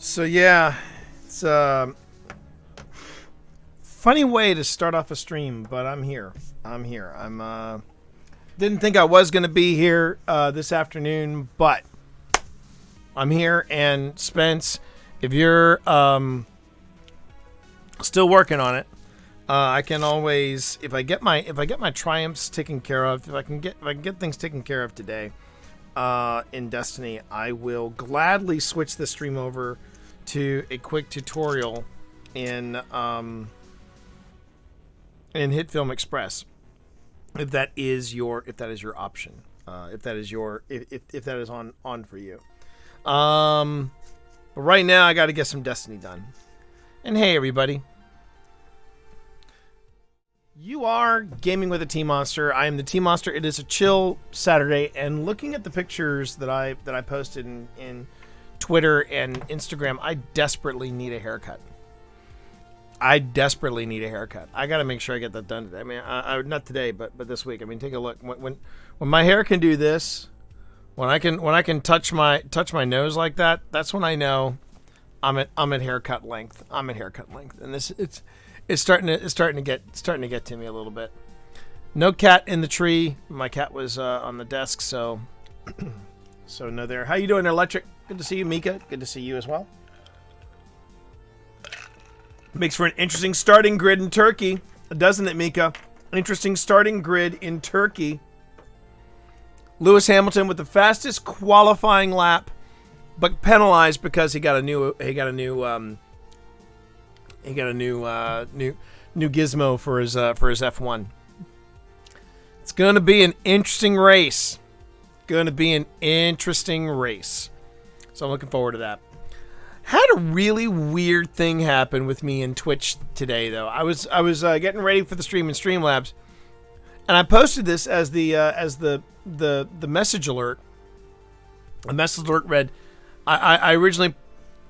So yeah, it's a funny way to start off a stream, but I'm here. I'm here. I'm didn't think I was gonna be here this afternoon, but I'm here. And Spence, if you're still working on it, I can always, if I get my triumphs taken care of, if I can get things taken care of today in Destiny, I will gladly switch the stream over to a quick tutorial in HitFilm Express, if that is your option, if that is on for you. But right now I got to get some Destiny done. And hey everybody, you are gaming with a T Monster. I am the T Monster. It is a chill Saturday, and looking at the pictures that I posted in Twitter and Instagram, I desperately need a haircut. I got to make sure I get that done today. I mean, not today, but this week. I mean, take a look. When my hair can do this, when I can touch my nose like that, that's when I know I'm at haircut length. And it's starting to get to me a little bit. No cat in the tree. My cat was on the desk, so no there. How you doing, Electric? Good to see you, Mika. Good to see you as well. Makes for an interesting starting grid in Turkey, doesn't it, Mika? Interesting starting grid in Turkey. Lewis Hamilton with the fastest qualifying lap, but penalized because he got a new gizmo for his F1. It's going to be an interesting race. So I'm looking forward to that. Had a really weird thing happen with me in Twitch today, though. I was getting ready for the stream in Streamlabs, and I posted this as the message alert. The message alert read, I originally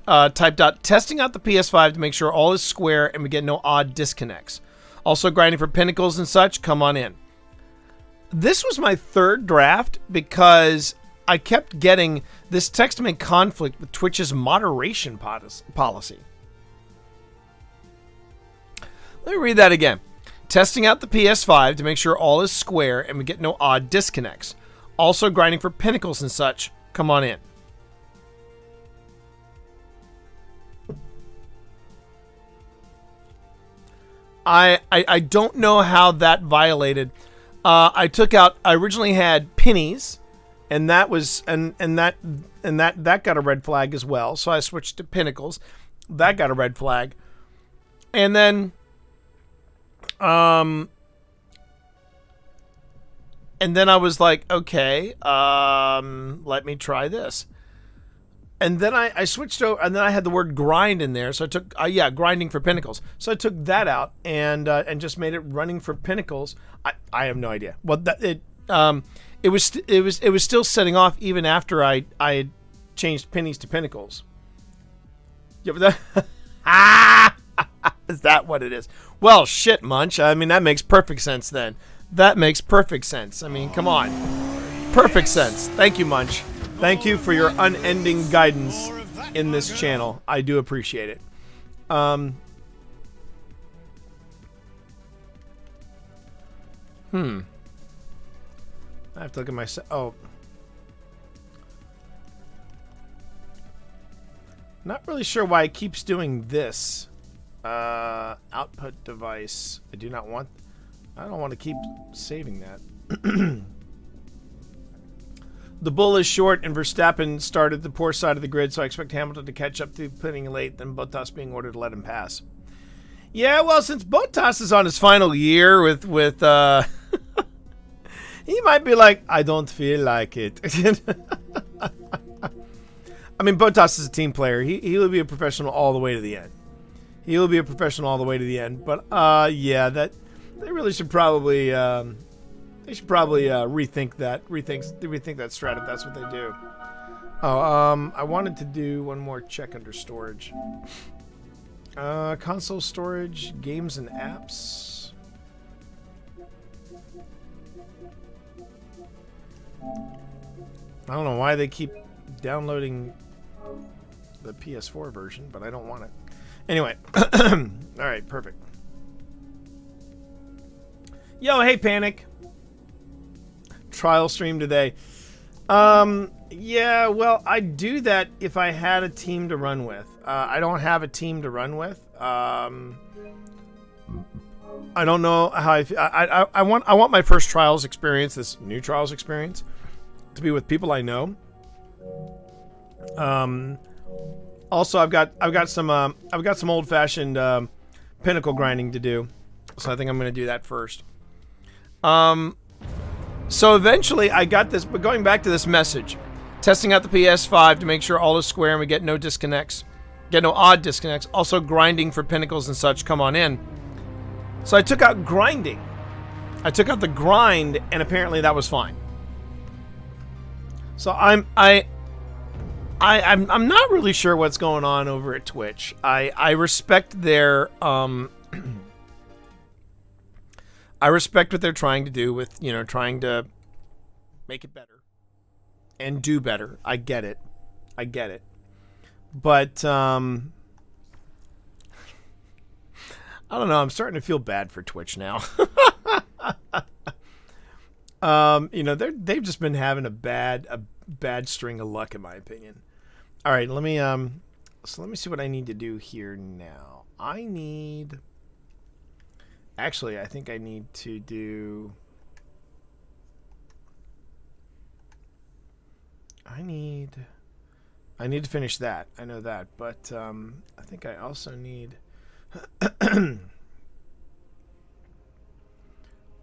typed out testing out the PS5 to make sure all is square and we get no odd disconnects. Also grinding for pinnacles and such. Come on in. This was my third draft because I kept getting this text may conflict with Twitch's moderation policy. Let me read that again. Testing out the PS5 to make sure all is square and we get no odd disconnects. Also grinding for pinnacles and such. Come on in. I don't know how that violated. I originally had pennies, and that got a red flag as well. So I switched to pinnacles. That got a red flag. And then I was like, okay, let me try this. And then I switched over, and then I had the word grind in there, so I took grinding for pinnacles. So I took that out and just made it running for pinnacles. I have no idea. Well, it was still setting off even after I had changed pennies to pinnacles. Yeah, but that is that what it is? Well, shit, Munch. I mean, that makes perfect sense then. That makes perfect sense. I mean, come on, perfect sense. Thank you, Munch. Thank you for your unending guidance in this channel. I do appreciate it. I have to look at my... Oh. Not really sure why it keeps doing this. Output device. I don't want to keep saving that. The bull is short, and Verstappen started the poor side of the grid, so I expect Hamilton to catch up through putting late, then Bottas being ordered to let him pass. Yeah, well, since Bottas is on his final year with he might be like, I don't feel like it. I mean, Bottas is a team player. He will be a professional all the way to the end. But yeah, that they really should probably rethink that strat if that's what they do. Oh, I wanted to do one more check under storage. Console storage, games and apps. I don't know why they keep downloading the PS4 version, but I don't want it. Anyway, all right, perfect. Yo, hey, Panic. Trial stream today. Yeah, well, I'd do that if I had a team to run with. I don't have a team to run with. I don't know how I want my first Trials experience, this new Trials experience, to be with people I know. Also, I've got some old-fashioned Pinnacle grinding to do, so I think I'm going to do that first. So eventually I got this, but going back to this message, testing out the PS5 to make sure all is square and we get no disconnects, get no odd disconnects. Also grinding for Pinnacles and such come on in. So I took out grinding. I took out the grind, and apparently that was fine. So I'm not really sure what's going on over at Twitch. I respect their I respect what they're trying to do with, trying to make it better and do better. I get it. But I don't know. I'm starting to feel bad for Twitch now. They've just been having a bad string of luck, in my opinion. All right, let me see what I need to do here now. Actually, I think I need to do... I need to finish that. I know that, but I think I also need...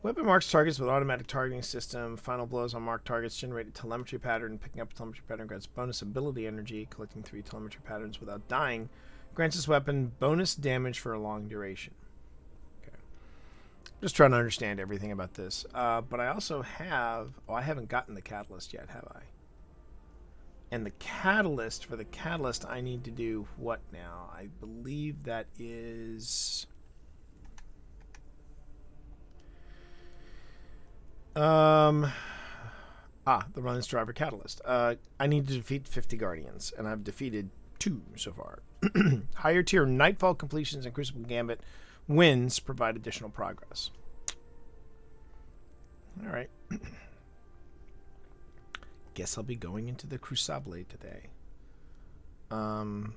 Weapon marks targets with automatic targeting system. Final blows on marked targets generate a telemetry pattern. Picking up a telemetry pattern grants bonus ability energy. Collecting 3 telemetry patterns without dying grants this weapon bonus damage for a long duration. Just trying to understand everything about this. But I also have... Oh, I haven't gotten the catalyst yet, have I? And the catalyst, for the catalyst, I need to do what now? I believe that is... the Relentless Driver catalyst. I need to defeat 50 Guardians, and I've defeated 2 so far. Higher tier Nightfall completions and Crucible Gambit wins provide additional progress. All right. Guess I'll be going into the Crucible today. Oh,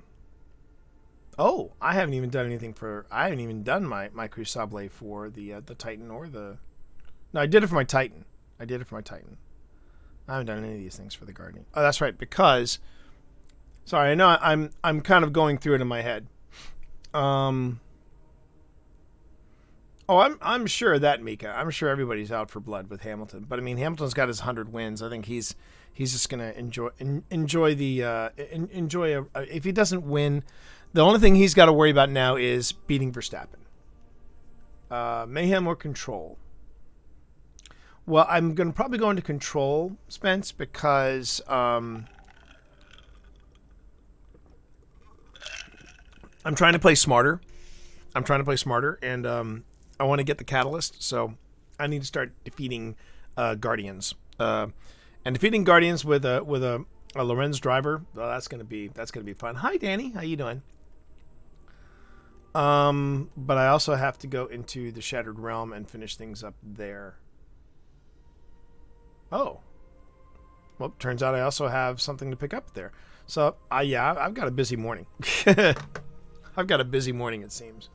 I haven't even done anything for... I haven't even done my Crucible for the Titan or the... No, I did it for my Titan. I haven't done any of these things for the Guardian. Oh, that's right, because... Sorry, I know I'm kind of going through it in my head. Oh, I'm sure that, Mika. I'm sure everybody's out for blood with Hamilton. But I mean, Hamilton's got his 100 wins. I think he's just gonna enjoy the if he doesn't win, the only thing he's got to worry about now is beating Verstappen. Mayhem or Control. Well, I'm gonna probably go into Control, Spence, because I'm trying to play smarter. And I want to get the catalyst, so I need to start defeating Guardians. And defeating Guardians with a Lorenz driver, that's gonna be fun. Hi, Danny, how you doing? But I also have to go into the Shattered Realm and finish things up there. Oh, well, turns out I also have something to pick up there. So, yeah, I've got a busy morning. I've got a busy morning, it seems.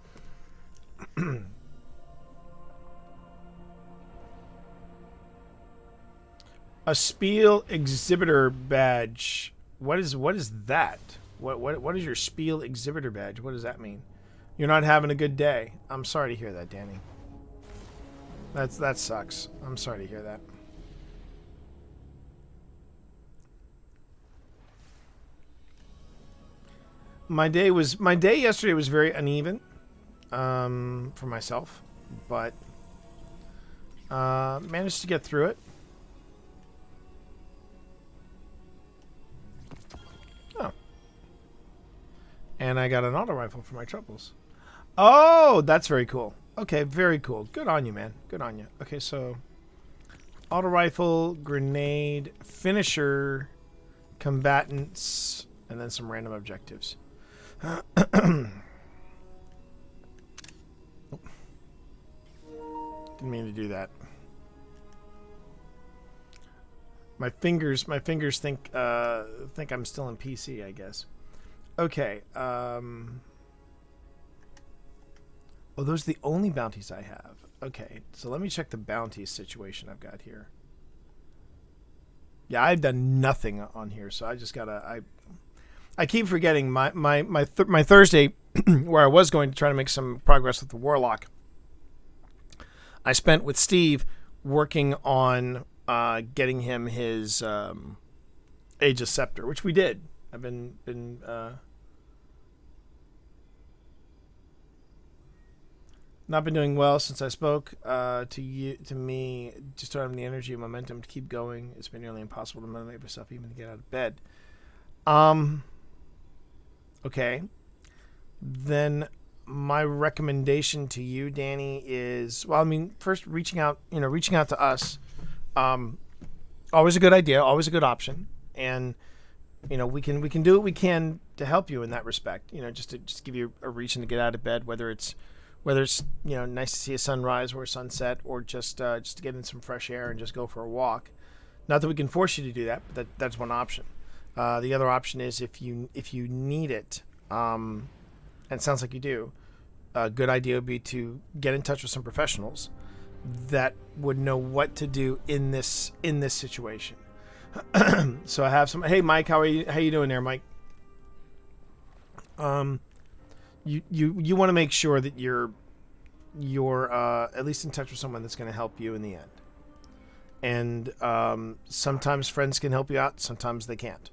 A Spiel Exhibitor Badge. What is that? What is your Spiel Exhibitor Badge? What does that mean? You're not having a good day. I'm sorry to hear that, Danny. That sucks. I'm sorry to hear that. My day yesterday was very uneven for myself, but managed to get through it. Oh. And I got an auto rifle for my troubles. Oh, that's very cool. Okay, very cool. Good on you, man. Good on you. Okay, so auto rifle, grenade, finisher, combatants, and then some random objectives. Didn't mean to do that. My fingers think I'm still in PC, I guess. Okay. Oh, those are the only bounties I have. Okay, so let me check the bounty situation I've got here. Yeah, I've done nothing on here, so I just gotta. I keep forgetting my Thursday, where I was going to try to make some progress with the Warlock. I spent with Steve working on getting him his Aegis Scepter, which we did. I've been not been doing well since I spoke to me. Just don't have the energy and momentum to keep going. It's been nearly impossible to motivate myself even to get out of bed. Okay. Then my recommendation to you, Danny, is, well, I mean, first reaching out to us. Always a good idea, always a good option, and we can do what we can to help you in that respect. Just to give you a reason to get out of bed, whether it's nice to see a sunrise or a sunset, or just to get in some fresh air and just go for a walk. Not that we can force you to do that, but that's one option. The other option is if you need it, and it sounds like you do, a good idea would be to get in touch with some professionals that would know what to do in this situation. So I have some. Hey, Mike, how you doing there, Mike? You want to make sure that you're at least in touch with someone that's going to help you in the end. And sometimes friends can help you out, sometimes they can't.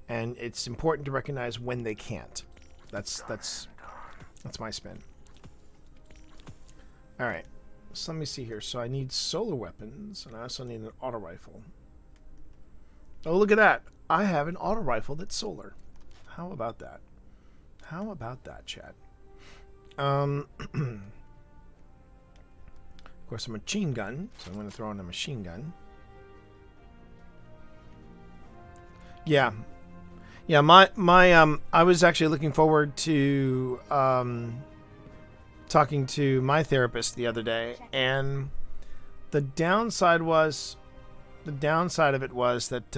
And it's important to recognize when they can't. That's my spin. All right. So let me see here. So I need solar weapons, and I also need an auto rifle. Oh, look at that. I have an auto rifle that's solar. How about that? How about that, chat? Of course, a machine gun, so I'm going to throw in a machine gun. Yeah. Yeah, I was actually looking forward to talking to my therapist the other day, and the downside of it was that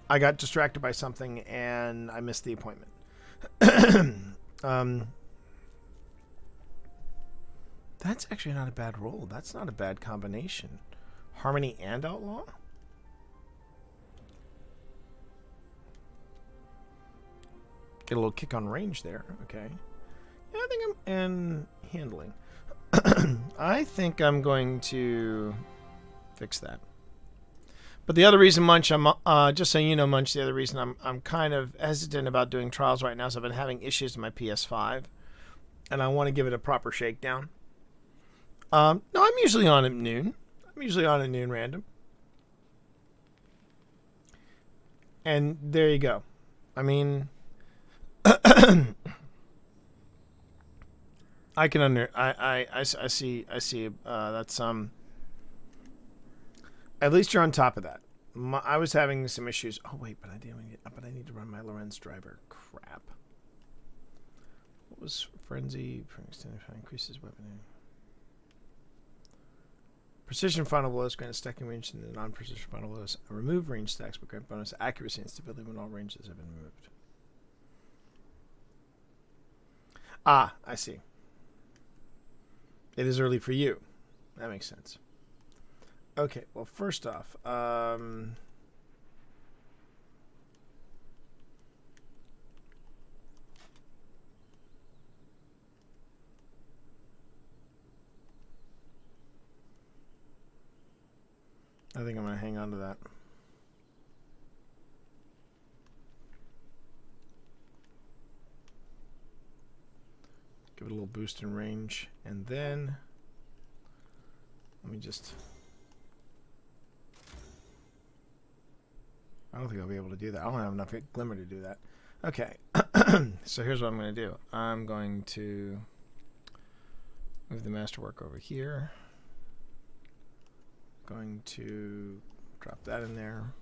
I got distracted by something and I missed the appointment. That's actually not a bad roll. That's not a bad combination. Harmony and Outlaw? Get a little kick on range there. Okay. Yeah, I think and handling. I think I'm going to fix that. But the other reason, Munch, I'm just so you know, Munch, the other reason I'm kind of hesitant about doing trials right now is I've been having issues with my PS5, and I want to give it a proper shakedown. No, I'm usually on at noon. I'm usually on at noon random. And there you go. I mean, I can I see that's at least you're on top of that. I was having some issues. Oh wait, but I need to run my Lorenz driver. Crap. What was frenzy? Increases weapon. Precision final blows grant a stacking range in the non-precision final blows. Remove range stacks but grant bonus accuracy and stability when all ranges have been removed. Ah, I see. It is early for you. That makes sense. Okay, well, first off, I think I'm going to hang on to that. Give it a little boost in range, and then let me just... I don't think I'll be able to do that. I don't have enough glimmer to do that. Okay, so here's what I'm going to do. I'm going to move the masterwork over here. Going to drop that in there.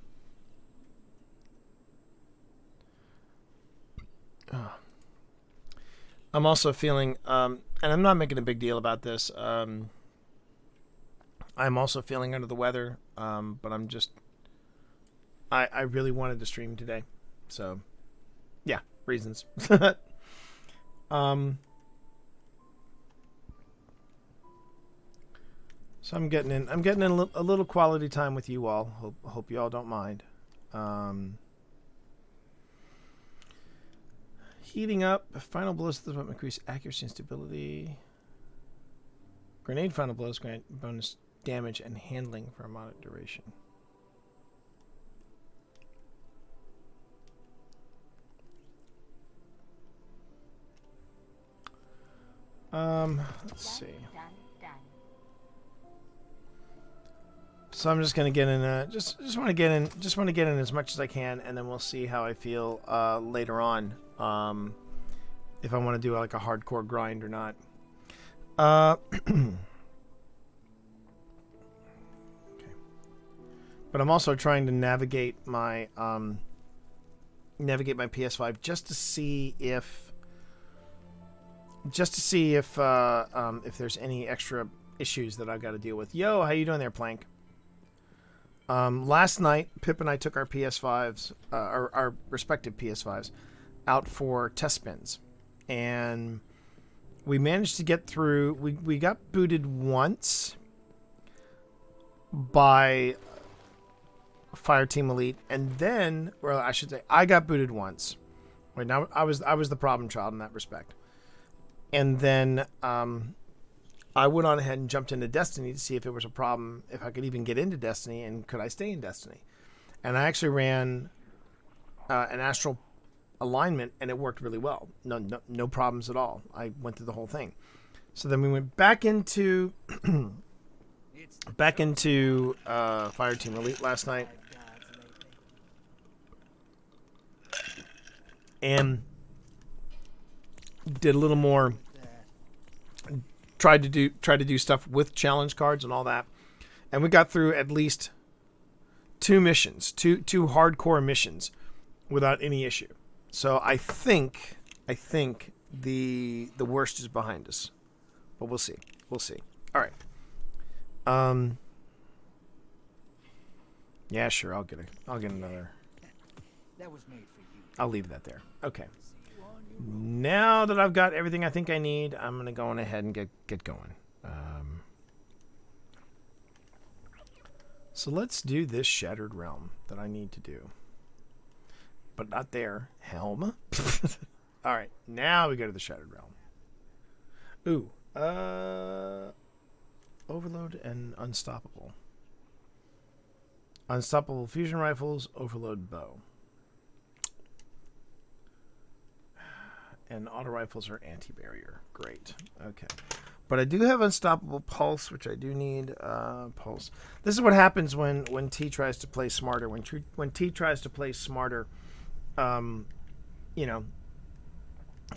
I'm also feeling, and I'm not making a big deal about this. I'm also feeling under the weather, but I'm just, I really wanted to stream today, so yeah, reasons. um, so I'm getting in a little quality time with you all. Hope you all don't mind. Heating up. Final blows to the weapon increase accuracy and stability. Grenade final blows grant bonus damage and handling for a moderate duration. Let's see. So I'm just gonna get in. Just want to get in. Just want to get in as much as I can, and then we'll see how I feel later on. If I want to do like a hardcore grind or not. Okay. But I'm also trying to navigate my PS5 just to see if there's any extra issues that I've got to deal with. Yo, how you doing there, Plank? Last night, Pip and I took our PS5s, our respective PS5s, out for test spins, and we managed to get through. We got booted once by Fireteam Elite, and then, well, I should say, I got booted once. Wait, now I was the problem child in that respect, and then I went on ahead and jumped into Destiny to see if it was a problem, if I could even get into Destiny, and could I stay in Destiny. And I actually ran an Astral alignment, and it worked really well. No problems at all. I went through the whole thing. So then we went back into Fireteam Elite last night, and did a little more. Tried to do stuff with challenge cards and all that, and we got through at least two hardcore missions without any issue. So I think the worst is behind us, but we'll see. All right. Yeah, sure. I'll get another. That was made for you. I'll leave that there. Okay. Now that I've got everything I think I need, I'm going to go on ahead and get going. So let's do this Shattered Realm that I need to do. But not there. Helm. All right. Now we go to the Shattered Realm. Ooh. Overload and Unstoppable. Unstoppable fusion rifles, Overload bow. And auto rifles are anti-barrier. Great. Okay. But I do have Unstoppable Pulse, which I do need. Pulse. This is what happens when T tries to play smarter. When T tries to play smarter, he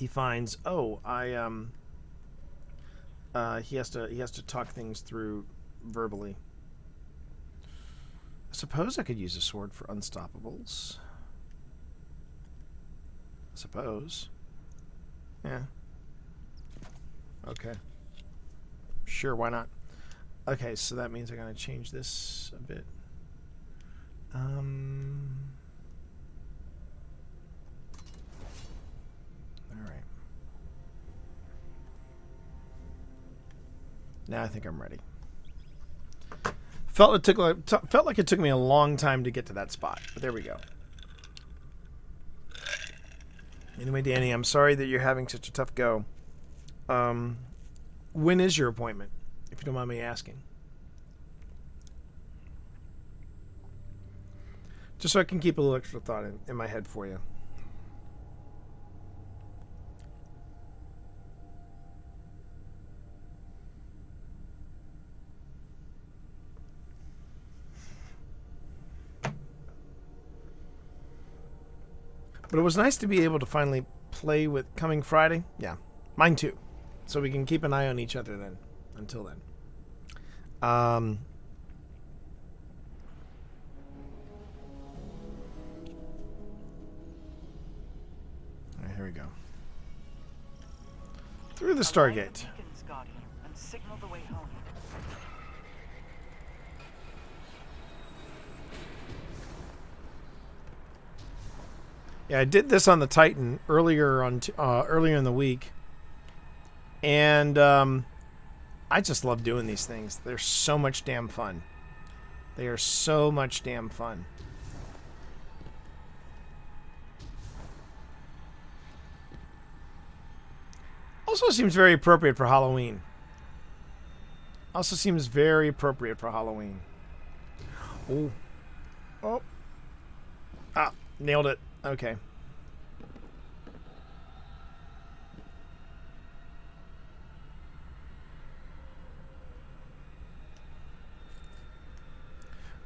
finds, he has to talk things through verbally. I suppose I could use a sword for Unstoppables. I suppose. Yeah. Okay. Sure, why not? Okay, so that means I gotta change this a bit. All right. Now I think I'm ready. Felt like it took me a long time to get to that spot, but there we go. Anyway, Danny, I'm sorry that you're having such a tough go. When is your appointment, if you don't mind me asking? Just so I can keep a little extra thought in my head for you. But it was nice to be able to finally play with coming Friday. Yeah, mine too. So we can keep an eye on each other then. Until then. All right, here we go. Through the Stargate. And signal the way home. Yeah, I did this on the Titan earlier in the week, and I just love doing these things. They're so much damn fun. They are so much damn fun. Also seems very appropriate for Halloween. Also seems very appropriate for Halloween. Oh. Oh. Ah, nailed it. Okay.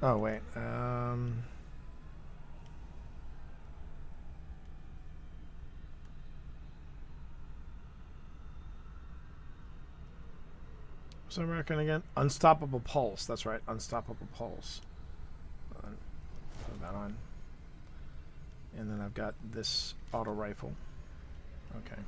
Oh, wait. What's I reckon again? Unstoppable Pulse. That's right. Unstoppable Pulse. Put that on. And then I've got this auto rifle. Okay.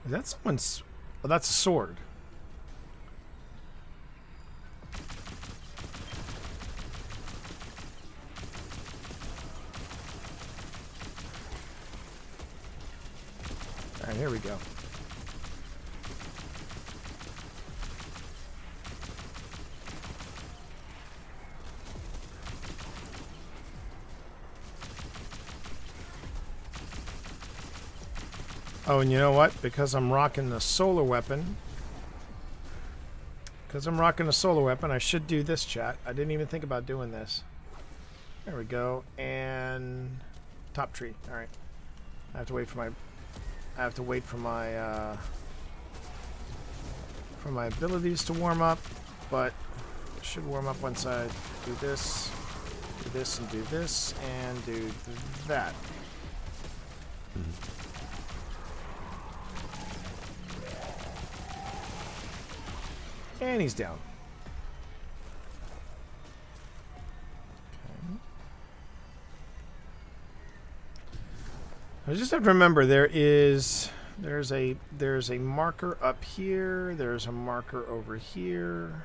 Is that someone's... Oh, that's a sword. All right, here we go. Oh, and you know what? Because I'm rocking the solar weapon. I should do this, chat. I didn't even think about doing this. There we go. And top tree. All right. I have to wait for my abilities to warm up, but it should warm up once I do this, and do this, and do that. And he's down. Okay. I just have to remember there's a marker up here. There's a marker over here.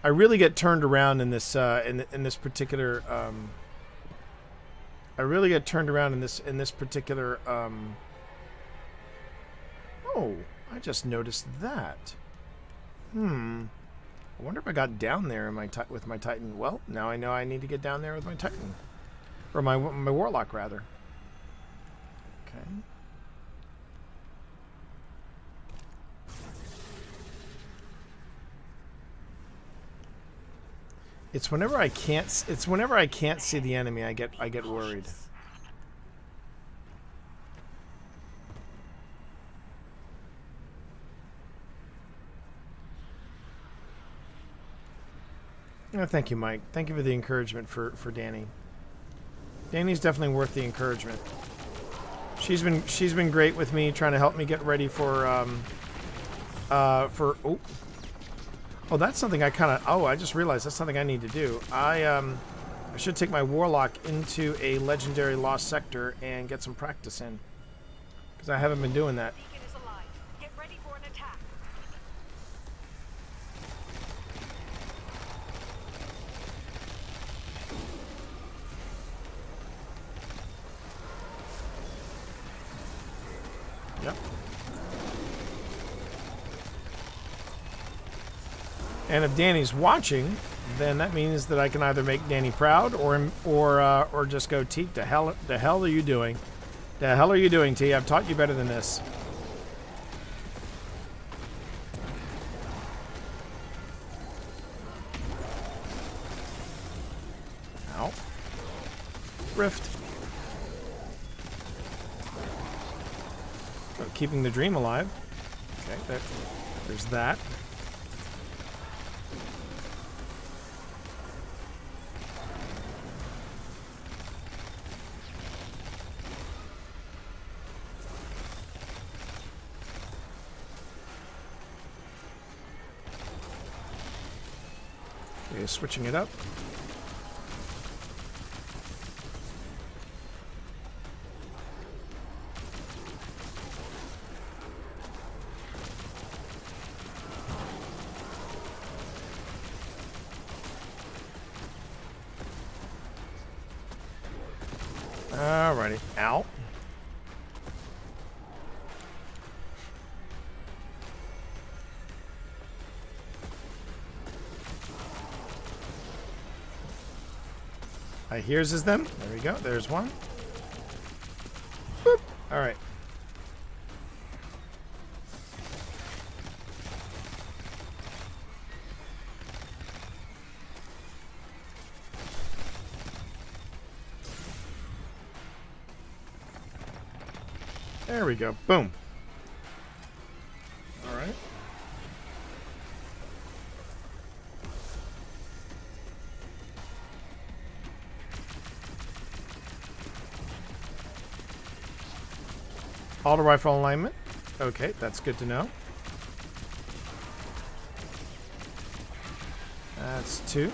I really get turned around in this in this particular. I really get turned around in this particular. Oh, I just noticed that. I wonder if I got down there in with my Titan. Well, now I know I need to get down there with my Titan, or my Warlock rather. Okay. It's whenever I can't see the enemy, I get worried. Oh, thank you, Mike. Thank you for the encouragement for Danny. Danny's definitely worth the encouragement. She's been great with me, trying to help me get ready for oh, that's something I just realized that's something I need to do. I should take my Warlock into a legendary Lost Sector and get some practice in, because I haven't been doing that. Yep. And if Danny's watching, then that means that I can either make Danny proud or just go, T, the hell are you doing? The hell are you doing, T? I've taught you better than this. Ow. Rift. Oh, keeping the dream alive. Okay, there's that. Okay, switching it up. Alrighty. Ow. Here's his them. There we go. There's one. Boop. All right. There we go. Boom. All right. Auto rifle alignment. Okay, that's good to know. That's 2.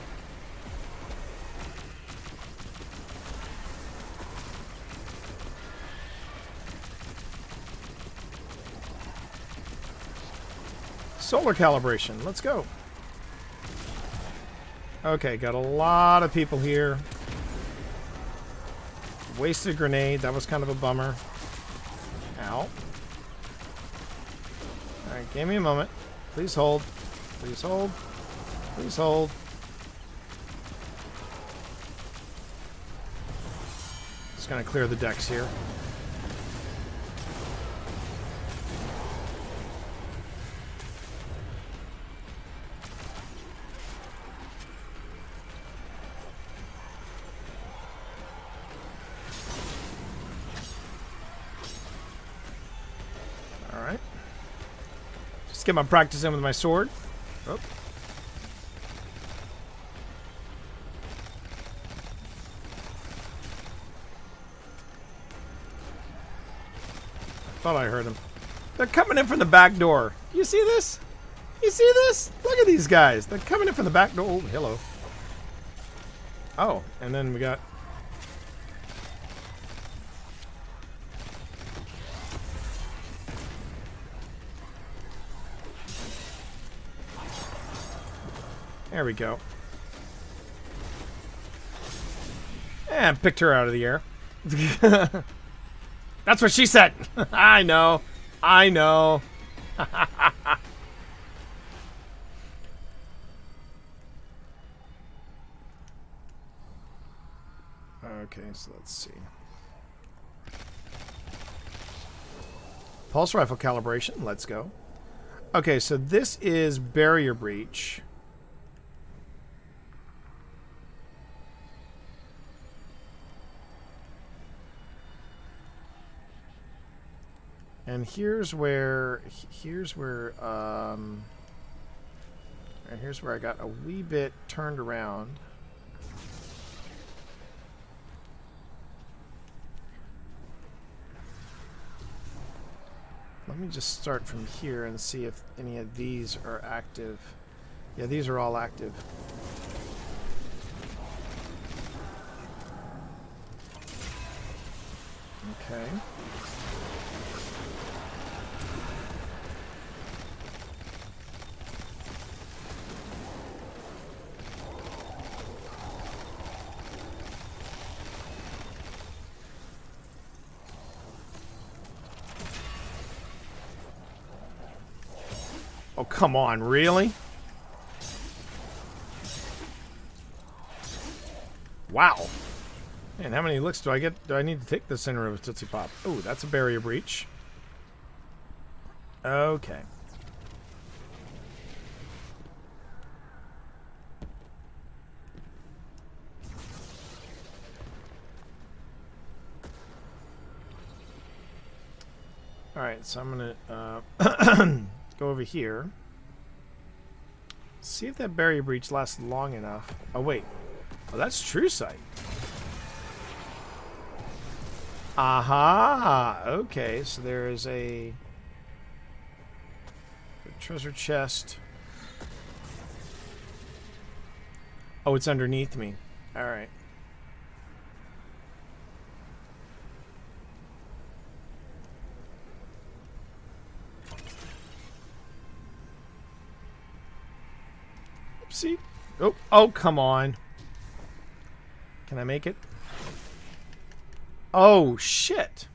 Solar calibration. Let's go. Okay, got a lot of people here. Wasted grenade. That was kind of a bummer. Ow. Alright, give me a moment. Please hold. Please hold. Please hold. Just gonna clear the decks here. Alright. Just get my practice in with my sword. Oh. Thought I heard him. They're coming in from the back door. You see this? You see this? Look at these guys. They're coming in from the back door. Oh, hello. Oh, and then we got... There we go. And picked her out of the air. That's what she said. I know. I know. Okay, so let's see. Pulse rifle calibration. Let's go. Okay, so this is barrier breach. And here's where I got a wee bit turned around. Let me just start from here and see if any of these are active. Yeah, these are all active. Okay. Oh, come on, really? Wow. Man, how many licks do I get? Do I need to take the center of a Tootsie Pop? Oh, that's a barrier breach. Okay. Alright, so I'm gonna go over here. See if that barrier breach lasts long enough. Oh, wait. Oh, that's True Sight. Aha! Okay, so there is a treasure chest. Oh, it's underneath me. All right. Oopsie. Oh, come on. Can I make it? Oh, shit.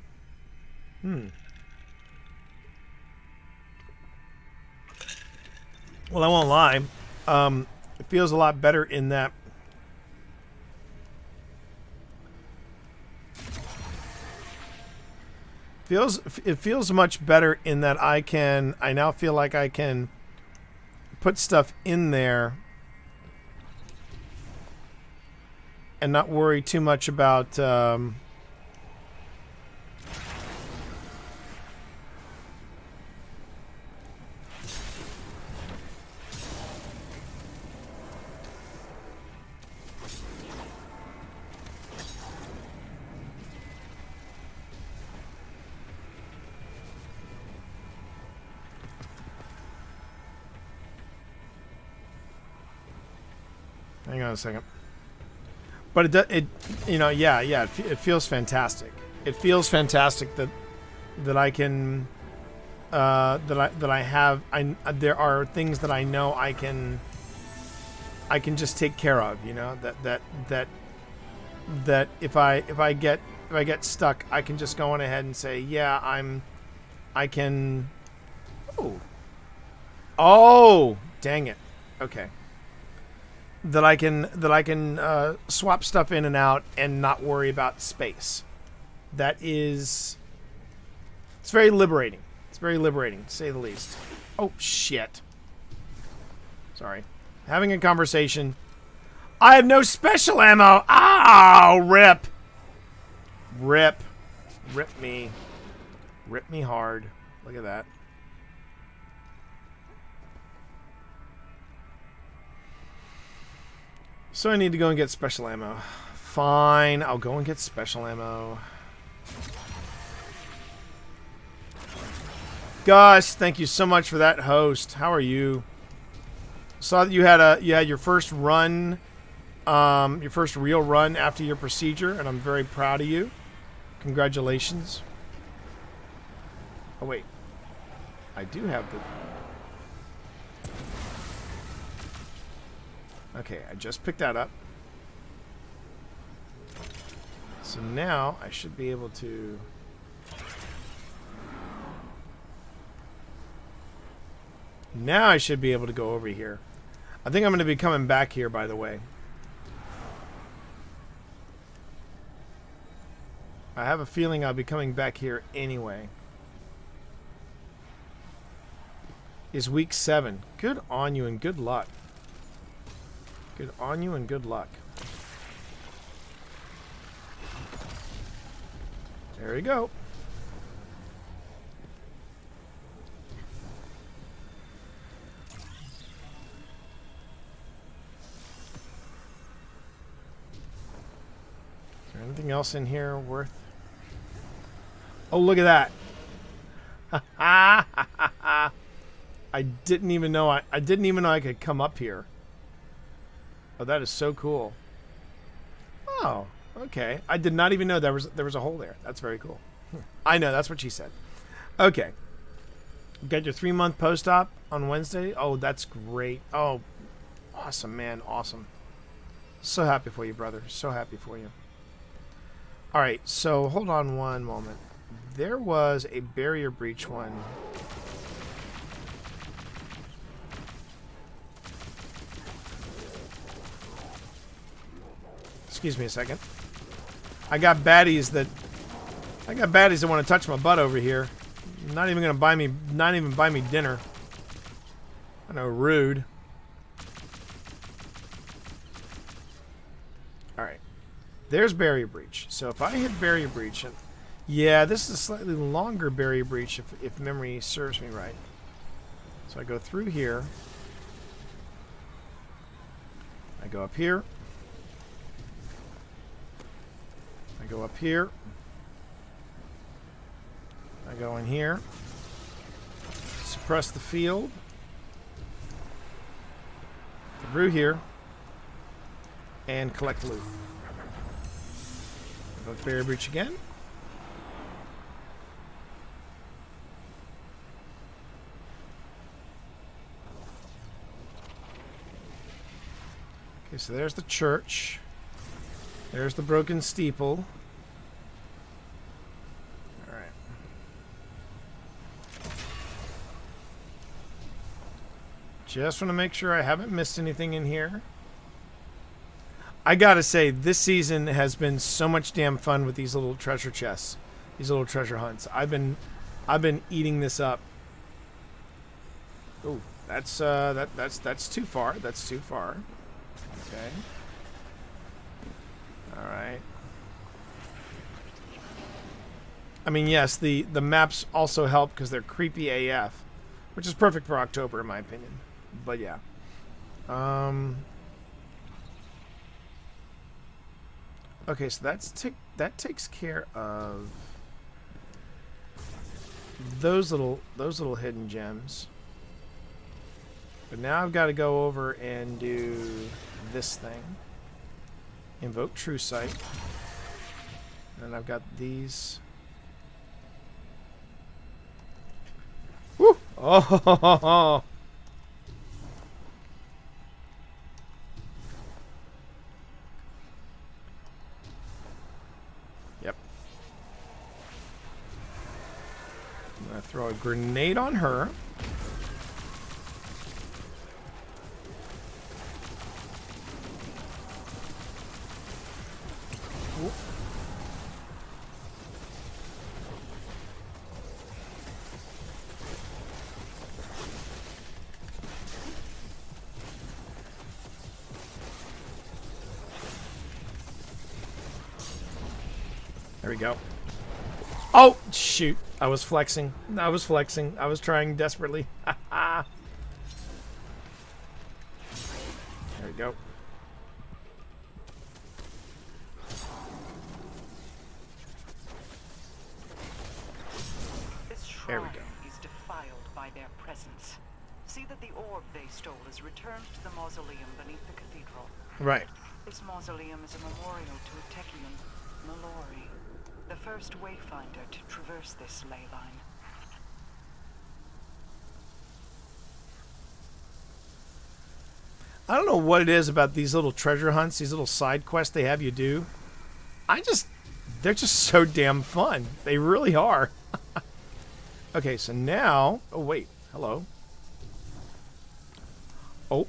Well, I won't lie. It feels a lot better in that it feels much better in that I now feel like I can put stuff in there and not worry too much about hang on a second. But it feels fantastic. It feels fantastic that I can there are things that I know I can just take care of, you know, that if I get stuck, I can just go on ahead and say, yeah, I can. Oh, dang it. Okay. That I can swap stuff in and out and not worry about space. It's very liberating. It's very liberating, to say the least. Oh, shit. Sorry. Having a conversation. I have no special ammo. Ow, rip. Rip. Rip me. Rip me hard. Look at that. So I need to go and get special ammo. Fine, I'll go and get special ammo. Gus, thank you so much for that host. How are you? Saw that you had your first run, your first real run after your procedure, and I'm very proud of you. Congratulations. Oh wait, I do have the. Okay, I just picked that up. So now I should be able to... Now I should be able to go over here. I think I'm going to be coming back here, by the way. I have a feeling I'll be coming back here anyway. Is week 7. Good on you and good luck. Good on you and good luck. There we go. Is there anything else in here worth? Oh, look at that. I didn't even know I didn't even know I could come up here. Oh, that is so cool. Oh, okay. I did not even know there was a hole there. That's very cool. I know, that's what she said. Okay. You got your 3-month post-op on Wednesday? Oh, that's great. Oh, awesome, man. Awesome. So happy for you, brother. So happy for you. All right, so hold on one moment. There was a barrier breach one. Excuse me a second. I got baddies that want to touch my butt over here. Not even buy me dinner. I know, rude. Alright. There's barrier breach. So if I hit barrier breach, and yeah, this is a slightly longer barrier breach if memory serves me right. So I go through here. I go up here. I go up here. I go in here. Suppress the field. Through here. and collect loot. Invoke barrier breach again. Okay, so there's the church. There's the broken steeple. Alright. Just want to make sure I haven't missed anything in here. I gotta say, this season has been so much damn fun with these little treasure chests. These little treasure hunts. I've been eating this up. Oh, that's too far. That's too far. Okay. All right. I mean, yes, the maps also help because they're creepy AF, which is perfect for October in my opinion. But yeah. Okay, so that takes care of those little hidden gems. But now I've got to go over and do this thing. Invoke True Sight. And I've got these. Woo! Oh! Yep. I'm gonna throw a grenade on her. There we go. Oh, shoot. I was flexing. I was trying desperately. There we go. This There we shrine go. is defiled by their presence. See that the orb they stole is returned to the mausoleum beneath the cathedral. Right. This mausoleum is a memorial to Techion Mallory, the first wayfinder to traverse this ley line. I don't know what it is about these little treasure hunts, these little side quests they have you do. They're just so damn fun. They really are. Okay, so now, oh wait, hello. Oh,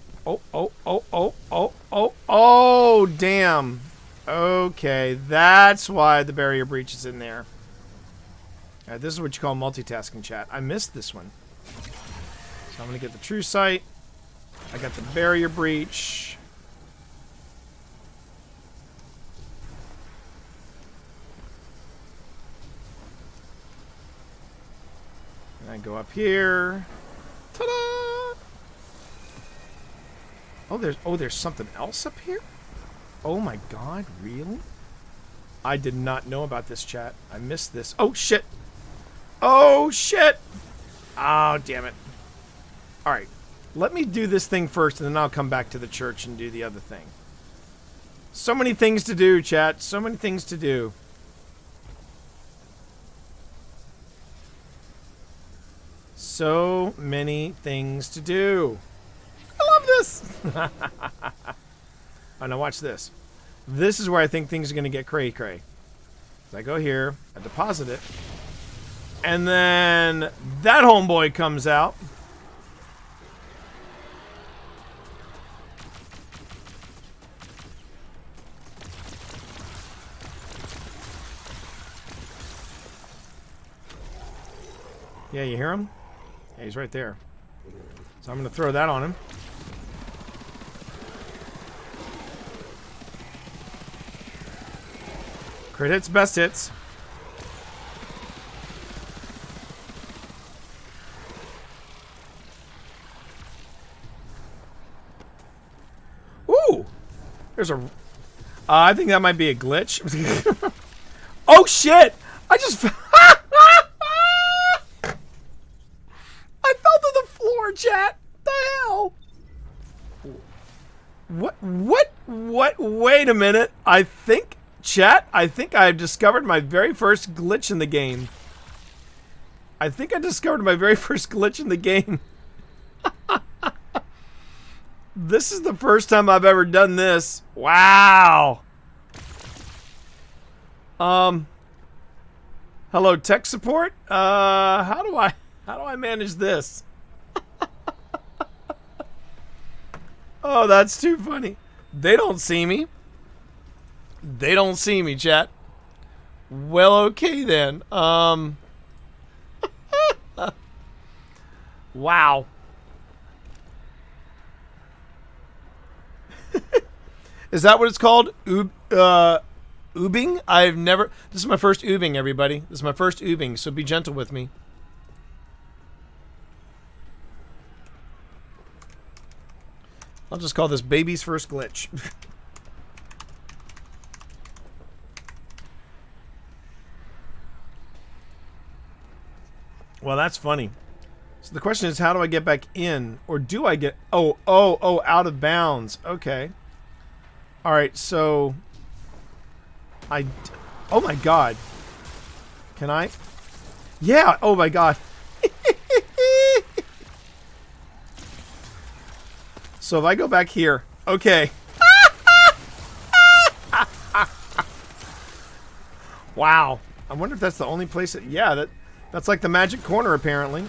damn. Okay, that's why the barrier breach is in there. All right, this is what you call multitasking, chat. I missed this one. So I'm going to get the True Sight. I got the barrier breach. And I go up here. Ta-da! Oh, there's something else up here? Oh my god, really? I did not know about this, chat. I missed this. Oh, shit! Oh, shit! Oh, damn it. Alright. Let me do this thing first, and then I'll come back to the church and do the other thing. So many things to do, chat. So many things to do. So many things to do. I love this! Oh, now watch this. This is where I think things are going to get cray-cray. I go here, I deposit it, and then that homeboy comes out. Yeah, you hear him? Yeah, he's right there. So I'm going to throw that on him. Crit hits, best hits. Ooh! There's a... I think that might be a glitch. Oh, shit! I just... I fell to the floor, chat! The hell? What? What? Wait a minute. I think, chat, I think I've discovered my very first glitch in the game. I think I discovered my very first glitch in the game. This is the first time I've ever done this. Wow. Hello, tech support. How do I manage this? Oh, that's too funny. They don't see me. They don't see me, chat. Well, okay then. Wow. Is that what it's called? Oobing? I've never... This is my first oobing, everybody. This is my first oobing, so be gentle with me. I'll just call this baby's first glitch. Well, that's funny. So the question is, how do I get back in? Or do I get... Oh, out of bounds. Okay. Alright, so... Oh my god. Can I? Yeah! Oh my god. So if I go back here... Okay. Wow. I wonder if that's the only place that... Yeah, that's like the magic corner, apparently.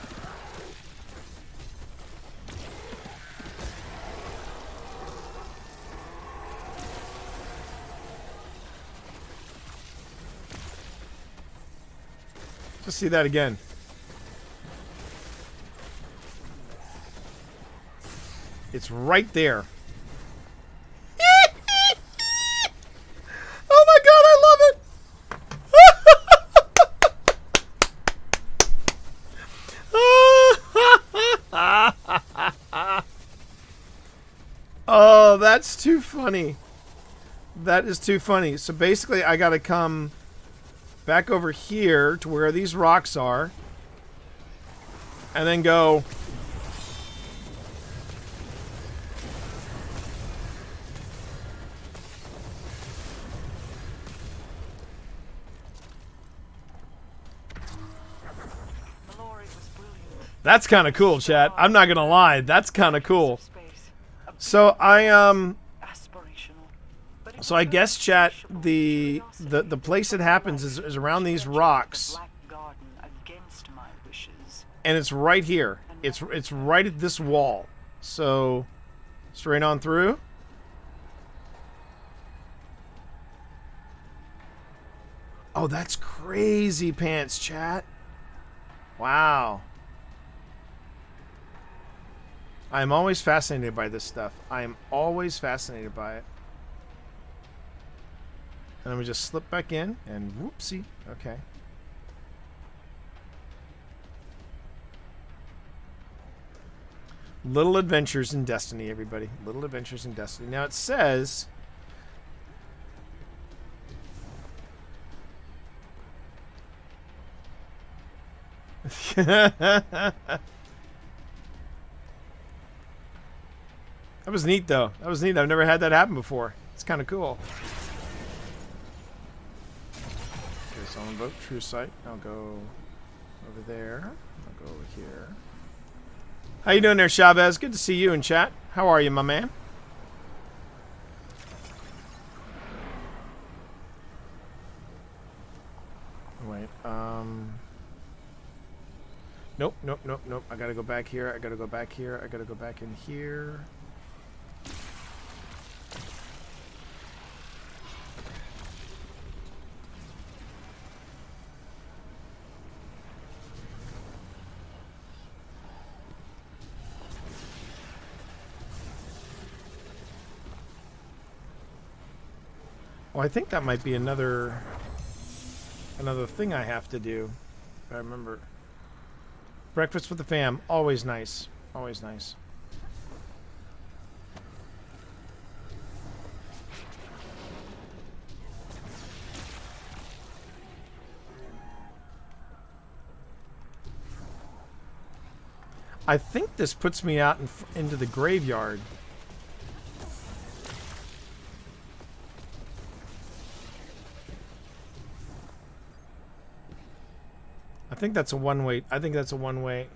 Let's see that again. It's right there. Oh my god, I love it! Oh, that's too funny. That is too funny. So basically, I gotta come back over here to where these rocks are. And then go... That's kind of cool, chat. I'm not gonna lie. That's kind of cool. So So I guess, chat, the place it happens is around these rocks, and it's right here. It's right at this wall. So straight on through. Oh, that's crazy pants, chat. Wow. I'm always fascinated by this stuff. I am always fascinated by it. And then we just slip back in, and whoopsie. Okay. Little adventures in Destiny, everybody. Little adventures in Destiny. Now it says... That was neat, though. That was neat. I've never had that happen before. It's kind of cool. Okay, so I'll invoke True Sight. I'll go over there. I'll go over here. How you doing there, Chavez? Good to see you in chat. How are you, my man? Wait, Nope, nope, nope, nope. I gotta go back here. I gotta go back here. I gotta go back in here. Oh, I think that might be another thing I have to do. If I remember. Breakfast with the fam, always nice. Always nice. I think this puts me out into the graveyard. I think that's a one-way. I think that's a one-way.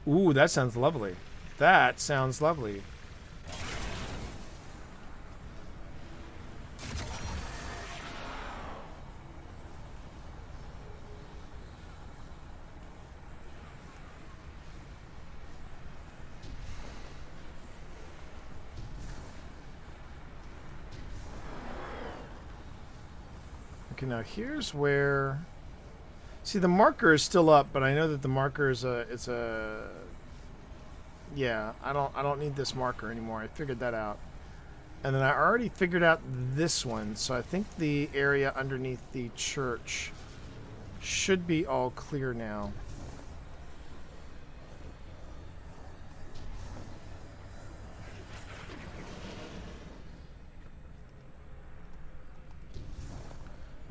Ooh, that sounds lovely. That sounds lovely. Okay, now here's where... See, the marker is still up, but I know that the marker is a... Yeah, I don't need this marker anymore. I figured that out. And then I already figured out this one, so I think the area underneath the church should be all clear now.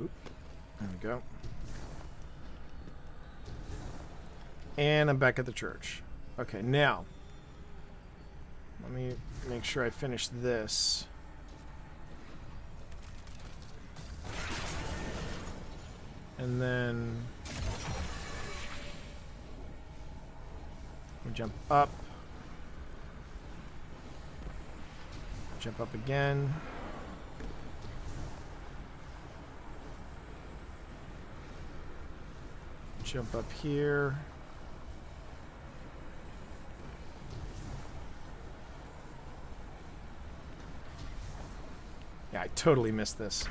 Oop. There we go. And I'm back at the church. Okay, now let me make sure I finish this. And then we jump up. Jump up again. Jump up here. Yeah, I totally missed this.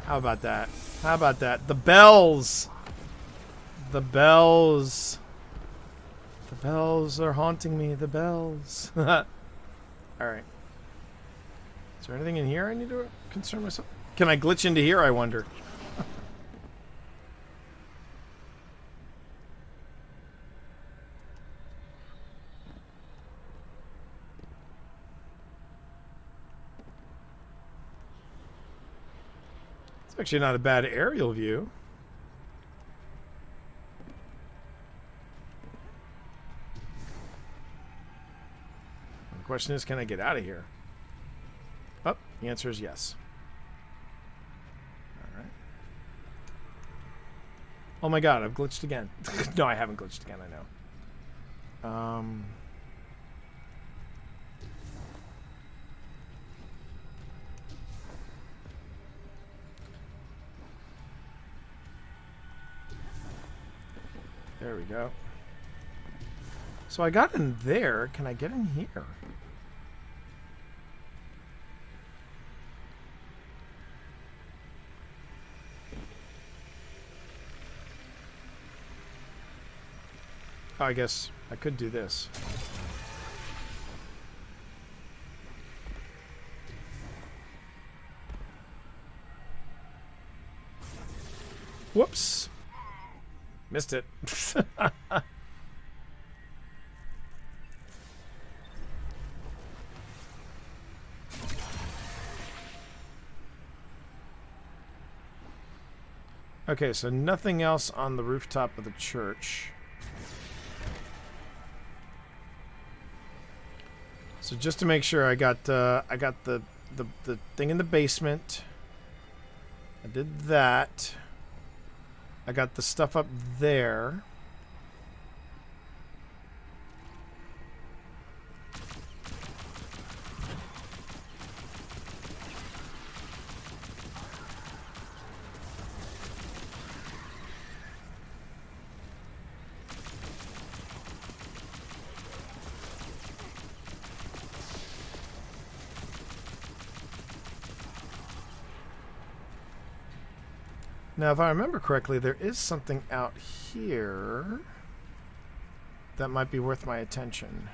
How about that? How about that? The bells! The bells. The bells are haunting me. The bells. Alright. Is there anything in here I need to concern myself? Can I glitch into here, I wonder? It's actually not a bad aerial view. The question is, can I get out of here? Oh, the answer is yes. Alright. Oh my god, I've glitched again. No, I haven't glitched again, I know. There we go. So I got in there. Can I get in here? Oh, I guess I could do this. Whoops. Missed it. Okay, so nothing else on the rooftop of the church. So just to make sure, I got the thing in the basement. I did that. I got the stuff up there. Now, if I remember correctly, there is something out here that might be worth my attention.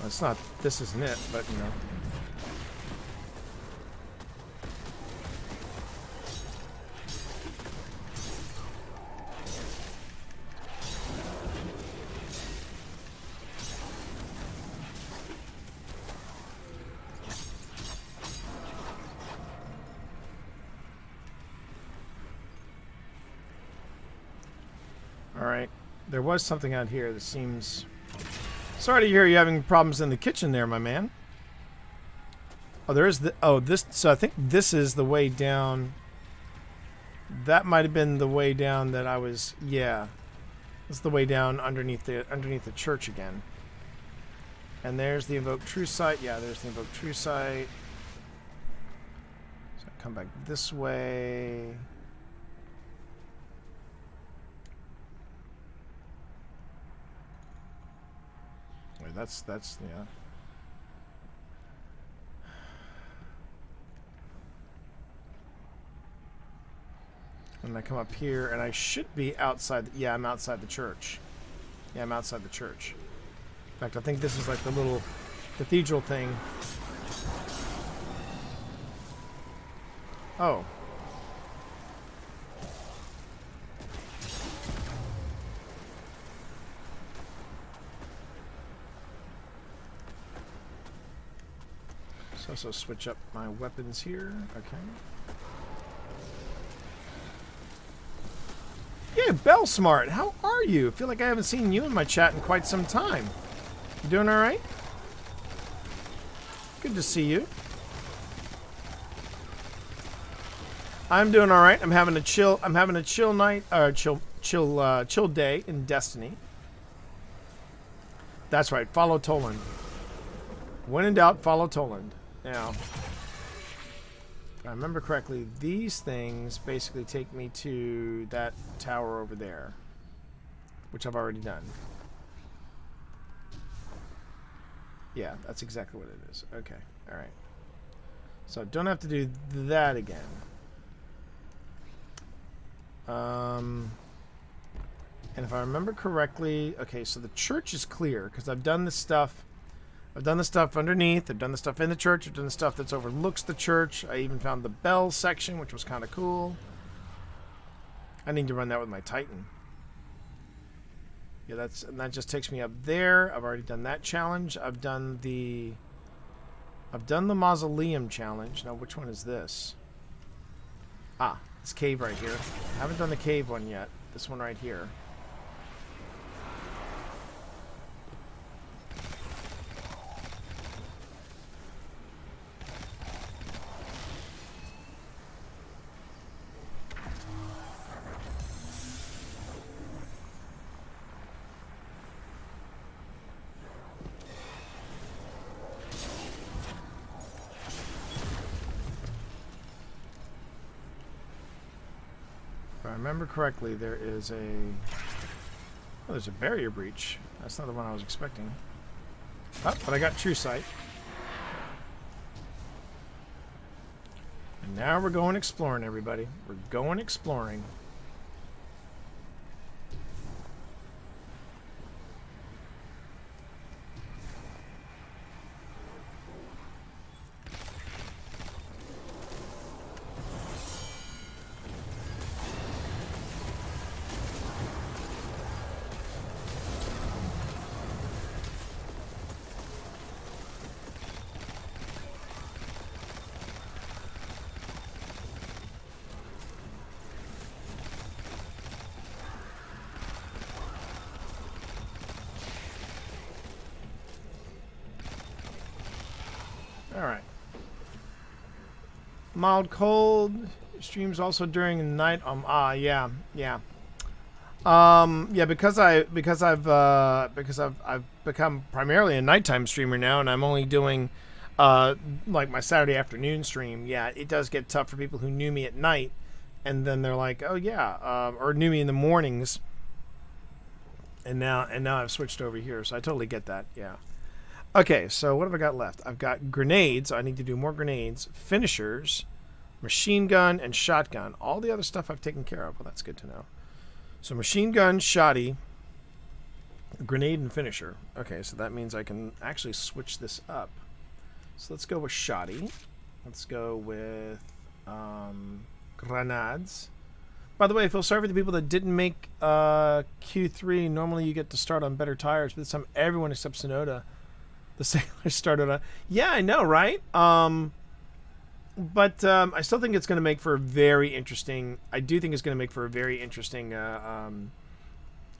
Well, it's not, this isn't it, but you know. There was something out here that seems Sorry to hear you having problems in the kitchen there, my man. Oh, there is the... Oh, this... So I think this is the way down. That might have been the way down that I was... Yeah. This is the way down underneath the church again. And there's the Invoke True Sight. Yeah, there's the Invoke True Sight. So I come back this way. Wait, that's yeah. And I come up here, and I should be outside. Yeah, I'm outside the church. Yeah, I'm outside the church. In fact, I think this is like the little cathedral thing. Oh. So also switch up my weapons here. Okay. Yeah, Bell Smart, how are you? I feel like I haven't seen you in my chat in quite some time. You doing all right? Good to see you. I'm doing all right. I'm having a chill night, or chill day in Destiny. That's right. Follow Toland. When in doubt, follow Toland. Now, if I remember correctly, these things basically take me to that tower over there, which I've already done. Yeah, that's exactly what it is. Okay, all right. So don't have to do that again. And if I remember correctly, okay, so the church is clear because I've done this stuff. I've done the stuff underneath. I've done the stuff in the church. I've done the stuff that's overlooks the church. I even found the bell section, which was kind of cool. I need to run that with my Titan. Yeah, and that just takes me up there. I've already done that challenge. I've done the mausoleum challenge. Now, which one is this? Ah, this cave right here. I haven't done the cave one yet. This one right here. If I remember correctly, there is there's a barrier breach. That's not the one I was expecting. Oh, but I got True Sight. And now we're going exploring, everybody. We're going exploring. Alright. Mild cold. Streams also during the night. Yeah. Yeah, because I've become primarily a nighttime streamer now, and I'm only doing like my Saturday afternoon stream. Yeah, it does get tough for people who knew me at night, and then they're like, oh yeah, or knew me in the mornings, and now I've switched over here, so I totally get that. Yeah. Okay, so what have I got left? I've got grenades. I need to do more grenades, finishers, machine gun, and shotgun. All the other stuff I've taken care of. Well, that's good to know. So machine gun, shoddy, grenade, and finisher. Okay, so that means I can actually switch this up. So let's go with shoddy. Let's go with grenades. By the way, I feel sorry for the people that didn't make Q3. Normally you get to start on better tires, but this time everyone except Sonoda, the sailor, started on. Yeah, I know, right? But I still think it's going to make for a very interesting. I do think it's going to make for a very interesting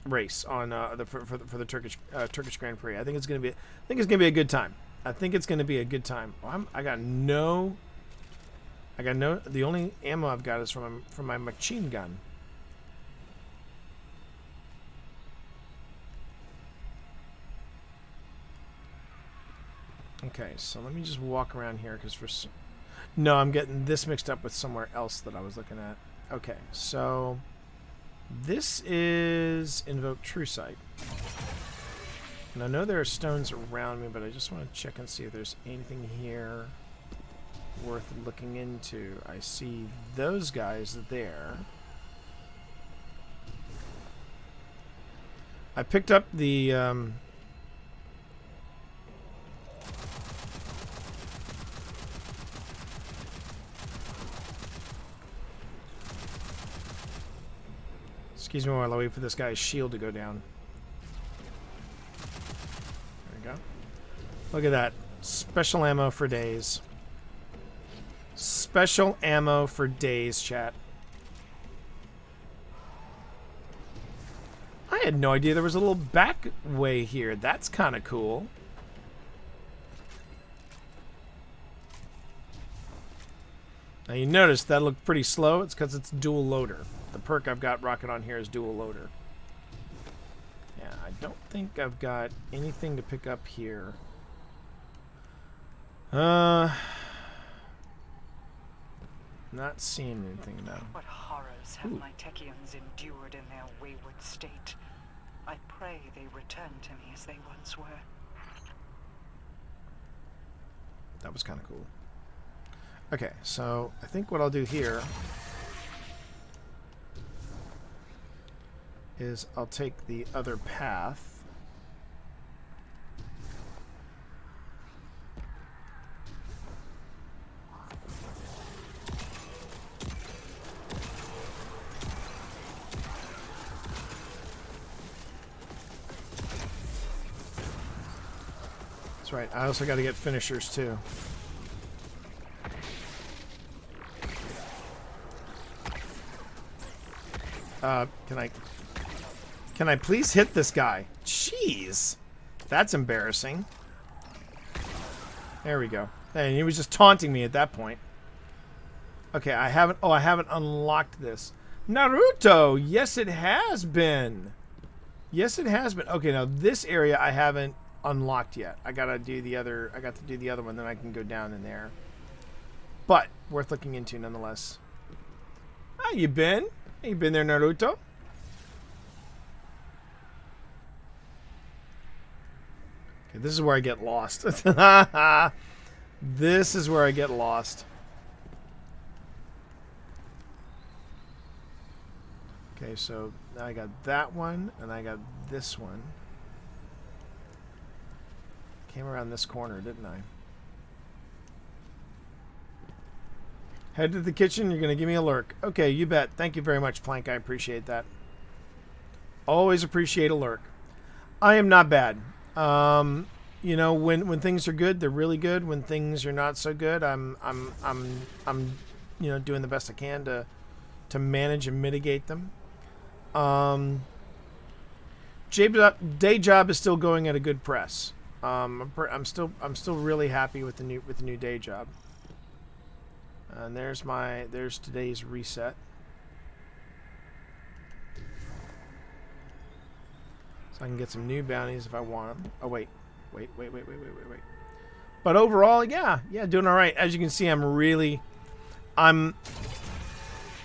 race on for the Turkish Grand Prix. I think it's gonna be a good time. I think it's gonna be a good time. I got no. The only ammo I've got is from my machine gun. Okay, so let me just walk around here because no, I'm getting this mixed up with somewhere else that I was looking at. Okay, so this is Invoke True Sight. And I know there are stones around me, but I just want to check and see if there's anything here worth looking into. I see those guys there. I picked up the excuse me while I wait for this guy's shield to go down. There we go. Look at that. Special ammo for days. Special ammo for days, chat. I had no idea there was a little back way here. That's kind of cool. Now you notice that looked pretty slow. It's because it's dual loader. The perk I've got rocking on here is dual loader. Yeah, I don't think I've got anything to pick up here. Not seeing anything now. What horrors have my Techians endured in their wayward state? I pray they return to me as they once were. That was kind of cool. Okay, so I think what I'll do here is I'll take the other path. That's right, I also got to get finishers too. Can I please hit this guy? Jeez. That's embarrassing. There we go. And he was just taunting me at that point. Okay, I haven't unlocked this. Naruto! Yes, it has been. Yes, it has been. Okay, now this area I haven't unlocked yet. I got to do the other one, then I can go down in there. But worth looking into nonetheless. How you been? How you been there, Naruto? Okay, this is where I get lost. This is where I get lost. Okay, so I got that one, and I got this one. Came around this corner, didn't I? Head to the kitchen, you're going to give me a lurk. Okay, you bet. Thank you very much, Plank. I appreciate that. Always appreciate a lurk. I am not bad. You know, when things are good, they're really good. When things are not so good, I'm you know, doing the best I can to manage and mitigate them. Day job is still going at a good press. I'm still really happy with the new day job. And there's today's reset. So I can get some new bounties if I want them. Oh wait. But overall, yeah, doing all right. As you can see, I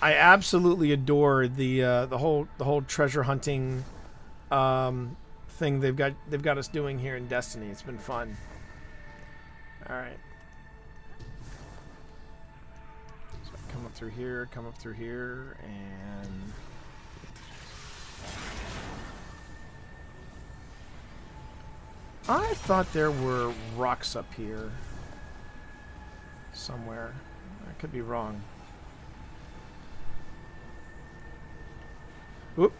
absolutely adore the whole treasure hunting thing they've got us doing here in Destiny. It's been fun. All right. So come up through here, and I thought there were rocks up here somewhere. I could be wrong. Oop.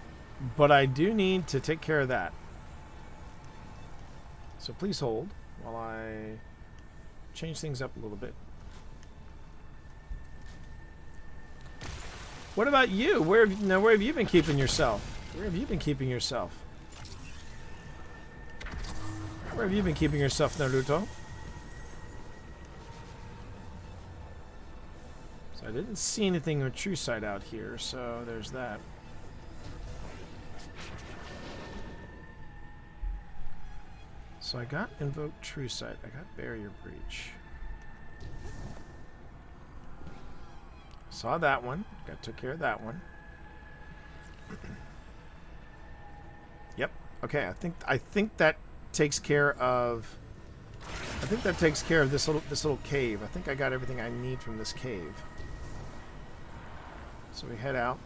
But I do need to take care of that. So please hold while I change things up a little bit. What about you? Where have you been keeping yourself? Where have you been keeping yourself? Where have you been keeping yourself, Naruto? So I didn't see anything with True Sight out here, so there's that. So I got Invoke True Sight. I got Barrier Breach. Saw that one. Took care of that one. Yep. Okay. I think that takes care of. I think that takes care of this little cave. I think I got everything I need from this cave. So we head out.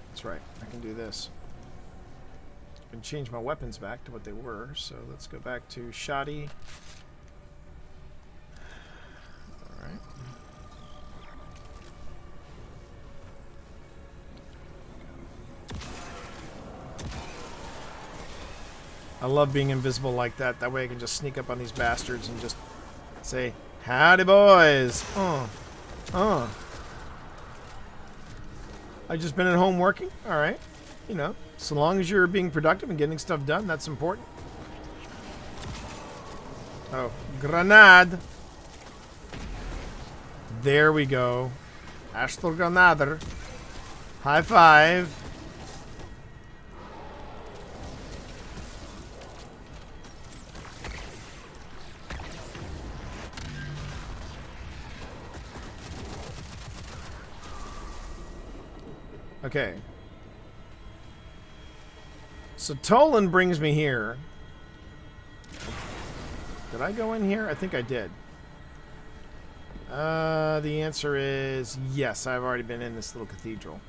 That's right. I can do this. I can change my weapons back to what they were. So let's go back to Shoddy. Alright. I love being invisible like that. That way I can just sneak up on these bastards and just say, howdy boys. I just been at home working. Alright. You know, so long as you're being productive and getting stuff done, that's important. Oh, grenade. There we go. Astral Granader. High five. Okay. So Toland brings me here. Did I go in here? I think I did. The answer is yes, I've already been in this little cathedral.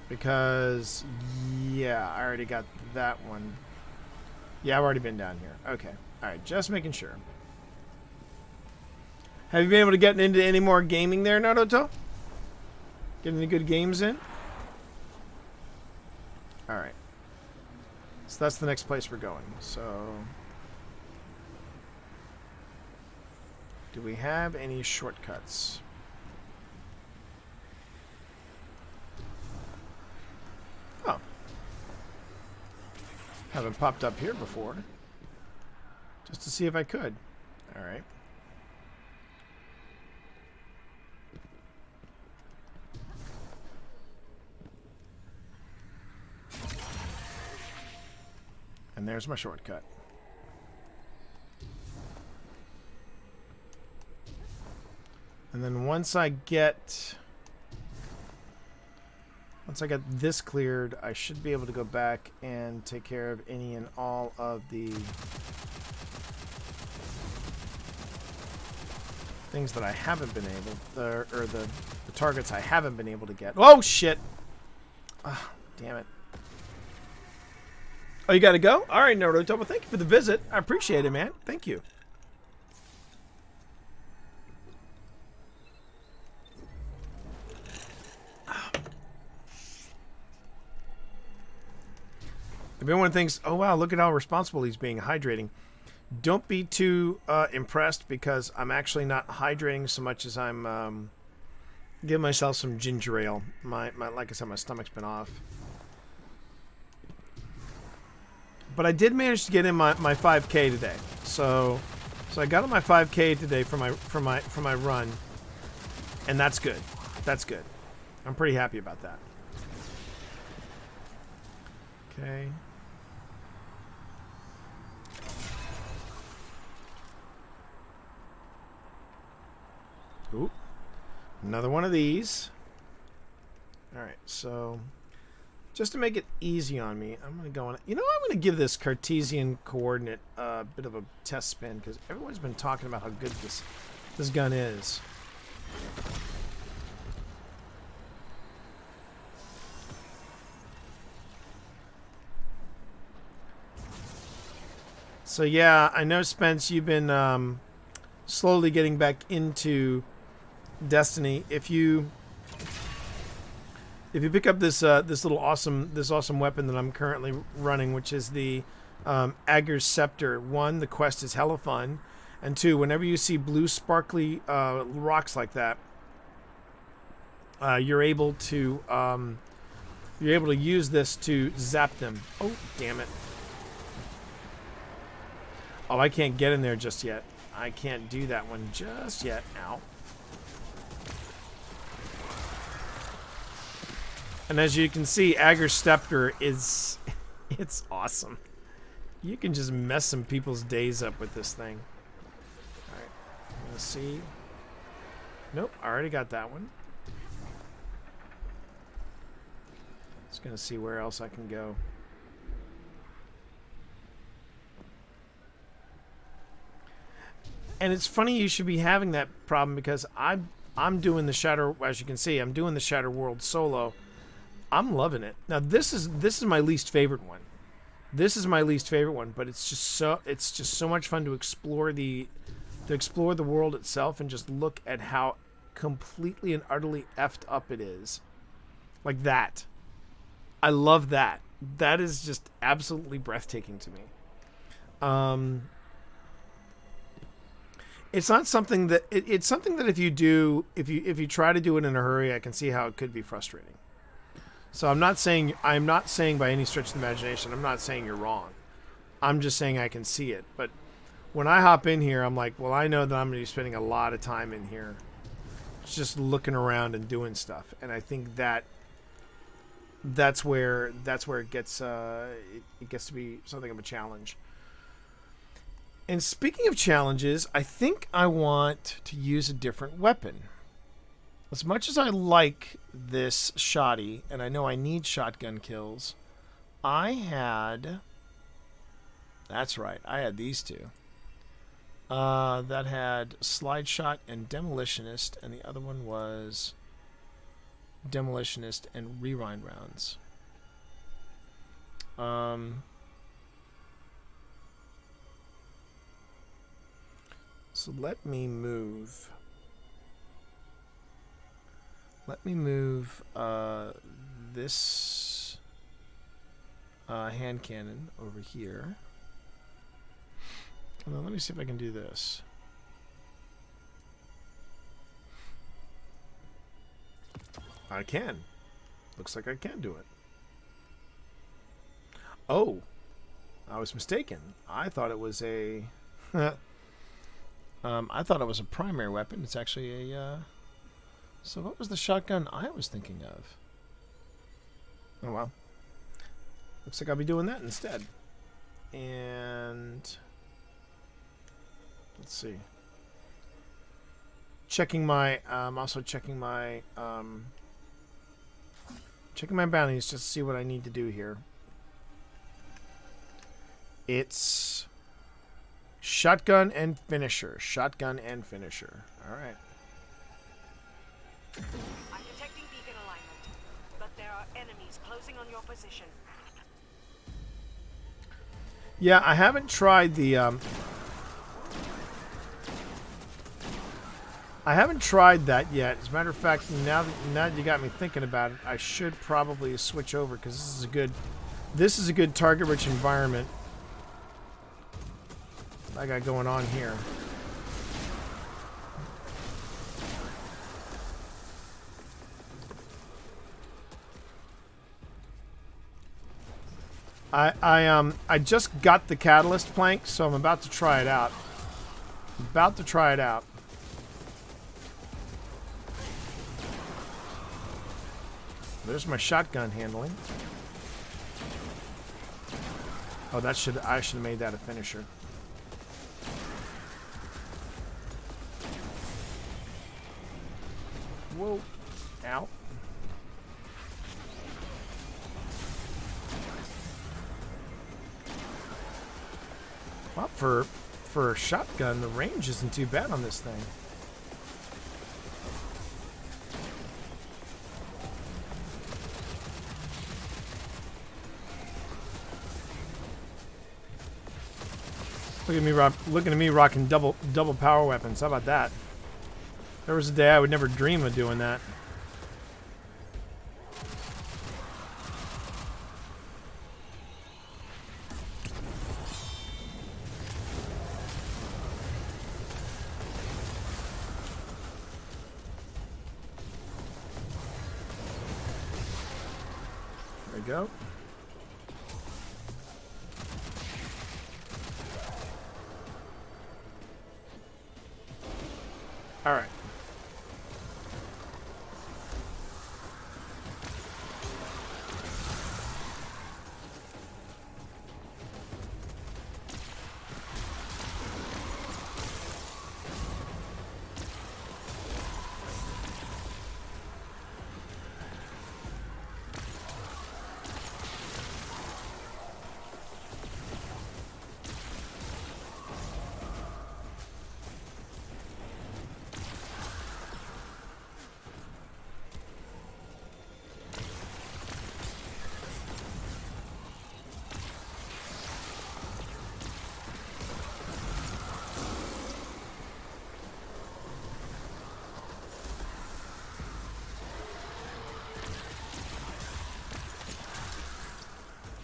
Because, yeah, I already got that one. Yeah, I've already been down here. Okay. Alright, just making sure. Have you been able to get into any more gaming there, Naruto? Get any good games in? Alright. So that's the next place we're going. So, do we have any shortcuts? Oh. Haven't popped up here before. Just to see if I could. Alright. And there's my shortcut. And then once I get this cleared, I should be able to go back and take care of any and all of the things that I haven't been able, or the targets I haven't been able to get. Oh shit! Ah, damn it. Oh, you gotta go? All right, Naruto. Well, thank you for the visit. I appreciate it, man. Thank you. If anyone thinks, oh, wow, look at how responsible he's being hydrating, don't be too impressed, because I'm actually not hydrating so much as I'm giving myself some ginger ale. Like I said, my stomach's been off. But I did manage to get in my 5K today, so I got on my 5K today for my run, and that's good. That's good. I'm pretty happy about that. Okay. Ooh, another one of these. All right, so. Just to make it easy on me, I'm going to go on. You know, I'm going to give this Cartesian coordinate a bit of a test spin, because everyone's been talking about how good this gun is. So yeah, I know, Spence, you've been slowly getting back into Destiny. If you pick up this little awesome weapon that I'm currently running, which is the Ager's Scepter, 1, the quest is hella fun, and 2, whenever you see blue sparkly rocks like that, you're able to use this to zap them. Oh, damn it. Oh, I can't get in there just yet. I can't do that one just yet. Ow. And as you can see, Ager's Scepter is... it's awesome. You can just mess some people's days up with this thing. Alright. Let's see. Nope, I already got that one. Just gonna see where else I can go. And it's funny you should be having that problem because I'm doing the Shatter, as you can see, I'm doing the Shatter World solo. I'm loving it. Now this is my least favorite one. This is my least favorite one, but it's just so much fun to explore the world itself and just look at how completely and utterly effed up it is. Like that. I love that. That is just absolutely breathtaking to me. It's not something that it's something that if you try to do it in a hurry, I can see how it could be frustrating. So I'm not saying by any stretch of the imagination, I'm not saying you're wrong. I'm just saying I can see it. But when I hop in here, I'm like, well, I know that I'm going to be spending a lot of time in here just looking around and doing stuff. And I think that's where it gets to be something of a challenge. And speaking of challenges, I think I want to use a different weapon. As much as I like this shoddy, and I know I need shotgun kills, that's right, I had these two. That had Slide Shot and Demolitionist, and the other one was Demolitionist and Rewind Rounds. So let me move this hand cannon over here. And then let me see if I can do this. I can. Looks like I can do it. Oh, I was mistaken. I thought it was a I thought it was a primary weapon. It's actually a so what was the shotgun I was thinking of? Oh well. Looks like I'll be doing that instead. And let's see. Checking my also checking my bounties just to see what I need to do here. It's shotgun and finisher. Shotgun and finisher. All right. I'm detecting beacon alignment, but there are enemies closing on your position. Yeah, I haven't tried the I haven't tried that yet. As a matter of fact, now that you got me thinking about it, I should probably switch over because this is a good target-rich environment I got going on here. I just got the catalyst plank, so I'm about to try it out. There's my shotgun handling. Oh, I should have made that a finisher. Whoa. Ow. Well, for a shotgun, the range isn't too bad on this thing. Look at me rocking double power weapons. How about that? There was a day I would never dream of doing that. go. All right.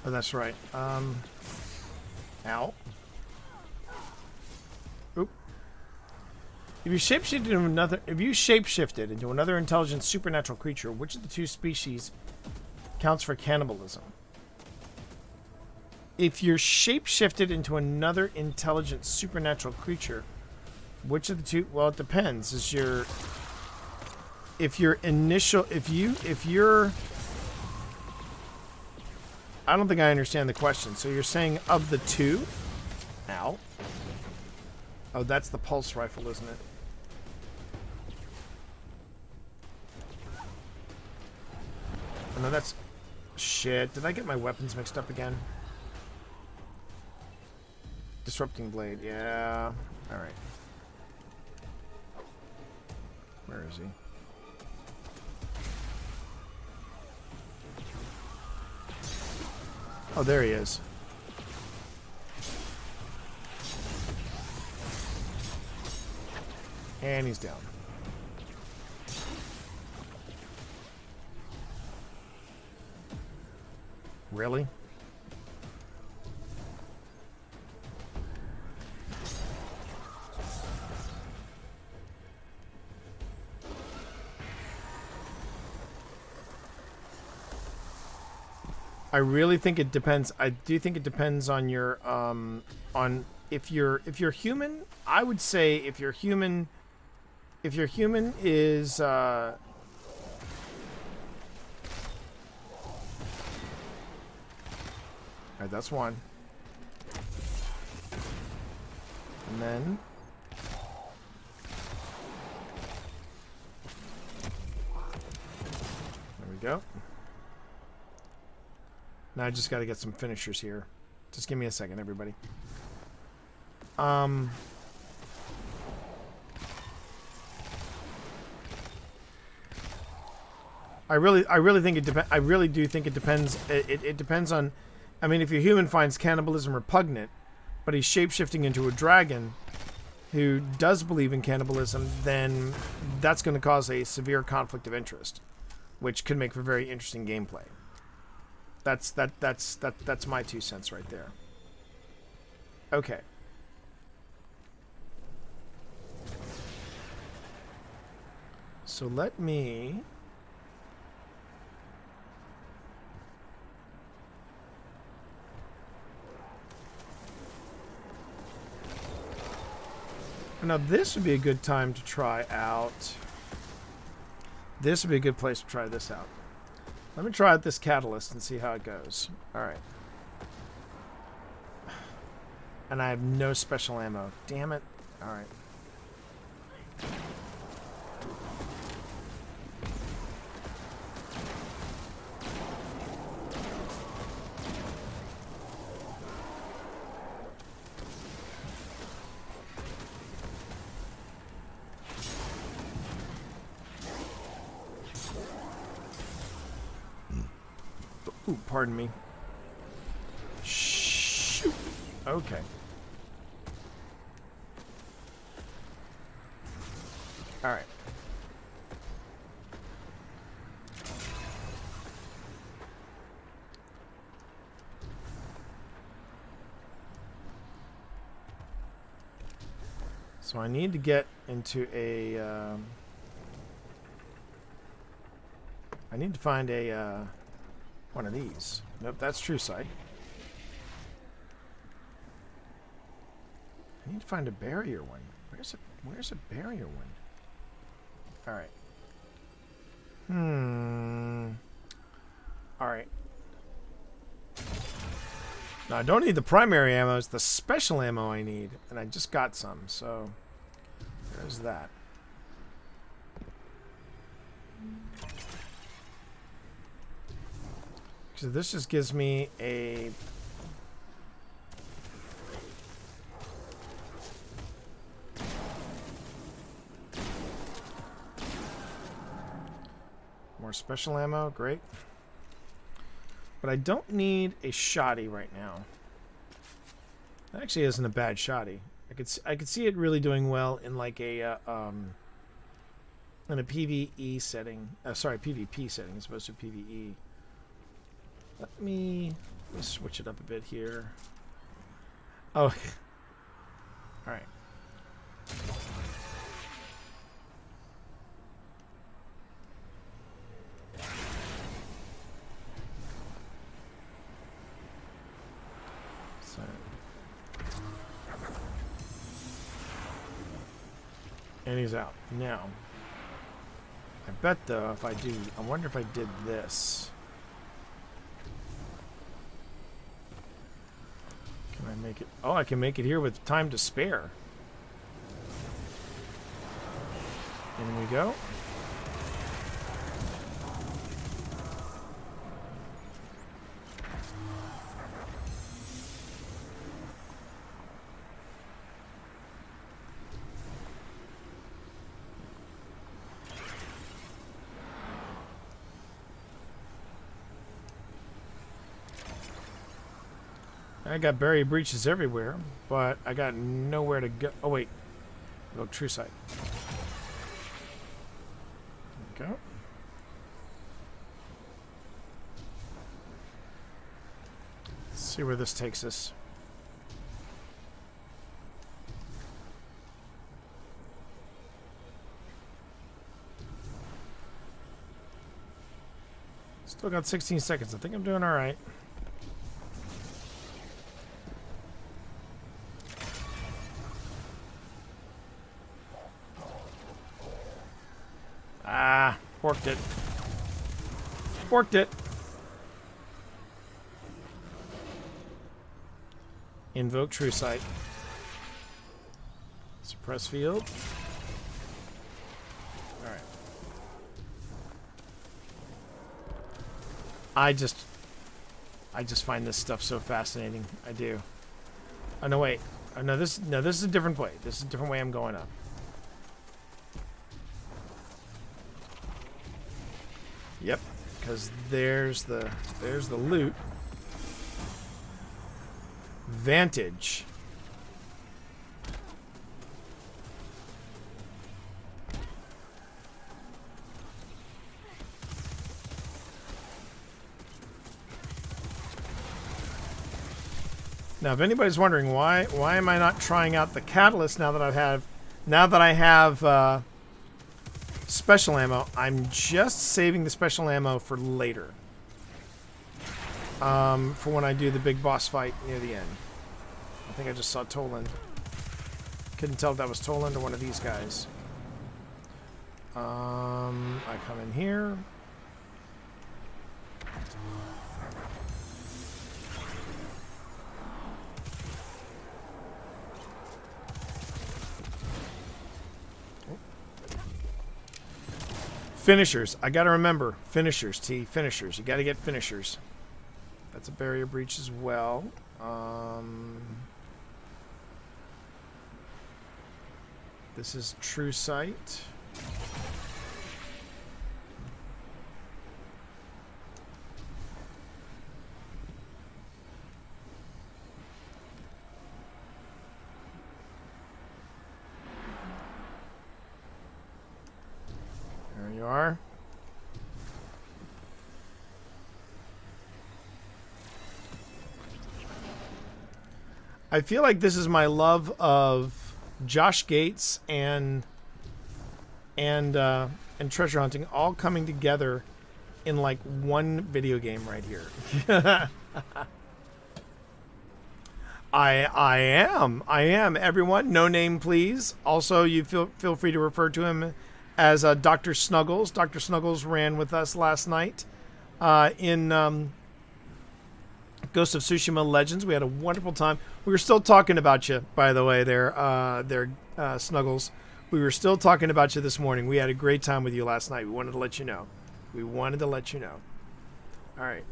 Oh, that's right. Ow. Oop. If you shapeshifted into another intelligent supernatural creature, which of the two species counts for cannibalism? If you're shapeshifted into another intelligent supernatural creature, which of the two? Well, it depends. If you're I don't think I understand the question. So you're saying of the two? Ow. Oh, that's the pulse rifle, isn't it? Oh, no, that's... Shit. Did I get my weapons mixed up again? Disrupting blade. Yeah. Alright. Where is he? Oh, there he is. And he's down. Really? I really think it depends. I do think it depends on your on if you're human. I would say if you're human is all right, that's one. And then there we go. Now I just got to get some finishers here. Just give me a second, everybody. I really think it depends. I really do think it depends. It depends on. I mean, if your human finds cannibalism repugnant, but he's shapeshifting into a dragon who does believe in cannibalism, then that's going to cause a severe conflict of interest, which could make for very interesting gameplay. That's my 2 cents right there. Okay. So let me now this would be a good time to try out. This would be a good place to try this out. Let me try out this catalyst and see how it goes. Alright. And I have no special ammo. Damn it. Alright. Ooh, pardon me. Shoot. Okay. All right. So I need to get into a. I need to find a. one of these. Nope, that's True Sight. I need to find a barrier one. Where's a barrier one? Alright. Alright. Now, I don't need the primary ammo. It's the special ammo I need. And I just got some, so there's that. So this just gives me a... more special ammo, great. But I don't need a shotty right now. That actually isn't a bad shotty. I could see it really doing well in like a in a PvE setting. Sorry, PvP setting as opposed to PvE. Let me switch it up a bit here. Oh, all right. So, and he's out now. I bet though, if I do, I wonder if I did this. Can I make it? Oh, I can make it here with time to spare. In we go. I got barrier breaches everywhere, but I got nowhere to go. Oh, wait. Go True Sight. There we go. Let's see where this takes us. Still got 16 seconds. I think I'm doing all right. Forked it. Forked it. Invoke True Sight. Suppress field. Alright. I just find this stuff so fascinating. I do. Oh no, wait. Oh no, this is a different way. This is a different way I'm going up. Yep, because there's the loot. Vantage. Now, if anybody's wondering why am I not trying out the catalyst now that I have special ammo, I'm just saving the special ammo for later. For when I do the big boss fight near the end. I think I just saw Toland. Couldn't tell if that was Toland or one of these guys. I come in here. Finishers. I gotta remember. Finishers, T. Finishers. You gotta get finishers. That's a barrier breach as well. This is True Sight. There you are. I feel like this is my love of Josh Gates and treasure hunting all coming together in like one video game right here. I am. Everyone, no name, please. Also, you feel free to refer to him as Dr. Snuggles. Dr. Snuggles ran with us last night in Ghost of Tsushima Legends. We had a wonderful time. We were still talking about you, by the way, there, Snuggles. We were still talking about you this morning. We had a great time with you last night. We wanted to let you know. All right.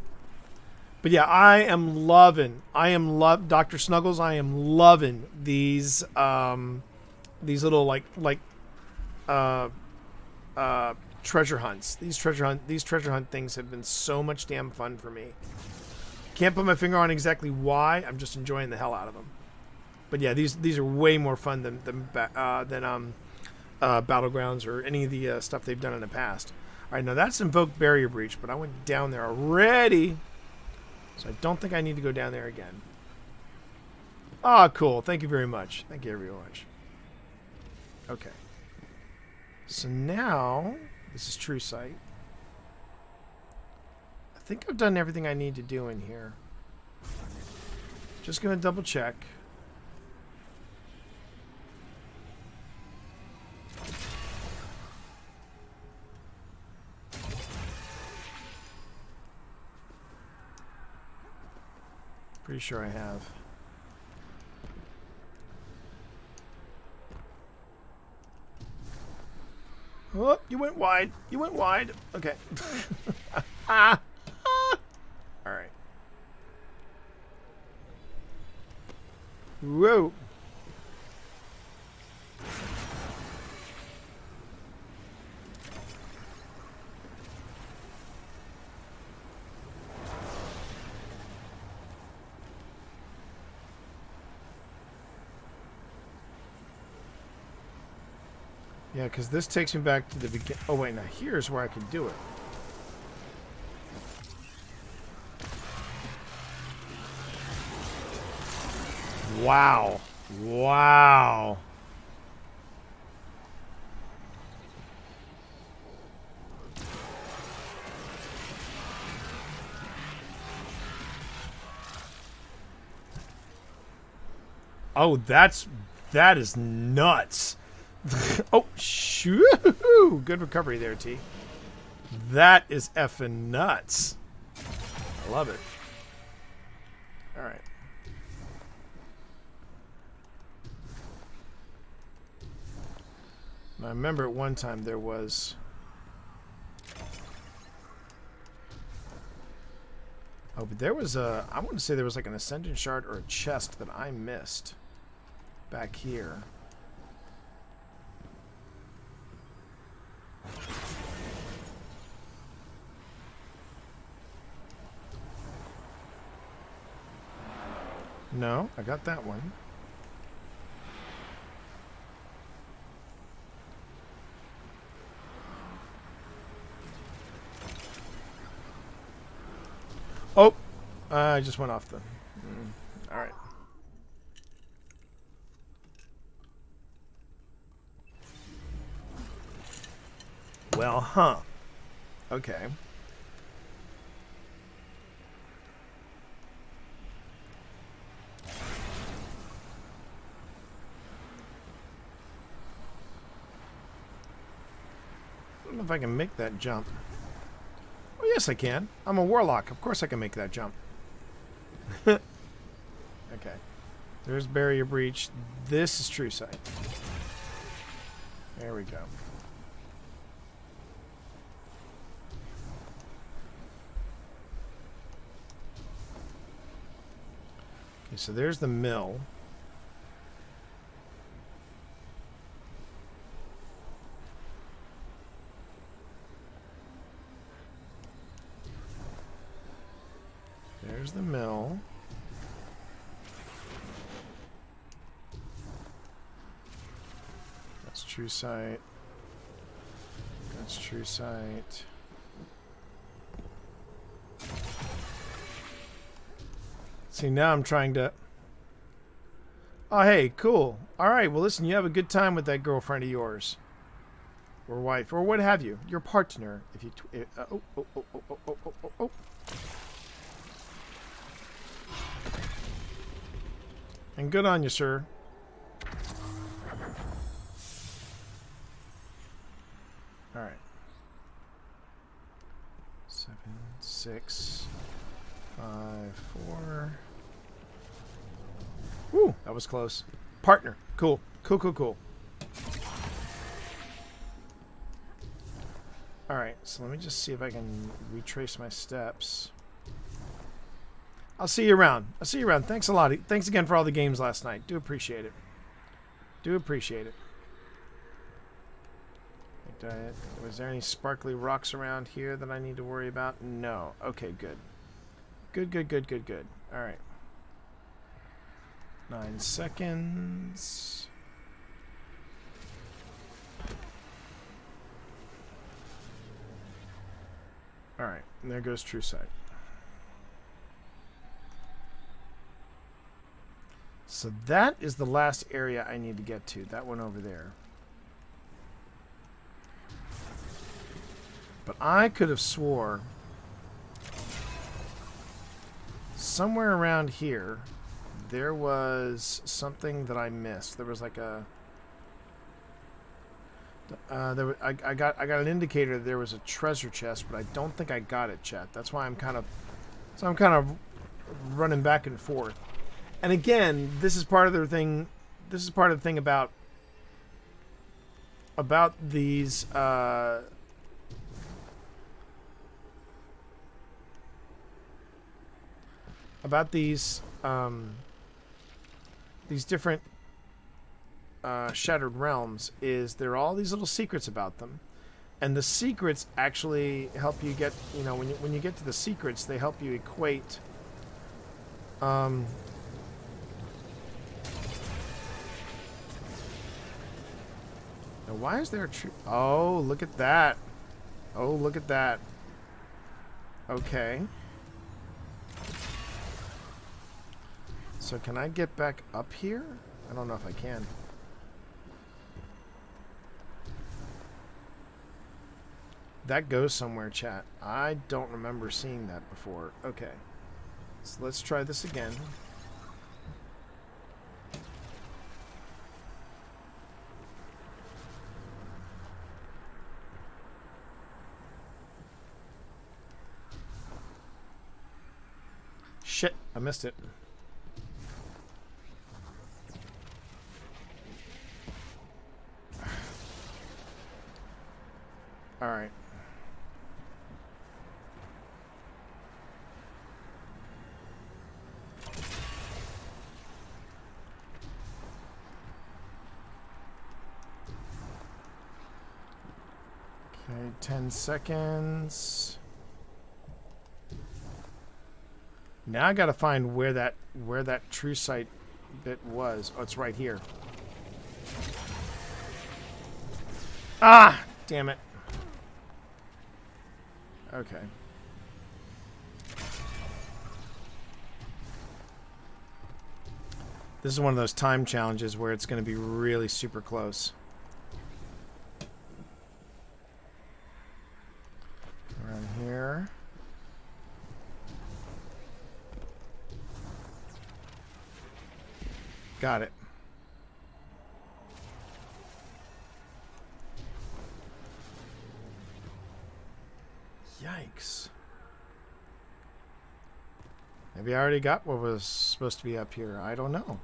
But yeah, I am loving Dr. Snuggles. I am loving these little like treasure hunts. These treasure hunt things have been so much damn fun for me. Can't put my finger on exactly why. I'm just enjoying the hell out of them. But yeah, these are way more fun than Battlegrounds or any of the stuff they've done in the past. All right, now that's Invoked Barrier Breach, but I went down there already, so I don't think I need to go down there again. Ah, cool. Thank you very much. Thank you very much. Okay. So now this is True Sight. I think I've done everything I need to do in here. Just gonna double check. Pretty sure I have. Oh, you went wide. You went wide. Okay. All right. Whoa. Yeah, because this takes me back to the beginning. Oh, wait, now here's where I can do it. Wow. Wow. Oh, that is nuts. Oh, shoo! Good recovery there, T. That is effing nuts. I love it. All right. I remember at one time there was... Oh, but there was a... I want to say there was like an Ascension Shard or a chest that I missed back here. No, I got that one. Oh, I just went off the... all right. Well, huh. Okay. I don't know if I can make that jump. Oh, yes, I can. I'm a warlock. Of course I can make that jump. Okay. There's Barrier Breach. This is True Sight. There we go. Okay, so there's the mill. There's the mill. That's True Sight. That's True Sight. See, now I'm trying to... Oh, hey, cool. All right, well, listen, you have a good time with that girlfriend of yours. or wife or what have you, your partner. If you and good on you, sir. All right. 7, 6, 5, 4. Woo, that was close. Partner. Cool. Cool, cool, cool. Alright, so let me just see if I can retrace my steps. I'll see you around. I'll see you around. Thanks a lot. Thanks again for all the games last night. Do appreciate it. Do appreciate it. Was there any sparkly rocks around here that I need to worry about? No. Okay, good. Good, good, good, good, good. Alright. 9 seconds. Alright, and there goes True Sight. So that is the last area I need to get to. That one over there. But I could have swore somewhere around here there was something that I missed. There was like a I got an indicator that there was a treasure chest, but I don't think I got it, chat. That's why I'm kind of running back and forth. And again, this is part of the thing. This is part of the thing about these different Shattered Realms. Is there are all these little secrets about them, and the secrets actually help you get, you know, when you get to the secrets, they help you equate now why is there a tree? Oh, look at that. Oh, look at that. Okay. So can I get back up here? I don't know if I can. That goes somewhere, chat. I don't remember seeing that before. Okay. So let's try this again. Shit, I missed it. All right. Okay, 10 seconds. Now I gotta find where that True Sight bit was. Oh, it's right here. Ah, damn it. Okay. This is one of those time challenges where it's going to be really super close. Around here. Got it. Yikes. Maybe I already got what was supposed to be up here. I don't know.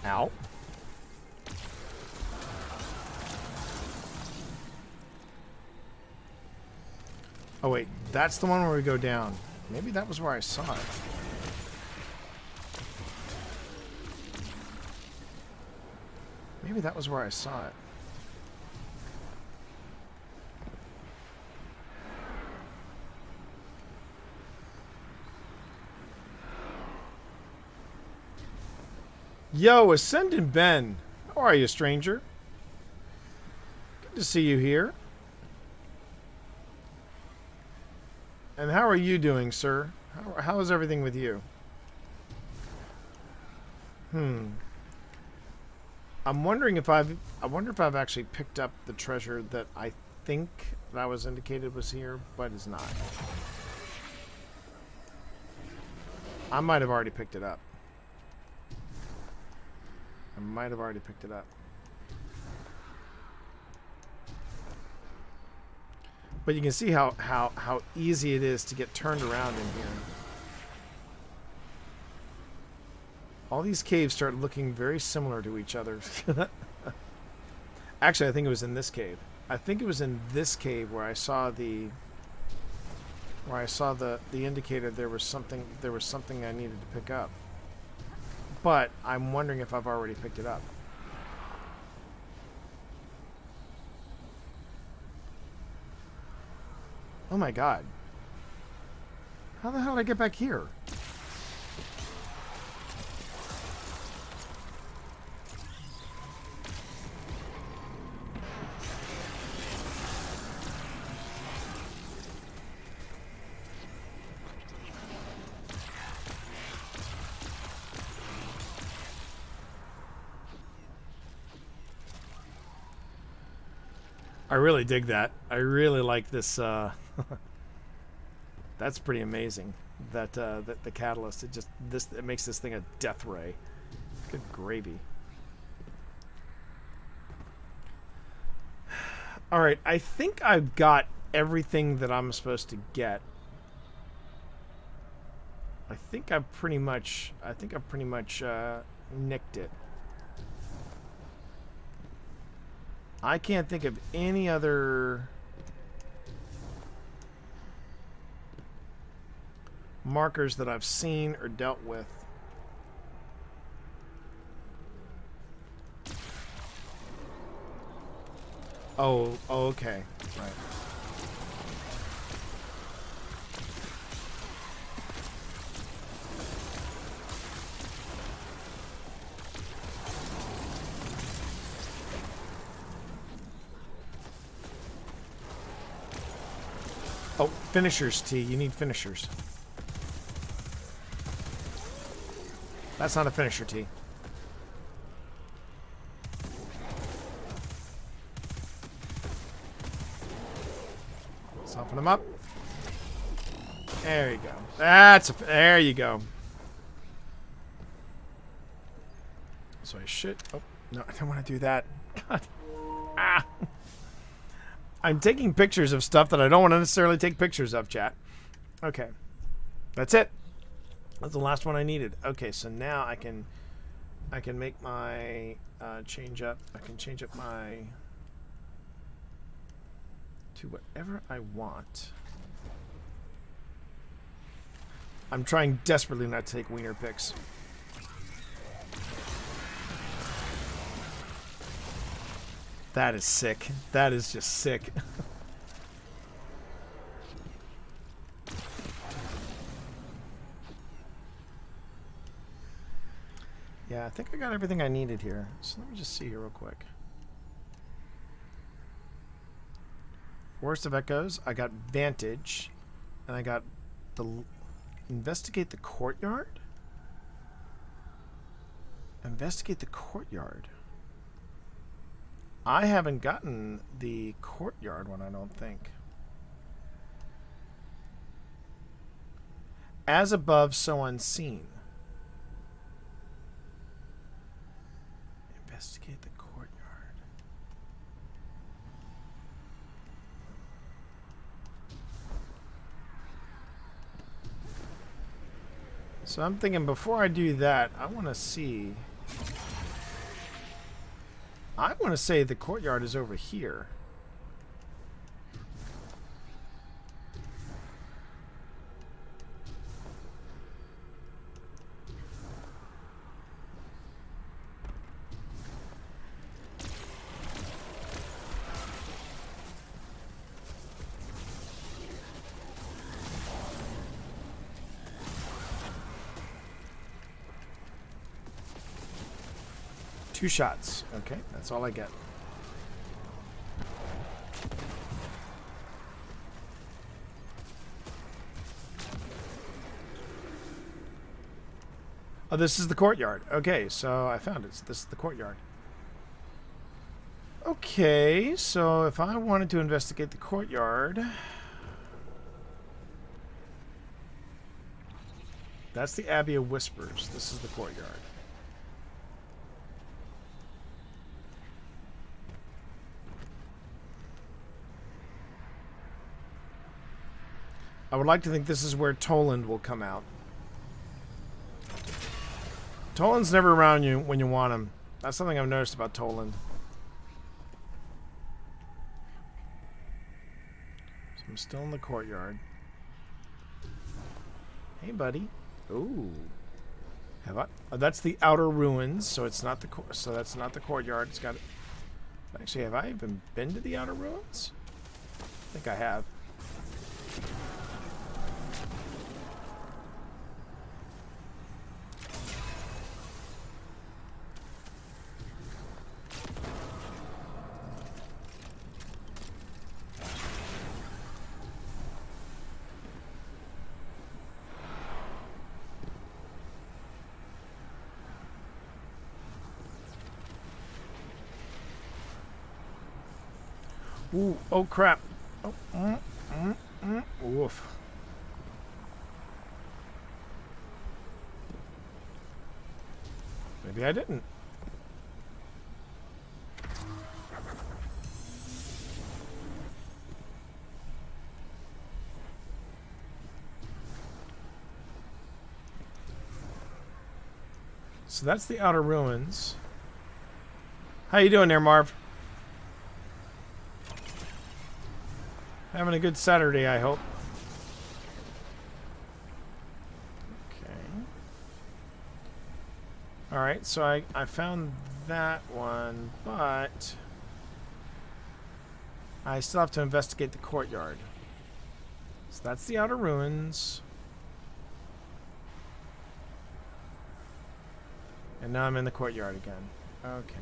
Ow. Oh wait, that's the one where we go down. Maybe that was where I saw it. Maybe that was where I saw it. Yo, Ascendant Ben. How are you, stranger? Good to see you here. And how are you doing, sir? How is everything with you? I'm wondering if I wonder if I've actually picked up the treasure that I think that I was indicated was here, but is not. I might have already picked it up. But you can see how easy it is to get turned around in here. All these caves start looking very similar to each other. Actually, I think it was in this cave. I think it was in this cave where I saw the indicator there was something I needed to pick up. But I'm wondering if I've already picked it up. Oh my god. How the hell did I get back here? I really dig that. I really like this. That's pretty amazing. That the catalyst. It makes this thing a death ray. Good gravy. All right, I think I've got everything that I'm supposed to get. I think I've pretty much nicked it. I can't think of any other markers that I've seen or dealt with. Oh, okay. Right. Oh, finishers, T. You need finishers. That's not a finisher, T. Soften them up. There you go. There you go. So I should... Oh, no, I don't want to do that. God. Ah. I'm taking pictures of stuff that I don't want to necessarily take pictures of, chat. Okay. That's it. That's the last one I needed. Okay, so now I can make my change up. I can change up my to whatever I want. I'm trying desperately not to take wiener pics. That is sick. That is just sick. Yeah, I think I got everything I needed here. So let me just see here real quick. Forest of Echoes. I got Vantage. And I got the... Investigate the Courtyard? Investigate the Courtyard. I haven't gotten the Courtyard one, I don't think. As above, so unseen. Investigate the Courtyard. So I'm thinking before I do that, I want to see... I want to say the Courtyard is over here. Two shots. Okay, that's all I get. Oh, this is the courtyard. Okay, so I found it. So this is the courtyard. Okay, so if I wanted to investigate the courtyard... That's the Abbey of Whispers. This is the courtyard. I would like to think this is where Toland will come out. Toland's never around you when you want him. That's something I've noticed about Toland. So I'm still in the courtyard. Hey, buddy. Ooh. Have I? Oh, that's the outer ruins, so it's not the so that's not the courtyard. It's got. Actually, have I even been to the outer ruins? I think I have. Ooh, oh crap. Oh, Oof. Maybe I didn't. So that's the outer ruins. How you doing there, Marv? Having a good Saturday, I hope. Okay. Alright, so I found that one, but I still have to investigate the courtyard. So that's the outer ruins. And now I'm in the courtyard again. Okay.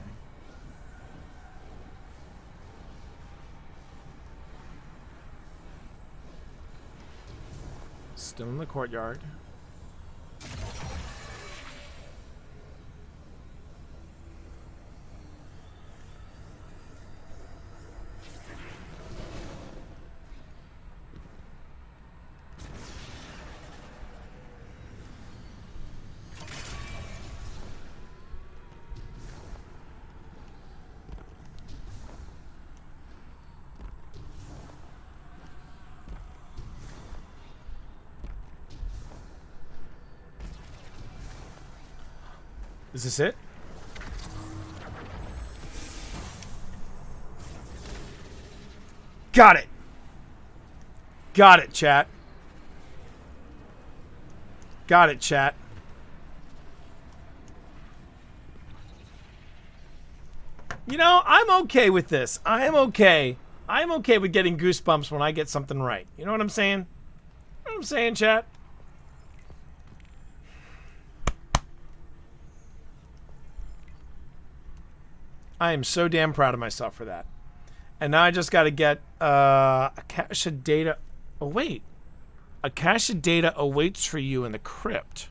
Still in the courtyard. Is this it? Got it. Got it, chat. Got it, chat. You know, I'm okay with this. I am okay. I'm okay with getting goosebumps when I get something right. You know what I'm saying? You know what I'm saying, chat? I am so damn proud of myself for that. And now I just got to get a cache of data. Oh, wait. A cache of data awaits for you in the crypt.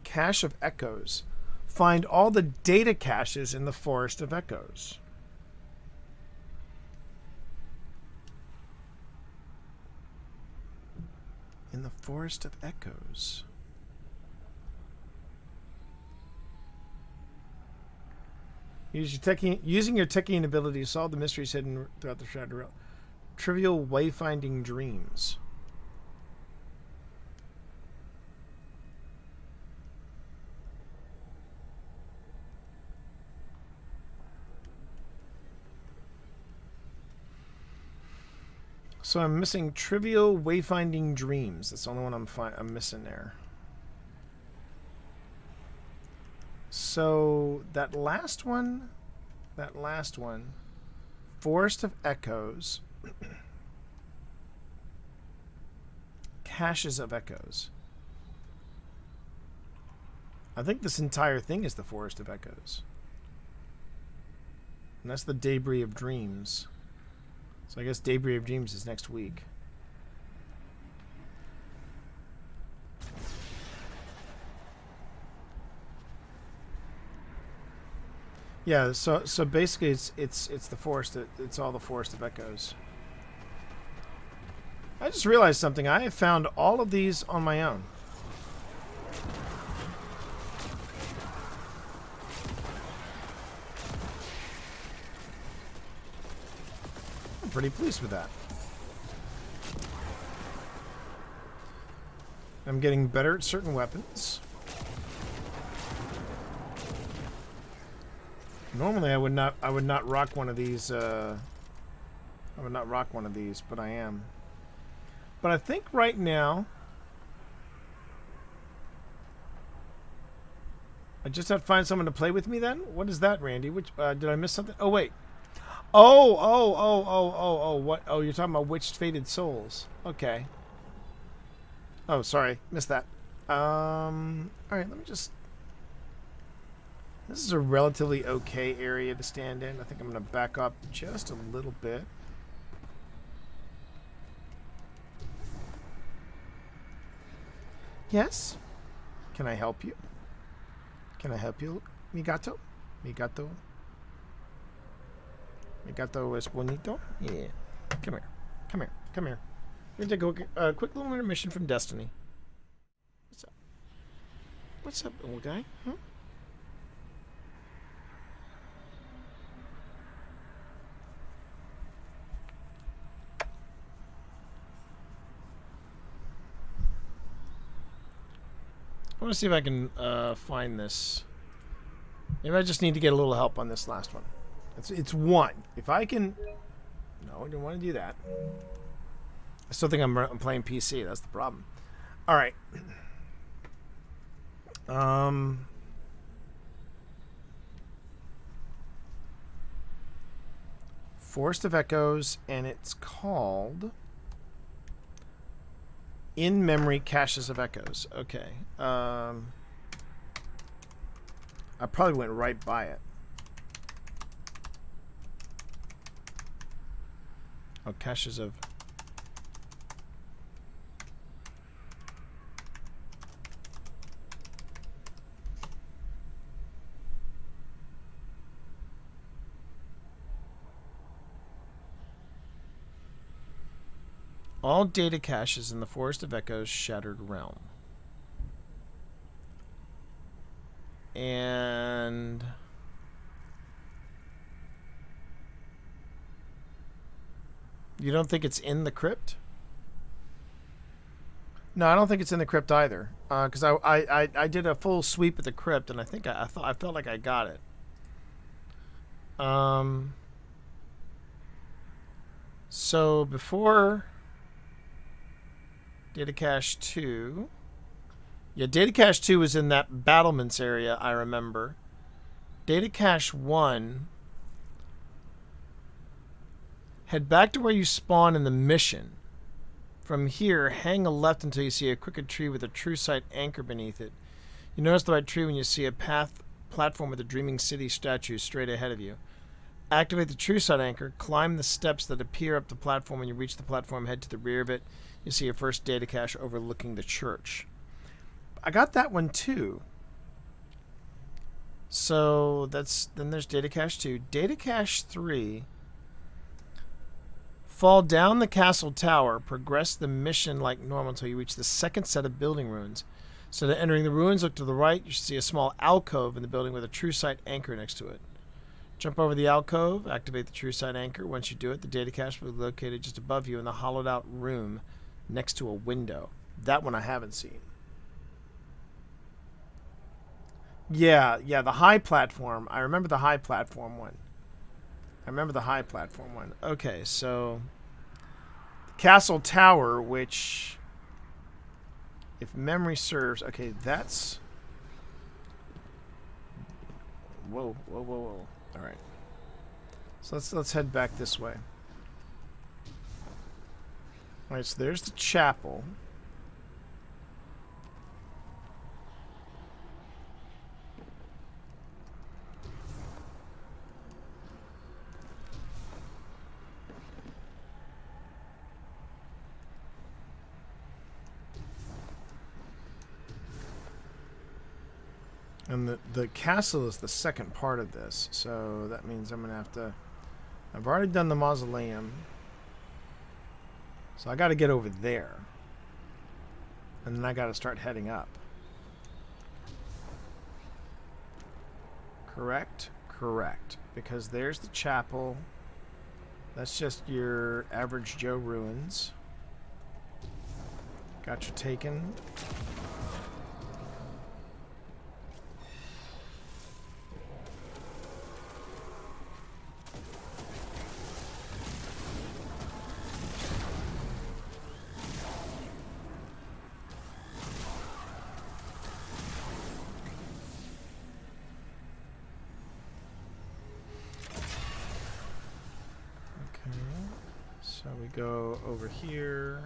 Cache of Echoes. Find all the data caches in the Forest of Echoes. In the Forest of Echoes. Using your techie ability to solve the mysteries hidden throughout the Shattered Realm. Trivial wayfinding dreams. So I'm missing trivial wayfinding dreams. That's the only one I'm missing there. So that last one, Forest of Echoes, Caches of Echoes. I think this entire thing is the Forest of Echoes. And that's the Debris of Dreams. So I guess Debris of Dreams is next week. Yeah, so basically it's the forest. It's all the Forest of Echoes. I just realized something. I have found all of these on my own. I'm pretty pleased with that. I'm getting better at certain weapons. Normally I would not rock one of these I would not rock one of these, but I am. But I think right now I just have to find someone to play with me then? What is that, Randy? Which did I miss something? Oh wait. Oh, what? Oh, you're talking about Witched Fated Souls. Okay. Oh, sorry. Missed that. Alright, let me just... This is a relatively okay area to stand in. I think I'm going to back up just a little bit. Yes? Can I help you? Can I help you, mi gato? Mi gato? Mi gato es bonito? Yeah. Come here. Come here. Come here. We're going to take a quick little intermission from Destiny. What's up? What's up, old guy? Huh? I want to see if I can find this. Maybe I just need to get a little help on this last one. It's one. If I can... No, I don't want to do that. I still think I'm playing PC. That's the problem. All right. Forest of Echoes, and it's called In-Memory Caches of Echoes. Okay. I probably went right by it. Oh, caches of... All data caches in the Forest of Echoes Shattered Realm. And... You don't think it's in the crypt? No, I don't think it's in the crypt either. Because I did a full sweep at the crypt, and I think I felt like I got it. So before Data Cache 2, yeah, Data Cache 2 was in that battlements area. I remember. Data Cache 1. Head back to where you spawn in the mission. From here, hang a left until you see a crooked tree with a true sight anchor beneath it. You notice the right tree when you see a platform with a Dreaming City statue straight ahead of you. Activate the true sight anchor, climb the steps that appear up the platform. When you reach the platform, head to the rear of it. You see your first data cache overlooking the church. I got that one too. So then there's Data Cache 2. Data Cache 3. Fall down the castle tower, progress the mission like normal until you reach the second set of building ruins. Instead of entering the ruins, look to the right. You should see a small alcove in the building with a true sight anchor next to it. Jump over the alcove, activate the true sight anchor. Once you do it, the data cache will be located just above you in the hollowed out room next to a window. That one I haven't seen. Yeah, the high platform. I remember the high platform one. Okay, so Castle Tower, which, if memory serves, okay, that's... Whoa. All right. So let's head back this way. All right, so there's the chapel. And the castle is the second part of this, so that means I'm going to have to... I've already done the mausoleum. So I got to get over there. And then I got to start heading up. Correct? Correct. Because there's the chapel. That's just your average Joe ruins. Got you taken. So we go over here.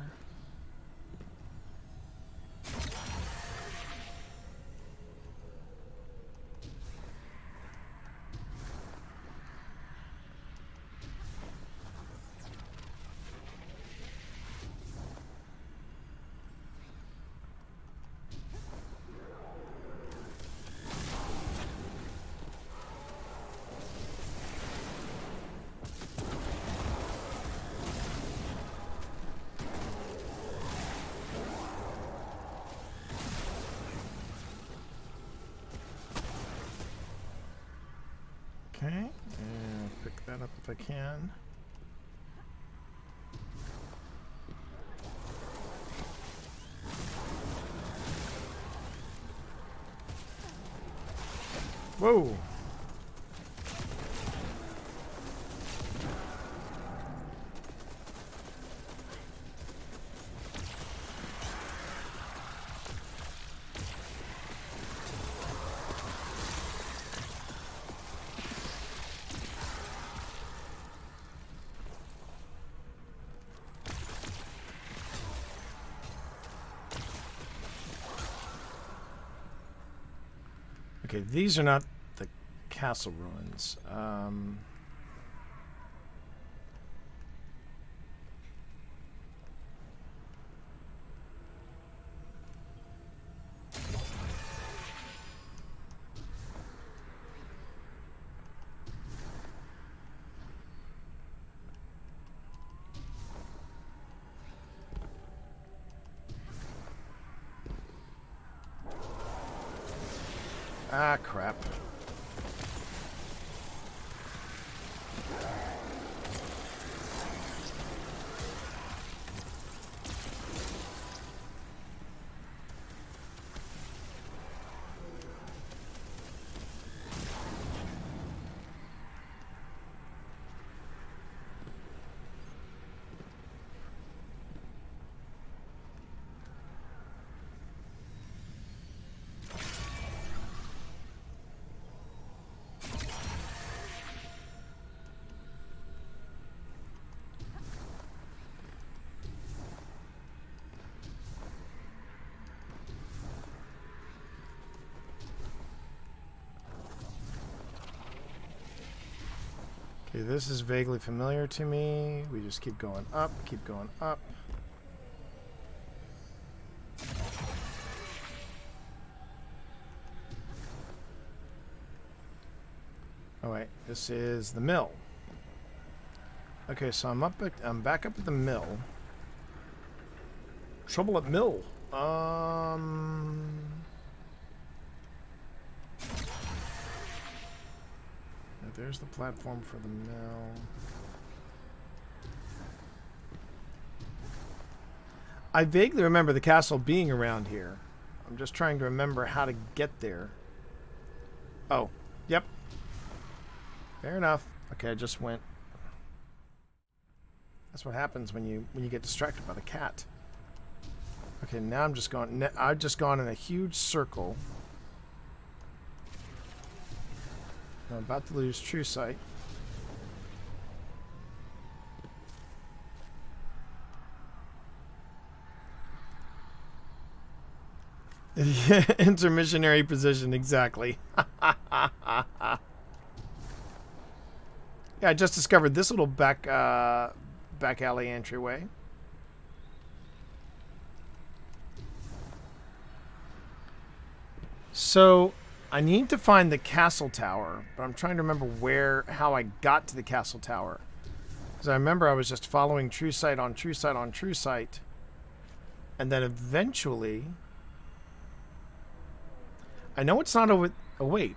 Okay, and pick that up if I can. Whoa! Okay, these are not the castle ruins. Ah, crap. Okay, this is vaguely familiar to me. We just keep going up, keep going up. Oh wait, this is the mill. Okay, so I'm back up at the mill. Trouble at mill. There's the platform for the mill. I vaguely remember the castle being around here. I'm just trying to remember how to get there. Oh, yep. Fair enough. Okay, I just went. That's what happens when you get distracted by the cat. Okay, now I'm just going. I've just gone in a huge circle. I'm about to lose true sight. Intermissionary position, exactly. Yeah, I just discovered this little back alley entryway. So I need to find the castle tower, but I'm trying to remember how I got to the castle tower. Because I remember I was just following true sight on true sight on true sight. And then eventually... I know it's not over... Oh, wait.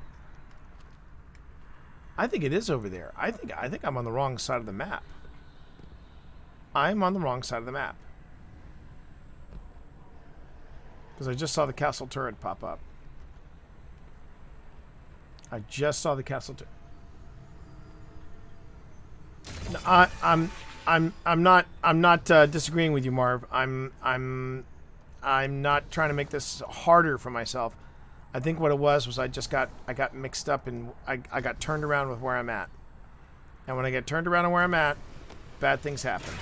I think it is over there. I think I'm on the wrong side of the map. I'm on the wrong side of the map. Because I just saw the castle turret pop up. I just saw the castle turret. No, I'm not disagreeing with you, Marv. I'm not trying to make this harder for myself. I think what it was I got mixed up and I got turned around with where I'm at. And when I get turned around on where I'm at, bad things happen.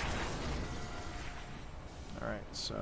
All right, so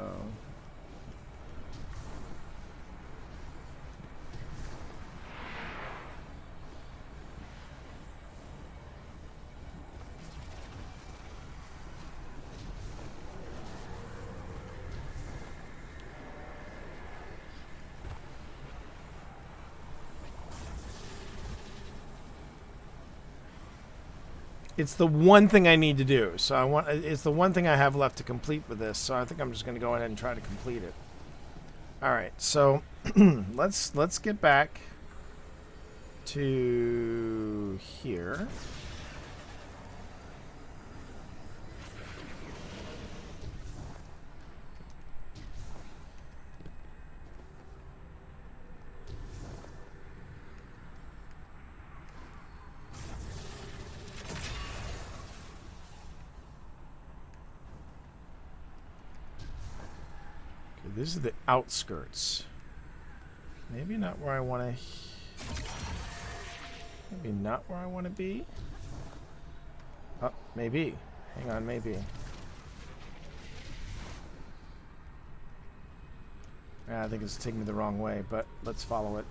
it's the one thing I need to do. So it's the one thing I have left to complete with this. So I think I'm just going to go ahead and try to complete it. All right. So let's get back to here. This is the outskirts. Maybe not where I want to... Maybe not where I want to be. Oh, maybe. Hang on, maybe. I think it's taking me the wrong way, but let's follow it.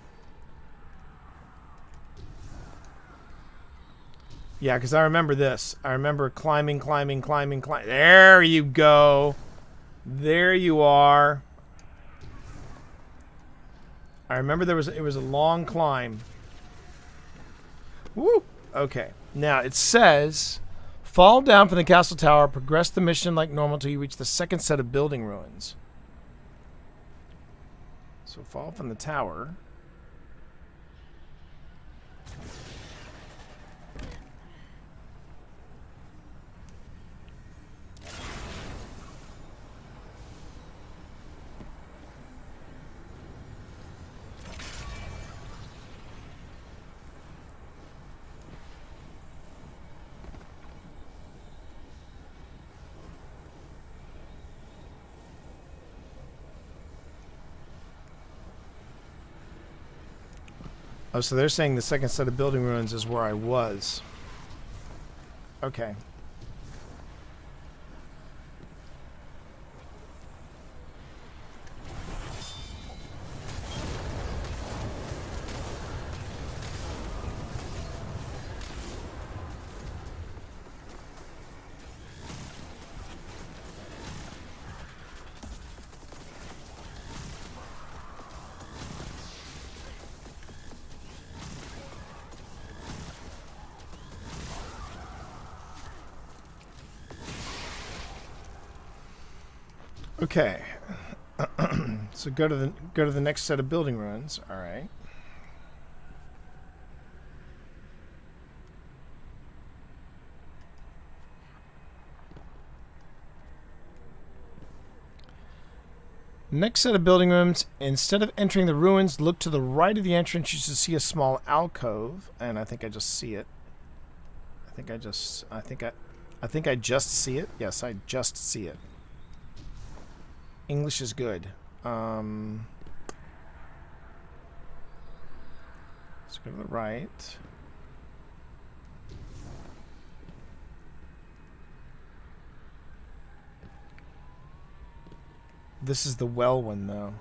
Yeah, because I remember this. I remember climbing. There you go. There you are. I remember it was a long climb. Woo! Okay. Now it says, fall down from the castle tower, progress the mission like normal till you reach the second set of building ruins. So fall from the tower. Oh, so they're saying the second set of building ruins is where I was. Okay. Okay. So go to the next set of building ruins. All right. Next set of building rooms. Instead of entering the ruins, look to the right of the entrance. You should see a small alcove, and I think I just see it. I think I just see it. Yes, I just see it. English is good. Let's go to the right. This is the well one, though.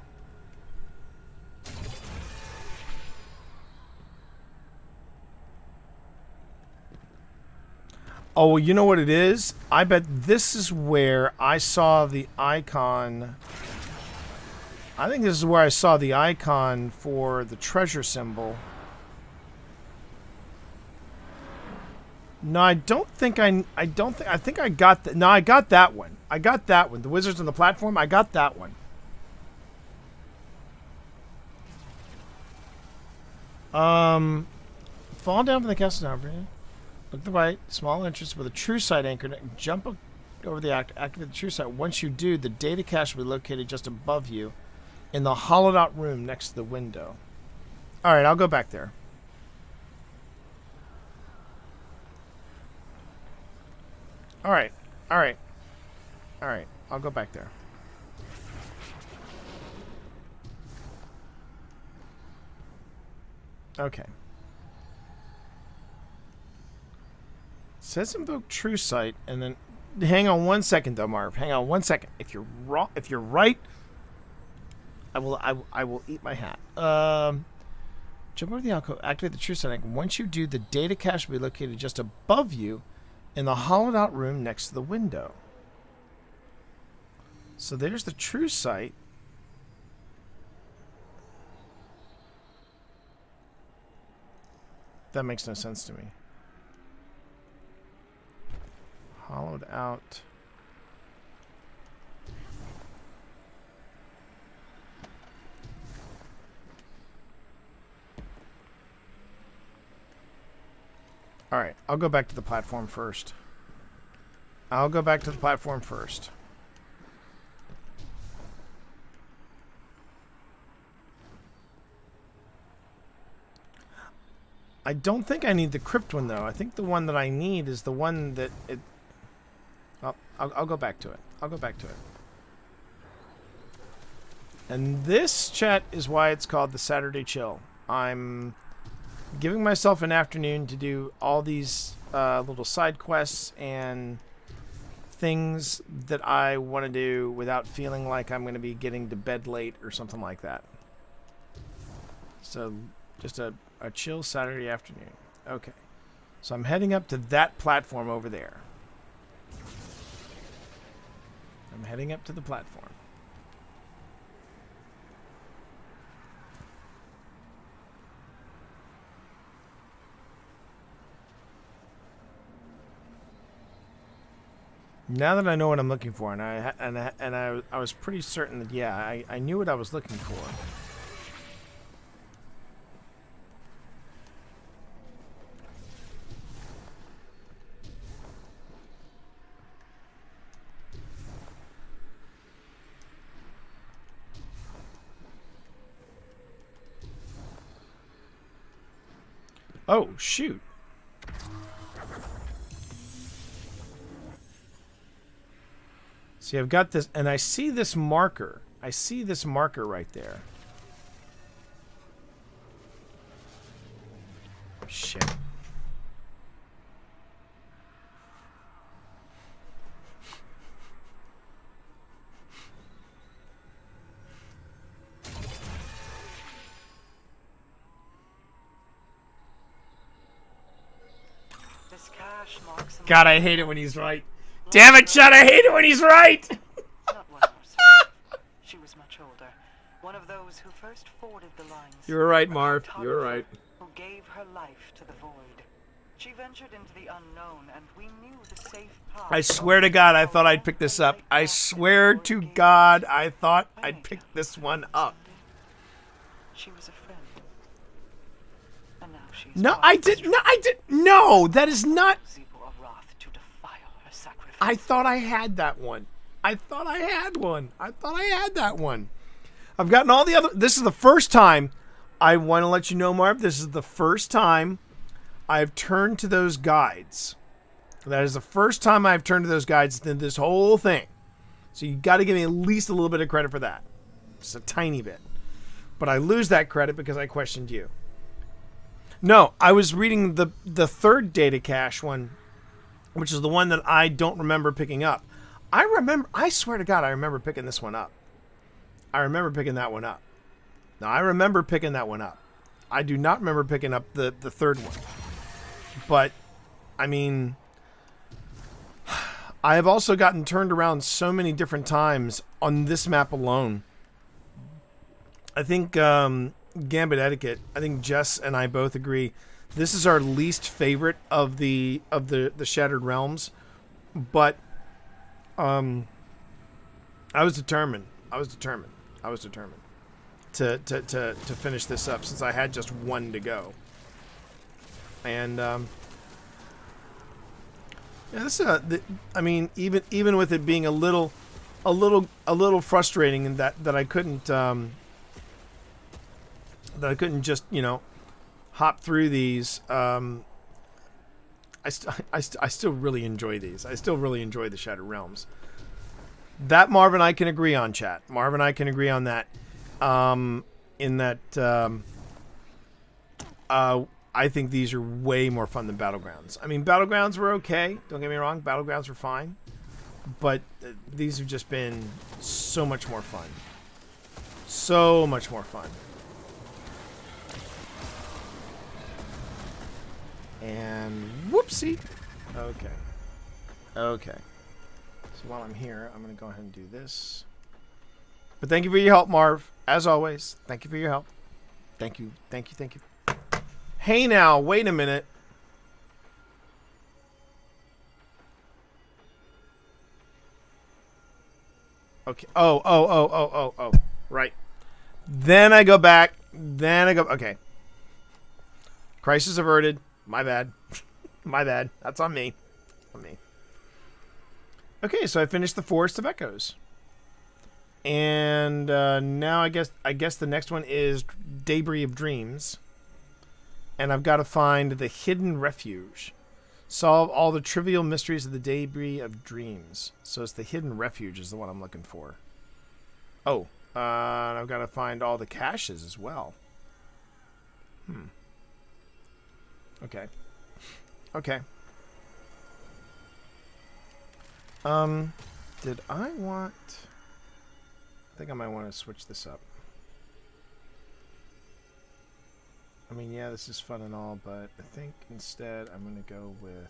Oh, well, you know what it is? I bet this is where I saw the icon. I think this is where I saw the icon for the treasure symbol. No, I don't think I think I got that. No, I got that one. I got that one. The wizards on the platform, I got that one. Fall down from the castle now, Brian. Look to the right, small entrance with a true sight anchor. Jump over the activate the true sight. Once you do, the data cache will be located just above you in the hollowed out room next to the window. Alright, I'll go back there. Alright, alright. Alright, I'll go back there. Okay. Says invoke true sight, and then hang on 1 second though, Marv. Hang on 1 second. If you're wrong, if you're right, I will eat my hat. Jump over the alcove, activate the true sight. Once you do, the data cache will be located just above you in the hollowed out room next to the window. So there's the true sight. That makes no sense to me. Hollowed out. Alright, I'll go back to the platform first. I don't think I need the crypt one, though. I think the one that I need is the one that it... Well, I'll go back to it. And this, chat, is why it's called the Saturday Chill. I'm giving myself an afternoon to do all these little side quests and things that I want to do without feeling like I'm going to be getting to bed late or something like that. So, just a chill Saturday afternoon. Okay. So I'm heading up to that platform over there. I'm heading up to the platform. Now that I know what I'm looking for, and I was pretty certain that, yeah, I knew what I was looking for. Oh, shoot. See, I've got this, and I see this marker. I see this marker right there. Shit. This cache marks a God, I hate it when he's right. Damn it, Chad, I hate it when he's right! Not one herself. She was much older. One of those who first forded the lines. You were right, A Marv. You were cartographer right. Who gave her life to the void. She ventured into the unknown, and we knew the safe path. I swear to God, I thought I'd pick this up. I swear to God, I thought I'd pick this one up. She was a friend. And now she's No, I did not. No, that is not. To defile her sacrifice. I thought I had that one. I thought I had that one. I've gotten all the other. This is the first time. I want to let you know, Marv. This is the first time I've turned to those guides. That is the first time I've turned to those guides in this whole thing. So you got to give me at least a little bit of credit for that. Just a tiny bit. But I lose that credit because I questioned you. No, I was reading the third data cache one, which is the one that I don't remember picking up. I swear to God, I remember picking this one up. I remember picking that one up. Now, I remember picking that one up. I do not remember picking up the third one. But, I mean, I have also gotten turned around so many different times on this map alone I think Gambit Etiquette. I think Jess and I both agree. This is our least favorite of the Shattered Realms, but I was determined. I was determined to finish this up since I had just one to go. And yeah, this I mean, even with it being a little frustrating in that I couldn't just, you know, hop through these. I still really enjoy these. I still really enjoy the Shattered Realms. That Marv and I can agree on, chat. Marv and I can agree on that. In that, I think these are way more fun than Battlegrounds. I mean, Battlegrounds were okay. Don't get me wrong. Battlegrounds were fine. But these have just been so much more fun. So much more fun. And whoopsie. Okay. Okay. So while I'm here, I'm going to go ahead and do this. But thank you for your help, Marv. As always, thank you for your help. Thank you. Thank you. Thank you. Hey now, wait a minute. Okay. Oh. Right. Then I go back. Okay. Crisis averted. My bad. My bad. That's on me. Okay, so I finished the Forest of Echoes. And now I guess the next one is Debris of Dreams. And I've got to find the Hidden Refuge. Solve all the trivial mysteries of the Debris of Dreams. So it's the Hidden Refuge is the one I'm looking for. Oh, and I've got to find all the caches as well. Okay. Did I want... I think I might want to switch this up. I mean, yeah, this is fun and all, but I think instead I'm going to go with...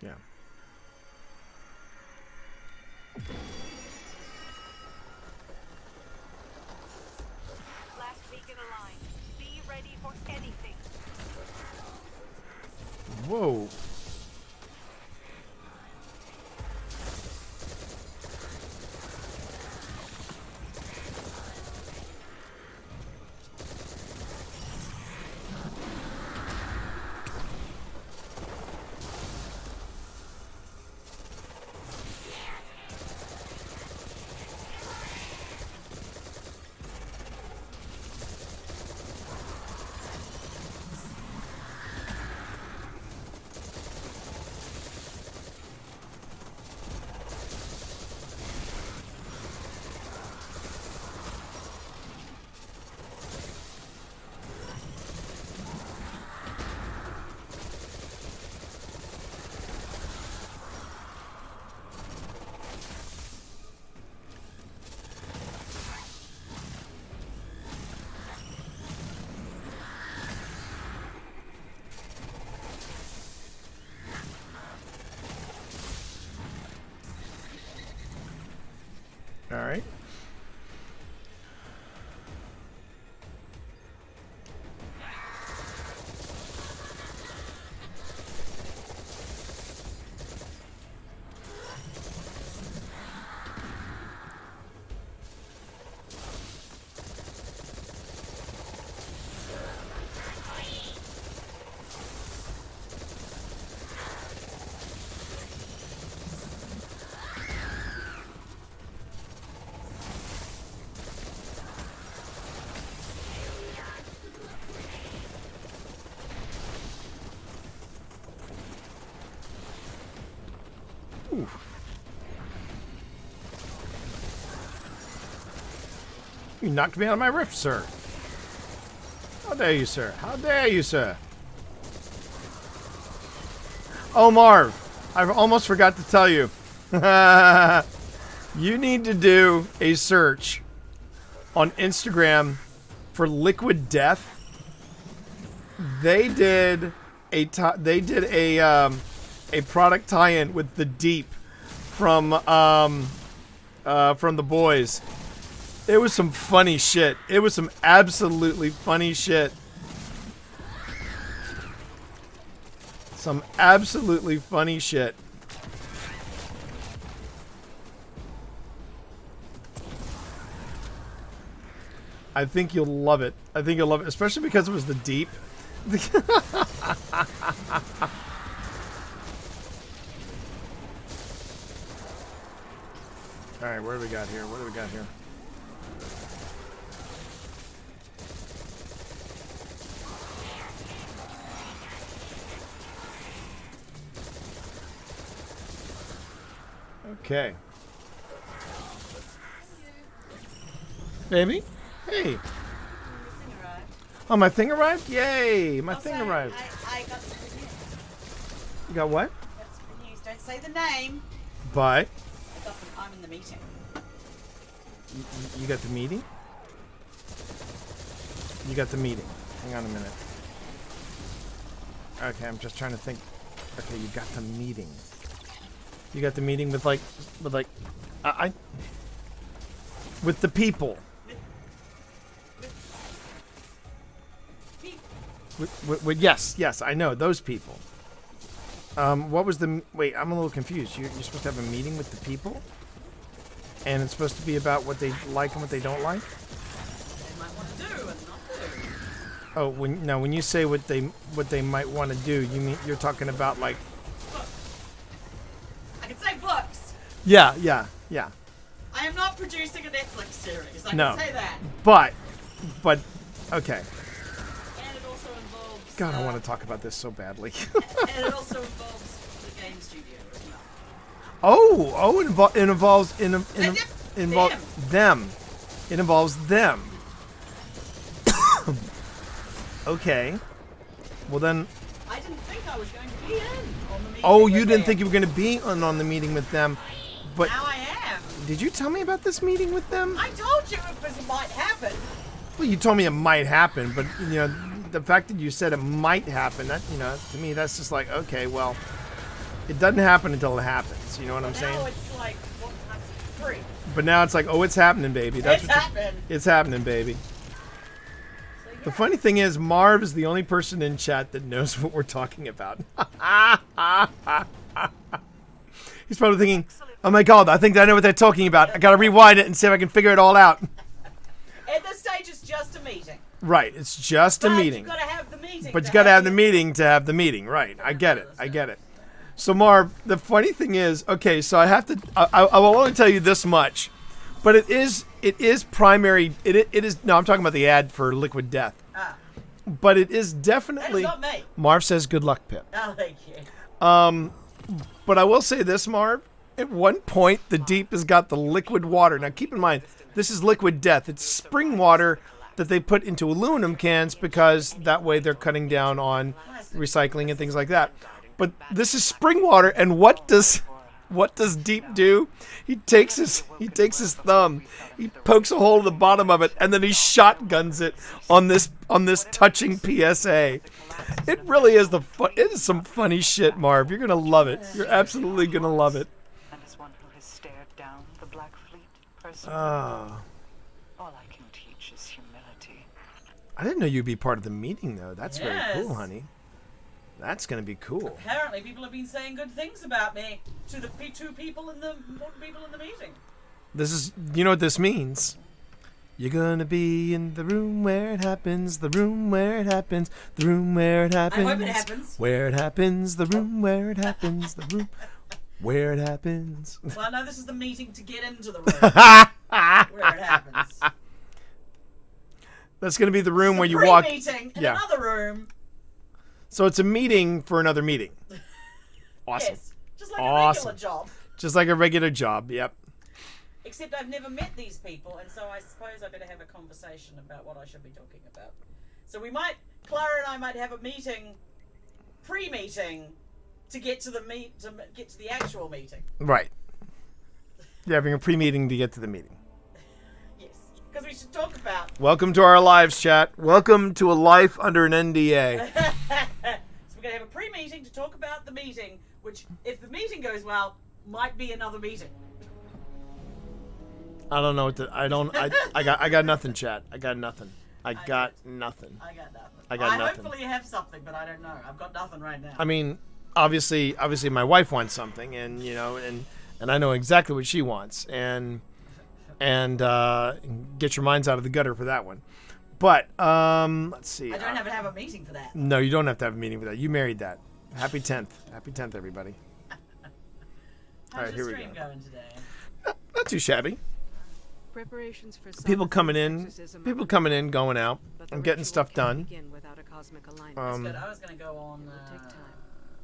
Yeah. Last beacon aligned. Be ready for anything. Whoa. All right. Ooh. You knocked me out of my rift, sir. How dare you, sir? How dare you, sir? Oh, Marv, I almost forgot to tell you. You need to do a search on Instagram for Liquid Death. They did a product tie-in with the Deep from The Boys. It was some funny shit. It was some absolutely funny shit. Some absolutely funny shit. I think you'll love it. I think you'll love it, especially because it was the Deep. All right, what do we got here? What do we got here? Okay. Baby? Hey. Oh, my thing arrived? Yay! My thing arrived. I got some good news. You got what? Got some good news. Don't say the name. But I'm in the meeting. you got the meeting? You got the meeting. Hang on a minute. Okay, I'm just trying to think. Okay, you got the meeting. You got the meeting with with the people. Yes, I know those people. What was the? Wait, I'm a little confused. You're supposed to have a meeting with the people, and it's supposed to be about what they like and what they don't like. They might want to do and not do. Oh, when you say what they might want to do, you mean you're talking about like? I can say books. Yeah. I am not producing a Netflix series. I No. can say that. But, okay. And it also involves. God, I want to talk about this so badly. And it also involves the game studio as well. It involves Yep, them. It involves them. Okay. Well then. I didn't think I was going to be in on the meeting. Oh, with you didn't them. think you were going to be on the meeting with them, but Now I am. did you tell me about this meeting with them? I told you it might happen. Well, you told me it might happen, but the fact that you said it might happen, that to me that's just like, okay, well, it doesn't happen until it happens. You know what I'm saying? Now it's like 1 times 3. But now it's like, oh, it's happening, baby. It's happening. It's happening, baby. So, yeah. The funny thing is, Marv is the only person in chat that knows what we're talking about. He's probably thinking, oh my god, I think I know what they're talking about. I gotta rewind it and see if I can figure it all out. At this stage, it's just a meeting. Right, it's just a But meeting. You gotta have the meeting. But you gotta have the meeting to have the meeting. Right, I get it. So Marv, the funny thing is, okay, so I have to, I will only tell you this much, but it is primary, it is, no, I'm talking about the ad for Liquid Death. But it is definitely, That is not me. Marv says good luck, Pip. Oh, thank you. But I will say this, Marv, at one point, the Deep has got the liquid water. Now keep in mind, this is Liquid Death. It's spring water that they put into aluminum cans because that way they're cutting down on recycling and things like that. But this is spring water, and what does Deep do? He takes his thumb, he pokes a hole in the bottom of it, and then he shotguns it on this touching PSA. It really is it is some funny shit, Marv. You're gonna love it. You're absolutely gonna love it. And as one who has stared down the Black Fleet personally, Ah. all I can teach is humility. I didn't know you'd be part of the meeting, though. That's very cool, Yes. honey. That's gonna be cool. Apparently, people have been saying good things about me to the two people in the important people in the meeting. This is, you know what this means. You're gonna be in the room where it happens, the room where it happens, the room where it happens. I hope it happens. Where it happens, the room where it happens, the room where it happens. Well, no, this is the meeting to get into the room where it happens. That's gonna be the room where you It's a walk. pre-meeting in Yeah. another room. So it's a meeting for another meeting. Awesome. Yes, just like a Awesome. regular job. Just like a regular job. Yep. Except I've never met these people, and so I suppose I better have a conversation about what I should be talking about. So Clara and I might have a meeting, pre-meeting, to get to the actual meeting. Right. You're having a pre-meeting to get to the meeting. Yes, because we we should talk about. Welcome to our lives, chat. Welcome to a life under an NDA. So we're going to have a pre-meeting to talk about the meeting, which, if the meeting goes well, might be another meeting. I don't know what to, I got nothing, chat. I got nothing. I got nothing. I got nothing. I got nothing. Hopefully have something, but I don't know. I've got nothing right now. I mean, obviously my wife wants something, and you know, and I know exactly what she wants, and get your minds out of the gutter for that one. But let's see. I don't have to have a meeting for that. No, you don't have to have a meeting for that. You married that. Happy 10th. Happy 10th, everybody. How's right, your here we stream go. going today? Not too shabby. Preparations for People Summer coming in, exorcism people are coming in, going out, but the and getting ritual stuff can't done. begin without a cosmic alignment. That's good. I was going to go on. Take time.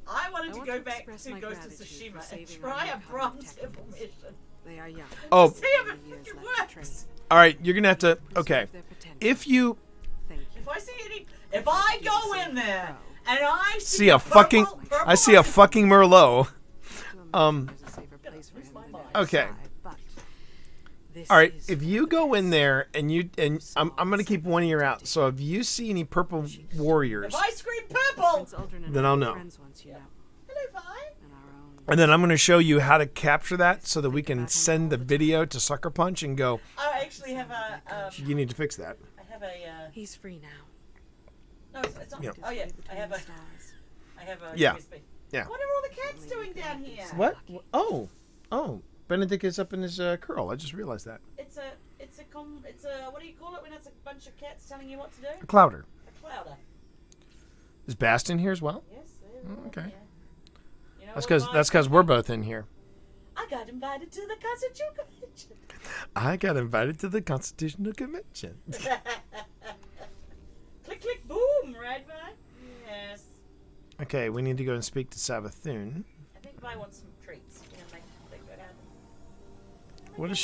I wanted I to want go to back express to my Ghost of gratitude Tsushima for and saving try our a newcomer bronze technicals. level mission. They are young. Oh, See if it Years fucking left to train. works. all right. You're gonna have to. Okay, Preserve their potential. if you Thank you. If I go in there and I see a fucking, I see a fucking Merlot. There's a safer place for him than Okay. outside, but this All right, is if you go in there and I'm gonna keep one ear out. So if you see any purple warriors, If I scream purple, Prince Aldrin and Then I I'll were know. friends once, you know, hello, Vi. and our own. and then I'm gonna show you how to capture that so that we can send the video to Sucker Punch and go. I actually have a. You need to fix that. I have a. He's free now. No, it's not. Yeah. Oh yeah, I Between have the a. stars. I have a Yeah. USB. Yeah. What are all the cats doing down here? What? Oh, Benedict is up in his curl. I just realized that. It's a. What do you call it when it's a bunch of cats telling you what to do? A clouder. A clouder. Is Bast in here as well? Yes. Okay. Yeah. You know That's what because mine- we're both in here. I got invited to the Constitution Convention. I got invited to the Constitutional Convention. Click, click, boom, right, Vi? Yes. Okay, we need to go and speak to Savathun. I think Vi wants some treats. You know, make that happen. What has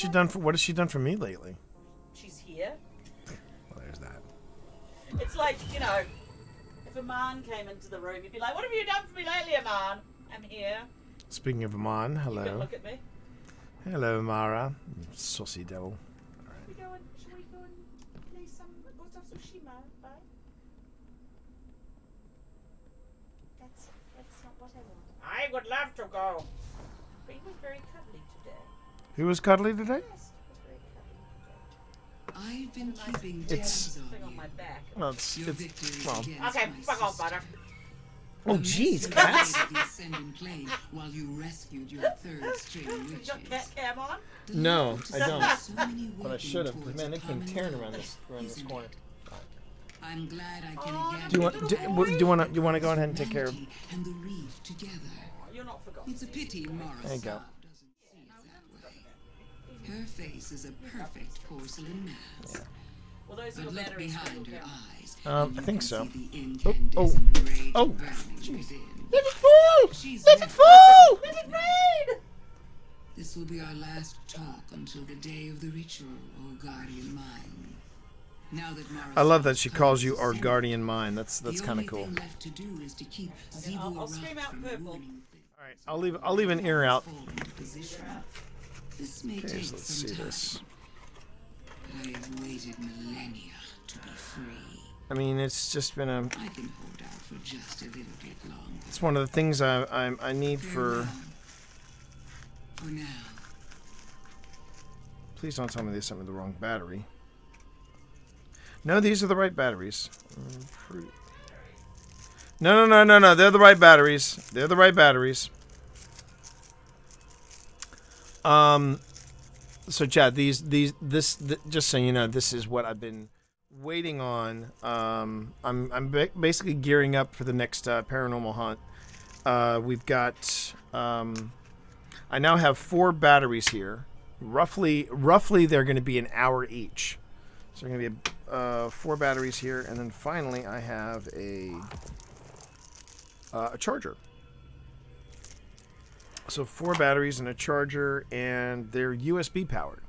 she done for me lately? She's here. Well, there's that. It's like, you know, if Aman came into the room, you'd be like, what have you done for me lately, Aman? I'm here. Speaking of Amon, You can hello. look at me. Hello, Mara. You saucy devil. Should we go and play some Ghost of Tsushima, Vi? That's not what I want. I would love to go. But he was very cuddly today. Who was cuddly today? Yes, he was very cuddly today. I've been keeping It's- tabs Thing on on you. my back. Well, it's Your victory is well. against Okay, my fuck off, sister. butter. Oh, The jeez, mess cats. you made at the Ascendant Plane while you rescued your third string You witches. got cat cam on? No, Delightful I to don't. see so many But I working should have. towards Man, a they came common tearing goal, around this isn't corner. it? I'm glad I can Oh, gather Do you want? the Do, power you want to? You want to go ahead and take care of? humanity and the reef together. You're not forgotten. It's a pity Mara There you go. Saab doesn't see it that way. Her face is a perfect porcelain mask. Well, those are But your look batteries. behind for your her camera. eyes. I and you think can so. see the Oh, incandescent rage oh. burning within. Let it fall! She's Let it left- fall! Let it rain! This will be our last talk until the day of the ritual, O guardian mine. Now that Mara I love that Saab's she calls you purpose our is guardian mine. That's the kind of only cool. thing left to do is to keep Zivu I'll Arat scream out from purple. ruining things. All right, I'll leave an ear out. Fallen position. This may Okay, take so let's some see time, this. but I have waited millennia to be free. I mean, it's just been a. I can hold out for just a little bit longer. It's one of the things I need for. For now. Please don't tell me they sent me the wrong battery. No, these are the right batteries. No. They're the right batteries. They're the right batteries. So Chad, just so you know, this is what I've been waiting on. I'm basically gearing up for the next paranormal hunt. We've got. I now have 4 batteries here. Roughly, they're going to be an hour each. So they're going to be 4 batteries here, and then finally I have a charger. So 4 batteries and a charger, and they're USB powered.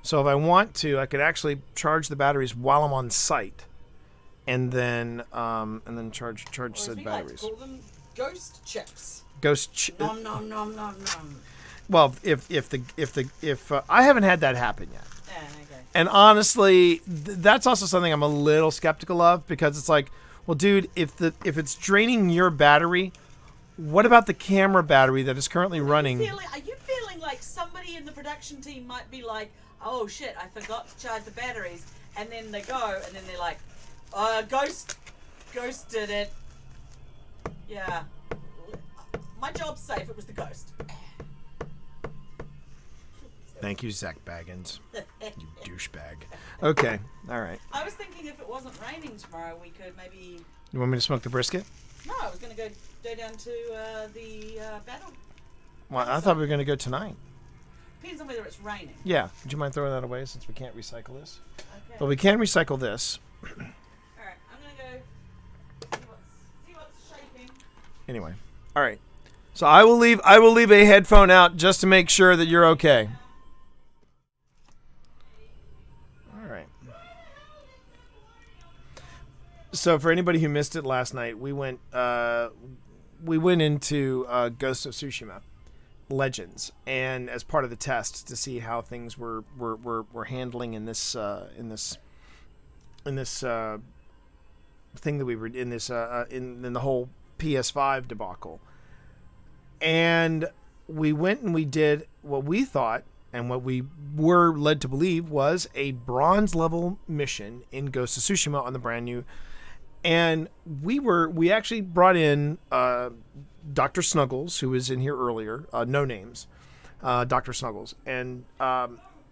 So if I want to, I could actually charge the batteries while I'm on site, and then charge Or as said we like to batteries. call them, ghost chips. Nom. Nom. Well, if I haven't had that happen yet. Yeah, okay. And honestly, that's also something I'm a little skeptical of, because it's like, well, dude, if it's draining your battery, what about the camera battery that is currently running? Are you feeling like somebody in the production team might be like, oh shit, I forgot to charge the batteries, and then they go, and then they're like, Ghost did it. Yeah. My job's safe, it was the Ghost. Thank you, Zach Baggins. You douchebag. Okay, all right. I was thinking if it wasn't raining tomorrow, we could maybe... You want me to smoke the brisket? No, I was going to go down to the battle. Well, I thought we were going to go tonight. Depends on whether it's raining. Yeah. Would you mind throwing that away since we can't recycle this? Okay. But we can recycle this. Alright, I'm going to go see what's shaking. Anyway. All right. So I will leave a headphone out just to make sure that you're okay. All right. So for anybody who missed it last night, we went into Ghost of Tsushima Legends, and as part of the test to see how things were handling in this thing that we were in this in the whole PS5 debacle. And we went and we did what we thought and what we were led to believe was a bronze level mission in Ghost of Tsushima on the brand new. And we actually brought in Dr. Snuggles, who was in here earlier, no names, Dr. Snuggles. And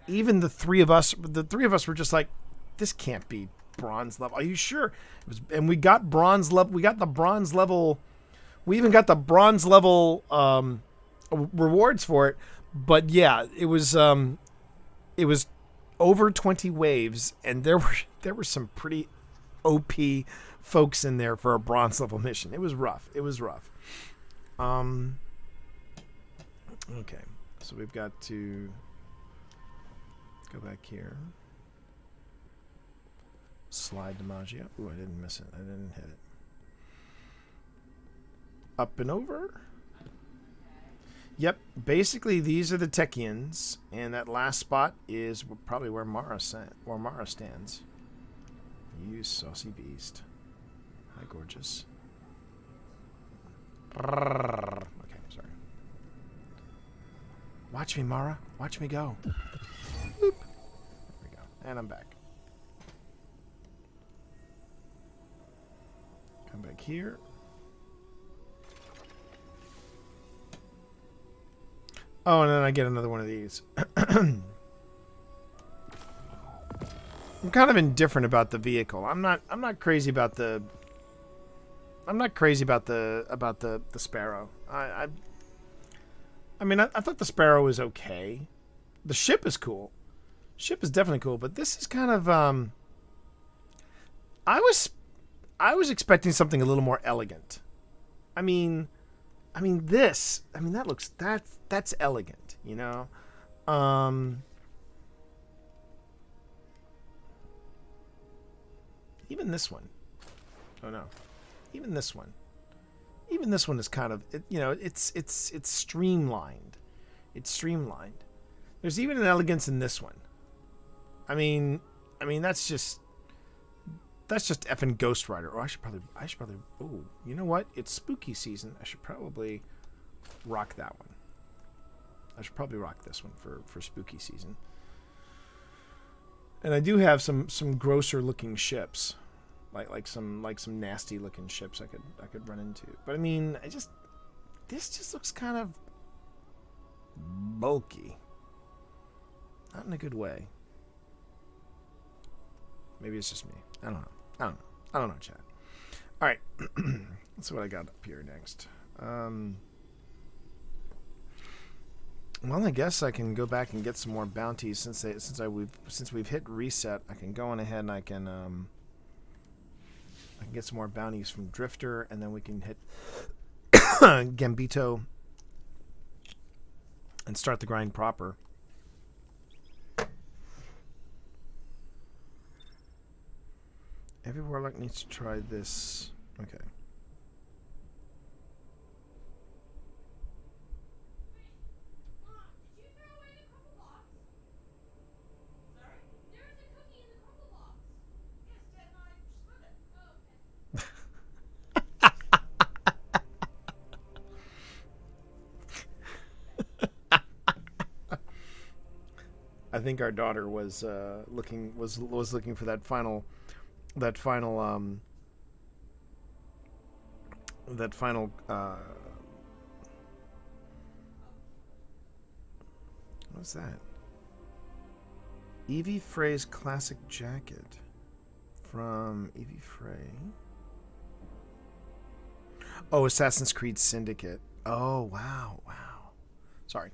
even the three of us were just like, this can't be bronze level. Are you sure? It was, and we got bronze level. We got the bronze level. We even got the bronze level rewards for it. But yeah, it was over 20 waves, and there were some pretty OP folks in there for a bronze level mission. It was rough. Okay, so we've got to go back here. Slide to Magia. Ooh, I didn't miss it. I didn't hit it. Up and over. Yep, basically these are the Techians, and that last spot is probably where Mara stands. You saucy beast. Hi, gorgeous. Okay, sorry. Watch me, Mara. Watch me go. Boop. There we go. And I'm back. Come back here. Oh, and then I get another one of these. I'm kind of indifferent about the vehicle. I'm not crazy about the Sparrow. I mean, I thought the Sparrow was okay. The ship is cool. Ship is definitely cool, but this is kind of I was expecting something a little more elegant. I mean that's elegant, you know. Even this one. Oh no. Even this one is kind of, it's streamlined. It's streamlined. There's even an elegance in this one. I mean that's just effing Ghost Rider. Oh, I should probably. Oh, you know what? It's spooky season. I should probably rock that one. I should probably rock this one for spooky season. And I do have some grosser looking ships, like some nasty looking ships I could run into. But I mean, this just looks kind of bulky. Not in a good way. Maybe it's just me. I don't know, chat. All right. Let's see what I got up here next. Well, I guess I can go back and get some more bounties since we've hit reset. I can go on ahead and I can get some more bounties from Drifter, and then we can hit Gambito and start the grind proper. Every warlock needs to try this. Okay. I think our daughter was looking for that final that final what's that? Evie Frey's classic jacket from Evie Frey. Oh, Assassin's Creed Syndicate. Oh, wow. Sorry.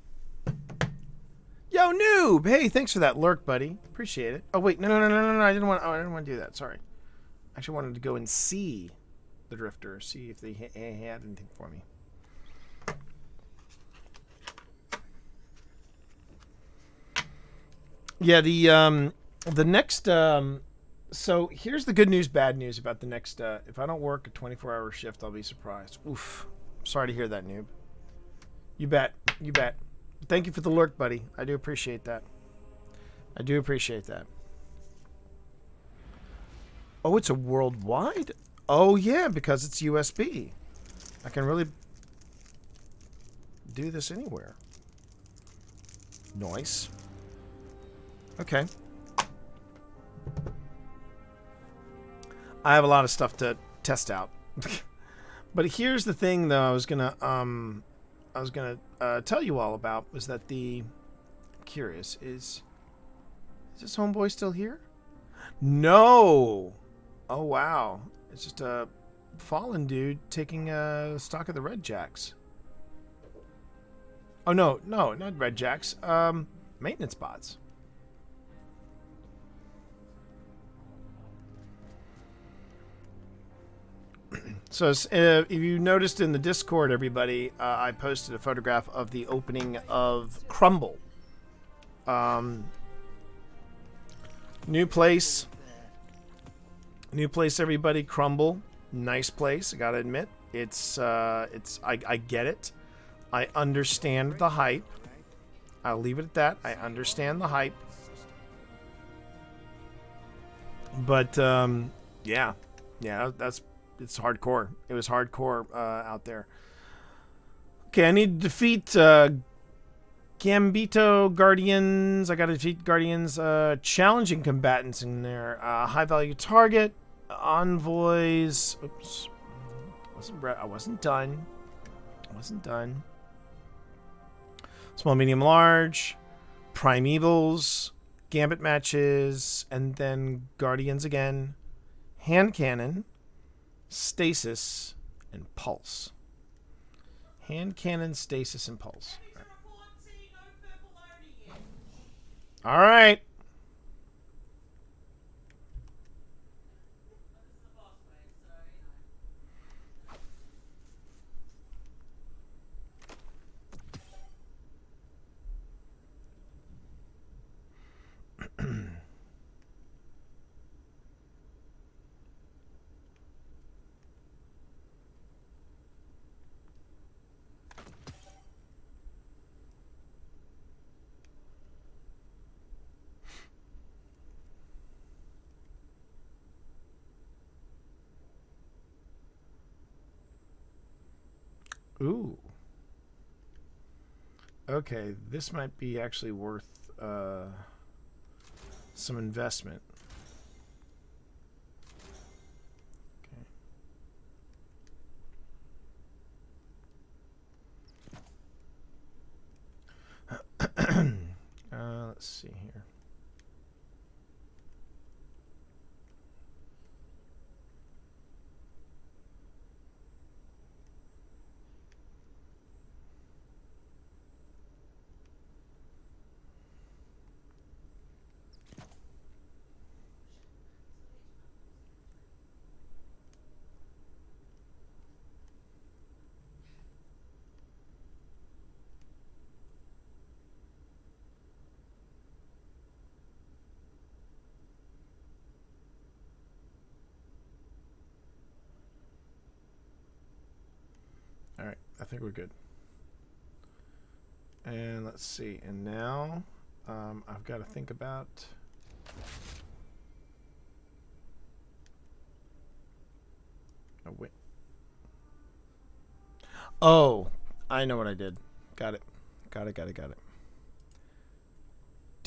Yo, noob! Hey, thanks for that lurk, buddy. Appreciate it. Oh, wait. No. I didn't want to do that. Sorry. I actually wanted to go and see the Drifter, see if they had anything for me. Yeah, the next so here's the good news, bad news about the next if I don't work a 24-hour shift, I'll be surprised. Oof. Sorry to hear that, noob. You bet. Thank you for the lurk, buddy. I do appreciate that. Oh, it's a worldwide? Oh, yeah, because it's USB. I can really do this anywhere. Nice. Okay. I have a lot of stuff to test out. But here's the thing, though, I was gonna tell you all about, was that I'm curious, is this homeboy still here? No! Oh, wow. It's just a fallen dude taking stock of the Red Jacks. Oh, no, not Red Jacks. Maintenance bots. So if you noticed in the Discord, everybody, I posted a photograph of the opening of Crumble. New place, everybody. Crumble, nice place. I gotta admit, I get it. I understand the hype. I'll leave it at that. I understand the hype. But yeah, it's hardcore. It was hardcore out there. Okay, I need to defeat Gambito Guardians. I got to defeat Guardians. Challenging combatants in there. High value target. Envoys. Oops. I wasn't done. Small, medium, large. Primevals. Gambit matches. And then Guardians again. Hand cannon. Stasis and pulse. Hand cannon, stasis, and pulse. All right. Ooh. Okay, this might be actually worth some investment. Okay. Let's see here. All right, I think we're good. And let's see. And now I've got to think about. Oh, wait. Oh, I know what I did. Got it.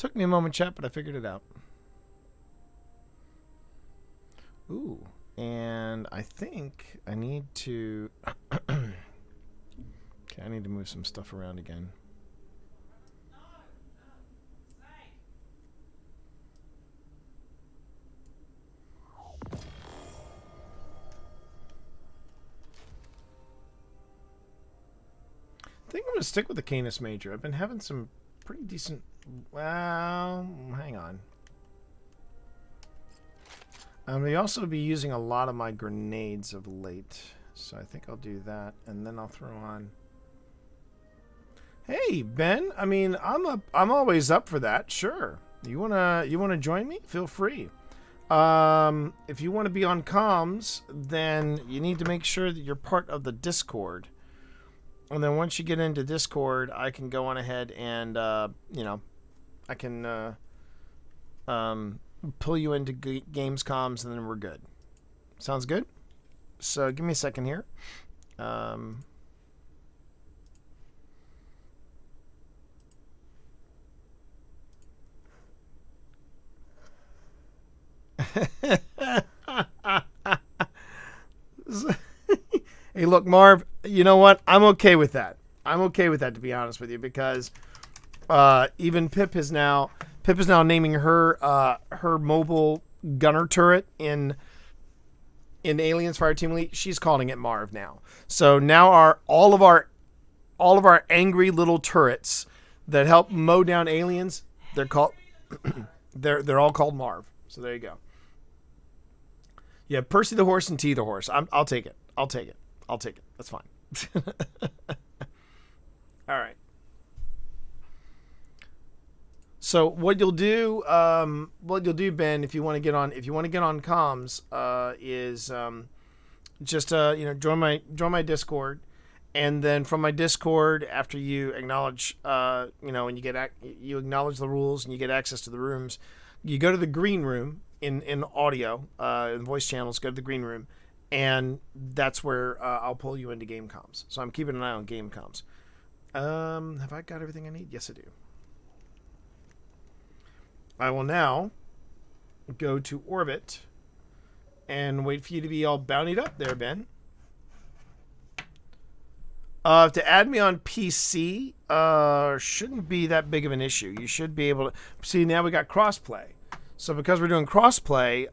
Took me a moment, chat, but I figured it out. Ooh, and I think I need to... Okay, I need to move some stuff around again. I think I'm going to stick with the Canis Major. I've been having some pretty decent... Well, hang on. I may also be using a lot of my grenades of late. So I think I'll do that. And then I'll throw on... Hey, Ben. I mean, I'm always up for that. Sure. You wanna join me? Feel free. If you want to be on comms, then you need to make sure that you're part of the Discord. And then once you get into Discord, I can go on ahead and, you know, I can pull you into games comms, and then we're good. Sounds good? So give me a second here. Hey, look, Marv, you know what? I'm okay with that. I'm okay with that, to be honest with you, because even Pip is now naming her her mobile gunner turret in Aliens Fireteam Elite. She's calling it Marv now. So now all of our angry little turrets that help mow down aliens, they're called they're all called Marv. So there you go. Yeah, Percy the horse and T the horse. I'll take it. I'll take it. I'll take it. That's fine. All right. So what you'll do, Ben, if you want to get on comms, is just you know, join my Discord, and then from my Discord, after you acknowledge, you know, and you acknowledge the rules and you get access to the rooms, you go to the green room in audio, in voice channels. Go to the green room, and that's where I'll pull you into game comms. So I'm keeping an eye on game comms. Have I got everything I need? Yes, I do. I will now go to orbit and wait for you to be all bountied up there, Ben. To add me on PC shouldn't be that big of an issue. You should be able to see. Now we got crossplay. So because we're doing crossplay,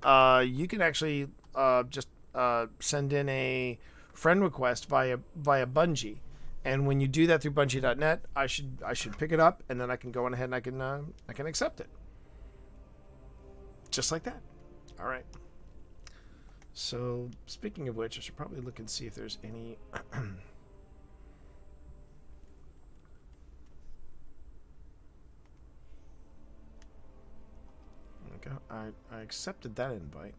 you can actually just send in a friend request via Bungie, and when you do that through Bungie.net, I should pick it up, and then I can go on ahead and I can accept it, just like that. All right. So speaking of which, I should probably look and see if there's any. Okay, I accepted that invite.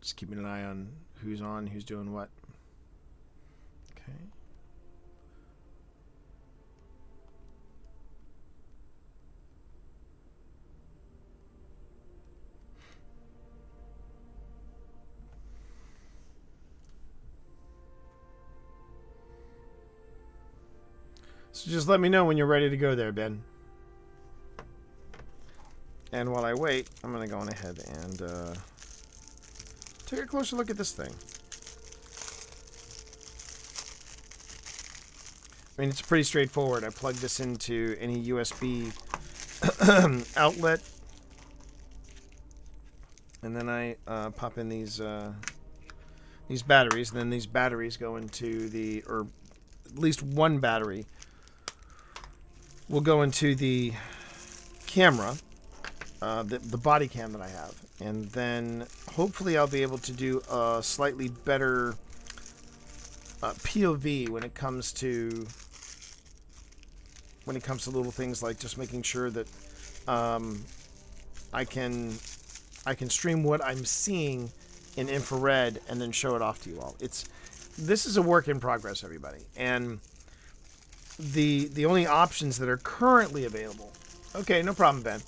Just keeping an eye on who's doing what. Okay. So just let me know when you're ready to go there, Ben. And while I wait, I'm going to go on ahead and take a closer look at this thing. I mean, it's pretty straightforward. I plug this into any USB outlet, and then I pop in these batteries, and then these batteries go into or at least one battery will go into the camera, the body cam that I have, and then hopefully I'll be able to do a slightly better POV when it comes to little things like just making sure that I can stream what I'm seeing in infrared and then show it off to you all. This is a work in progress, everybody, and the only options that are currently available. Okay, no problem, Ben.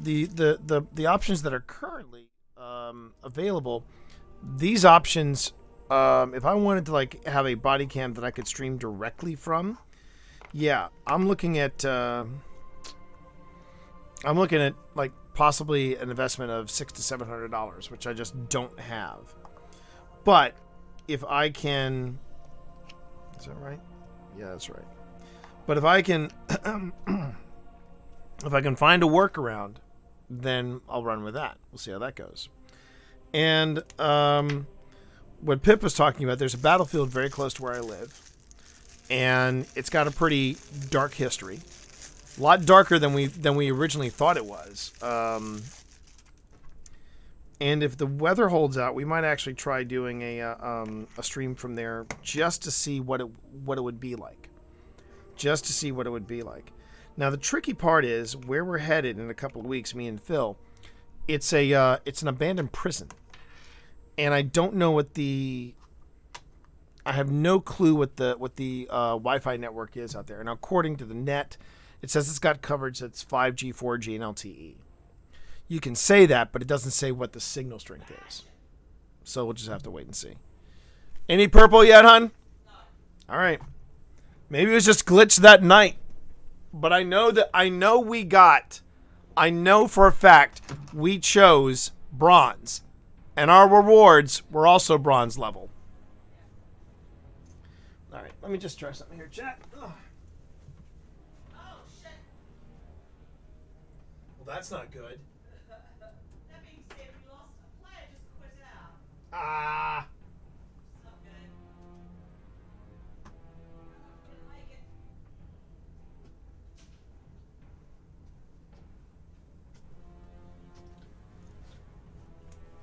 the options that are currently available, these options, if I wanted to like have a body cam that I could stream directly from, yeah, I'm looking at like possibly an investment of $600 to $700, which I just don't have. But if I can, is that right? Yeah, that's right. But if I can, if I can find a workaround, then I'll run with that. We'll see how that goes. And what Pip was talking about, there's a battlefield very close to where I live, and it's got a pretty dark history, a lot darker than we originally thought it was. And if the weather holds out, we might actually try doing a stream from there just to see what it would be like. Just to see what it would be like. Now the tricky part is where we're headed in a couple of weeks. Me and Phil, it's an abandoned prison, and I don't know what I have no clue what the Wi-Fi network is out there. And according to the net, it says it's got coverage that's 5G, 4G, and LTE. You can say that, but it doesn't say what the signal strength is. So we'll just have to wait and see. Any purple yet, hon? No. All right. Maybe it was just glitched that night. But I know for a fact we chose bronze. And our rewards were also bronze level. All right. Let me just try something here, chat. Ugh. Oh, shit. Well, that's not good. That being said, we lost a player, just quit out. Ah. It's not good. Couldn't make it.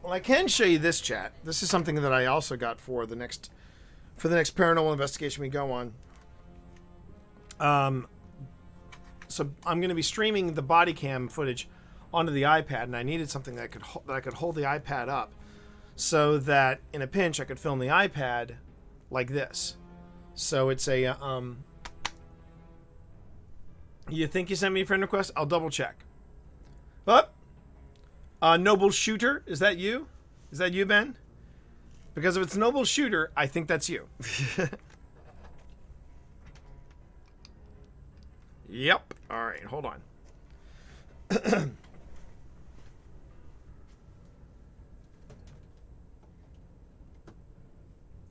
Well, I can show you this, chat. This is something that I also got for the next paranormal investigation we go on. So I'm going to be streaming the body cam footage onto the iPad, and I needed something that I could hold the iPad up, so that in a pinch I could film the iPad like this. So it's a You think you sent me a friend request? I'll double check. But Noble Shooter, is that you? Is that you, Ben? Because if it's Noble Shooter, I think that's you. Yep. All right, hold on.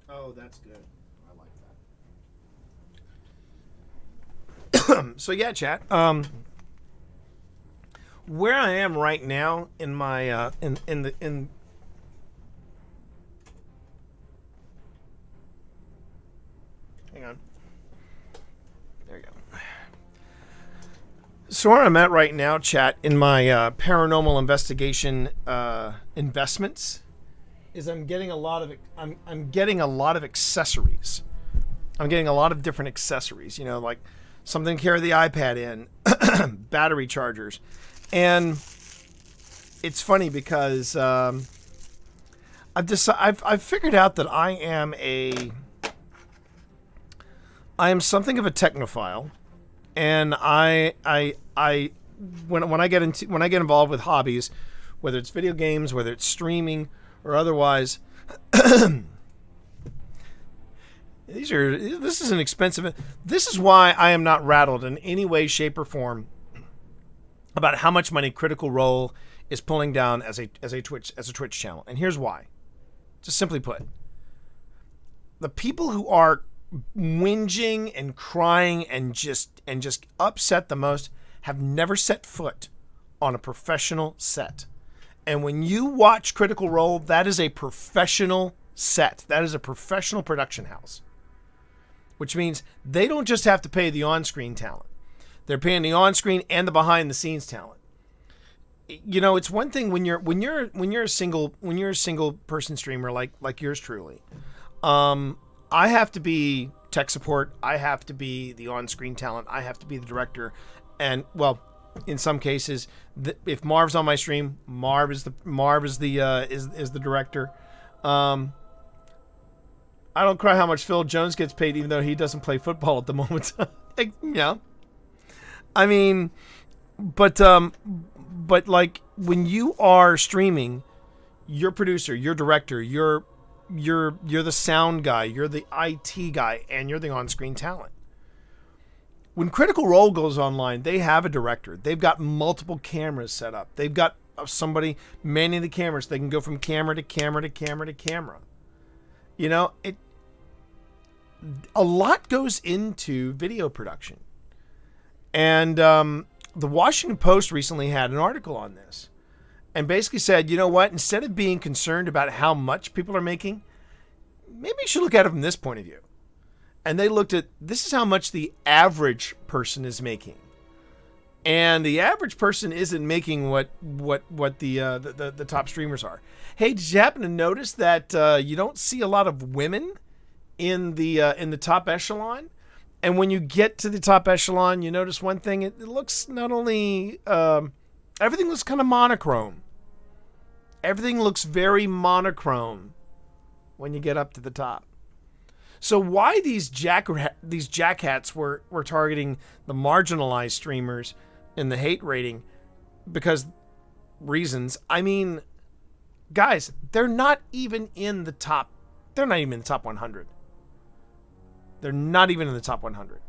Oh, that's good. I like that. So yeah, chat. Where I am right now in my in hang on. There you go. So where I'm at right now, chat, in my paranormal investigation investments, is I'm getting a lot of accessories. I'm getting a lot of different accessories. You know, like something to carry the iPad in, battery chargers, and it's funny because I've figured out that I am something of a technophile. And when I get involved with hobbies, whether it's video games, whether it's streaming or otherwise, this is an expensive. This is why I am not rattled in any way, shape, or form about how much money Critical Role is pulling down as a Twitch channel. And here's why. Just simply put, the people who are whinging and crying and just upset the most have never set foot on a professional set. And when you watch Critical Role, that is a professional set. That is a professional production house. Which means they don't just have to pay the on-screen talent. They're paying the on-screen and the behind-the-scenes talent. You know, it's one thing when you're a single person streamer like yours truly. I have to be tech support. I have to be the on-screen talent. I have to be the director. And well, in some cases, if Marv's on my stream, Marv is the director. I don't cry how much Phil Jones gets paid, even though he doesn't play football at the moment. Yeah, I mean, but but like when you are streaming, you're producer, you're director, you're the sound guy, you're the IT guy, and you're the on-screen talent. When Critical Role goes online, they have a director. They've got multiple cameras set up. They've got somebody manning the cameras. They can go from camera to camera to camera to camera. You know, a lot goes into video production. And the Washington Post recently had an article on this and basically said, you know what, instead of being concerned about how much people are making, maybe you should look at it from this point of view. And they looked at, this is how much the average person is making. And the average person isn't making what the top streamers are. Hey, did you happen to notice that you don't see a lot of women in the top echelon? And when you get to the top echelon, you notice one thing. It looks not only everything looks kind of monochrome. Everything looks very monochrome when you get up to the top. So why these jackhats were targeting the marginalized streamers in the hate rating? Because reasons. I mean, guys, they're not even in the top. They're not even in the top 100. They're not even in the top 100.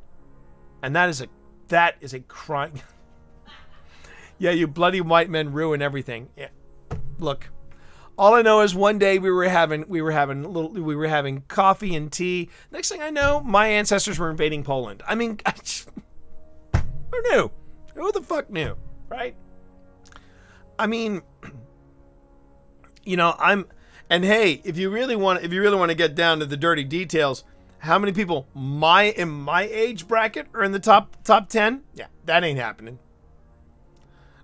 And that is a crime. Yeah, you bloody white men ruin everything. Yeah. Look, all I know is one day we were having coffee and tea. Next thing I know, my ancestors were invading Poland. I mean, who knew? Who the fuck knew, right? I mean, you know, and hey, if you really want to get down to the dirty details, how many people in my age bracket are in the top 10? Yeah, that ain't happening.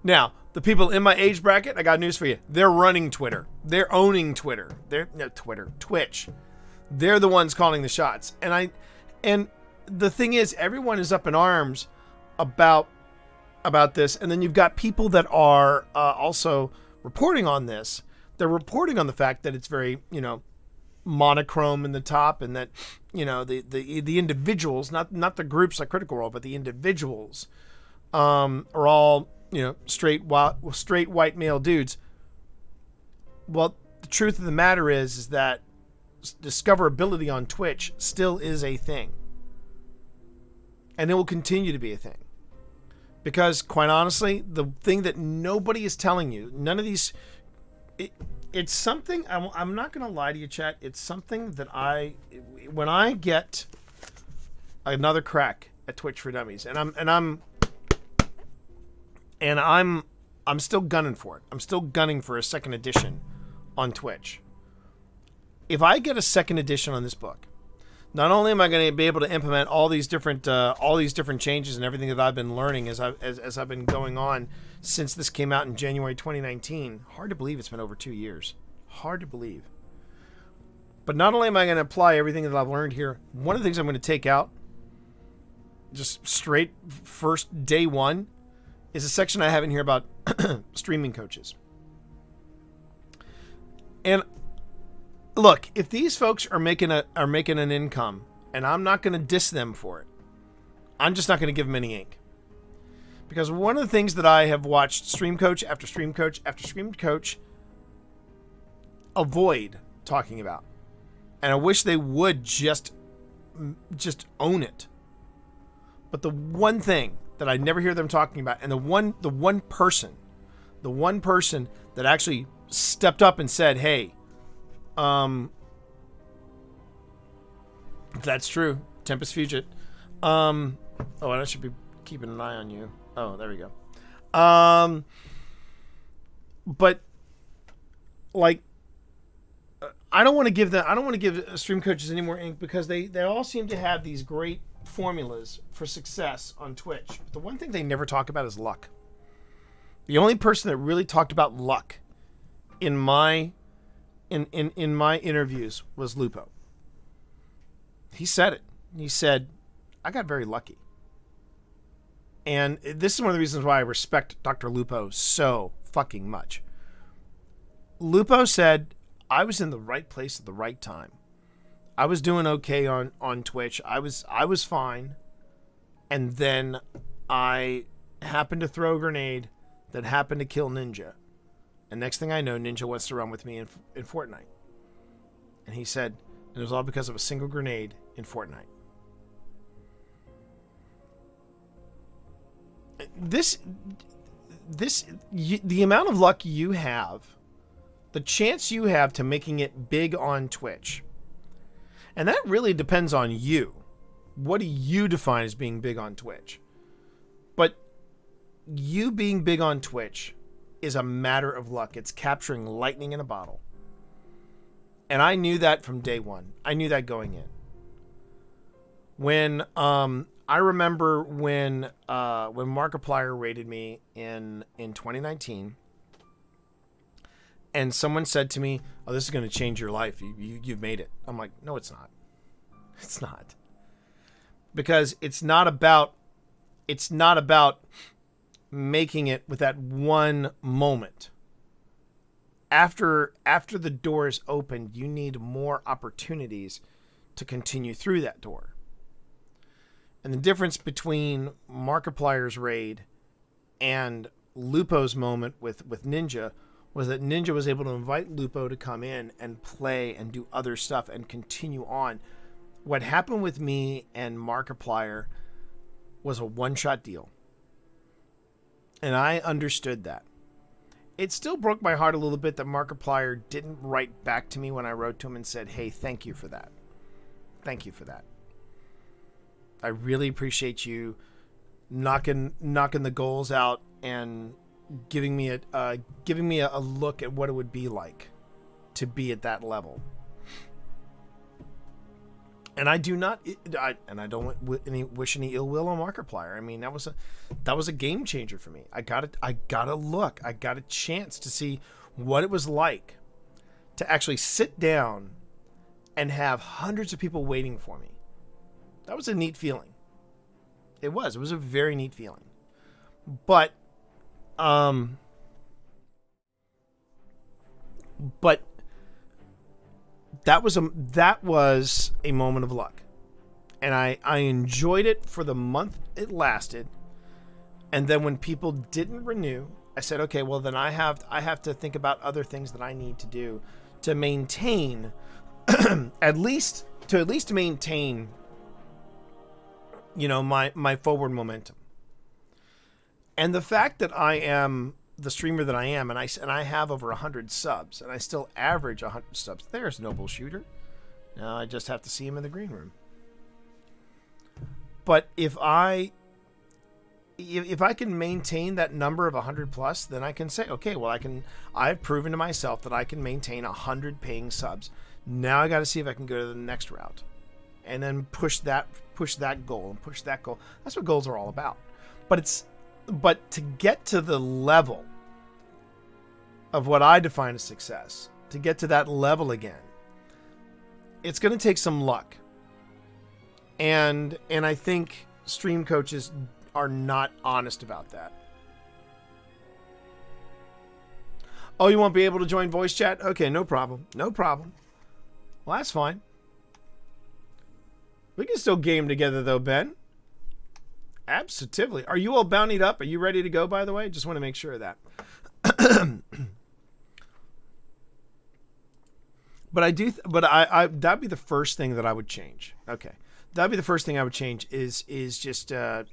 Now, the people in my age bracket, I got news for you. They're running Twitter. They're owning Twitter. Twitch. They're the ones calling the shots. And the thing is, everyone is up in arms about this. And then you've got people that are also reporting on this. They're reporting on the fact that it's very, you know, monochrome in the top, and that, you know, the individuals, not the groups like Critical Role, but the individuals are all, you know, straight white male dudes. Well, the truth of the matter is that discoverability on Twitch still is a thing, and it will continue to be a thing, because quite honestly, the thing that nobody is telling you, none of these, it's something, I'm not going to lie to you, chat. It's something that when I get another crack at Twitch for Dummies, and I'm still gunning for it. I'm still gunning for a second edition on Twitch. If I get a second edition on this book, not only am I going to be able to implement all these different changes and everything that I've been learning as I've been going on since this came out in January 2019. Hard to believe it's been over 2 years. Hard to believe. But not only am I going to apply everything that I've learned here, one of the things I'm going to take out, just straight first day one, is a section I have in here about streaming coaches. And look, if these folks are making an income, and I'm not going to diss them for it, I'm just not going to give them any ink. Because one of the things that I have watched stream coach after stream coach after stream coach avoid talking about, and I wish they would just own it. But the one thing that I never hear them talking about, and the one person that actually stepped up and said, "Hey, that's true, Tempest Fugit. Oh, and I should be keeping an eye on you. Oh, there we go. But like, I don't want to give stream coaches any more ink, because they all seem to have these great formulas for success on Twitch. But the one thing they never talk about is luck. The only person that really talked about luck in my interviews was Lupo. He said it. He said, I got very lucky. And this is one of the reasons why I respect Dr. Lupo so fucking much. Lupo said, I was in the right place at the right time. I was doing okay on Twitch. I was fine. And then I happened to throw a grenade that happened to kill Ninja. And next thing I know, Ninja wants to run with me in Fortnite. And he said, it was all because of a single grenade in Fortnite. The amount of luck you have, the chance you have to making it big on Twitch, and that really depends on you. What do you define as being big on Twitch? But you being big on Twitch is a matter of luck. It's capturing lightning in a bottle. And I knew that from day one. I knew that going in. When I remember when Markiplier raided me in 2019, and someone said to me, "Oh, this is going to change your life. You've made it." I'm like, "No, it's not. It's not." Because it's not about making it with that one moment. After the door is opened, you need more opportunities to continue through that door. And the difference between Markiplier's raid and Lupo's moment with Ninja was that Ninja was able to invite Lupo to come in and play and do other stuff and continue on. What happened with me and Markiplier was a one-shot deal. And I understood that. It still broke my heart a little bit that Markiplier didn't write back to me when I wrote to him and said, "Hey, thank you for that. Thank you for that. I really appreciate you knocking the goals out and giving me a look at what it would be like to be at that level." And I don't wish any ill will on Markiplier. I mean, that was a game changer for me. I got a chance to see what it was like to actually sit down and have hundreds of people waiting for me. That was a neat feeling. It was a very neat feeling. But that was a moment of luck. And I enjoyed it for the month it lasted. And then when people didn't renew, I said, okay, well then I have to think about other things that I need to do to maintain at least maintain, my forward momentum. And the fact that I am the streamer that I am, and I have over 100 subs, and I still average 100 subs. There's Noble Shooter. Now I just have to see him in the green room. But if I can maintain that number of 100 plus, then I can say, okay, well I've proven to myself that I can maintain 100 paying subs. Now I got to see if I can go to the next route, and then push that goal and push that goal. That's what goals are all about. But to get to the level of what I define as success, to get to that level again, it's going to take some luck. And I think stream coaches are not honest about that. Oh, you won't be able to join voice chat? Okay, no problem. No problem. Well, that's fine. We can still game together though, Ben. Absolutely. Are you all bountied up? Are you ready to go, by the way? Just want to make sure of that. But I that'd be the first thing that I would change. Okay. That'd be the first thing I would change is just I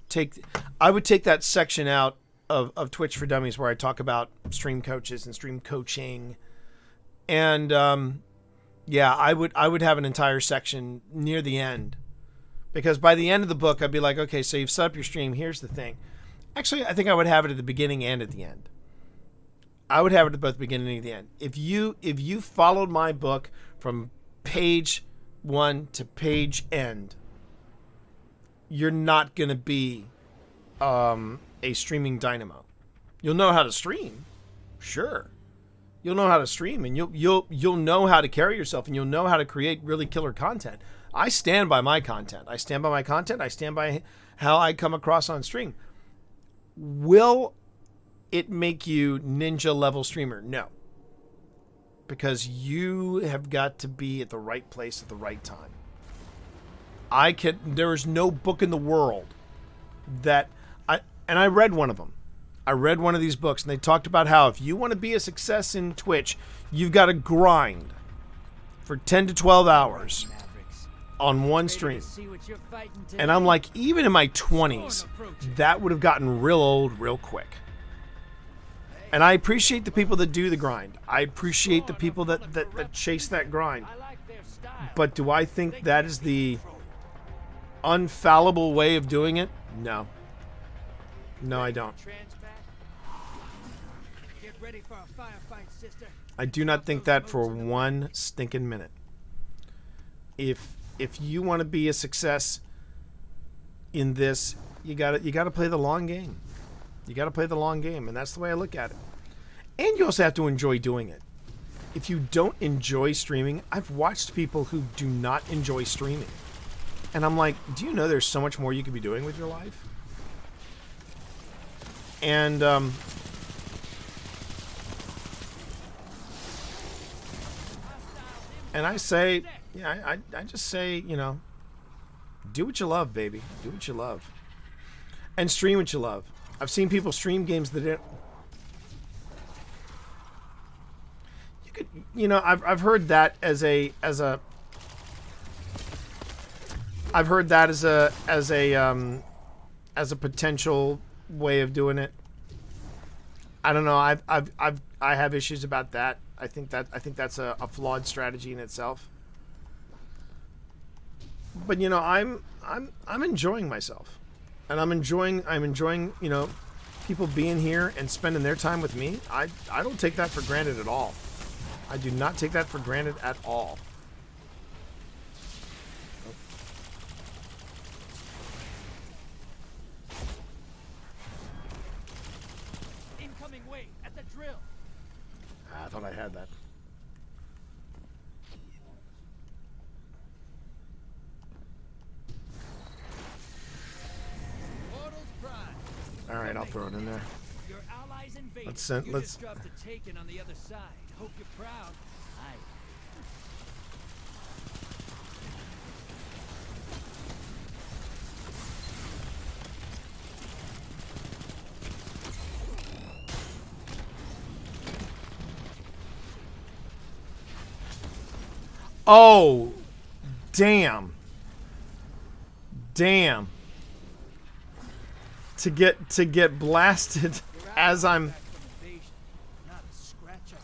would take that section out of Twitch for Dummies where I talk about stream coaches and stream coaching. And I would have an entire section near the end. Because by the end of the book, I'd be like, okay, so you've set up your stream. Here's the thing. Actually, I think I would have it at the beginning and at the end. I would have it at both the beginning and the end. If you followed my book from page 1 to page end, you're not going to be a streaming dynamo. You'll know how to stream, sure. You'll know how to stream, and you'll know how to carry yourself, and you'll know how to create really killer content. I stand by my content. I stand by how I come across on stream. Will it make you ninja level streamer? No. Because you have got to be at the right place at the right time. There is no book in the world that I read one of them. I read one of these books, and they talked about how if you want to be a success in Twitch, you've got to grind for 10 to 12 hours on one stream. And I'm like, even in my 20s, that would have gotten real old real quick. And I appreciate the people that do the grind. I appreciate the people that chase that grind. But do I think that is the unfallible way of doing it? No. No, I don't. I do not think that for one stinking minute. If you want to be a success in this, you gotta play the long game. You gotta play the long game, and that's the way I look at it. And you also have to enjoy doing it. If you don't enjoy streaming, I've watched people who do not enjoy streaming. And I'm like, do you know there's so much more you could be doing with your life? And I say, yeah, I just say, you know, do what you love, baby. Do what you love. And stream what you love. I've seen people stream games that didn't. You could, you know, I've heard that as a I've heard that as a potential way of doing it. I don't know. I have issues about that. I think that's a flawed strategy in itself. But you know, I'm enjoying myself, and I'm enjoying you know, people being here and spending their time with me. I don't take that for granted at all. I do not take that for granted at all. Incoming wave at the drill. I thought I had that. All right, I'll throw it in there. Your allies invaded. Let's send. Let's. Just dropped a Taken on the other side. Hope you're proud. Aye. Oh, damn. Damn. To get blasted as I'm. Not a scratch up.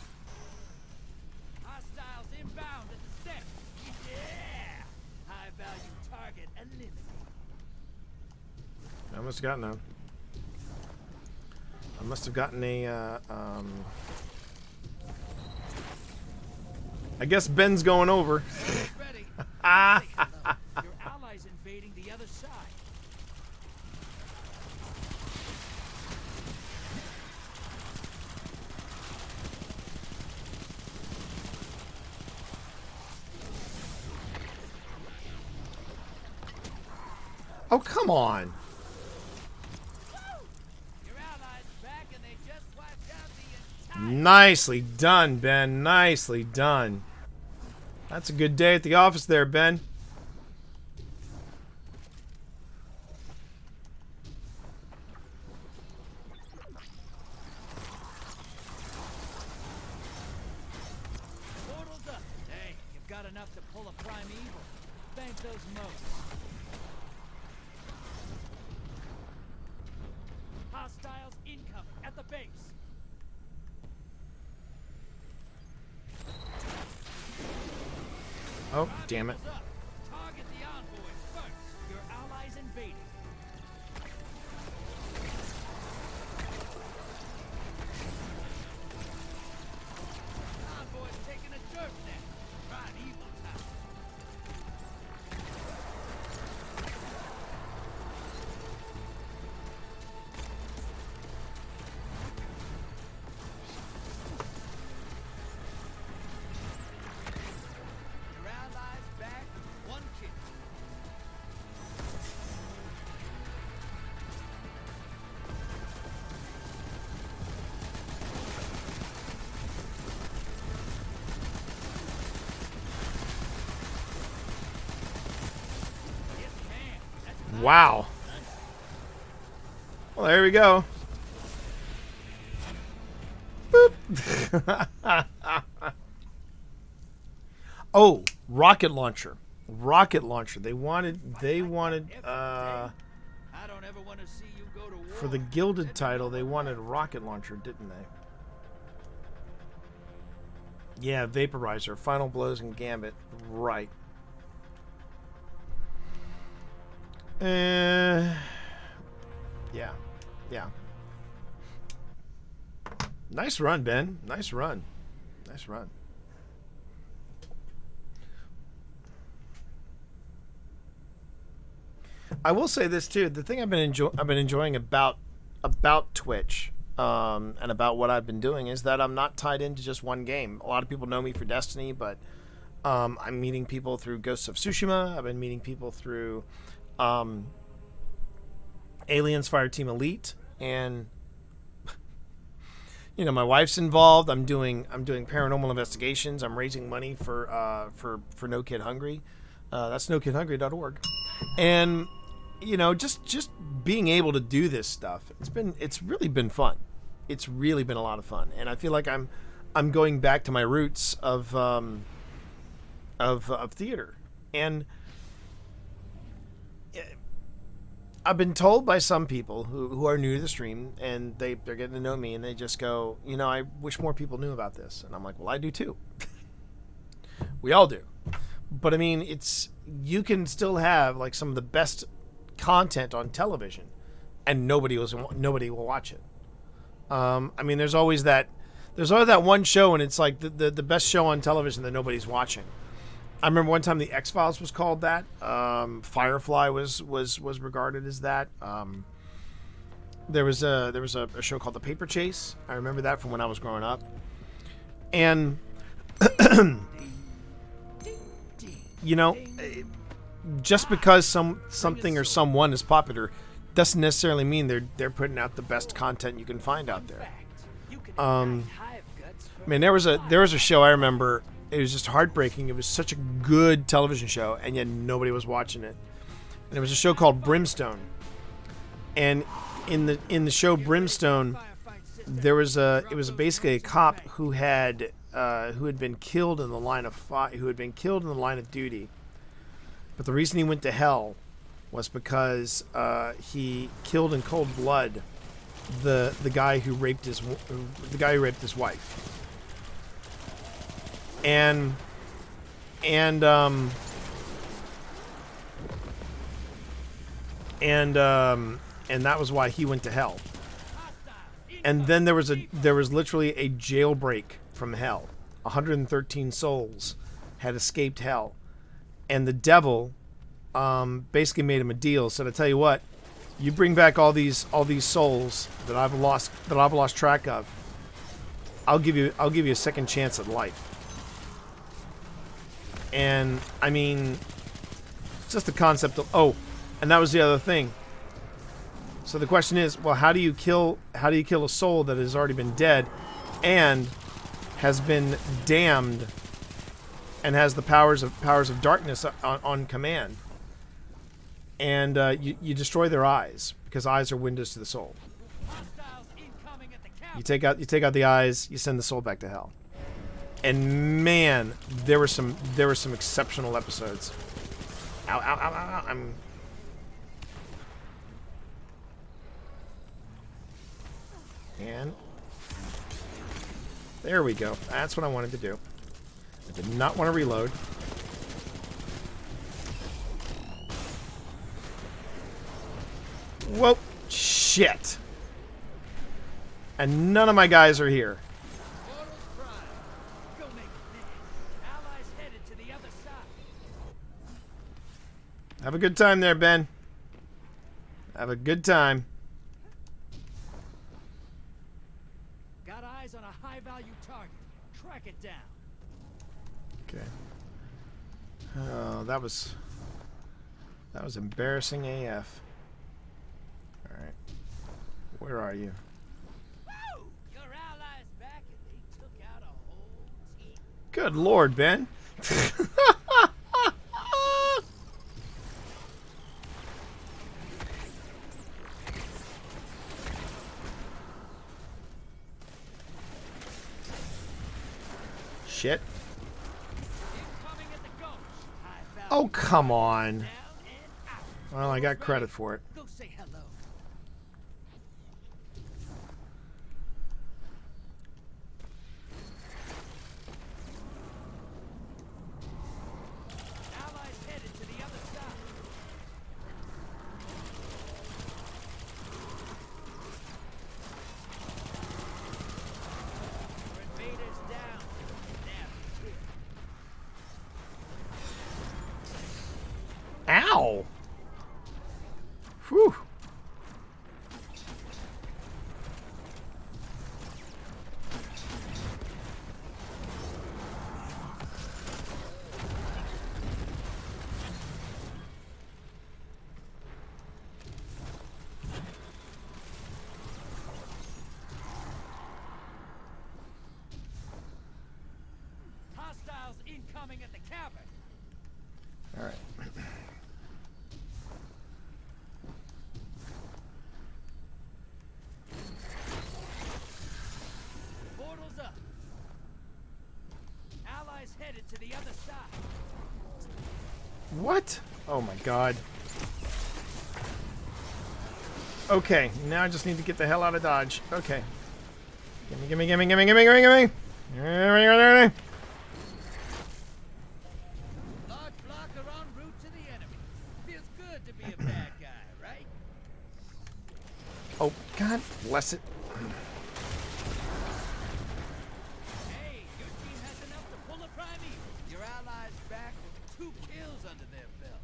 Hostiles inbound at the steps. Yeah. High value target eliminated. I must have gotten a. I must have gotten a. I guess Ben's going over. Ready. Your allies invading the other side. Oh, come on. Your allies back and they just wiped out the entire. Nicely done, Ben. Nicely done. That's a good day at the office there, Ben. Portal's up. Dang, you've got enough to pull a primeval. Thank those moats. Hostiles incoming at the base. Oh, damn it. Up. Target the envoys first. Your allies invading. Envoys taking a dirt nap. Primeval time. Your allies back. One kill. Yes, ma'am. That's Wow. Well, there we go. Oh, rocket launcher. Rocket launcher. They wanted I don't ever want to see you go to war. for the gilded title, they wanted rocket launcher, didn't they? Yeah, vaporizer, final blows and gambit. Right. Yeah. Yeah. Nice run, Ben. Nice run. Nice run. I will say this too. The thing I've been enjoying about Twitch and about what I've been doing is that I'm not tied into just one game. A lot of people know me for Destiny, but I'm meeting people through Ghosts of Tsushima. I've been meeting people through Aliens Fireteam Elite, and you know, my wife's involved. I'm doing paranormal investigations. I'm raising money for No Kid Hungry. That's nokidhungry.org. And you know, just being able to do this stuff, it's really been fun. It's really been a lot of fun, and I feel like I'm going back to my roots of theater. And I've been told by some people who are new to the stream, and they're getting to know me, and they just go, you know, I wish more people knew about this. And I'm like, well, I do too. We all do. But I mean, you can still have like some of the best content on television, and nobody will watch it. I mean, there's always that one show, and it's like the best show on television that nobody's watching. I remember one time the X-Files was called that. Firefly was regarded as that. There was a show called The Paper Chase. I remember that from when I was growing up. And you know, just because something or someone is popular doesn't necessarily mean they're putting out the best content you can find out there. Man, there was a show I remember. It was just heartbreaking. It was such a good television show, and yet nobody was watching it. And it was a show called Brimstone. And in the show Brimstone, it was basically a cop who had been killed in the line of duty. But the reason he went to hell was because he killed in cold blood the guy who raped his wife. And that was why he went to hell. And then there was literally a jailbreak from hell. 113 souls had escaped hell, and the devil basically made him a deal. Said, "I tell you what, you bring back all these souls that I've lost track of. I'll give you a second chance at life." And I mean, just the concept of and that was the other thing. So the question is, well, how do you kill a soul that has already been dead and has been damned and has the powers of darkness on command? And you destroy their eyes, because eyes are windows to the soul. You take out the eyes, you send the soul back to hell. And man, there were some exceptional episodes. Ow, ow, ow, ow, ow. And there we go. That's what I wanted to do. I did not want to reload. Whoa, shit. And none of my guys are here. Have a good time there, Ben. Have a good time. Got eyes on a high-value target. Track it down. Okay. Oh, that was embarrassing AF. All right. Where are you? Woo! Your allies back, and they took out a whole team. Good Lord, Ben. Shit. Incoming at the gulch. High value. Oh, come on. Down and out. Well, I got credit for it. Go say hello. Allies headed to the other side. Our invaders down. Now it's here. Ow! Whew. Hostiles incoming at the cabin. All right. Portals up. Allies headed to the other side. What? Oh my god. Okay, now I just need to get the hell out of Dodge. Okay. Gimme, gimme, gimme, gimme, gimme, gimme, gimme. Gimme. Large blocker en route to the enemy. Feels good to be a bad guy, right? Oh, God bless it. Hey, your team has enough to pull a primeval. Your allies back with 2 kills under their belt.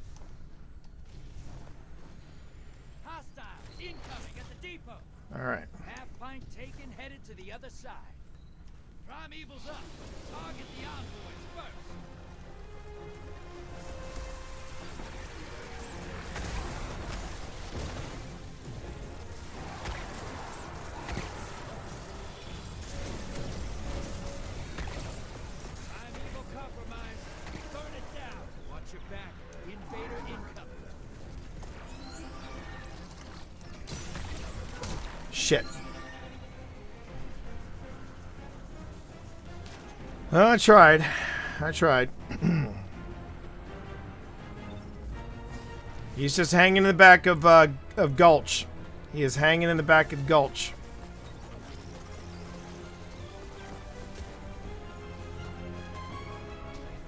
Hostiles incoming at the depot. All right. Half pint taken, headed to the other side. Primeval's up. Target the envoys first. Primeval compromise. Burn it down. Watch your back. Invader incoming. Shit. Well, I tried. He's just hanging in the back of Gulch. He is hanging in the back of Gulch.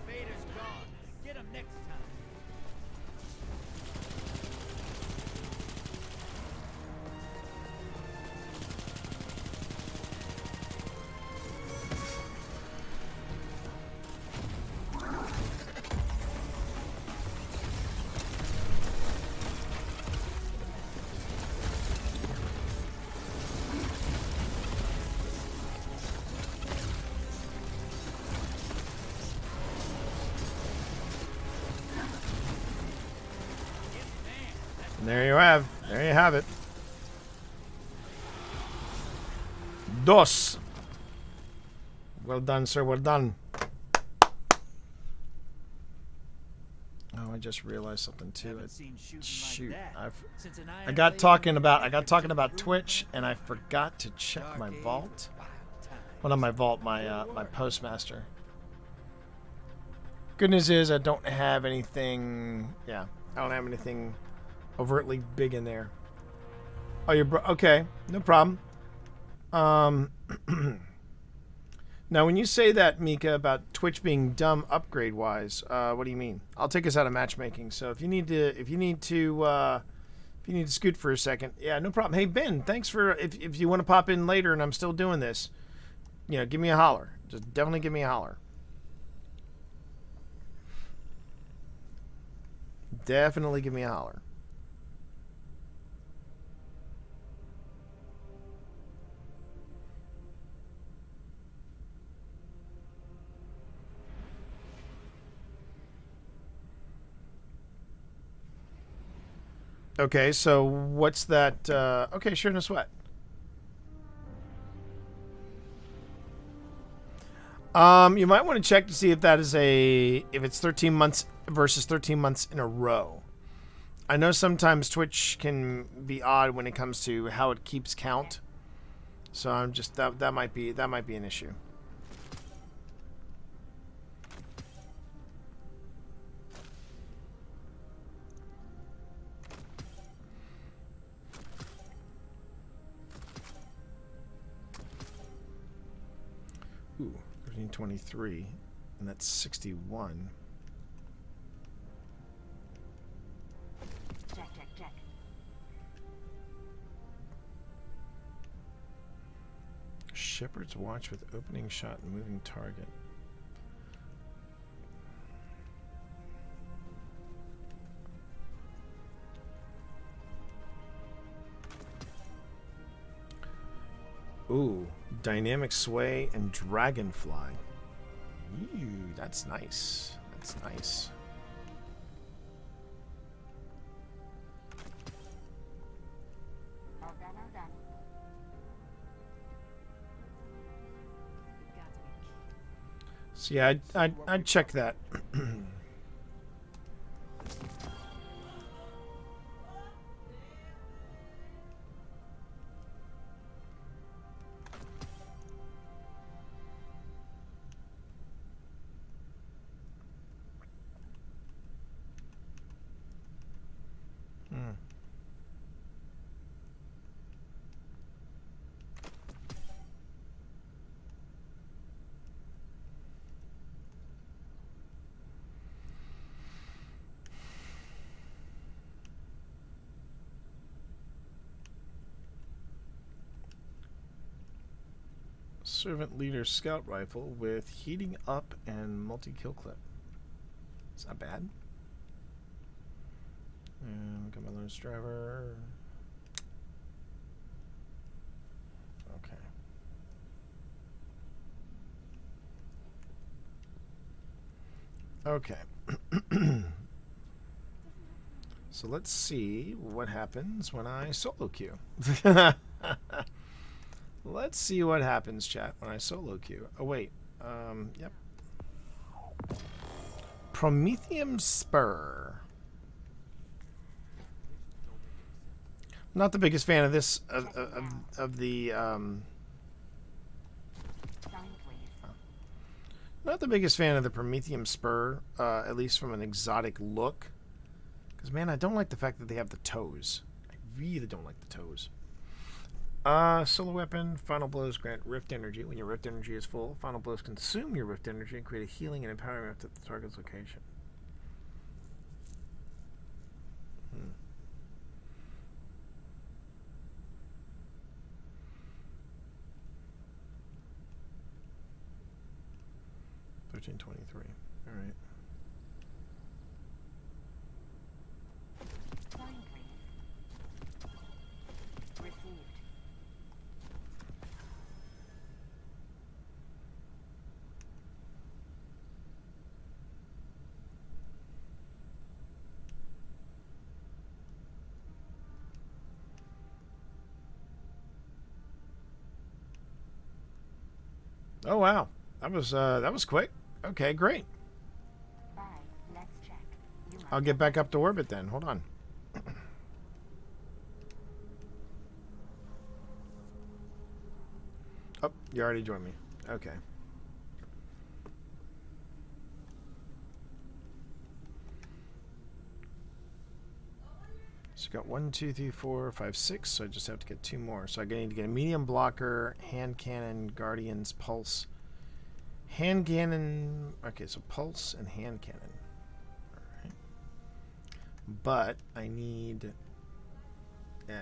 Invader's gone. Get him next time. And there you have. There you have it. Dos. Well done, sir. Well done. Oh, I just realized something too. Haven't seen shooting Shoot, like that since an I Iron got Blade talking and about Infantry Twitch, and I forgot to check Dark my Age, vault. wild times. Well, not my vault, my postmaster. Good news is I don't have anything. Yeah, I don't have anything overtly big in there. Oh, okay? No problem. Now, when you say that, Mika, about Twitch being dumb upgrade wise, what do you mean? I'll take us out of matchmaking. So if you need to scoot for a second, yeah, no problem. Hey Ben, thanks for if you want to pop in later and I'm still doing this, give me a holler. Just definitely give me a holler. Definitely give me a holler. Okay, so what's that? Okay, sure, no sweat. You might want to check to see if that is if it's 13 months versus 13 months in a row. I know sometimes Twitch can be odd when it comes to how it keeps count. So I'm just that might be an issue. Ooh, 1323, and that's 61. Check, check, check. Shepherd's Watch with opening shot and moving target. Ooh, dynamic sway and dragonfly. Ew, that's nice. That's nice. All done, all done. So yeah, I'd check that. Servant Leader Scout Rifle with heating up and multi-kill clip. It's not bad. And got my Lone Driver. Okay. Okay. So let's see what happens when I solo queue. Let's see what happens, chat, when I solo queue. Oh, wait. Yep. Prometheum Spur. Not the biggest fan of this, of the, not the biggest fan of the Prometheum Spur, at least from an exotic look. Because, man, I don't like the fact that they have the toes. I really don't like the toes. Solo weapon, Final Blows grant Rift Energy. When your Rift Energy is full, Final Blows consume your Rift Energy and create a healing and empowering rift at the target's location. 1323. All right. Received. Oh wow, that was quick. Okay, great. Bye. Let's check. I'll get back up to orbit then. Hold on. Oh, you already joined me. Okay. So got 1, 2, 3, 4, 5, 6. So I just have to get 2 more. So I need to get a medium blocker, hand cannon, guardians, pulse, hand cannon. Okay, so pulse and hand cannon. All right. But I need, yeah.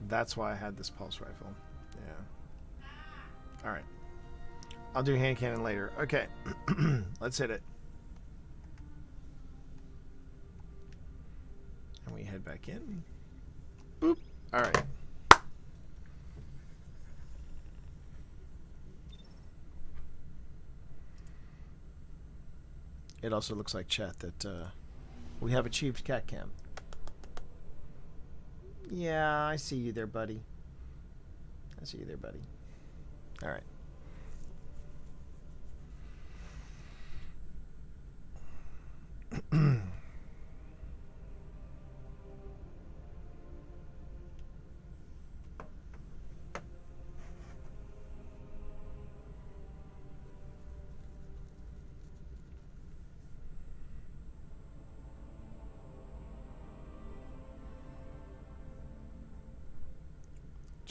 That's why I had this pulse rifle. Yeah. All right. I'll do hand cannon later. Okay. Let's hit it. And we head back in. Boop. All right. It also looks like, chat, that we have achieved cat cam. Yeah, I see you there, buddy. I see you there, buddy. All right.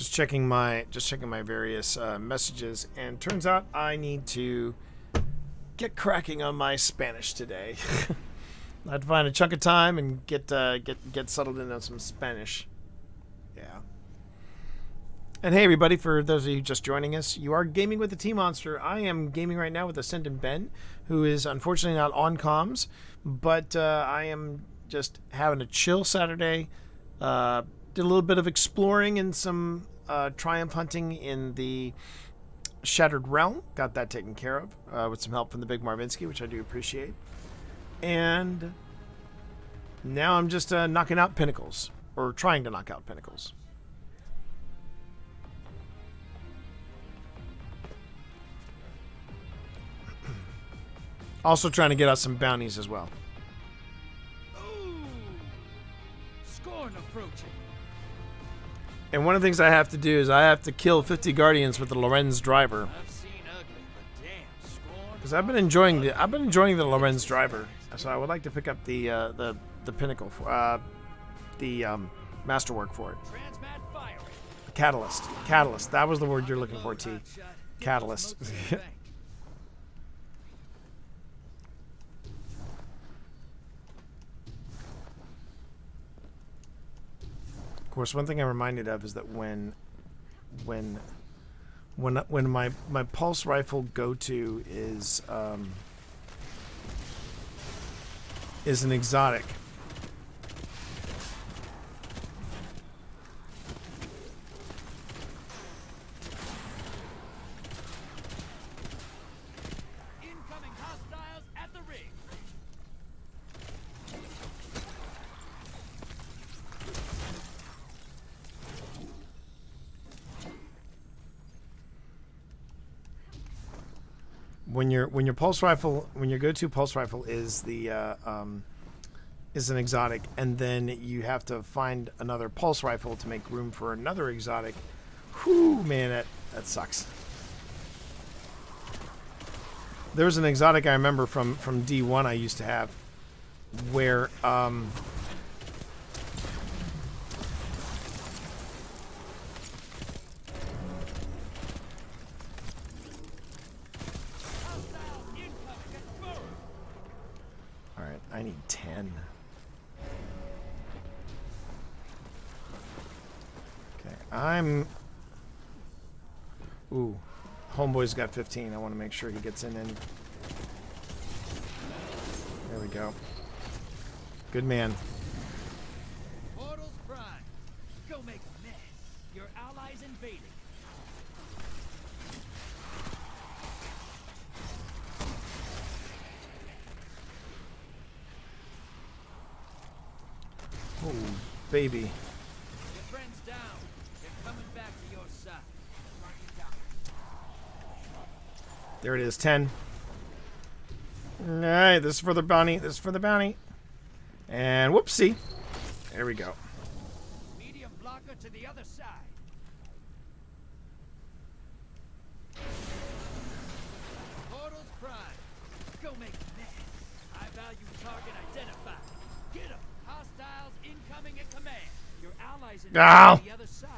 Just checking my various messages, and turns out I need to get cracking on my Spanish today. I had to find a chunk of time and get settled in on some Spanish. Yeah. And hey, everybody! For those of you just joining us, you are gaming with the T Monster. I am gaming right now with Ascendant Ben, who is unfortunately not on comms, but I am just having a chill Saturday. Did a little bit of exploring and some triumph hunting in the Shattered Realm. Got that taken care of with some help from the Big Marvinsky, which I do appreciate. And now I'm just knocking out pinnacles, or trying to knock out pinnacles. Also trying to get out some bounties as well. Ooh, Scorn approaching. And one of the things I have to do is I have to kill 50 guardians with the Lorenz driver. I've seen ugly, but damn, Scorn. Because I've been enjoying the Lorenz driver. So I would like to pick up the pinnacle for the masterwork for it. Transmat firing. Catalyst. That was the word you're looking for, T. Catalyst. Of course, one thing I'm reminded of is that when my pulse rifle go-to is an exotic. Incoming hostiles at the ring. When your go-to pulse rifle is is an exotic, and then you have to find another pulse rifle to make room for another exotic. Whew, man, that sucks. There was an exotic I remember from D1 I used to have, where I need 10. Okay, Ooh, homeboy's got 15. I want to make sure he gets in. There we go. Good man. Portals prime. Go make a mess. Your allies invading. Oh, baby. Your friend's down. They're coming back to your side. There it is, 10. Alright, this is for the bounty. And whoopsie. There we go. Medium blocker to the other side. Portals prime. Go make a mess. High value target identified. Get him. Hostiles incoming at command. Your allies in Ow. the other side.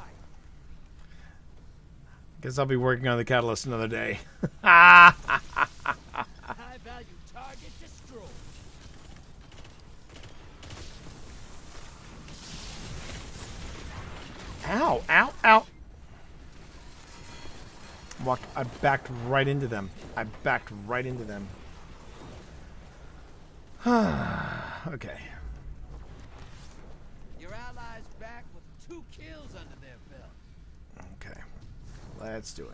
Guess I'll be working on the catalyst another day. High value target destroyed. Ow, ow, ow. I backed right into them. Okay. Your allies back with 2 kills under their belt. Okay. Let's do it.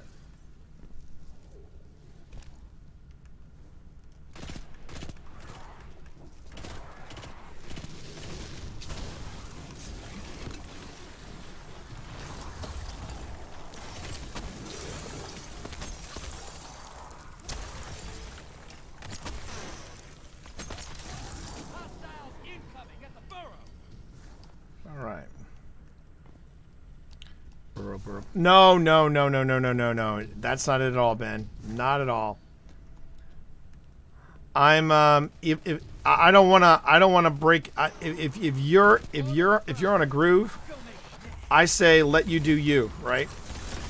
Hostiles incoming at the burrow. All right. Burrow. No. That's not it at all, Ben. Not at all. I'm if I don't want to break if you're on a groove, Go make a mess. I say let you do you, right?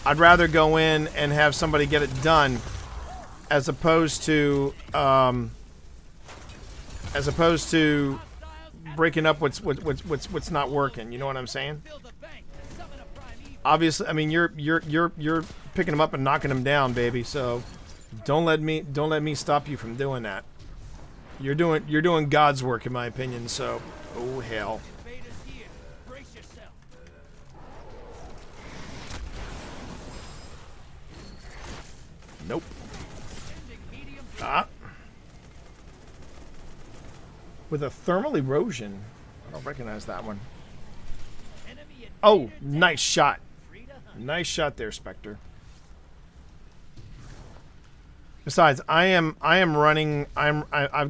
I'd rather go in and have somebody get it done as opposed to breaking up what's not working. You know what I'm saying? Obviously, I mean you're picking them up and knocking them down, baby. So don't let me stop you from doing that. You're doing God's work, in my opinion. So, oh hell. Nope. Ah. With a thermal erosion. I don't recognize that one. Oh, nice shot. Nice shot there, Spectre. Besides, I've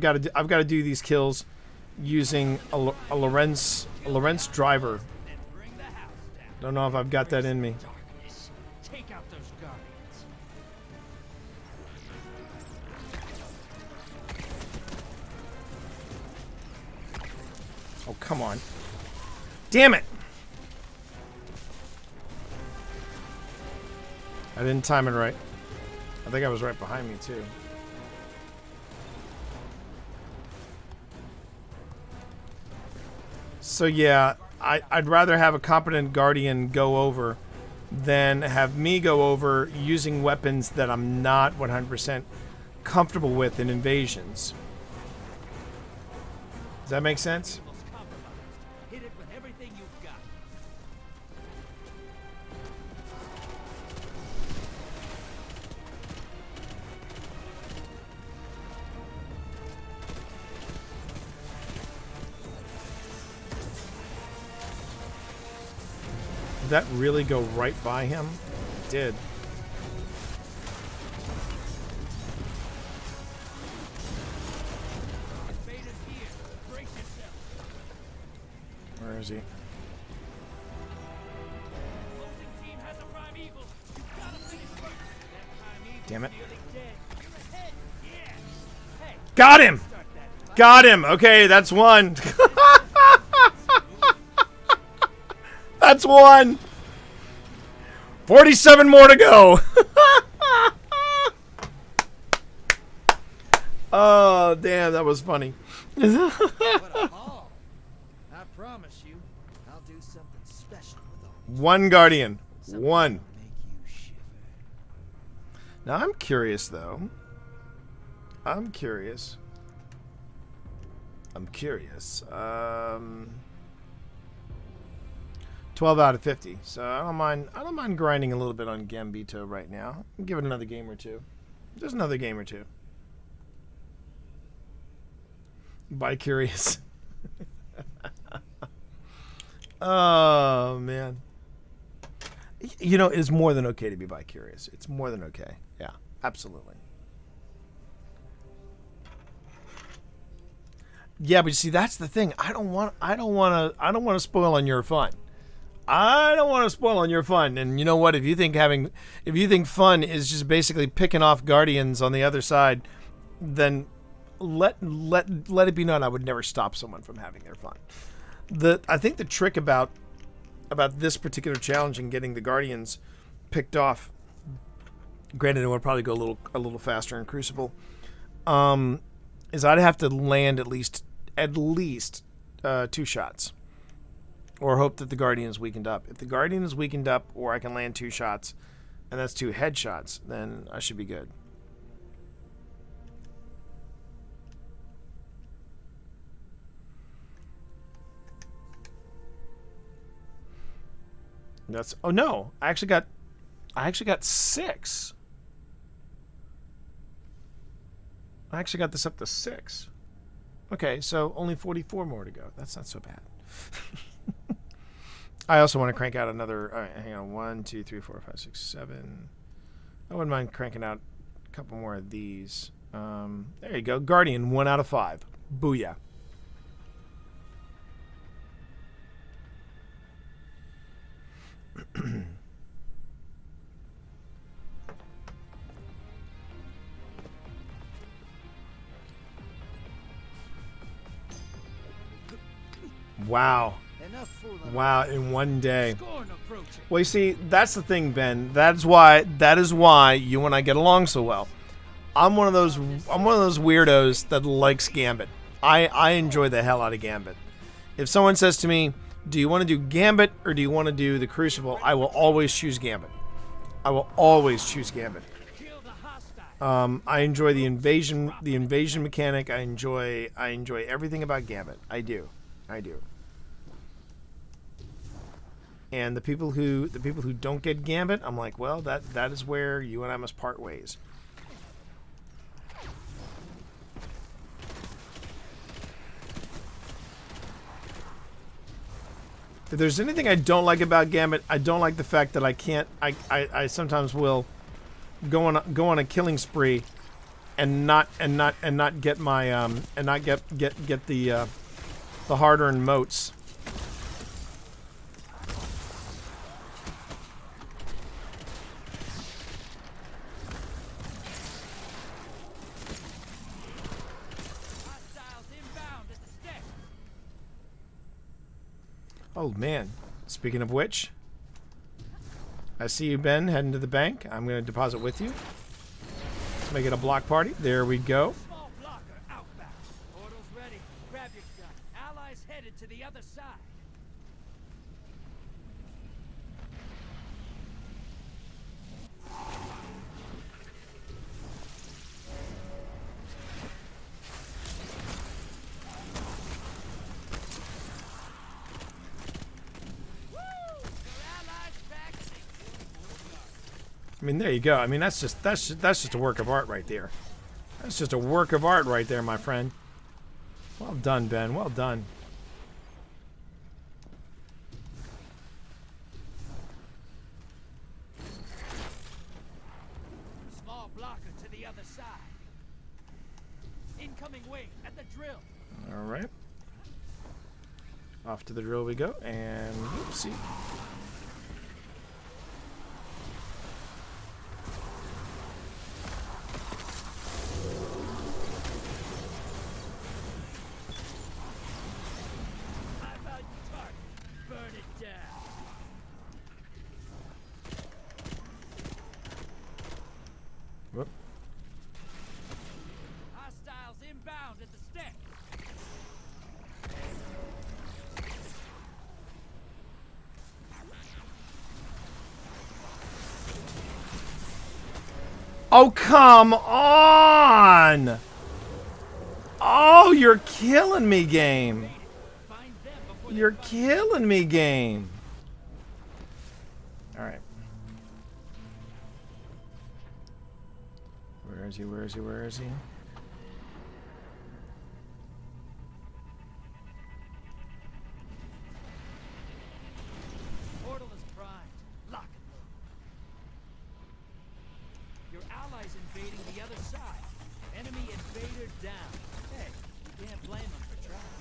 got to do these kills using a Lorenz driver. Don't know if I've got that in me. Take out those guardians. Oh, come on. Damn it! I didn't time it right. I think I was right behind me, too. So, yeah, I'd rather have a competent Guardian go over than have me go over using weapons that I'm not 100% comfortable with in invasions. Does that make sense? Hit it with everything you've got. Did that really go right by him? It did. Where is he? Damn it. Got him! Got him! Okay, that's one. That's one. 47 more to go. Oh, damn, that was funny. What a haul. I promise you, I'll do something special with all these. One Guardian. One. Make you shiver. Now, I'm curious, though. I'm curious. 12 out of 50. So I don't mind grinding a little bit on Gambito right now. I'll give it another game or two. Just another game or two. Bi-curious. Oh, man. You know, it's more than okay to be bi-curious. It's more than okay. Yeah, absolutely. Yeah, but you see, that's the thing. I don't want to spoil on your fun. I don't want to spoil on your fun. And you know what? If you think fun is just basically picking off Guardians on the other side, then let it be known I would never stop someone from having their fun. I think the trick about this particular challenge and getting the Guardians picked off, granted it would probably go a little faster in Crucible, is I'd have to land at least 2 shots, or hope that the Guardian is weakened up. If the Guardian is weakened up, or I can land 2 shots, and that's 2 headshots, then I should be good. That's oh no! I actually got 6. I actually got this up to 6. Okay, so only 44 more to go. That's not so bad. I also want to crank out another. All right, hang on. 1, 2, 3, 4, 5, 6, 7. I wouldn't mind cranking out a couple more of these. There you go. Guardian, 1 out of 5. Booyah. Wow. Enough fooling. Wow, in one day. Scorn of Well, you see, that's the thing, Ben. That is why you and I get along so well. I'm one of those weirdos that likes Gambit. I enjoy the hell out of Gambit. If someone says to me, "Do you want to do Gambit or do you want to do the Crucible?" I will always choose Gambit. I will always choose Gambit. I enjoy the invasion mechanic. I enjoy everything about Gambit. I do. And the people who don't get Gambit, I'm like, well, that is where you and I must part ways. If there's anything I don't like about Gambit, I don't like the fact that I can't. I sometimes will go on a killing spree, and not get my and not get the hard-earned motes. Oh man, speaking of which, I see you, Ben, heading to the bank. I'm going to deposit with you. Let's make it a block party. There we go. Small blocker outbound. Portal's ready. Grab your gun. Allies headed to the other side. I mean, there you go. I mean, that's just a work of art right there. That's just a work of art right there, my friend. Well done, Ben. Well done. Small blocker to the other side. Incoming wing at the drill. All right. Off to the drill we go, and oopsie. Whoop. Hostiles inbound at the stick. Oh, come on! Oh, you're killing me, game. You're killing me, game. All right. Where is he? Where is he? Where is he? Portal is primed. Lock and load. Your allies invading the other side. Enemy invader down. Hey, you can't blame them for trying.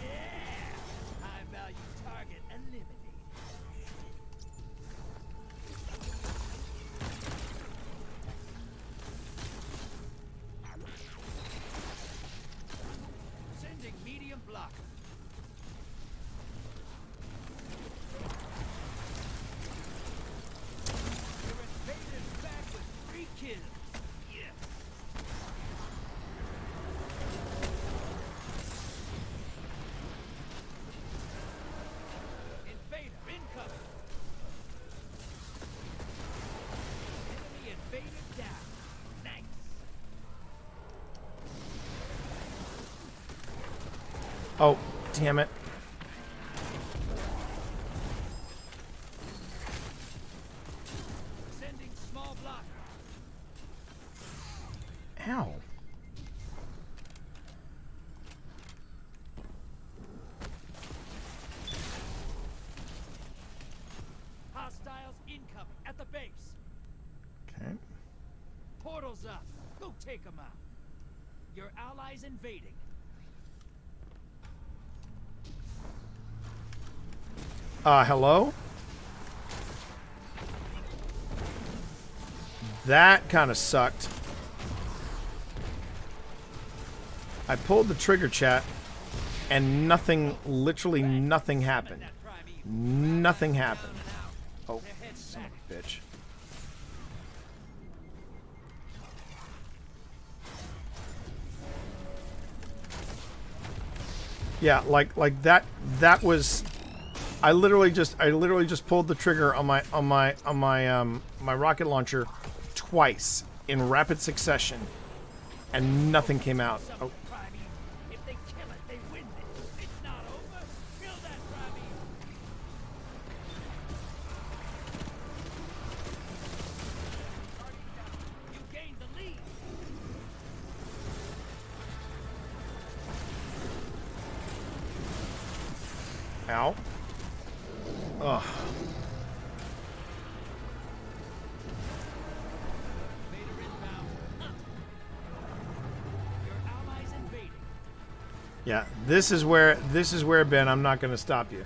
Yeah! High value target eliminated. Sending medium blocker. Your invader's back with 3 kills. Yes. Invader incoming. Enemy invader down. Nice. Oh, damn it. Sending small blocker. Ow. Hostiles incoming at the base. Okay. Portal's up. Go take them out. Your allies invading. Hello? That kind of sucked. I pulled the trigger, chat, and nothing, literally nothing happened. That prime Nothing happened. Oh, son of a bitch. Yeah, like that was I literally just pulled the trigger on my rocket launcher twice in rapid succession and nothing came out. Oh. If they kill it, they win this. It's not over. Kill that Primeval. You gained the lead. Ow. Ugh. Vader inbound. Your allies invading. Yeah, this is where Ben, I'm not going to stop you.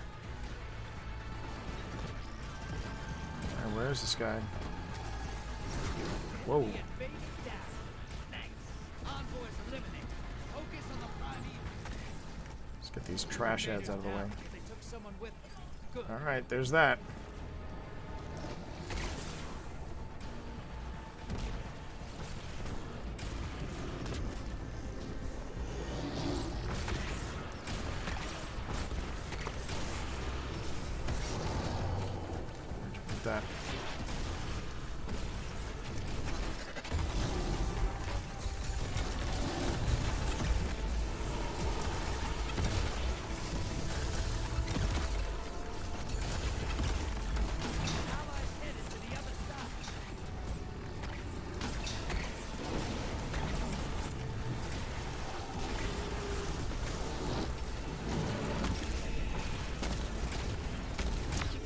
Alright, where is this guy? Whoa. Invading down. Thanks. Envoys eliminated. Focus on the Primeval. Let's get these trash ads out of the way. They took someone with them. Good. Alright, there's that. Where'd you put that? Allies headed to the other side.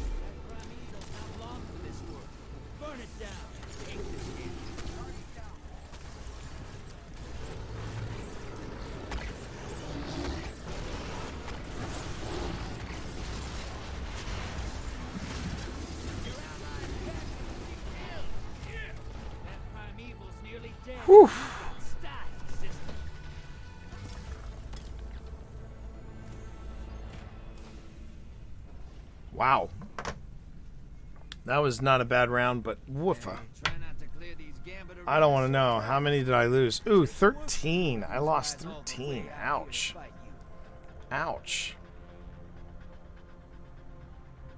That Primeval's not long for this world. Burn it down. Take this hit. That Primeval's nearly dead. Whew. Style system. Wow. That was not a bad round, but woofa. Try not to clear these Gambit I don't want to know. How many did I lose? Ooh, 13. I lost 13. Ouch. Ouch.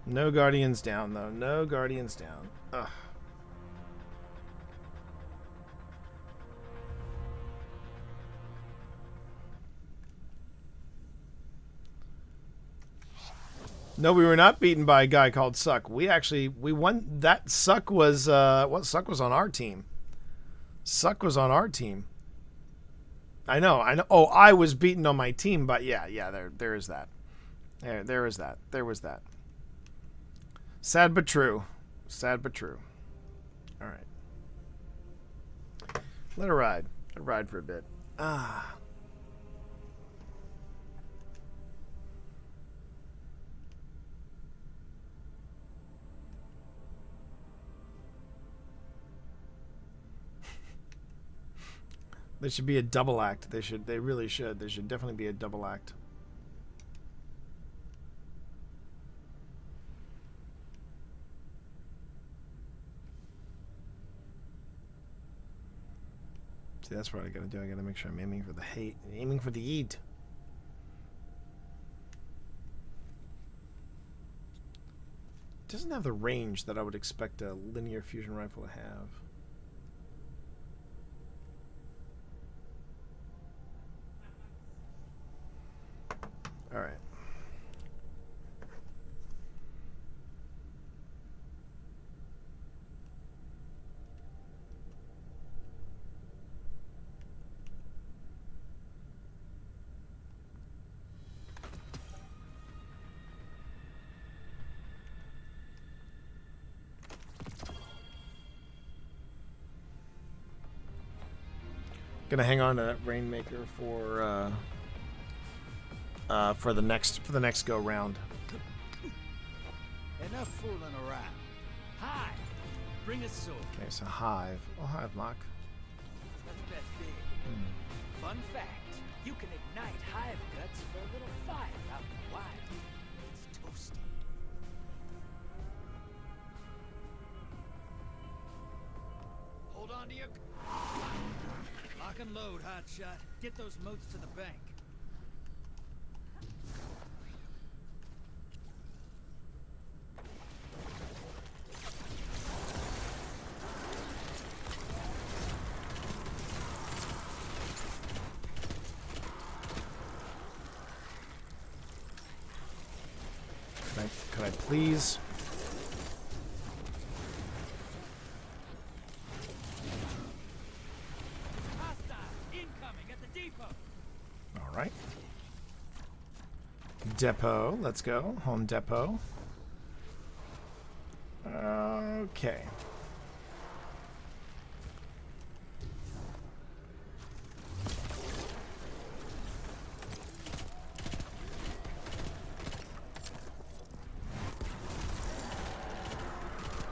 No Guardians down, though. No Guardians down. Ugh. No, we were not beaten by a guy called Suck. We won. That Suck was what? Suck was on our team. Suck was on our team. I know. Oh, I was beaten on my team, but yeah, there is that. There is that. There was that. Sad but true. Sad but true. All right. Let it ride. Let it ride for a bit. Ah. There should be a double act. They really should. There should definitely be a double act. See, that's what I gotta do. I gotta make sure I'm aiming for the hate, aiming for the eat. Doesn't have the range that I would expect a linear fusion rifle to have. All right. Gonna hang on to that Rainmaker for the next go round. Enough fooling around. Hi. Bring a sword. Okay, so Hive. Oh, Hive Mock. That's best big. Fun fact. You can ignite hive guts for a little fire out in the wild. It's toasty. onto your... Lock and load, hotshot. Get those moats to the bank. Could I please? Hostile incoming at the depot. All right. Depot. Let's go. Home depot. Okay.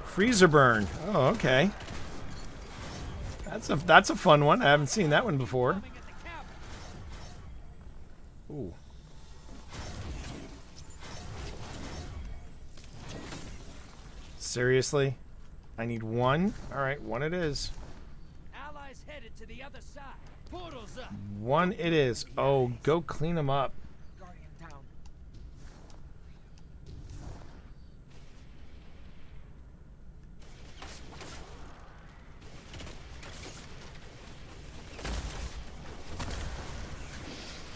Freezer burn. Oh, okay. That's a fun one. I haven't seen that one before. Coming at the cabin. Ooh. Seriously? I need one? Alright, one it is. Allies headed to the other side. Portals up. One it is. Oh, go clean them up. Guardian down.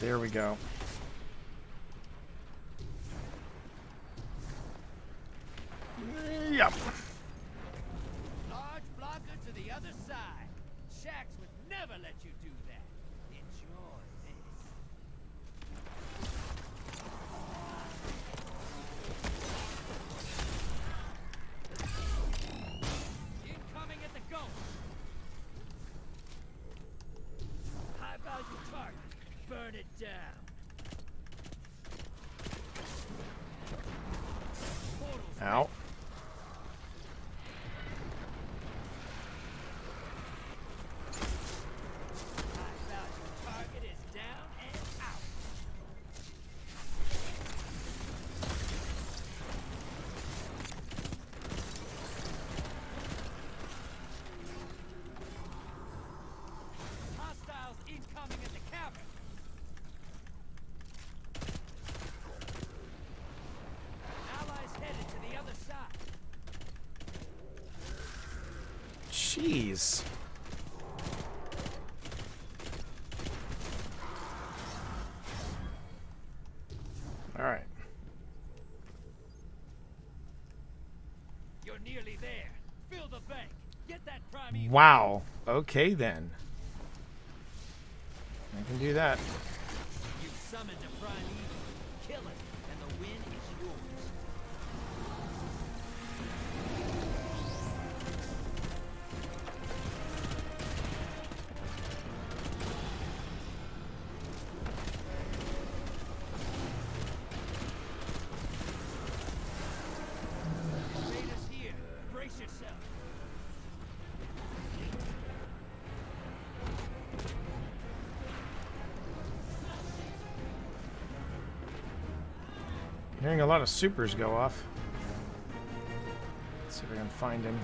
There we go. Yep. Large blocker to the other side. Shaxx would never let you do that. Enjoy this. Incoming at the ghost. High value target. Burn it down. Portals. Ow. High value target is down and out. Hostiles incoming at the cabin. Allies headed to the other side. Jeez. All right. You're nearly there. Fill the bank. Get that prime evil. Wow. Okay then. I can do that. You summoned a prime evil. Kill it, and the win is yours. Raiders here. Brace yourself. Hearing a lot of supers go off. Let's see if I can find him.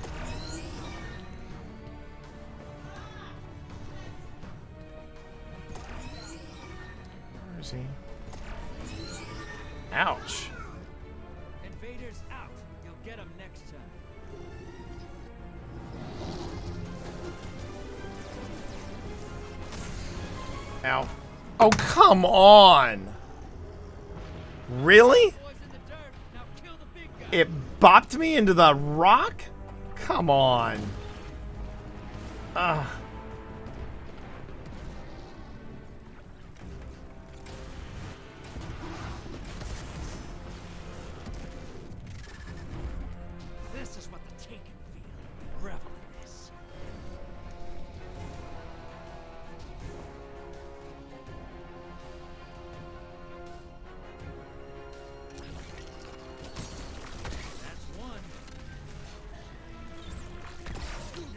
Where is he? Ouch. Invaders out. You'll get them next time. Ow. Oh, come on. Really? Boys in the dirt. Now kill the big guy. It bopped me into the rock? Come on. Ugh. This is what the Taken feel. Revel in this. That's one. 2 down.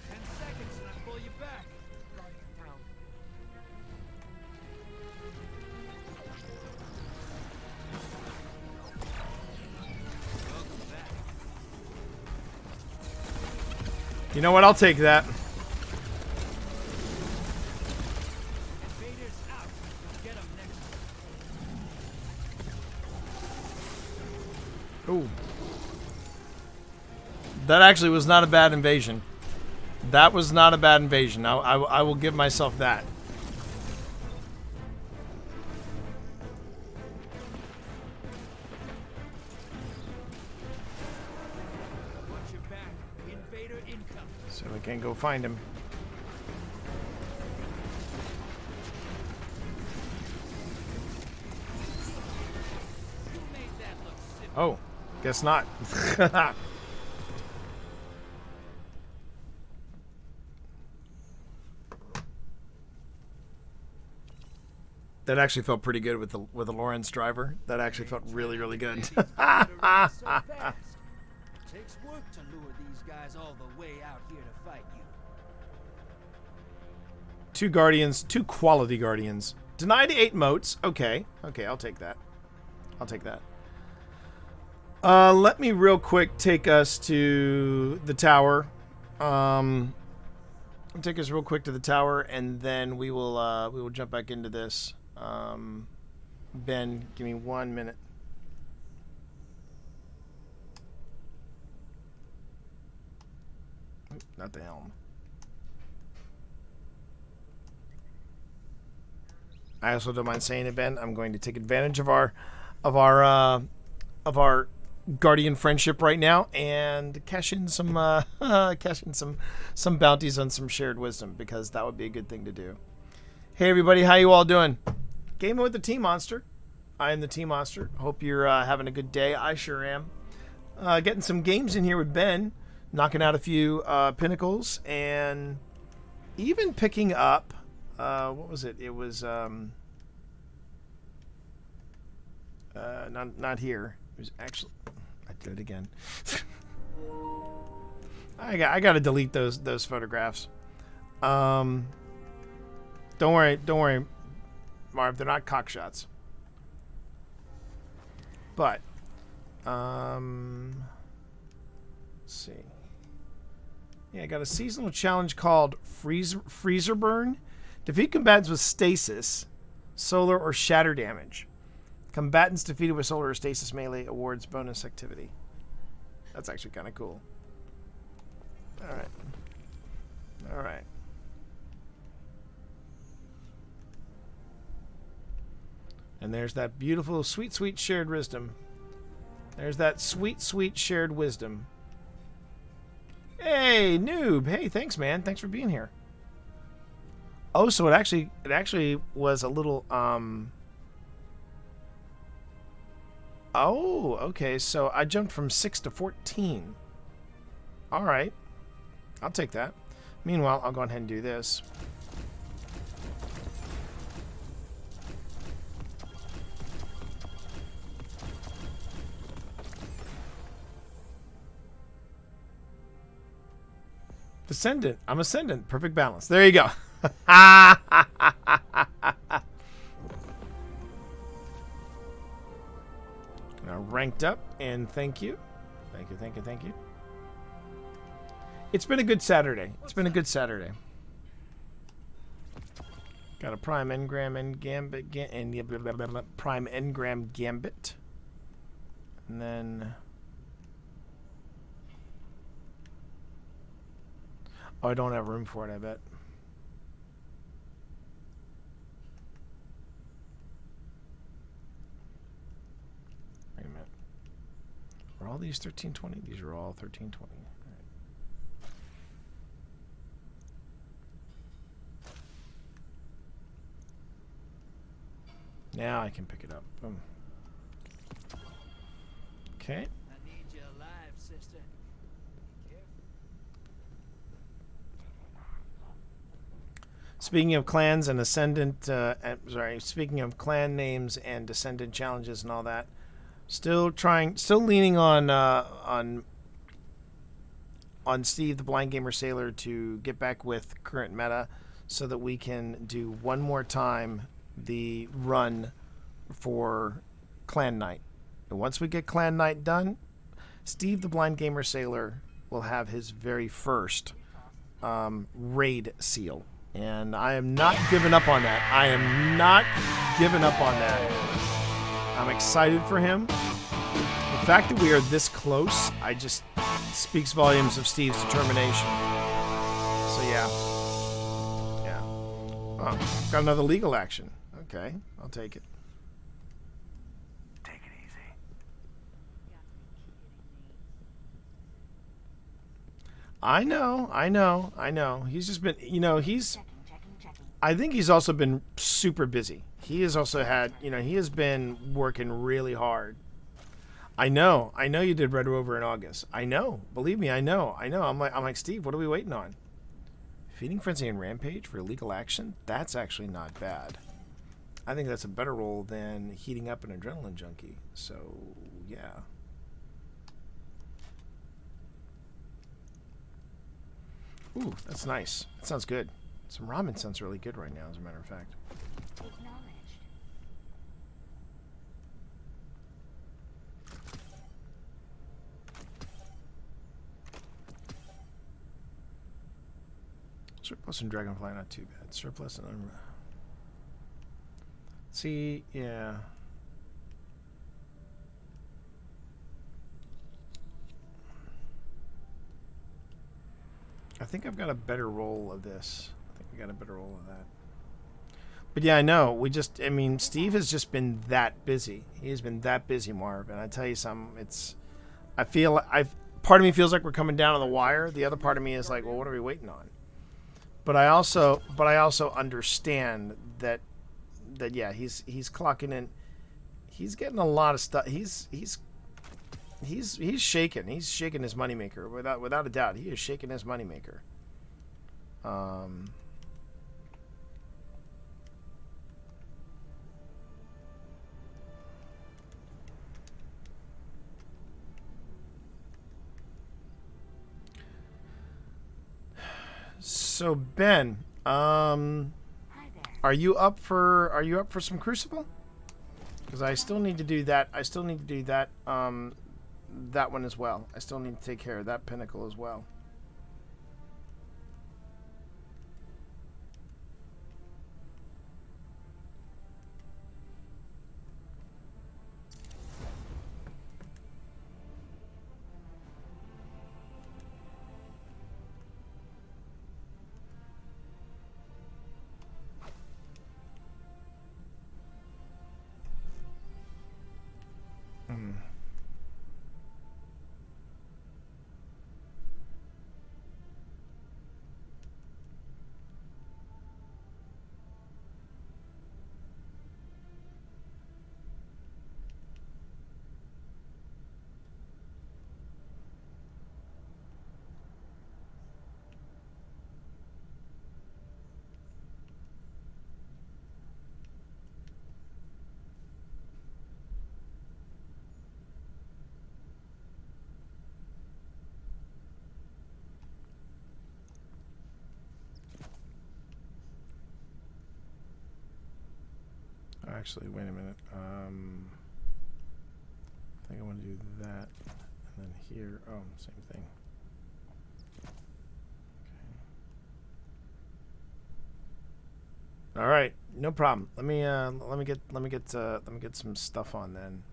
10 seconds and I pull you back. Guardian down. Welcome back. You know what? I'll take that. That actually was not a bad invasion. That was not a bad invasion. I will give myself that. Watch your back. Invader incoming. So we can go find him. Who made that look simple? Oh, guess not. That actually felt pretty good with the Lawrence driver. That actually felt really, really good. So fast. Takes work to lure these guys all the way out here to fight you. 2 guardians, 2 quality guardians. Denied 8 motes. Okay, I'll take that. I'll take that. Let me real quick take us to the tower. Take us real quick to the tower, and then we will jump back into this. Ben, give me 1 minute. Oop, not the helm. I also don't mind saying it, Ben. I'm going to take advantage of our guardian friendship right now and cash in some bounties on some shared wisdom, because that would be a good thing to do. Hey everybody, how you all doing? Gaming with the Team Monster. I am the Team Monster. Hope you're having a good day. I sure am. Getting some games in here with Ben, knocking out a few pinnacles, and even picking up. What was it? It was not here. It was actually. I did it again. I got to delete those photographs. Don't worry, Marv. They're not cock shots. But let's see. Yeah, I got a seasonal challenge called Freezer Burn. Defeat combatants with stasis, solar, or shatter damage. Combatants defeated with solar or stasis melee awards bonus activity. That's actually kind of cool. All right. And there's that beautiful, sweet, sweet shared wisdom. There's that sweet, sweet shared wisdom. Hey, noob. Hey, thanks, man. Thanks for being here. Oh, so it actually was a little Oh, okay. So I jumped from 6 to 14. All right. I'll take that. Meanwhile, I'll go ahead and do this. Descendant. I'm Ascendant. Perfect balance. There you go. Now ranked up, and thank you. Thank you. It's been a good Saturday. Got a Prime Engram and Gambit, and Prime Engram Gambit. And then... Oh, I don't have room for it, I bet. Wait a minute. Are all these 1320? These are all 1320. All right. Now I can pick it up. Boom. Okay. I need you alive, sister. Speaking of clans and Ascendant, speaking of clan names and Descendant challenges and all that, still leaning on Steve the Blind Gamer Sailor to get back with current meta, so that we can do one more time the run for Clan Night. And once we get Clan Night done, Steve the Blind Gamer Sailor will have his very first raid seal. And I am not giving up on that. I'm excited for him. The fact that we are this close, I just speaks volumes of Steve's determination. So yeah. Yeah. Oh, got another legal action. Okay, I'll take it. Take it easy. I know. He's just been, I think he's also been super busy. He has also had, he has been working really hard. I know you did Red Rover in August. I know. Believe me, I know. I'm like, Steve, what are we waiting on? Feeding Frenzy and Rampage for illegal action? That's actually not bad. I think that's a better role than heating up an adrenaline junkie. So, yeah. Ooh, that's nice. That sounds good. Some ramen sounds really good right now, as a matter of fact. Surplus and Dragonfly, not too bad. Surplus and... See, yeah. I think I've got a better roll of this. I think we got a better roll of that. But yeah, I know. Steve has just been that busy. He has been that busy, Marv. And I tell you something, part of me feels like we're coming down on the wire. The other part of me is like, well, what are we waiting on? But I also understand that yeah, he's clocking in. He's getting a lot of stuff. He's shaking. He's shaking his moneymaker without a doubt. He is shaking his moneymaker. So Ben, are you up for some Crucible? Because I still need to do that. That one as well. I still need to take care of that pinnacle as well. Actually, wait a minute. I think I want to do that, and then here. Oh, same thing. Okay. All right, no problem. Let me get some stuff on then.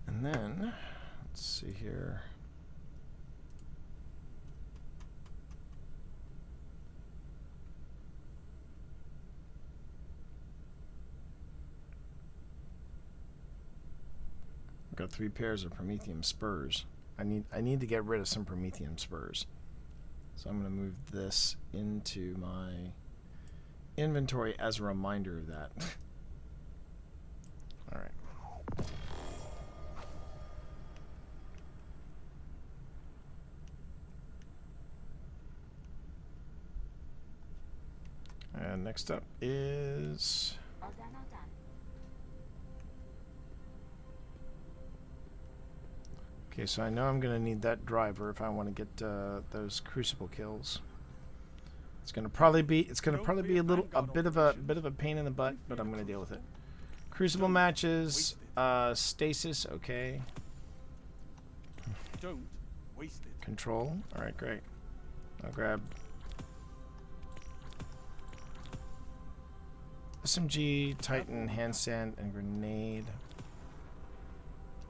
And then, let's see here. I've got 3 pairs of Prometheum spurs. I need to get rid of some Prometheum spurs. So I'm going to move this into my inventory as a reminder of that. All right. And next up is... Okay, so I know I'm going to need that driver if I want to get those crucible kills. It's going to probably be a bit of a pain in the butt, but I'm going to deal with it. Crucible matches, stasis, okay. Don't waste it. Control, all right, great. I'll grab SMG, Titan, handstand, and grenade,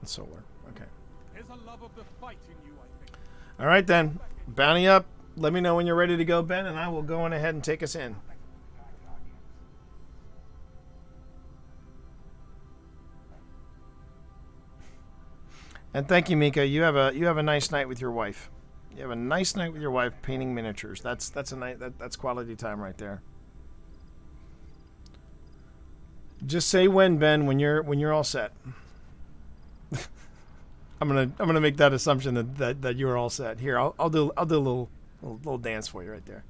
and solar. Okay. There's a love of the fight in you, I think. All right then, bounty up. Let me know when you're ready to go, Ben, and I will go on ahead and take us in. And thank you, Mika. You have a nice night with your wife. You have a nice night with your wife painting miniatures. That's a night that's quality time right there. Just say when, Ben, when you're all set. I'm gonna make that assumption that you're all set. Here, I'll do a little dance for you right there.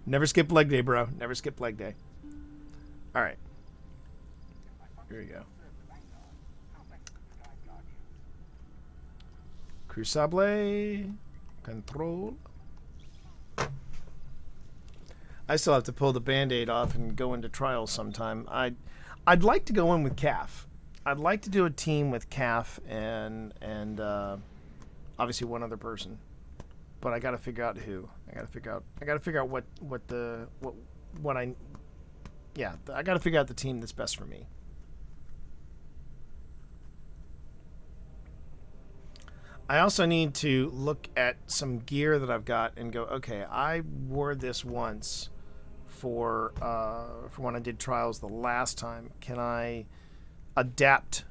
Never skip leg day, bro. Never skip leg day. All right. Here we go. Crucible. Control. I still have to pull the Band-Aid off and go into trials sometime. I'd like to go in with CAF. I'd like to do a team with CAF and obviously one other person, but I got to figure out who. I got to figure out I got to figure out the team that's best for me. I also need to look at some gear that I've got and go, okay, I wore this once for when I did trials the last time. Can I adapt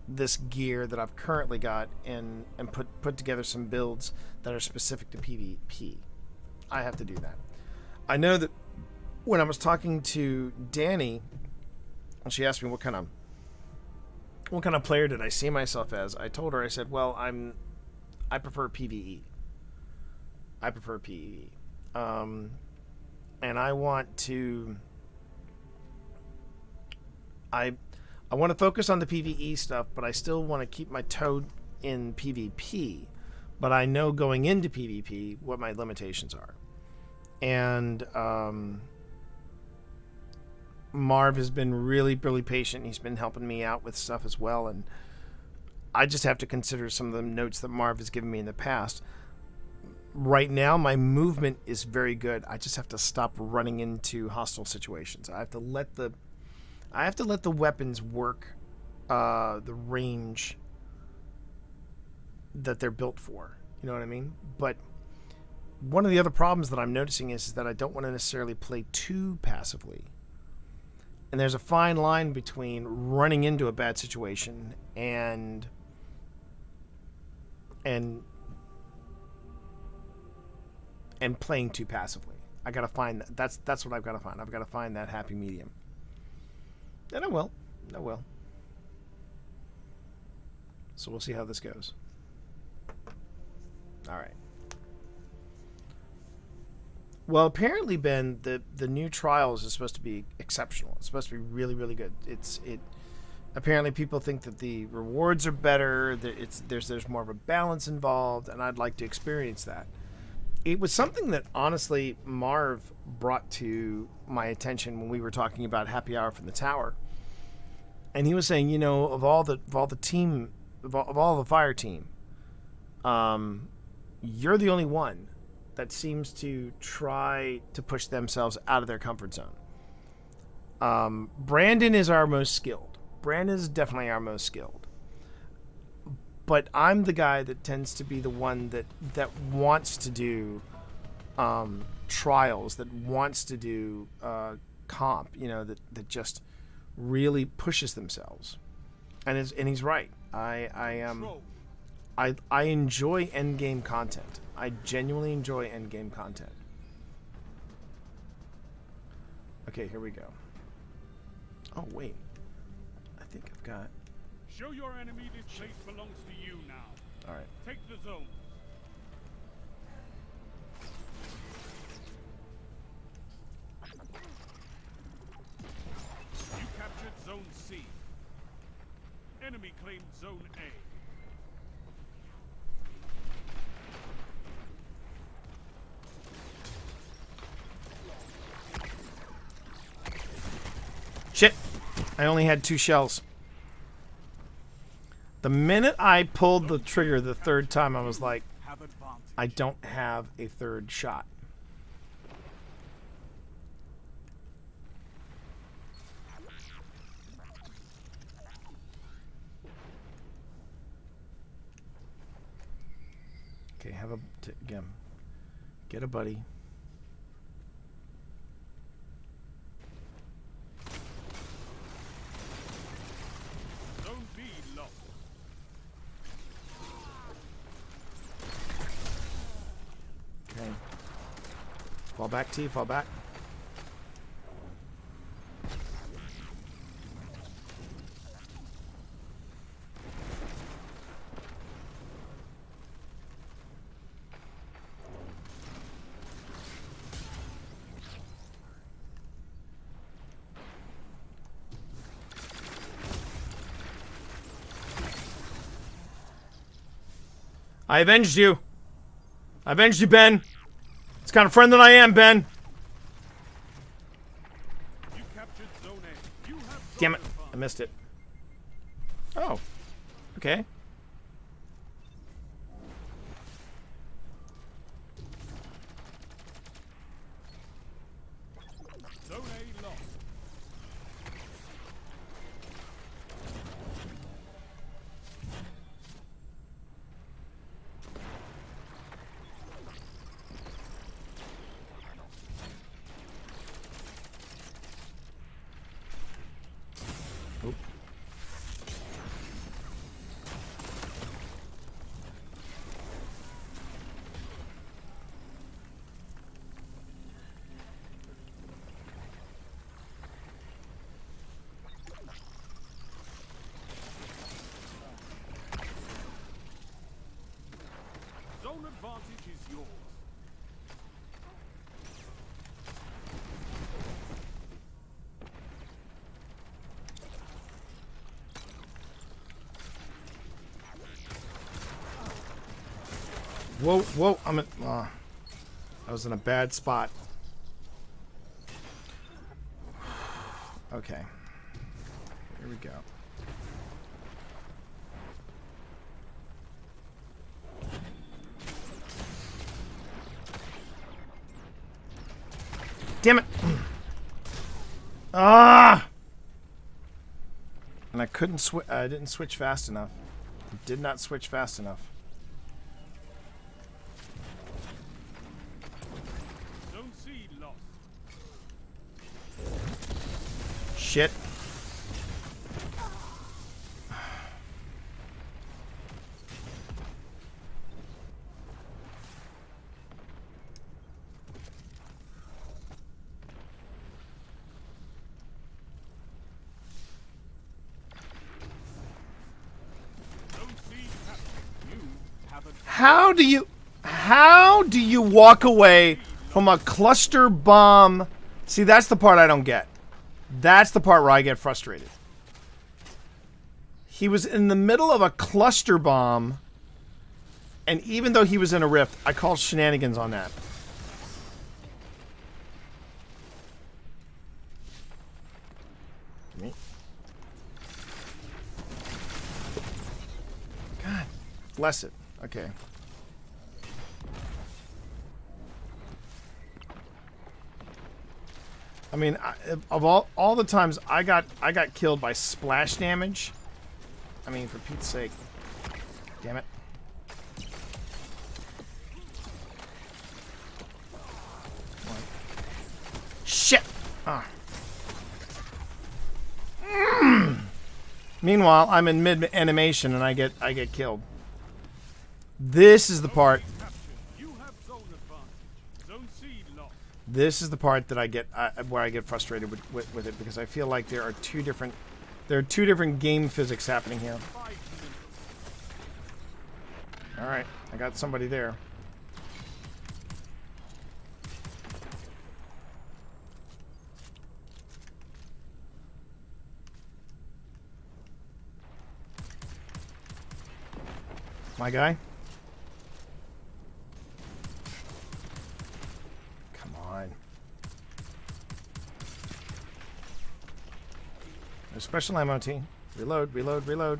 this gear that I've currently got and put together some builds that are specific to PvP? I have to do that. I know that when I was talking to Danny, and she asked me what kind of player did I see myself as, I told her, I said, well, I prefer PvE. I prefer PvE. And I want to I want to focus on the PvE stuff, but I still want to keep my toe in PvP. But I know going into PvP what my limitations are. And Marv has been really, really patient. He's been helping me out with stuff as well. And I just have to consider some of the notes that Marv has given me in the past. Right now, my movement is very good. I just have to stop running into hostile situations. I have to let the weapons work the range that they're built for. You know what I mean? But one of the other problems that I'm noticing is that I don't want to necessarily play too passively. And there's a fine line between running into a bad situation and playing too passively. I gotta find that. That's what I've got to find. I've got to find that happy medium. And I will. So we'll see how this goes. All right. Well, apparently, Ben, the new Trials is supposed to be exceptional. It's supposed to be really, really good. Apparently people think that the rewards are better. That there's more of a balance involved, and I'd like to experience that. It was something that honestly Marv brought to my attention when we were talking about Happy Hour from the Tower, and he was saying, you know, of all the fire team, you're the only one that seems to try to push themselves out of their comfort zone. Brandon is our most skilled. Brandon is definitely our most skilled. But I'm the guy that tends to be the one that wants to do trials, that wants to do comp, you know, that just really pushes themselves. And he's right. I enjoy endgame content. I genuinely enjoy endgame content. Okay, here we go. Oh, wait. I think I've got... Show your enemy this place belongs to you now. All right. Take the zone. You captured Zone C. Enemy claimed Zone A. Shit! I only had 2 shells. The minute I pulled the trigger the 3rd time, I was like, Have advantage. I don't have a 3rd shot. Okay, have a again. Get a buddy. Zone B lost. Okay. Fall back, T. Fall back. I avenged you. I avenged you, Ben. It's the kind of friend that I am, Ben. You captured Zone A. You have zone Damn it. I advantage. missed it. Oh. Okay. Zone A lost. Oop. Zone advantage is yours. Whoa, whoa. I'm in. I was in a bad spot. Okay. Here we go. Damn it! Ah! And I couldn't switch. I didn't switch fast enough. Did not switch fast enough. Zone C lost. Shit. Zone C captured. You have advantage. How do you walk away from a cluster bomb? See, that's the part I don't get. That's the part where I get frustrated. He was in the middle of a cluster bomb, and even though he was in a rift, I called shenanigans on that. Me. God bless it. Okay. I mean, of all the times I got killed by splash damage. I mean, for Pete's sake. Damn it. Shit. Ah. Meanwhile, I'm in mid animation and I get killed. This is the part. Captured. You have zone advantage. Zone C lost. This is the part that I get where I get frustrated with it, because I feel like there are two different game physics happening here. All right, I got somebody there. My guy. Come on. There's special ammo, T. Reload, reload, reload.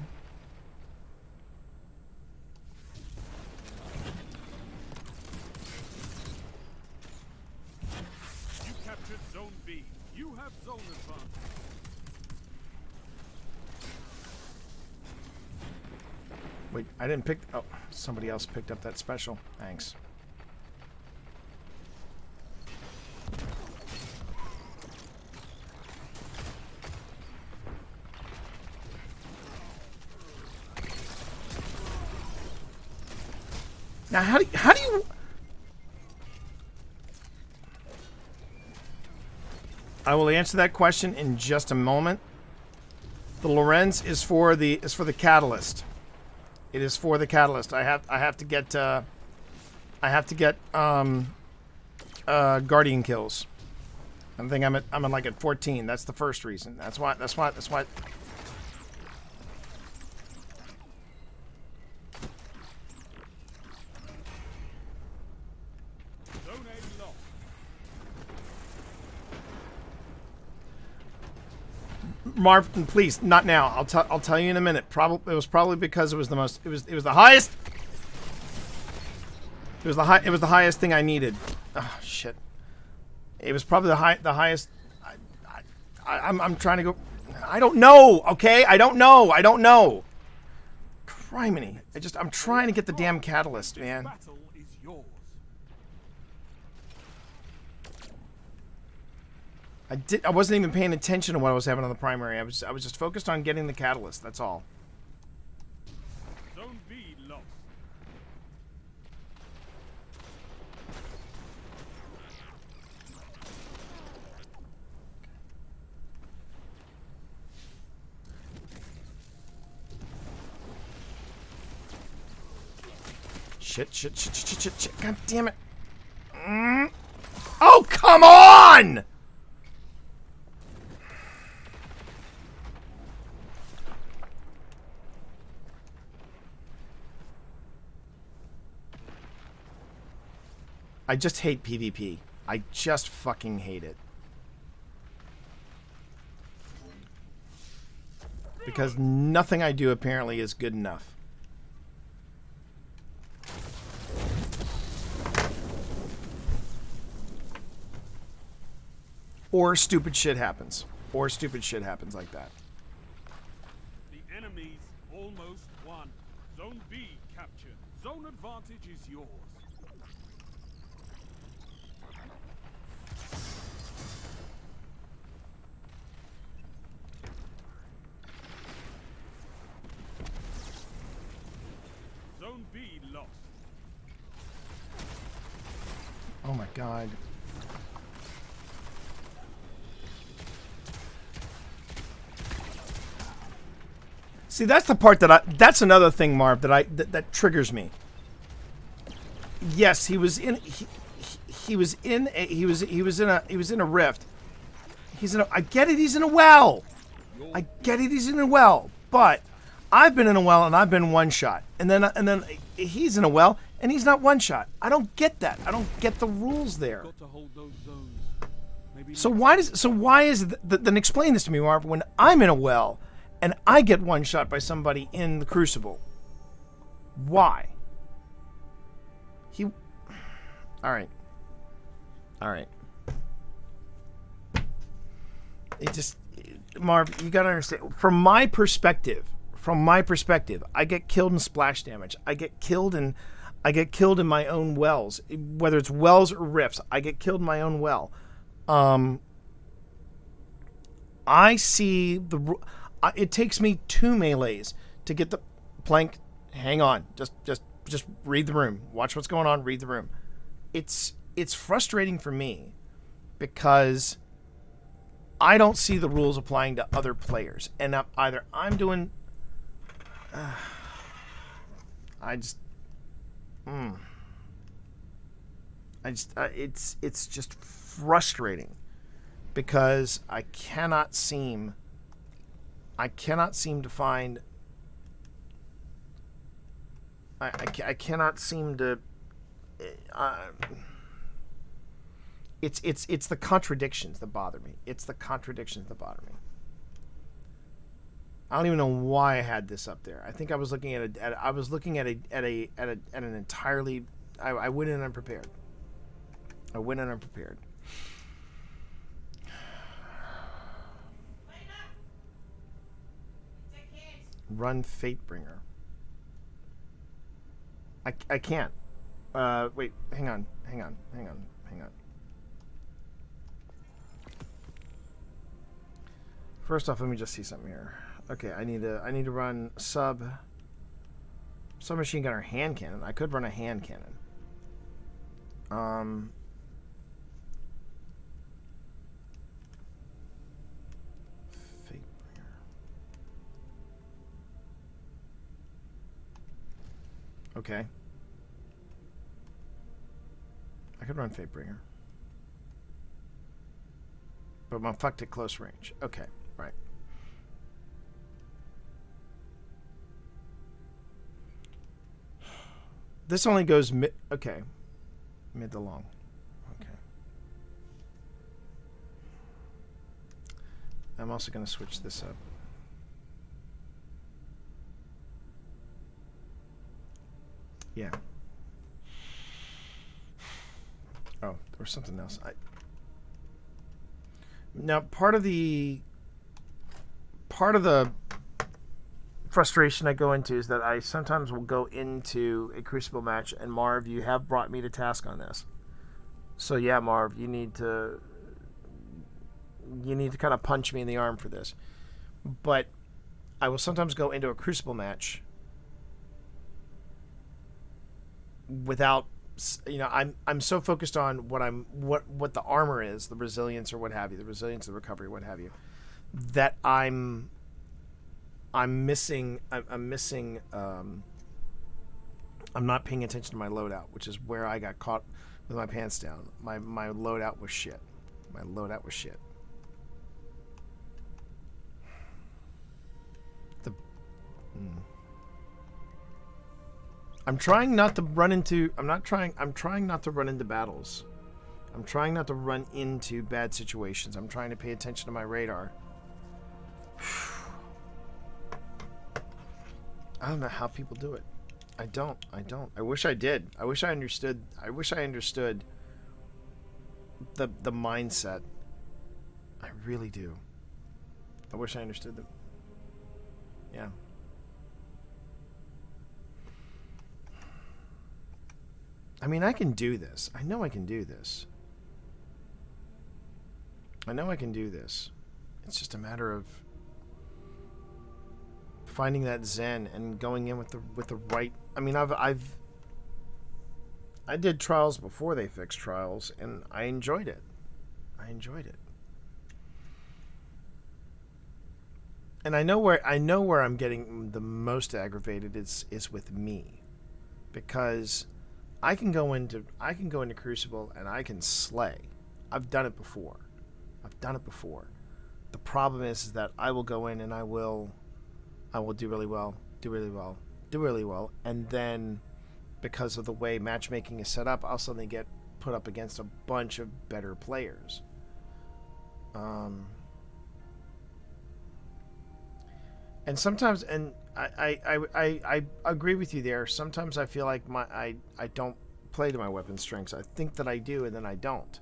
You captured Zone B. You have zone advantage. Wait, I didn't pick... Oh, somebody else picked up that special. Thanks. Now, how do you... I will answer that question in just a moment. The Lorenz is for the catalyst. It is for the catalyst. I have to get guardian kills. I think I'm at like at 14. That's the first reason. That's why. Zone A lost. Marv, please, not now. I'll tell you in a minute. It was probably because it was the most. It was the highest. It was the highest thing I needed. Oh shit. It was probably the highest. I'm trying to go. I don't know. Okay, I don't know. Criminy. I'm trying to get the damn catalyst, man. Battle is yours. I wasn't even paying attention to what I was having on the primary. I was just focused on getting the catalyst. That's all. Zone B lost. Shit. God damn it. Oh, come on! I just hate PvP. I just fucking hate it. Because nothing I do apparently is good enough. Or stupid shit happens. Or stupid shit happens like that. The enemy's almost won. Zone B captured. Zone advantage is yours. Zone B lost. Oh my god. See, that's the part that's another thing, Marv, that triggers me. Yes, he was in a rift. I get it, he's in a well. But I've been in a well and I've been one shot. And then he's in a well and he's not one shot. I don't get that. I don't get the rules there. Got to hold those zones. Maybe So why is then explain this to me, Marv, when I'm in a well and I get one shot by somebody in the Crucible. Why? All right. Marv, you gotta understand. From my perspective, I get killed in splash damage. I get killed in my own wells, whether it's wells or rifts. I get killed in my own well. I see it takes me 2 melees to get the plank. Hang on, just read the room. Watch what's going on. Read the room. It's frustrating for me because I don't see the rules applying to other players, and either I'm doing. It's just frustrating because I cannot seem to find. I cannot seem to. It's the contradictions that bother me. It's the contradictions that bother me. I don't even know why I had this up there. I think I was looking at an entirely. I went in unprepared. Run Fatebringer. I can't. Wait, hang on. First off, let me just see something here. Okay, I need to run submachine gun or hand cannon. I could run a hand cannon. Fatebringer. Okay. I could run Fatebringer. But I'm fucked at close range. Okay, right. This only goes mid. Okay. Mid to long. Okay. I'm also going to switch this up. Yeah. Oh, there was something else. Now, part of the frustration I go into is that I sometimes will go into a Crucible match, and Marv, you have brought me to task on this. So yeah, Marv, you need to kind of punch me in the arm for this. But I will sometimes go into a Crucible match without, I'm so focused on what the armor is, the resilience or what have you, the resilience, the recovery, what have you, that I'm missing. I'm not paying attention to my loadout, which is where I got caught with my pants down. My loadout was shit. I'm trying not to run into. I'm trying not to run into battles. I'm trying not to run into bad situations. I'm trying to pay attention to my radar. I don't know how people do it. I don't. I wish I did. I wish I understood the mindset. I really do. I wish I understood them. Yeah. I mean, I can do this. I know I can do this. It's just a matter of finding that zen and going in with the right. I mean, I did trials before they fixed trials, and I enjoyed it. And I know where I'm getting the most aggravated is with me, because I can go into Crucible and I can slay. I've done it before. The problem is that I will go in and I will do really well, and then because of the way matchmaking is set up, I'll suddenly get put up against a bunch of better players. And sometimes, and I agree with you there. Sometimes I feel like I don't play to my weapon strengths. I think that I do, and then I don't.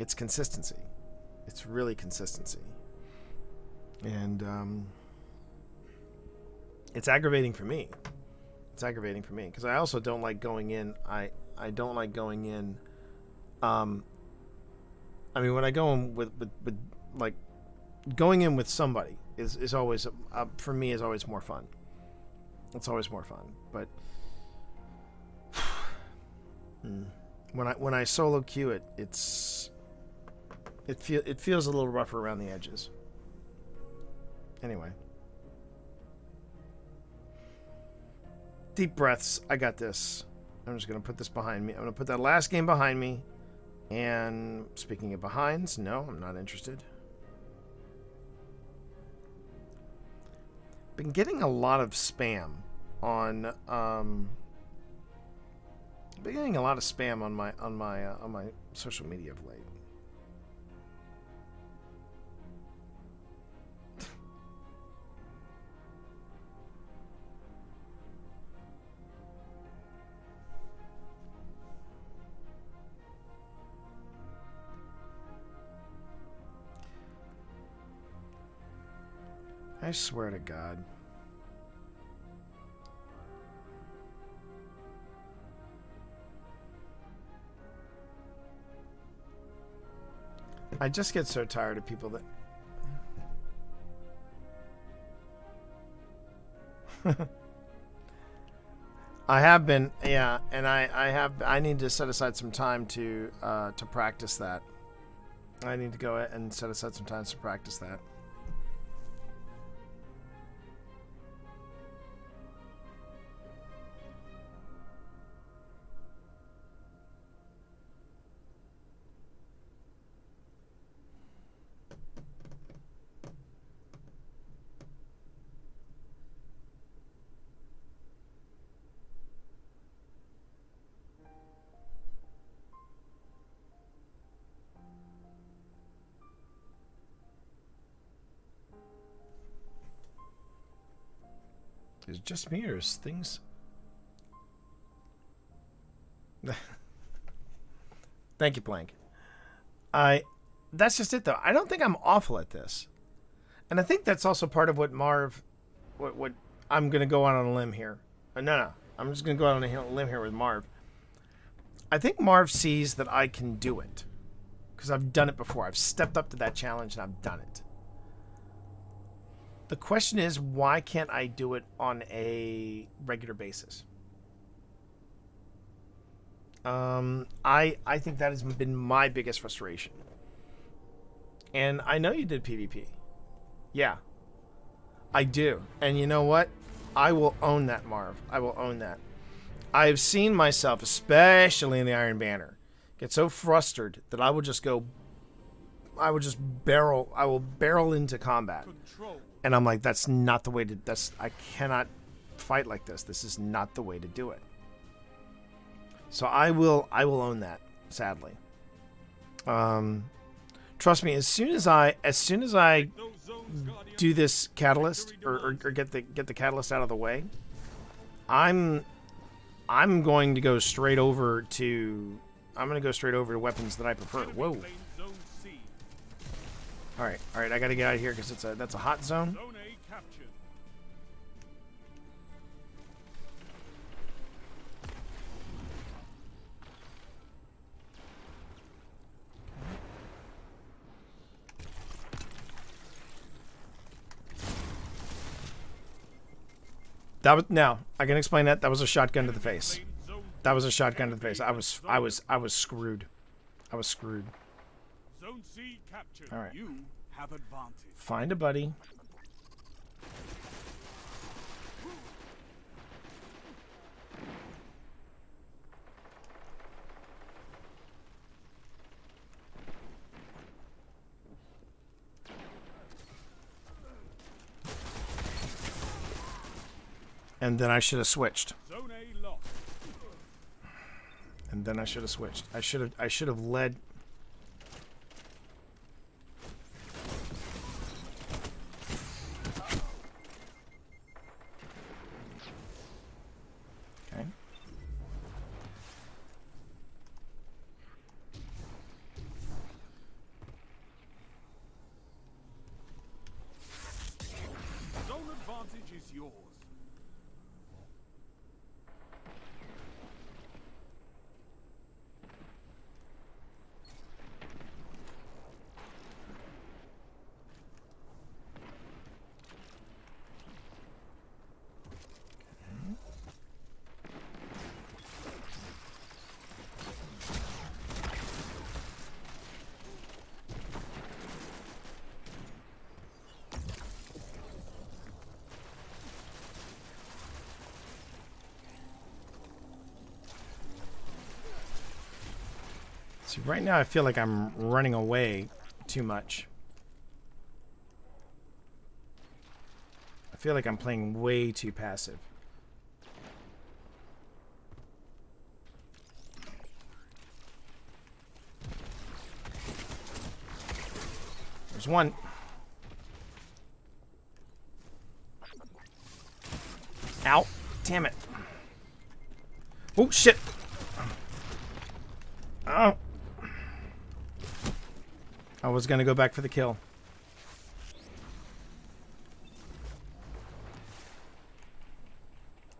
It's consistency. It's really consistency. And it's aggravating for me. Because I also don't like going in. I don't like going in. I mean, when I go in with like going in with somebody is always for me is always more fun. It's always more fun. But when I solo queue it, it feels a little rougher around the edges. Anyway. Deep breaths. I got this. I'm just going to put this behind me. I'm going to put that last game behind me. And speaking of behinds, no, I'm not interested. Been getting a lot of spam on been getting a lot of spam on my social media of late. I swear to God. I just get so tired of people that I have been, yeah, and I need to set aside some time to practice that. I need to go and set aside some time to practice that. Is it just me or is things... Thank you, Plank. That's just it, though. I don't think I'm awful at this. And I think that's also part of what Marv... What I'm going to go out on a limb here. No. I'm just going to go out on a limb here with Marv. I think Marv sees that I can do it. Because I've done it before. I've stepped up to that challenge and I've done it. The question is, why can't I do it on a regular basis? I think that has been my biggest frustration. And I know you did PvP. Yeah. I do. And you know what? I will own that, Marv. I will own that. I've seen myself, especially in the Iron Banner, get so frustrated that I will just go... I will barrel into combat. Control. And I'm like, that's not the way to... I cannot fight like this. This is not the way to do it. So I will own that, sadly. Trust me, as soon as I do this catalyst or get the catalyst out of the way, I'm going to go straight over to weapons that I prefer. Whoa. All right, I got to get out of here because that's a hot zone. Zone A captured. Now I can explain that. That was a shotgun to the face. That was a shotgun to the face. I was screwed. I was screwed. Zone C captured. All right. You have advantage. Find a buddy. And then I should have switched. Zone A lost. And then I should have switched. I should have led. Okay. Zone advantage is yours. See, right now I feel like I'm running away too much. I feel like I'm playing way too passive. There's one. Ow. Damn it. Oh, shit. Oh. I was going to go back for the kill.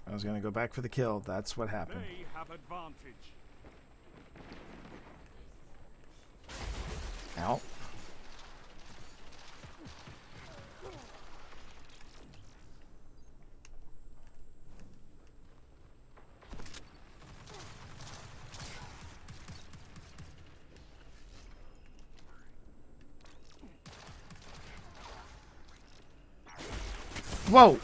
I was going to go back for the kill. That's what happened. They have advantage. Ow. Whoa!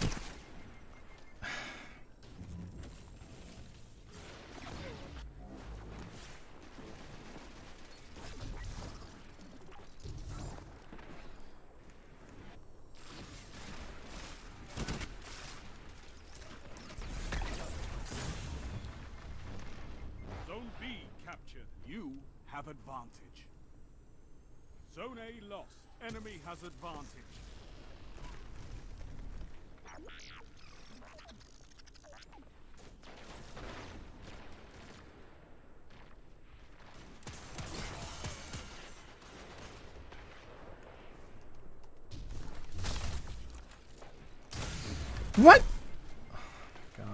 Zone B captured. You have advantage. Zone A lost. Enemy has advantage. What? God.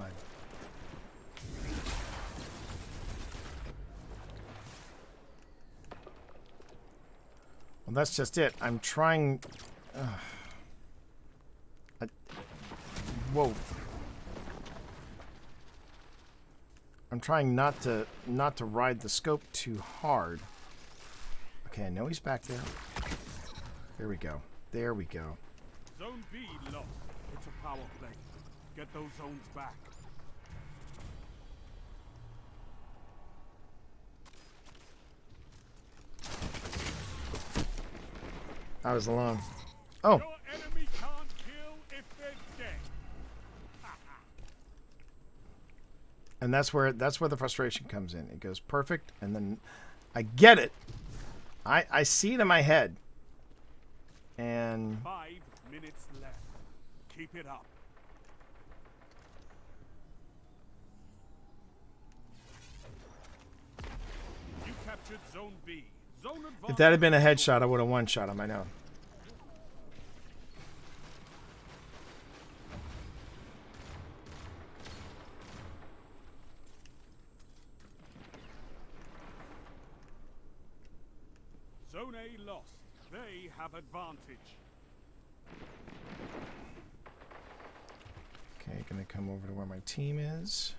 Well, that's just it. I'm trying... whoa. I'm trying not to ride the scope too hard. Okay, I know he's back there. There we go. There we go. Zone B lost. It's a power play. Get those zones back. I was alone. Oh. Your enemy can't kill if they're dead. And that's where the frustration comes in. It goes perfect, and then I get it. I see it in my head. And 5 minutes left. Keep it up. You captured Zone B. Zone advantage. if that had been a headshot, I would have one-shot him, I know. Zone A lost. They have advantage. Okay, gonna come over to where my team is.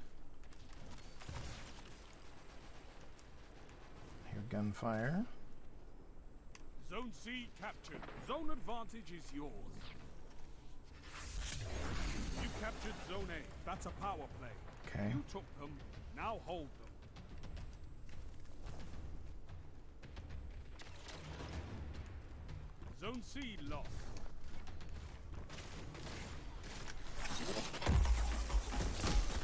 Hear gunfire. Zone C captured. Zone advantage is yours. You captured Zone A. That's a power play. Okay. You took them. Now hold them. Zone C lost.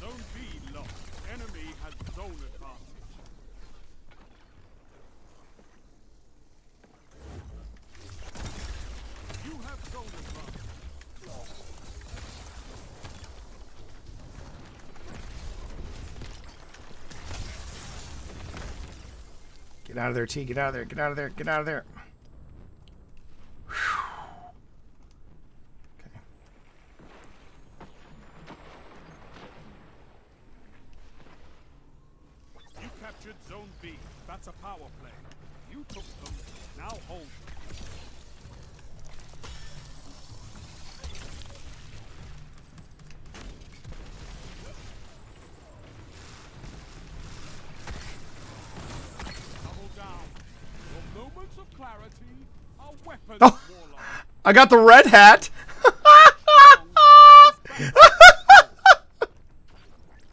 Zone B lost. Enemy has zone advantage. You have zone advantage. Get out of there, T. Get out of there. Get out of there. Get out of there. You captured Zone B. That's a power play. You took them. Now hold them. Double down. Your moments of clarity are weapons, Oh. Warlock. I got the red hat.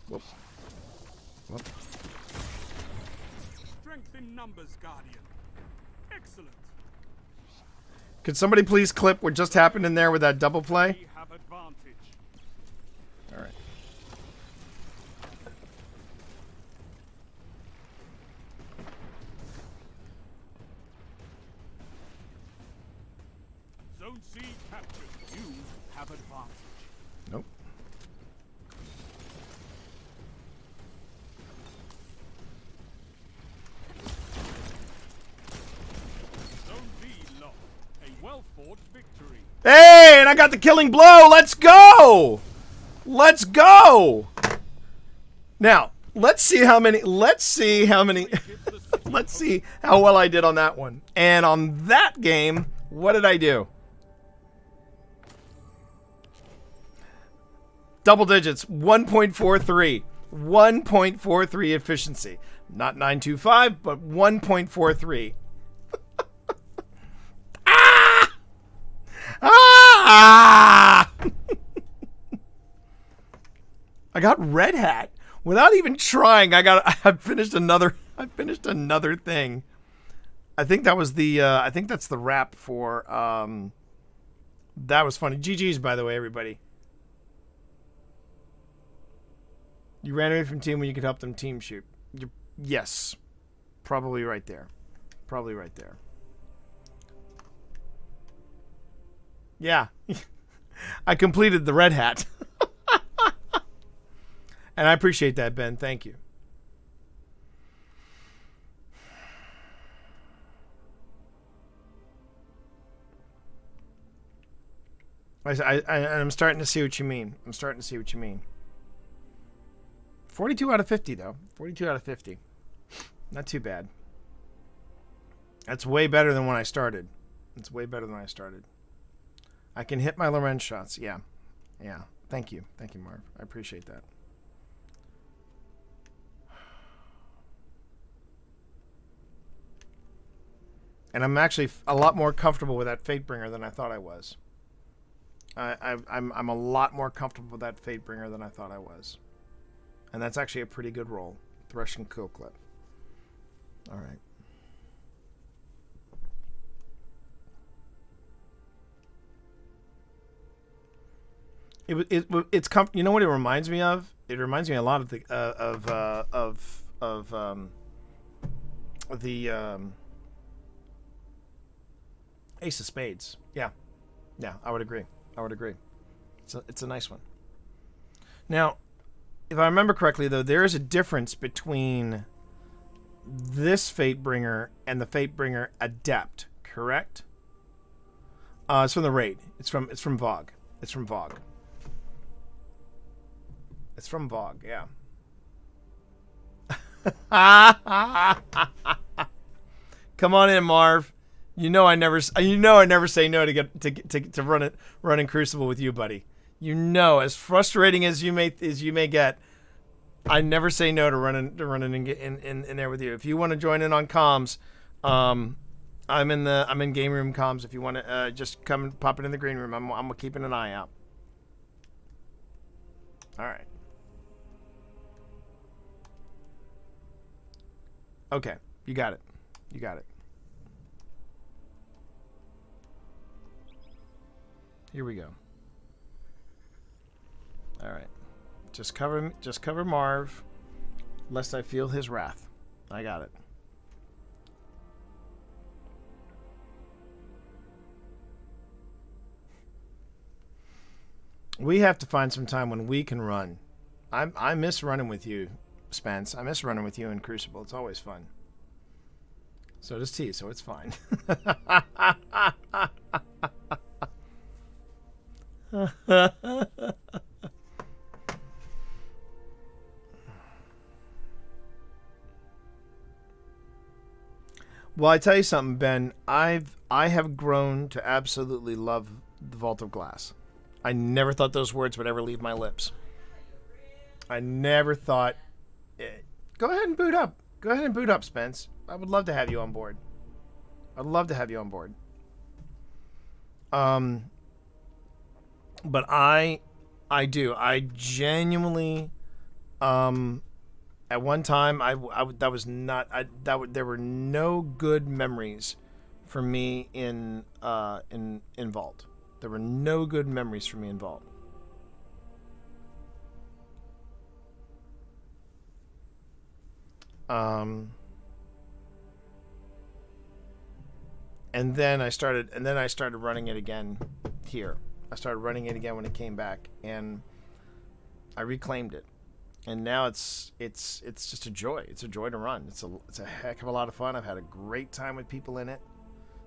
Whoop. Whoop. Strength in numbers, Guardian. Excellent. Could somebody please clip what just happened in there with that double play? We have advantage. All right. Zone C captured. You have advantage. Nope. Zone B lost. A well-fought victory. Hey, and I got the killing blow. Let's go. Let's go. Now, let's see how many. Let's see how well I did on that one. And on that game, what did I do? Double digits, 1.43. 1.43 efficiency. Not 925, but 1.43. Ah! I got Red Hat without even trying. I finished another thing. I think that was the I think that's the wrap for that was funny. GG's, by the way, everybody. You ran away from team when you could help them team shoot. Yes. Probably right there. Probably right there. Yeah. I completed the Red Hat. And I appreciate that, Ben. Thank you. I'm starting to see what you mean. 42 out of 50, though. 42 out of 50. Not too bad. That's way better than when I started. I can hit my Lorenz shots. Yeah. Yeah. Thank you. Thank you, Marv. I appreciate that. And I'm actually a lot more comfortable with that Fatebringer than I thought I was. I'm a lot more comfortable with that Fatebringer than I thought I was. And that's actually a pretty good roll. Thresh and Kill Clip. All right. It's you know what it reminds me of? It reminds me a lot of the Ace of Spades. Yeah, I would agree. It's a nice one. Now, if I remember correctly, though, there is a difference between this Fatebringer and the Fatebringer Adept. Correct? It's from the raid. It's from VoG. It's from VoG. Yeah. Come on in, Marv. You know I never say no to run in Crucible with you, buddy. You know, as frustrating as you may get, I never say no to running in there with you. If you want to join in on comms, I'm in game room comms. If you want to just come and pop it in the green room, I'm keeping an eye out. All right. Okay, you got it. Here we go. All right. Just cover Marv, lest I feel his wrath. I got it. We have to find some time when we can run. I miss running with you, Spence. I miss running with you in Crucible. It's always fun. So does T, so it's fine. Well, I tell you something, Ben. I have grown to absolutely love the Vault of Glass. I never thought those words would ever leave my lips. I never thought. Go ahead and boot up. Go ahead and boot up, Spence. I would love to have you on board. I'd love to have you on board. But I do. I genuinely, as At one time, that was not there were no good memories for me in Vault. There were no good memories for me in Vault. And then I started running it again here. I started running it again when it came back, and I reclaimed it. And now it's just a joy. It's a joy to run. It's a heck of a lot of fun. I've had a great time with people in it.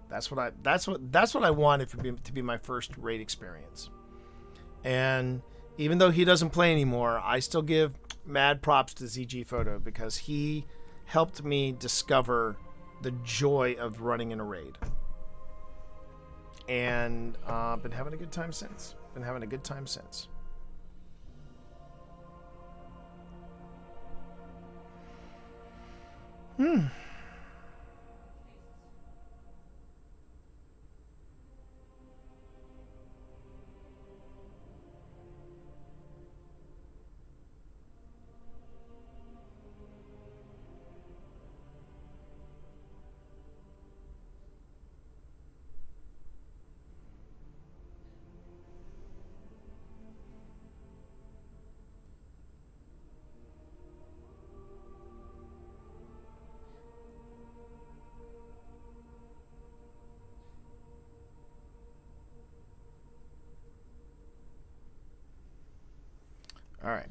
That's what I wanted to be my first raid experience. And even though he doesn't play anymore, I still give mad props to ZG Photo because he helped me discover the joy of running in a raid. And been having a good time since. All right.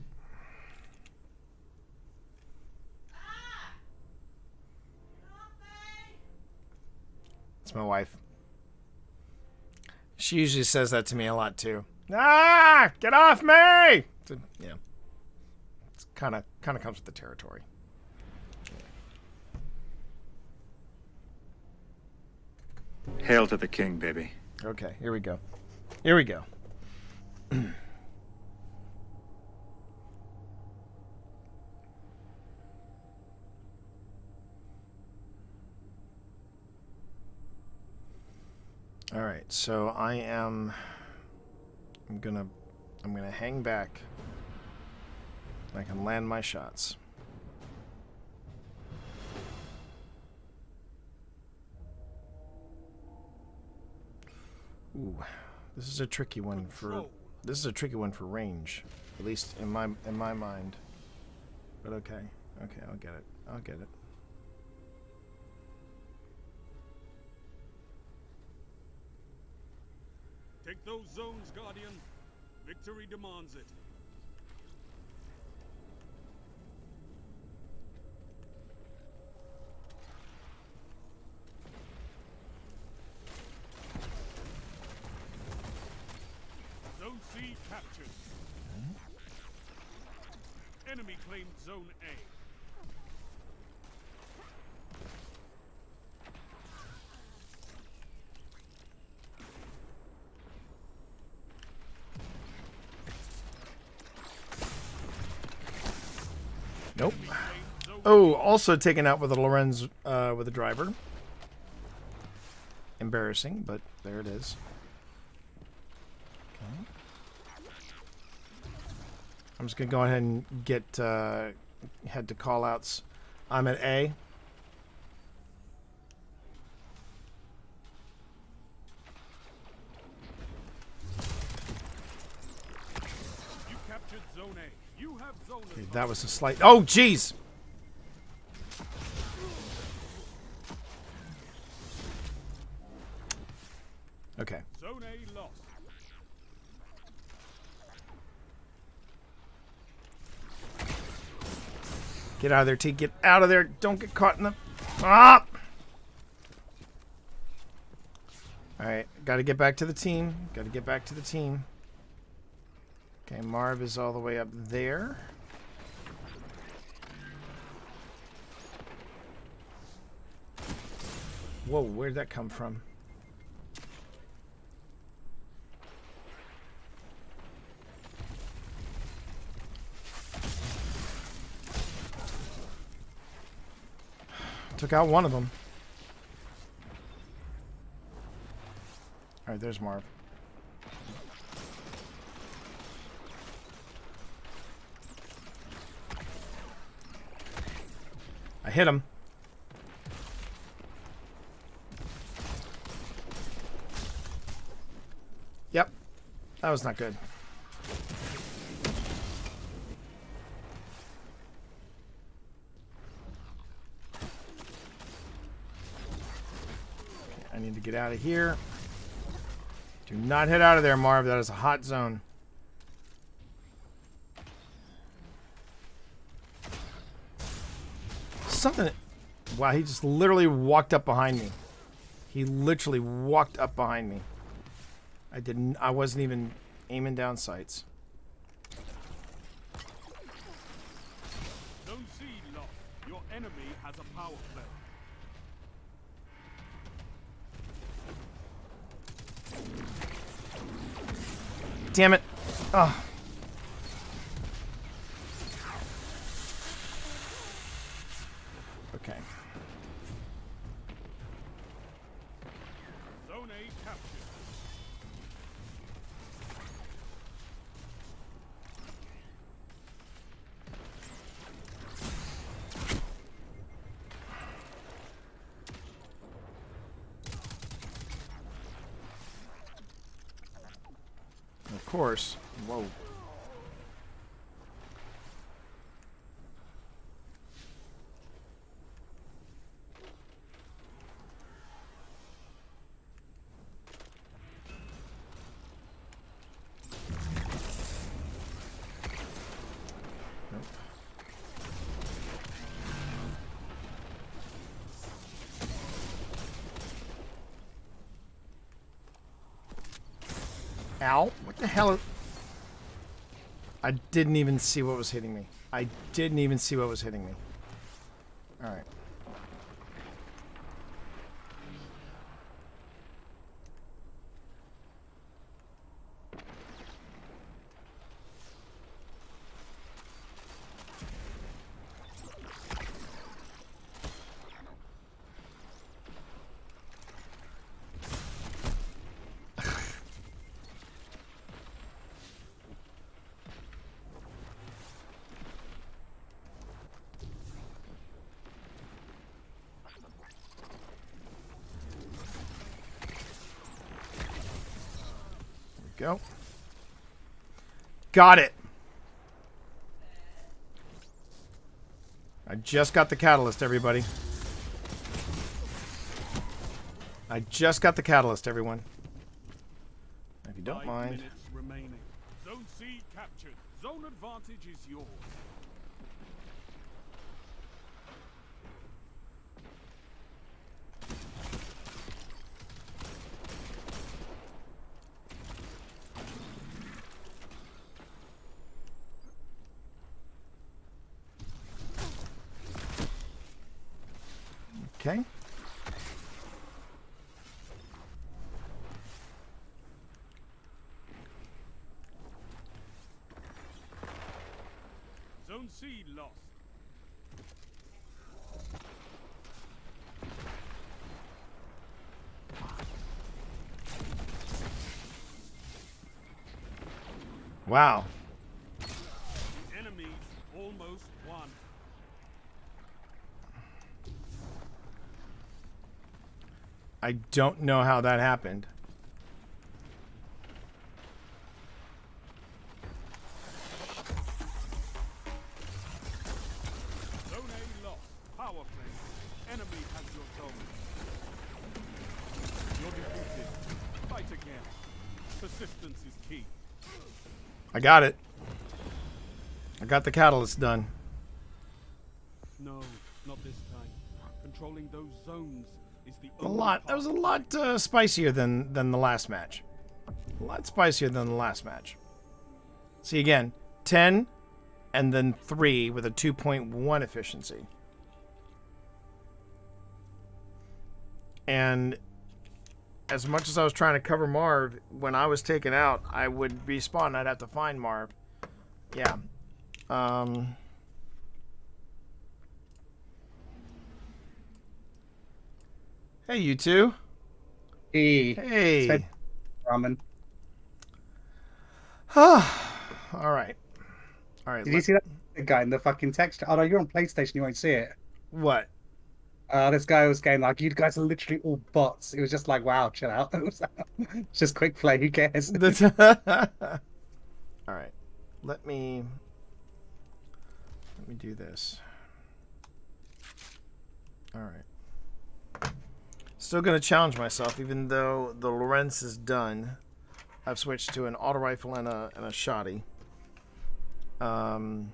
It's my wife. She usually says that to me a lot too. Ah, get off me! So, yeah, it's kind of comes with the territory. Hail to the king, baby. Okay, here we go. All right, so I'm gonna hang back. I can land my shots. Ooh, this is a tricky one for range, at least in my mind. But okay, I'll get it. Take those zones, Guardian. Victory demands it. Zone C captured. Enemy claimed Zone A. Nope. Oh, also taken out with a Lorenz with a driver. Embarrassing, but there it is. Okay. I'm just gonna go ahead and get head to callouts. I'm at A. You captured Zone A. You have Zone Okay, that was a slight. Oh, jeez. Okay. Zone A lost. Get out of there, T. Get out of there. Don't get caught in the... Ah! Alright, gotta get back to the team. Okay, Marv is all the way up there. Whoa, where'd that come from? Took out one of them. All right, there's Marv. I hit him. Yep. That was not good. I need to get out of here. Do not head out of there, Marv. That is a hot zone. Something. Wow, he just literally walked up behind me. He literally walked up behind me. I wasn't even aiming down sights. Zone C lost. Your enemy has a power play. Damn it. Oh. Okay. Zone A captured. Of course. Whoa. Nope. Ow. What the hell? I didn't even see what was hitting me. I didn't even see what was hitting me. Alright. Go. Got it. I just got the catalyst, everybody. I just got the catalyst, everyone. If you don't 5 mind. minutes remaining. Zone C captured. Zone advantage is yours. Okay. Zone C lost. Wow. Enemies almost won. I don't know how that happened. Zone A lost. Power play. Enemy has your zone. You're defeated. Fight again. Persistence is key. I got it. I got the catalyst done. No, not this time. Controlling those zones is the A only lot. That was a lot spicier than the last match. A lot spicier than the last match. See again, 10 and then 3 with a 2.1 efficiency. And as much as I was trying to cover Marv, when I was taken out, I would respawn. I'd have to find Marv. Yeah. Hey, you two. Hey. Hey. Ramen. All right. All right. Did you see that guy in the fucking text? Oh no, you're on PlayStation. You won't see it. What? This guy was going like, "You guys are literally all bots." It was just like, "Wow, chill out." It's just quick play. Who cares? All right. Let me do this. All right. Still gonna challenge myself, even though the Lorenz is done. I've switched to an auto rifle and a shotty. So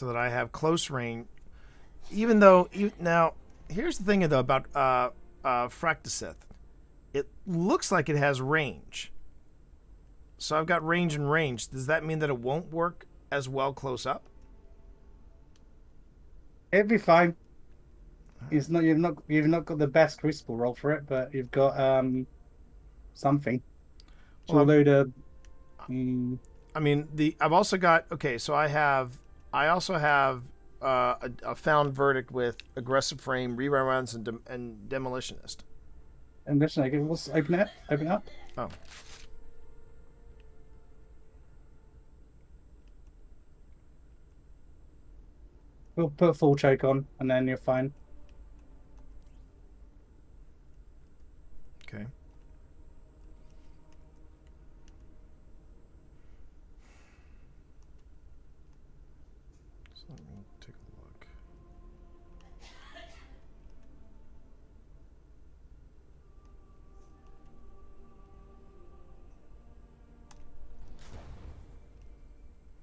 that I have close range. Even though now, here's the thing though about Fracticeth. It looks like it has range. So I've got range and range. Does that mean that it won't work as well close up? It'd be fine. You've not got the best crystal roll for it, but you've got something. Well, Although the I mean I've also got so I also have a found verdict with aggressive frame, rerun runs, and demolitionist. and listen, let's open it. Open it up. Oh. We'll put a full choke on, and then you're fine. Okay. So let me take a look.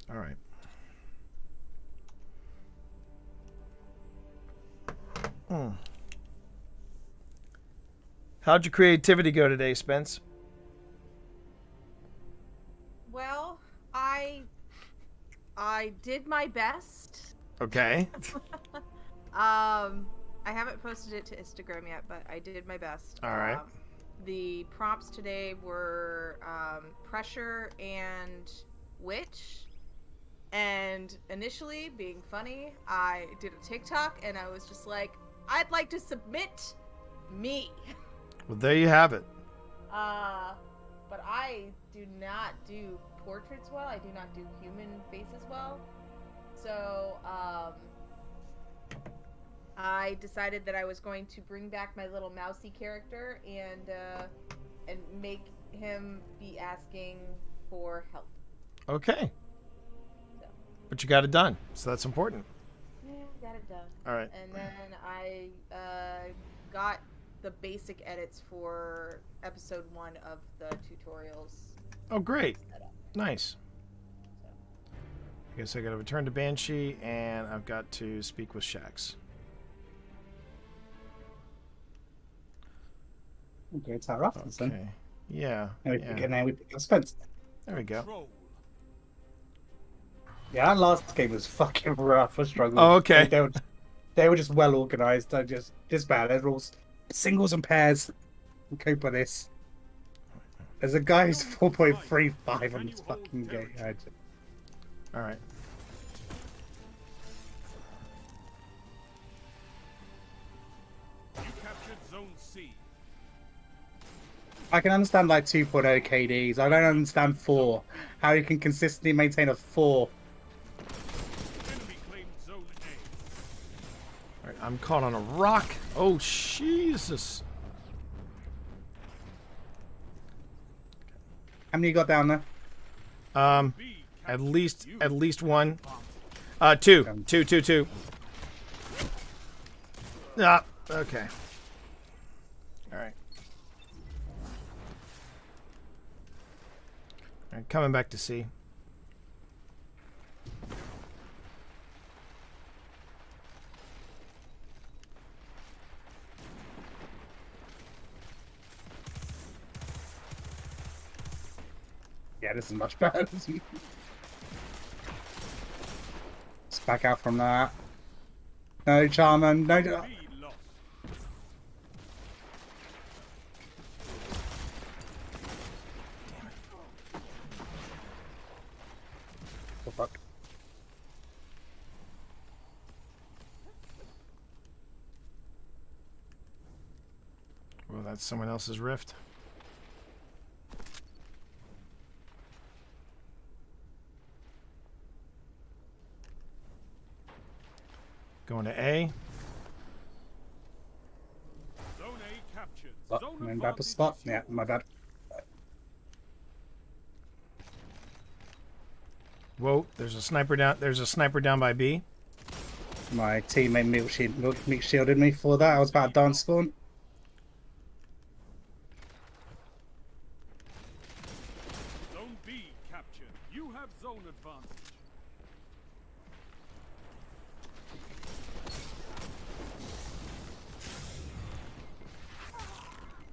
All right. How'd your creativity go today, Spence? Well, I did my best. Okay. I haven't posted it to Instagram yet, but I did my best. All right. The prompts today were pressure and witch. And initially, being funny, I did a TikTok and I was just like, I'd like to submit me. Well, there you have it. But I do not do portraits well. I do not do human faces well. So, I decided that I was going to bring back my little mousy character and make him be asking for help. Okay. So. But you got it done, so that's important. Yeah, got it done. All right. And then I got the basic edits for episode 1 of the tutorials. Oh, great. Nice. I guess I got to return to Banshee, and I've got to speak with Shax. Okay, Tower Offense then. Okay. Yeah. And we pick up Spence. There we go. Troll. Yeah, that last game was fucking rough. I struggled. Oh, okay. They were just well organized. Just bad. They're all singles and pairs. We'll cope with this. There's a guy who's 4.35 on this fucking game. All right. You captured Zone C. I can understand like 2.0 KDs. I don't understand 4. How you can consistently maintain a 4. Enemy claimed Zone A. All right. I'm caught on a rock. Oh, Jesus. How many you got down there? At least one. Two. Ah, okay. All right. All right, coming back to C. Yeah, this is much better. Let's back out from that. No, Charman. No. B lost. Oh, fuck. Well, that's someone else's rift. Going to A. Zone A captured. Oh, Zone I'm in bad advantage spot. is Yeah, yours. my bad. Whoa, there's a sniper down. There's a sniper down by B. My teammate meat shielded me for that. I was about to dance spawn. Zone B captured. You have zone advantage.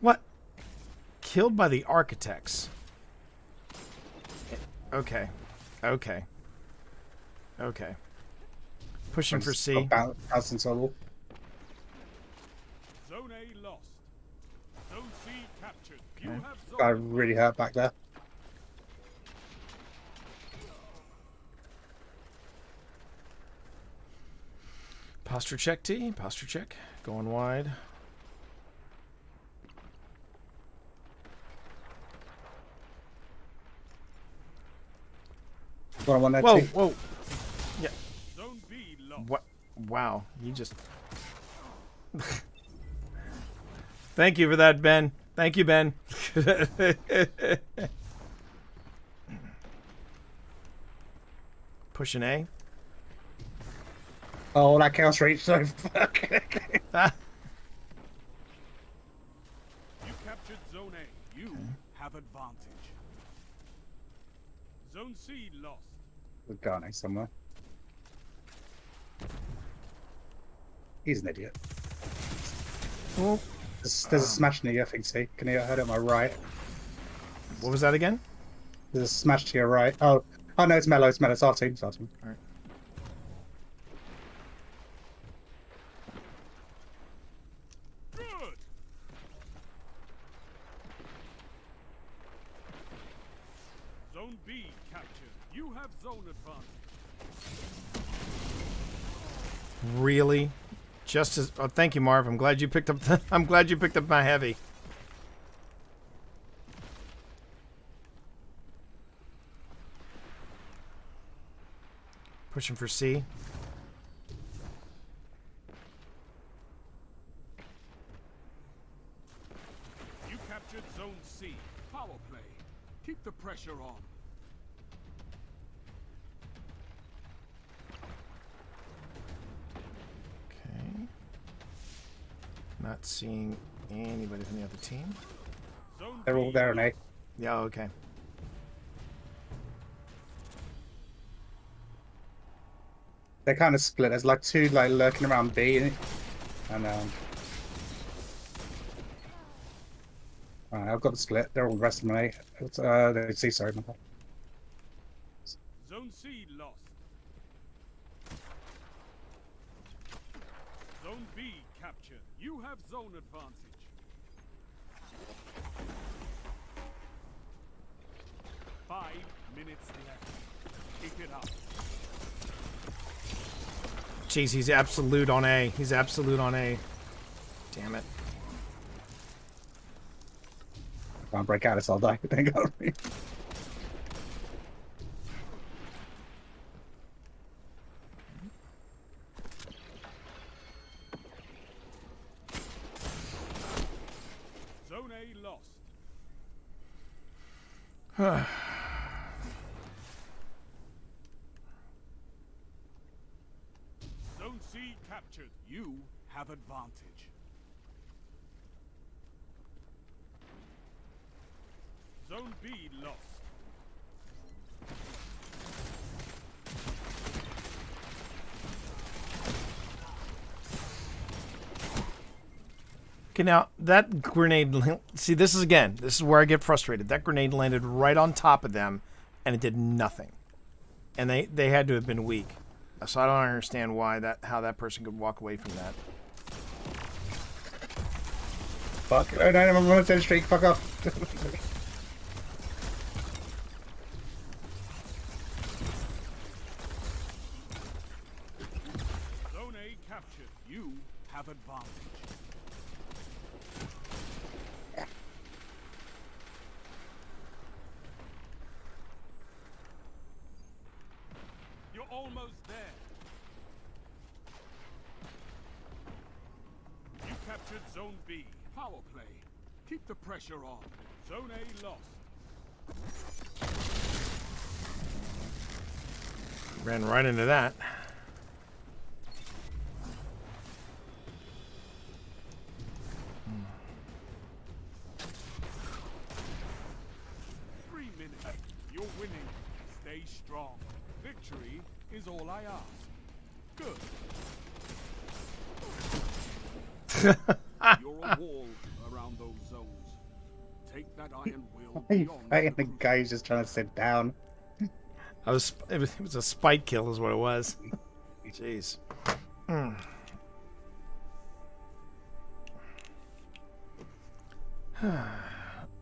What? Killed by the architects. Okay. Okay. Okay. Pushing for C. House in trouble. Zone A lost. Zone C captured. You Okay. have zone Got advantage. really hurt back there. Posture check T. Posture check. Going wide. Got one there Whoa, too. whoa. Yeah. Zone B lost. What? Wow. You just. Thank you for that, Ben. Thank you, Ben. Pushing A. Oh, that chaos reach so fuck. Ah. You captured zone A. You have advantage. Zone C lost. With Garnet somewhere. He's an idiot. Oh. There's a smash near you, I think, see? Can you heard it on my right? What was that again? There's a smash to your right. Oh no, it's Mellow, it's Mellow. It's our team, it's our team. All right. Good. Zone B captured. You have zone advantage. Really? Just as. Oh, thank you, Marv. I'm glad you picked up. I'm glad you picked up my heavy. Pushing for C. You captured zone C. Power play. Keep the pressure on. Okay. Not seeing anybody from the other team. Zone They're all B there, eh? Yeah. Okay. They're kind of split. There's like two like lurking around B, and alright, I've got the split. They're all the rest of them, eh? It's, they C, sorry, my bad. Zone C lost. Zone B captured. You have zone advantage. Five minutes left. Keep it up. Jeez, he's absolute on A. He's absolute on A. Damn it. Can't break out, it's all die. Thank God. Zone A lost. Zone C captured. You have advantage. Zone B lost. Okay, now that grenade. See, this is where I get frustrated. That grenade landed right on top of them, and it did nothing. And they had to have been weak. So I don't understand how that person could walk away from that. Fuck. Oh, no, I'm on a streak. Fuck off. Zone A captured. You have advantage. You're almost there. captured Zone B. Power play. Keep the pressure on. Zone A lost. Ran right into that. 3 minutes. You're winning. Stay strong. Victory is all I ask. Good. You're a wall around those zones. Take that iron will Why are you beyond fighting the the guy who's just trying to sit down? It was a spite kill, is what it was. Jeez. All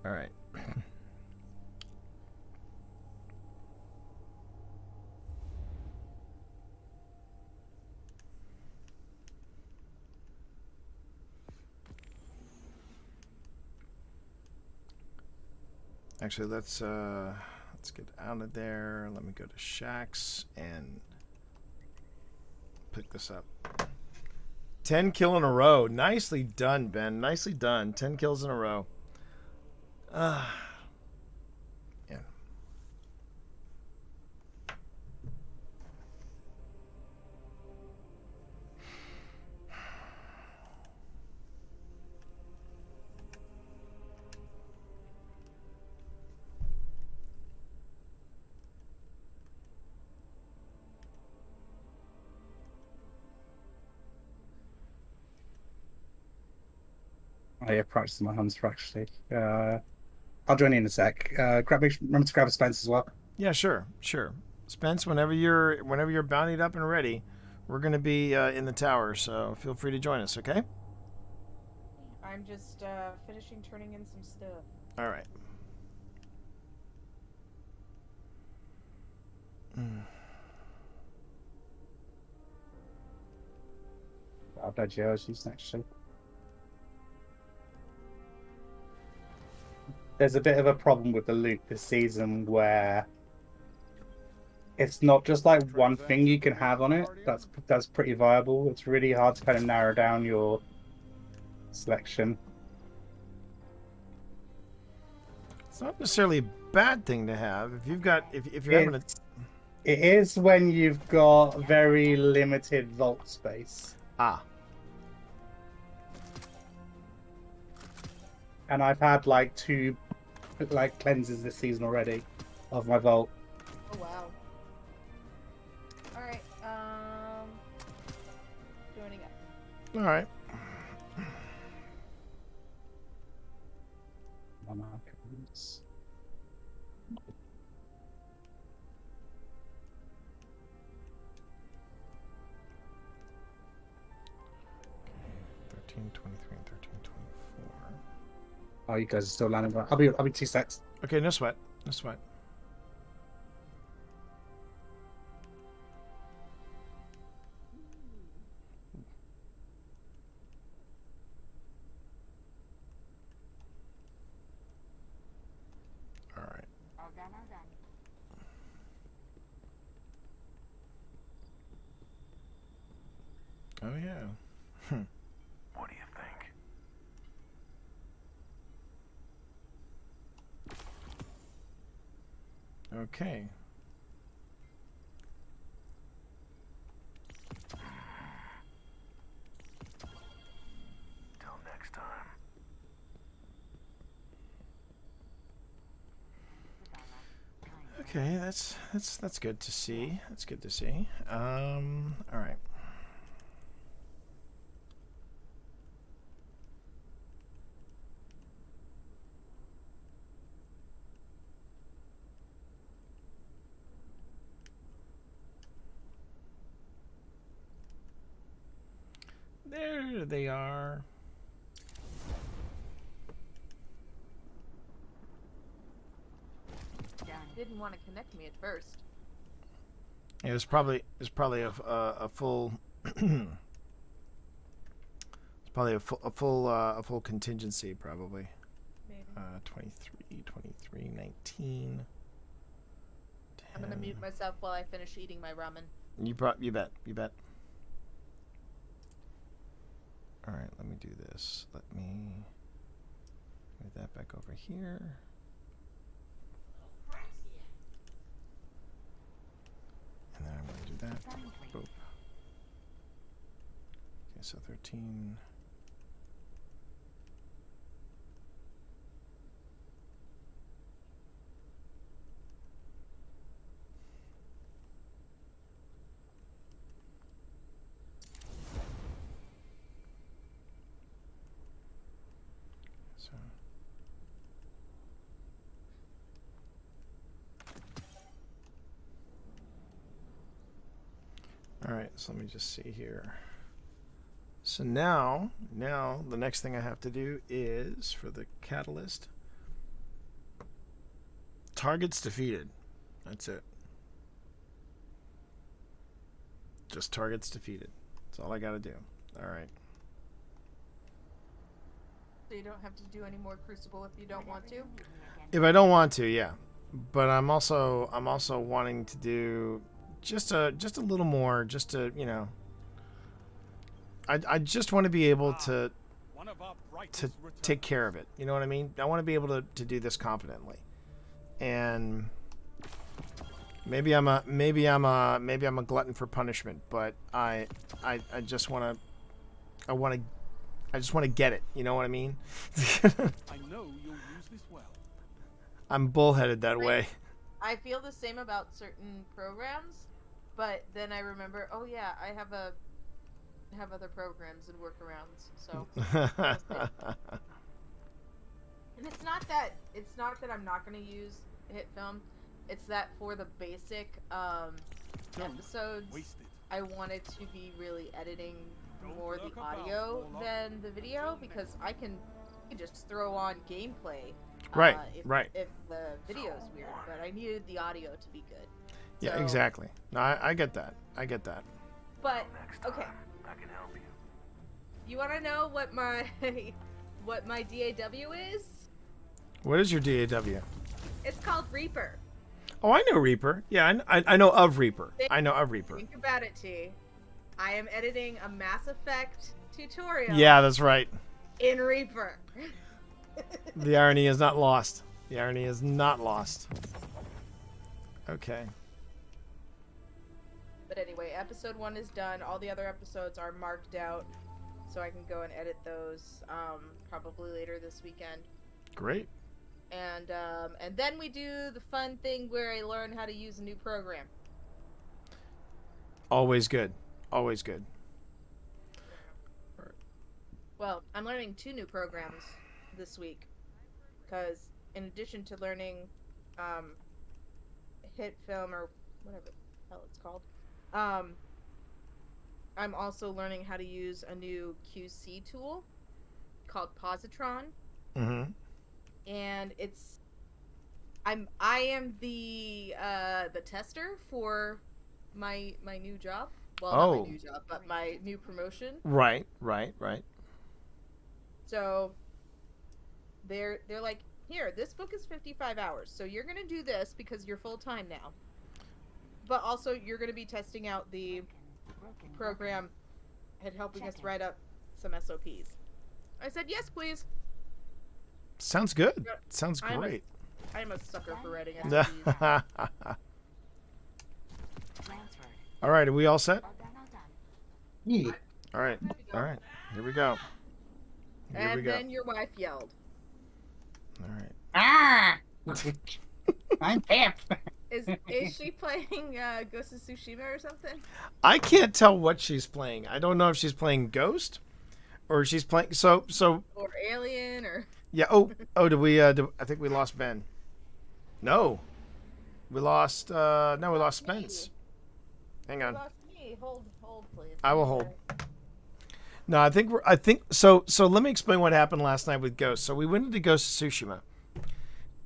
right. Actually, let's get out of there. Let me go to Shaxx and pick this up. 10 kill in a row. Nicely done, Ben. Nicely done. 10 kills in a row. Yeah. Oh yeah, practicing my hunts actually. I'll join you in a sec. Remember to grab a Spence as well. Yeah, sure. Spence, whenever you're bountied up and ready, we're gonna be in the tower, so feel free to join us, okay? I'm just finishing turning in some stuff. All right. I'll bet you she's actually. There's a bit of a problem with the loot this season where it's not just like one thing you can have on it. That's pretty viable. It's really hard to kind of narrow down your selection. It's not necessarily a bad thing to have if you've got if you're having a. It is when you've got very limited vault space. Ah. And I've had like 2 cleanses this season already of my vault. Oh wow. Alright, joining up. All right. Markers. 13, 23, and 13, 24. Oh, you guys are still landing. I'll be 2 secs. Okay, no sweat. No sweat. All right. Oh yeah. What do you think? Okay. Till next time. Okay, that's good to see. That's good to see. All right. There they are. Didn't want to connect me at first. It was probably a full it's probably a full contingency probably. Maybe. 23, 19. 10. I'm gonna mute myself while I finish eating my ramen. You bet. All right, let me do this. Let me move that back over here. And then I'm going to do that. Boop. Okay, so 13. So all right, so let me just see here. So now the next thing I have to do is for the catalyst, targets defeated. That's it. Just targets defeated. That's all I got to do. All right. So you don't have to do any more Crucible if you don't want to? If I don't want to, yeah. But I'm also wanting to do just a little more, just to, you know, I just want to be able to take care of it. You know what I mean? I want to be able to do this confidently. And maybe I'm a glutton for punishment, but I just want to get it. You know what I mean? I know you'll use this well. I'm bullheaded that way. I feel the same about certain programs, but then I remember, oh yeah, I have other programs and workarounds. So, and it's not that I'm not going to use HitFilm. It's that for the basic episodes, I wanted to be really editing more the audio than the video, because I can just throw on gameplay. Right, if the video is weird, but I needed the audio to be good. Yeah, So- exactly. No, I get that. I get that. But okay, you want to know what my what my DAW is? What is your DAW? It's called Reaper. Oh, I know Reaper. Yeah, I know of Reaper. I know of Reaper. Think about it, T. I am editing a Mass Effect tutorial. Yeah, that's right. In Reaper. The irony is not lost. The irony is not lost. Okay. But anyway, episode 1 is done. All the other episodes are marked out, so I can go and edit those probably later this weekend. Great. And then we do the fun thing where I learn how to use a new program. Always good. Always good. Well, I'm learning 2 new programs this week, because in addition to learning HitFilm or whatever the hell it's called, I'm also learning how to use a new QC tool called Positron. Mm-hmm. And I am the tester for my new job. Well, not my new job, but my new promotion. Right. So they're like, here, this book is 55 hours, so you're gonna do this because you're full time now. But also, you're gonna be testing out the program and helping us write up some SOPs. I said, yes, please. Sounds good. Sounds great. I'm a sucker for writing SOPs. All right, are we all set? Yeah. All right. Here we go. And then your wife yelled. All right. Ah! I'm Pip. Is she playing Ghost of Tsushima or something? I can't tell what she's playing. I don't know if she's playing Ghost or she's playing so or Alien or yeah. Oh, did we I think we lost Ben. No. We lost Spence. Hang on. lost me. Hold please. I will hold. No, I think so let me explain what happened last night with Ghost. So we went into Ghost of Tsushima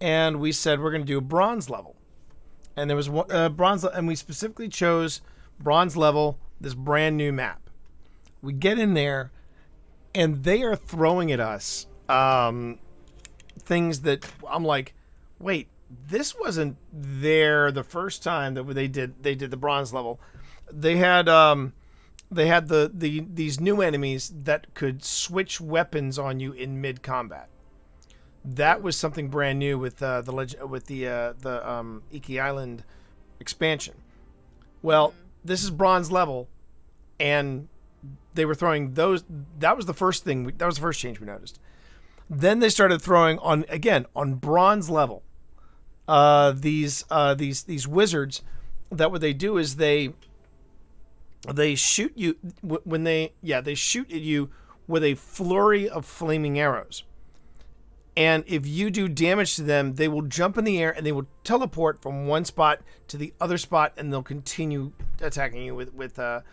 and we said we're going to do a bronze level. And there was bronze, and we specifically chose bronze level, this brand new map. We get in there, and they are throwing at us things that I'm like, wait, this wasn't there the first time that they did the bronze level. They had they had these new enemies that could switch weapons on you in mid combat. That was something brand new with the Iki Island expansion. Well, this is bronze level, and they were throwing those. That was the first thing. That was the first change we noticed. Then they started throwing on bronze level. These wizards. That what they do is they shoot you when they shoot at you with a flurry of flaming arrows. And if you do damage to them, they will jump in the air and they will teleport from one spot to the other spot, and they'll continue attacking you with that.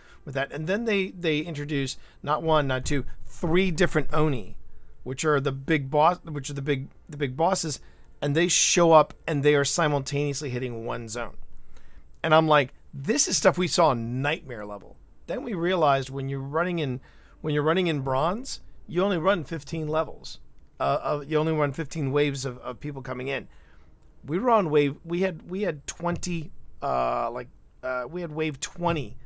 And then they introduce not one, not two, 3 different Oni, which are the big bosses, and they show up and they are simultaneously hitting one zone. And I'm like, this is stuff we saw in Nightmare level. Then we realized when you're running in bronze, you only run 15 levels. You only run 15 waves of people coming in. We were on wave. We had 20. We had wave 20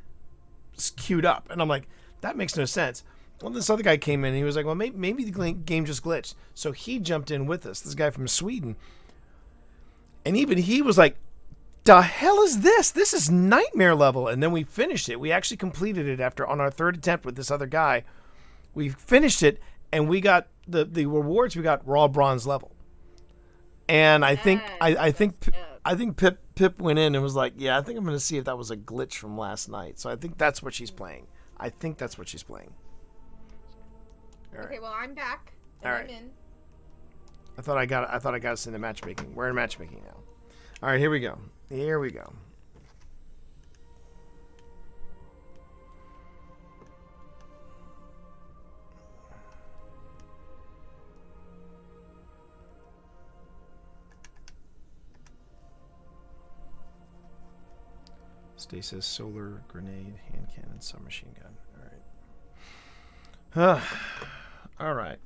queued up, and I'm like, that makes no sense. Well, this other guy came in, and he was like, well, maybe the game just glitched. So he jumped in with us. This guy from Sweden, and even he was like, the hell is this? This is Nightmare level. And then we finished it. We actually completed it on our 3rd attempt with this other guy. We finished it, and we got the rewards we got were all bronze level. And I think Pip went in and was like, yeah, I think I'm going to see if that was a glitch from last night. So I think that's what she's playing. All Okay, right. well, I'm back. All right. I'm in. I thought I got us into matchmaking. We're in matchmaking now. All right, here we go. Stasis, solar, grenade, hand cannon, submachine gun. All right. All right.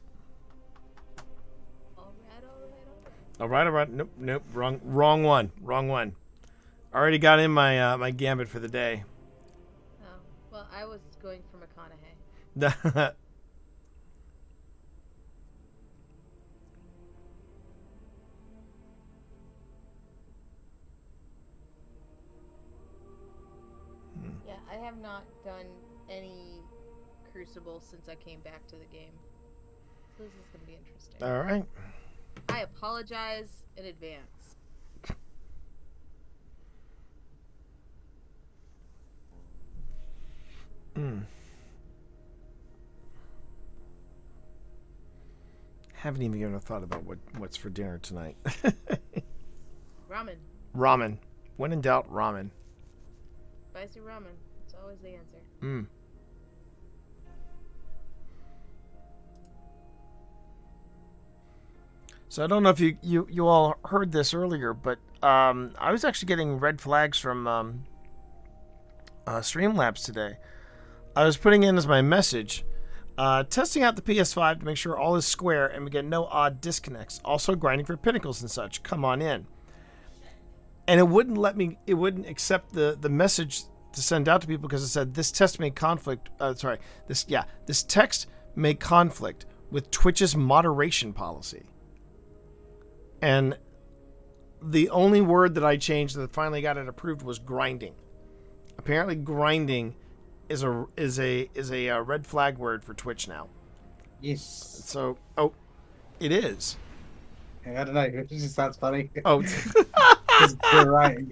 All right. Nope. Wrong one. I already got in my my gambit for the day. Oh, well, I was going for McConaughey. Yeah, I have not done any Crucible since I came back to the game. So this is going to be interesting. All right. I apologize in advance. Haven't even given a thought about what's for dinner tonight. Ramen. When in doubt, ramen. Spicy ramen. It's always the answer. So I don't know if you all heard this earlier, but I was actually getting red flags from Streamlabs today. I was putting in as my message, testing out the PS5 to make sure all is square and we get no odd disconnects. Also grinding for pinnacles and such. Come on in. And it wouldn't accept the message to send out to people because it said this text may conflict. This text may conflict with Twitch's moderation policy. And the only word that I changed that finally got it approved was grinding. Apparently, grinding is a red flag word for Twitch now. Yes. So, it is. I don't know. It just sounds funny. Oh, just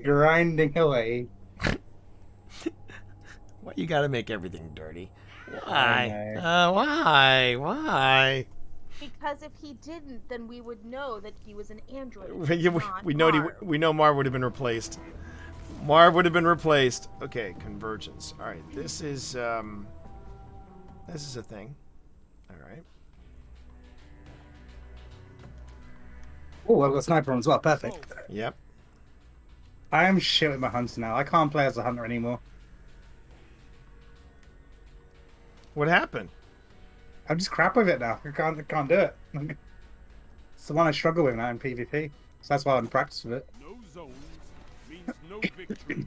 grinding away. Why you got to make everything dirty? Why? Why? Because if he didn't, then we would know that he was an android. we know Marv would have been replaced. Okay, convergence. All right, this is a thing. All right. Oh, I've got a sniper on as well. Perfect. Yep. I am shit with my hunter now. I can't play as a hunter anymore. What happened? I'm just crap with it now. I can't do it. It's the one I struggle with now in PvP. So that's why I'm practicing with it. No zones means no victory.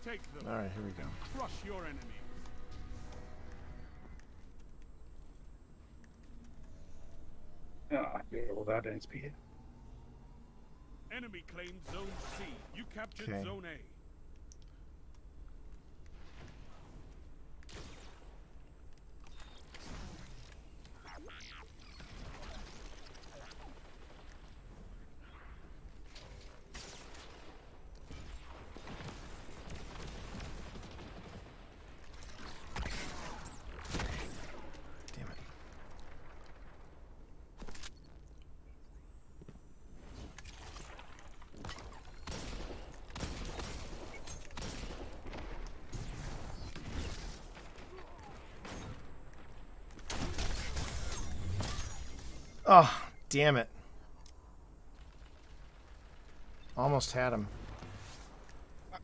Take them. All right, here we go. Crush your enemies. I do all that. Don't need to be here. Enemy claimed Zone C. You captured Okay. Zone A. Damn it. Oh, damn it. Almost had him.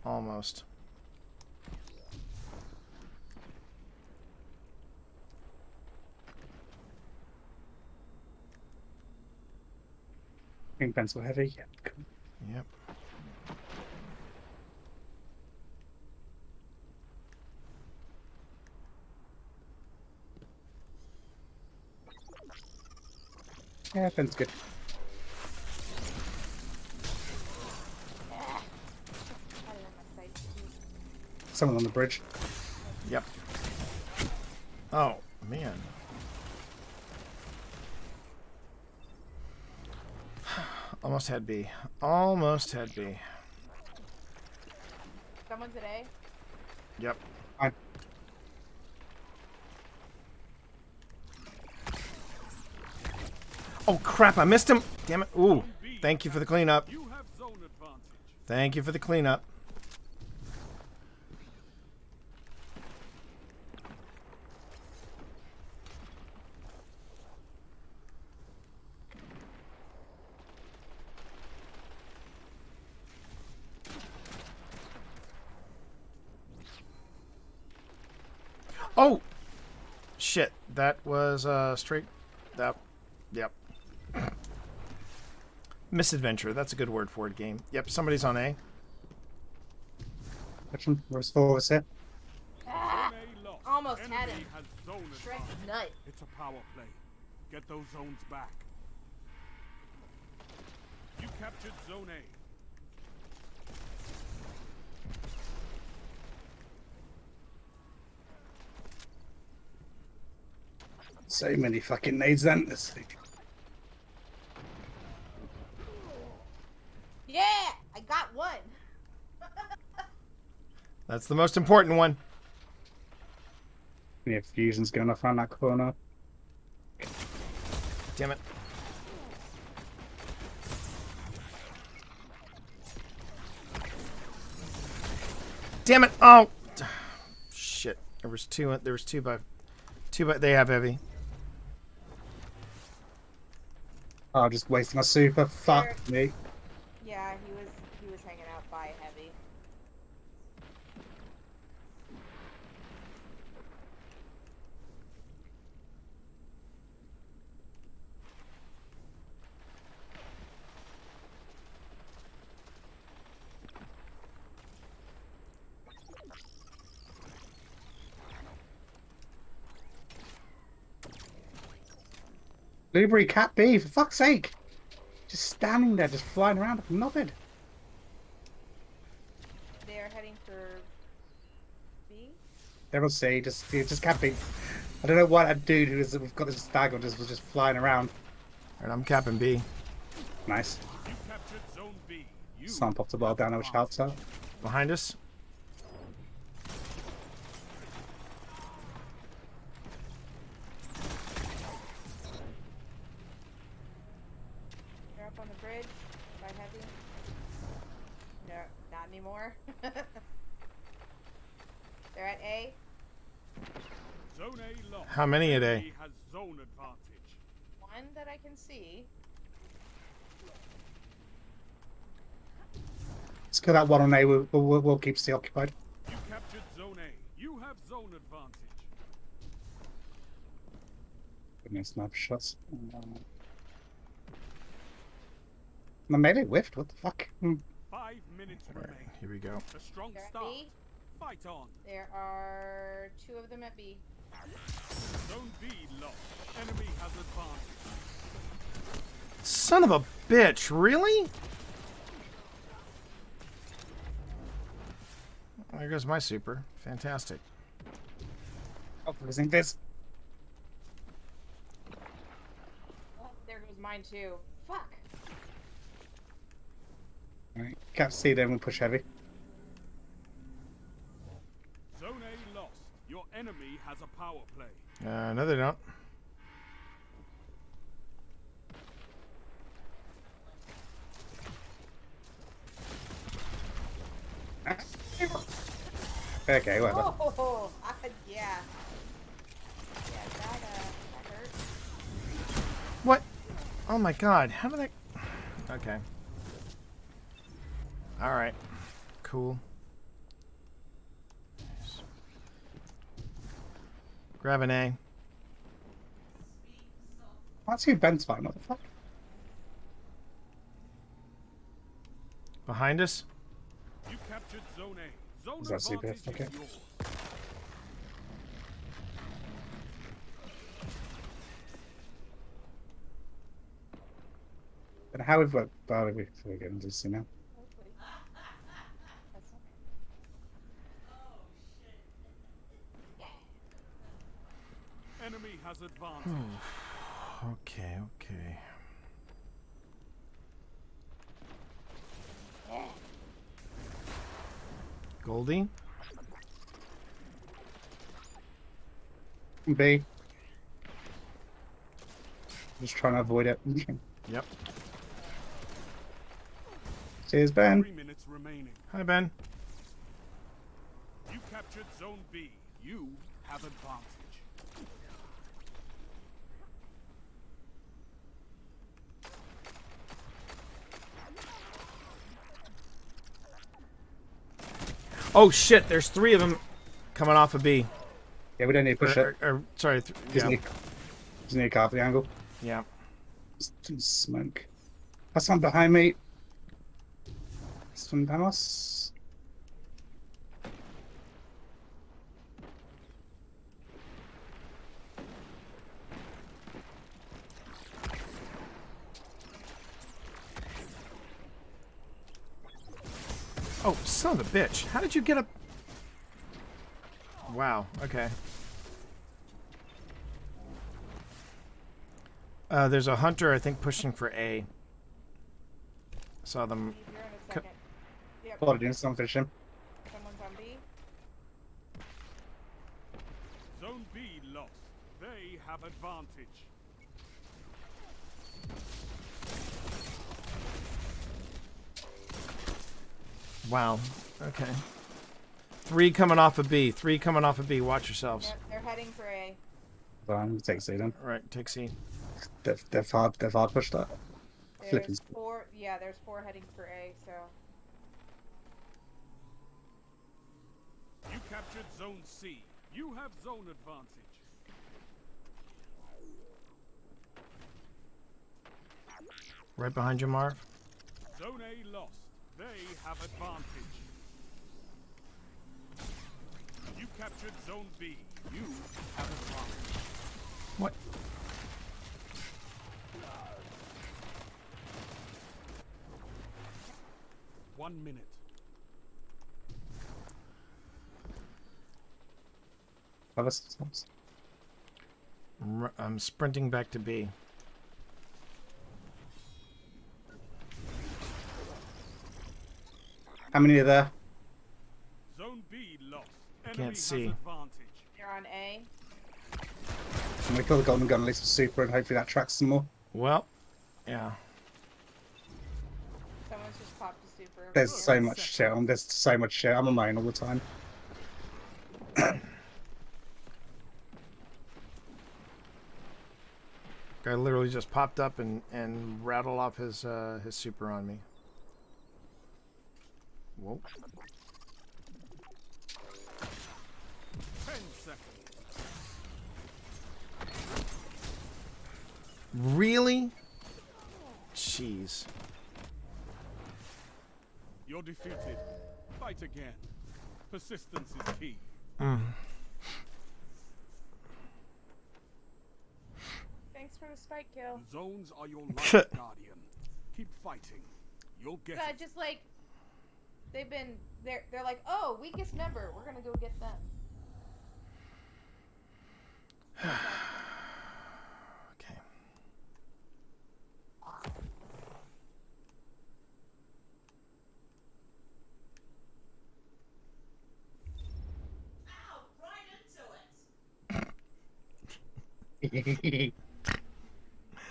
Almost. Green pencil heavy. Yeah. Cool. Yep. Yeah, pen's good. Someone on the bridge. Yep. Oh, man. Almost had B. Almost had B. Someone's at A. Yep. Fine. Oh, crap. I missed him. Damn it. Ooh. Thank you for the cleanup. You have zone advantage. Thank you for the cleanup. Oh! Shit. That was straight... That... Yep. Misadventure. That's a good word for it, game. Yep, somebody's on A. Which one? Where's Fulvis here? Ah, Zone A lost. almost Enemy had him. has zone Shrek's advantage. nut. It's a power play. Get those zones back. You captured Zone A. So many fucking nades then. This thing. Yeah, I got one. That's the most important one. Yeah, fusion's going off around that corner. Damn it. Damn it. Oh. Shit. There was two by they have heavy. Oh, just wasting my super. Fuck me. Yeah, he was hanging out by heavy. Blueberry Cat B, for fuck's sake. Just standing there, just flying around like a knobhead. They're heading for B. They're on C, just camping. I don't know why that dude who's got this stag on was just flying around. Alright, I'm capping B. Nice. You captured Zone B. You Sun popped a ball down there, which helps out. Behind us. They're up on the bridge by heavy. No, not anymore. They're at A. Zone A lost. How many a day? Enemy has zone advantage. One that I can see. Let's kill that one on A, we'll keep C occupied. You captured Zone A. You have zone advantage. Goodness, snapshots. My melee whiffed, what the fuck? 5 minutes remain. Here we go. A strong They're at start. B. Fight on. There are two of them at B. Zone B lost. Enemy has advantage. Son of a bitch, really? There goes my super. Fantastic. Oh, losing this. There goes mine too. Fuck. Alright, Cap C, then we'll push heavy. Zone A lost. Your enemy has a power play. No, they don't. Okay, whatever. Oh, yeah. Yeah, that hurt. What? Oh my god, how did I... Okay. Alright. Cool. Grab an A. Can't see Ben's fine, what the fuck? Behind us? You captured Zone A. Zone Is that CPF? advantage Okay. is yours. And how we've worked, so we're getting to see now. Enemy has advantage. Okay, okay. Goldie? B. Just trying to avoid it. Yep. Cheers, Ben. 3 minutes remaining. Hi, Ben. You captured Zone B. You have advantage. Oh shit, there's 3 of them coming off of B. Yeah, we don't need to push it. Sorry, Just yeah. need to carve the angle. Yeah. Some smoke. That's one behind me. This one behind us. Oh, son of a bitch. How did you get up? Wow, okay. There's a hunter, I think, pushing for A. Saw them. You're in a second. Yep. Oh, doing some fishing. Someone's on B. Zone B lost. They have advantage. Wow, okay. 3 coming off of B. 3 coming off of B. Watch yourselves. Yep, they're heading for A. So I'm gonna take C then. Alright, take C. They've hard pushed that. Flipping. There's 4. Yeah, there's 4 heading for A. So You captured Zone C. You have zone advantage. Right behind you, Marv. Zone A lost. They have advantage. You captured Zone B. You have advantage. What? One minute. I'm sprinting back to B. How many are there? Zone B lost. I Enemy can't has see. advantage. they're on A. I'm gonna kill the golden gun, at least for super, and hopefully that tracks some more. Well, yeah. Someone's just popped a super. over There's here. so much shit on. There's so much shit. I'm on mine all the time. Guy literally just popped up and rattled off his super on me. Whoa. 10 seconds. Really? Jeez. You're defeated. Fight again. Persistence is key. Thanks for a spike kill. The zones are your life, Guardian. Keep fighting. You'll get But it. just like they're like, oh, weakest member, we're gonna go get them. Okay. Ow, right into it.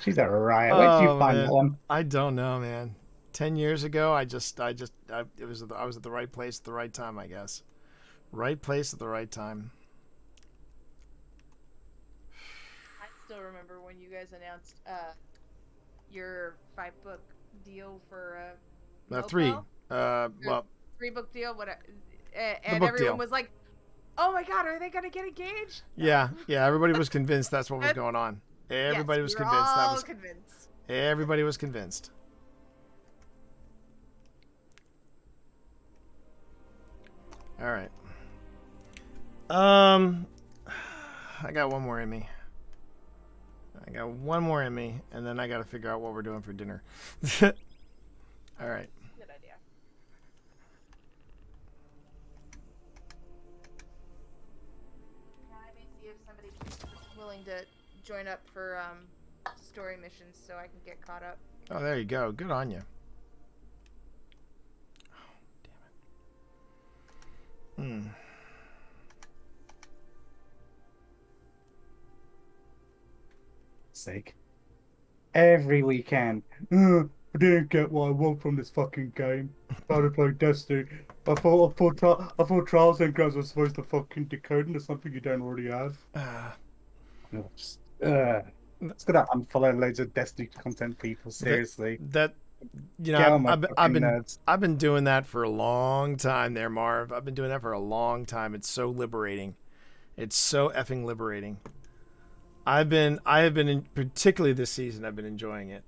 She's a riot. Where did you Oh, find man. that one? I don't know, man. 10 years ago, I was at the right place at the right time, I guess. Right place at the right time. I still remember when you guys announced your 5-book deal for Three. Milkwell. Well, 3-book deal, whatever. And book everyone deal. was like, "Oh my God, are they gonna get engaged?" yeah. Everybody was convinced that's what was going on. Everybody was Yes, we were convinced that all was. convinced. Everybody was convinced. All right. I got one more in me. and then I got to figure out what we're doing for dinner. All right. Good idea. I may see if somebody's willing to join up for story missions so I can get caught up. Oh, there you go. Good on you. Oh, damn it. Sake. Every weekend. I didn't get what I want from this fucking game. How to play Destiny. I thought Trials and Grounds was supposed to fucking decode into something you don't already have. It's gonna unfollow loads of Destiny content people, seriously. That you know, Get on my I've fucking nerves. been doing that for a long time there, Marv. I've been doing that for a long time. It's so liberating. It's so effing liberating. I have been particularly this season, I've been enjoying it.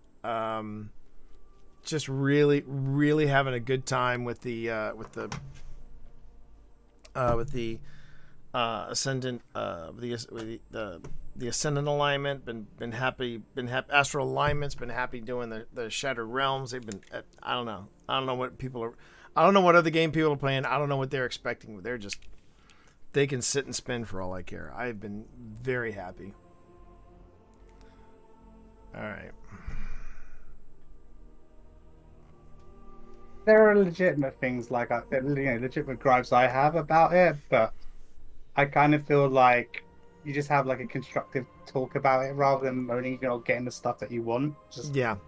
Just really, really having a good time with the ascendant, the ascendant alignment. Been happy. Astral alignments. Been happy doing the Shattered Realms. They've been. I don't know what people are. I don't know what other game people are playing. I don't know what they're expecting. They're just. They can sit and spin for all I care. I've been very happy. All right. There are legitimate things like legitimate gripes I have about it, but I kind of feel like you just have like a constructive talk about it rather than moaning, getting the stuff that you want. Just Yeah.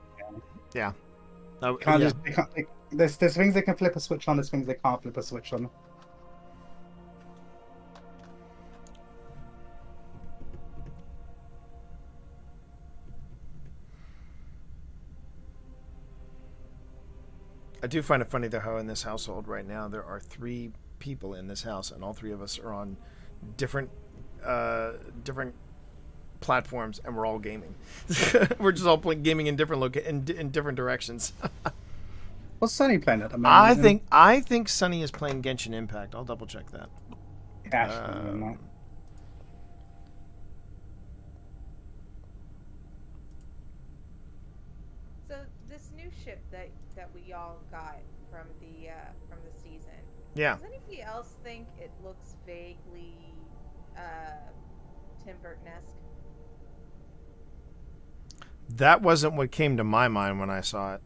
Oh, can't yeah. There's things they can flip a switch on. There's things they can't flip a switch on. I do find it funny though how in this household right now there are 3 people in this house, and all 3 of us are on different platforms, and we're all gaming. We're just all gaming in different in different directions. What's Sunny playing at the moment? I think Sunny is playing Genshin Impact. I'll double check that. So this new ship that we all got from the season. Yeah. Does anybody else think it looks vaguely Tim Burton-esque? That wasn't what came to my mind when I saw it.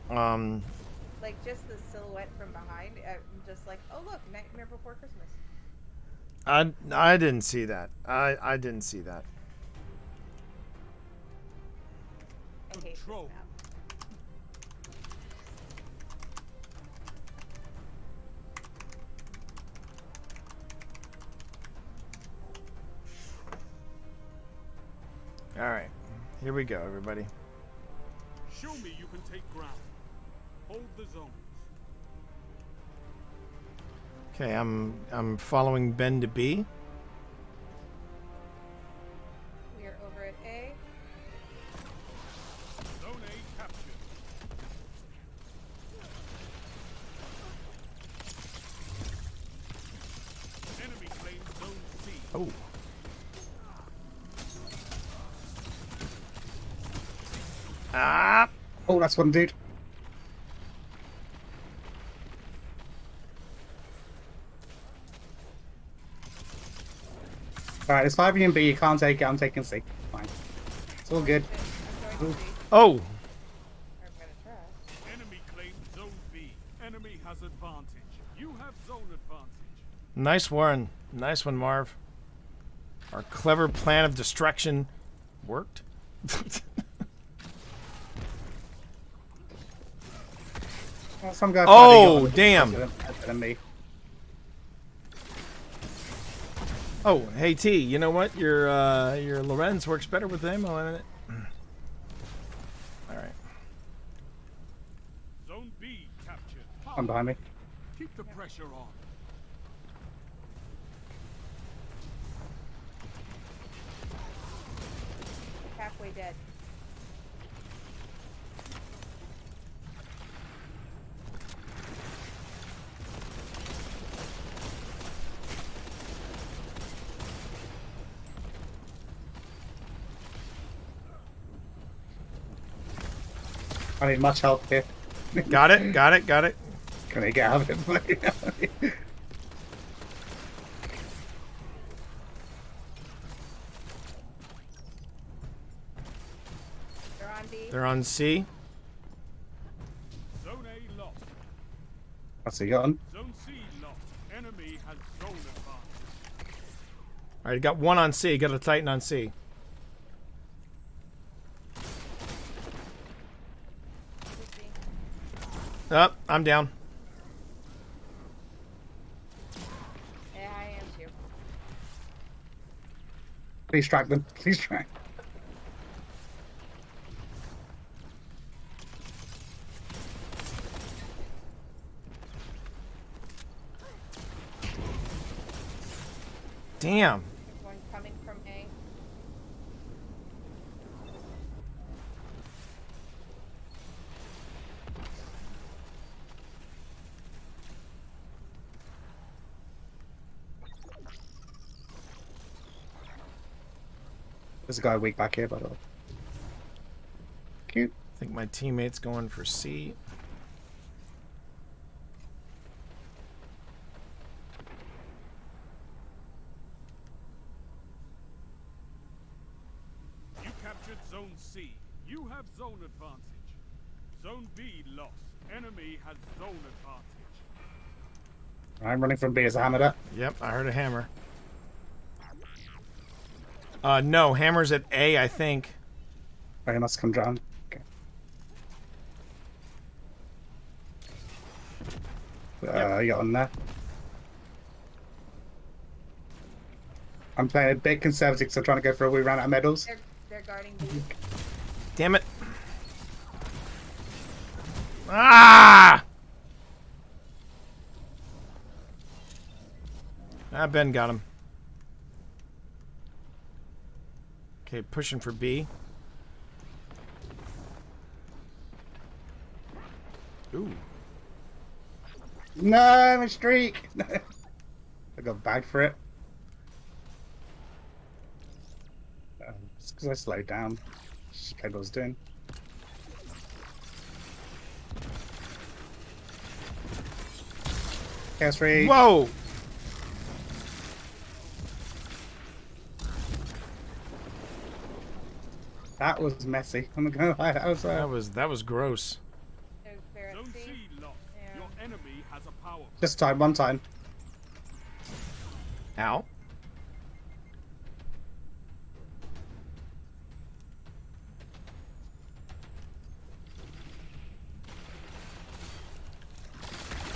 Like just the silhouette from behind. I'm just like, oh look, Nightmare Before Christmas. I didn't see that. I didn't see that. I hate this map. All right, here we go, everybody. Show me you can take ground. Hold the zones. Okay, I'm following Ben to B. We are over at A. Zone A captured. Enemy claims zone C. Oh. Ah! Oh, that's one dude. Alright, it's 5 and B. You can't take it. I'm taking C. Fine. It's all good. Oh! Enemy claims Zone B. Enemy has advantage. You have zone advantage. Nice one. Nice one, Marv. Our clever plan of distraction worked. Well, some guy Oh, damn. better than me. Oh, hey T, you know what? Your Lorenz works better with ammo in it. All right. Zone B captured. I'm behind me. Keep the pressure on. Halfway dead. I need much help here. Got it, got it, got it. Can I get out of it? They're on B. They're on C. Zone A lost. What's he got on? Zone C lost. Enemy has zone advantage. All right, got one on C. Got a Titan on C. Up, I'm down. Yeah, I am too. Please track them. Please track. Damn. There's one coming from A. There's a guy weak back here, by the way. Cute. I think my teammate's going for C. You captured Zone C. You have zone advantage. Zone B lost. Enemy has zone advantage. I'm running from B as a hammered up. Yep, I heard a hammer. No, hammer's at A, I think. Oh, he must come down. Okay. You got on there. I'm playing a bit conservative because I'm trying to go for a wee round out of medals. They're guarding B. Damn it. Ah! Ah, Ben got him. Okay, pushing for B. Ooh. No, my streak! I got bagged for it. It's because I slowed down. Just played what I was doing. Chaos free. Whoa! That was messy. I'm not gonna lie. That was gross. They're at Zone C. C lost. Yeah. Your enemy has a power. Just time, one time. Ow.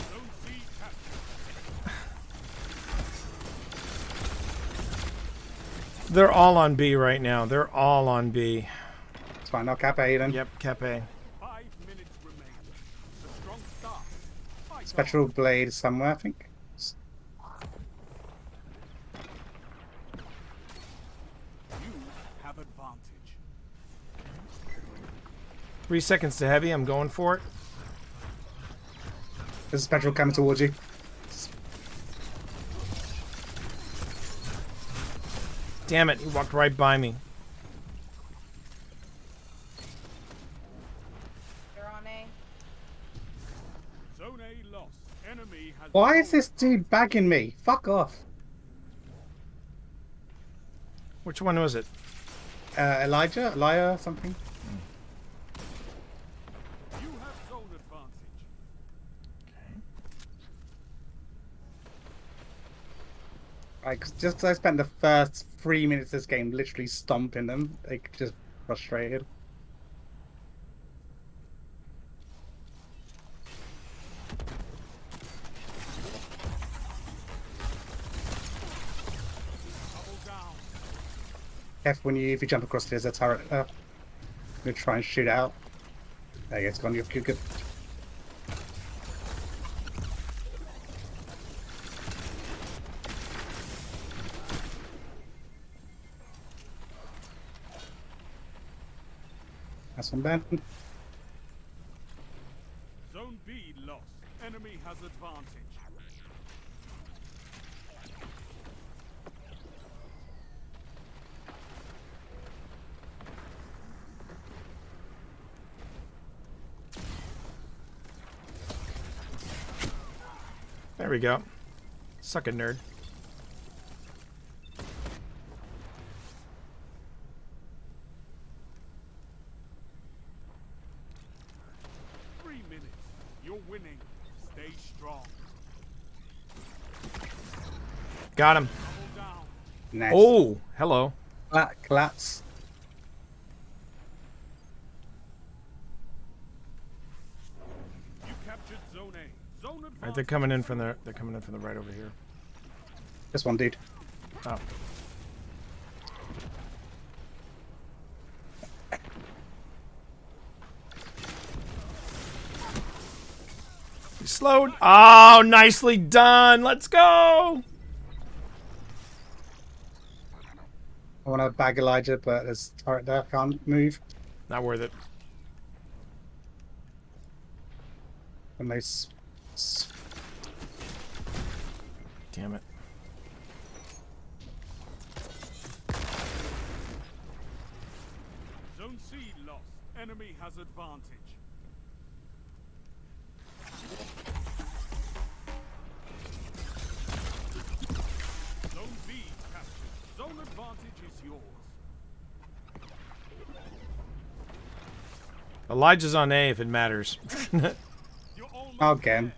Zone C captured. They're all on B right now. They're all on B. It's fine. I'll cap A then. Yep, Cap A. 5 minutes remain. A strong start. Fight on. Spectral blade somewhere, I think. You have advantage. 3 seconds to heavy. I'm going for it. There's a spectral coming towards you. Damn it, he walked right by me. Why is this dude bagging me? Fuck off. Which one was it? Elijah, something. You have zone advantage. Just I spent the first 3 minutes of this game literally stomping them, like just frustrated. Careful if you jump across, there's a turret. I'm gonna try and shoot it out. There you go, it's gone. You're good. That's one Ben. Zone B lost. Enemy has advantage. There we go. Suck it, nerd. You're winning. Stay strong. Got him. Nice. Oh, hello. Clats. You captured zone A. Zone advantage. Right, they're coming in from the right over here. This one, dude. Oh. He slowed. Oh, nicely done. Let's go. I want to bag Elijah, but there's a turret there. Can't move. Not worth it. And they. Damn it. Zone C lost. Enemy has advantage. Zone B captured. Zone advantage is yours. Elijah's on A if it matters. Again.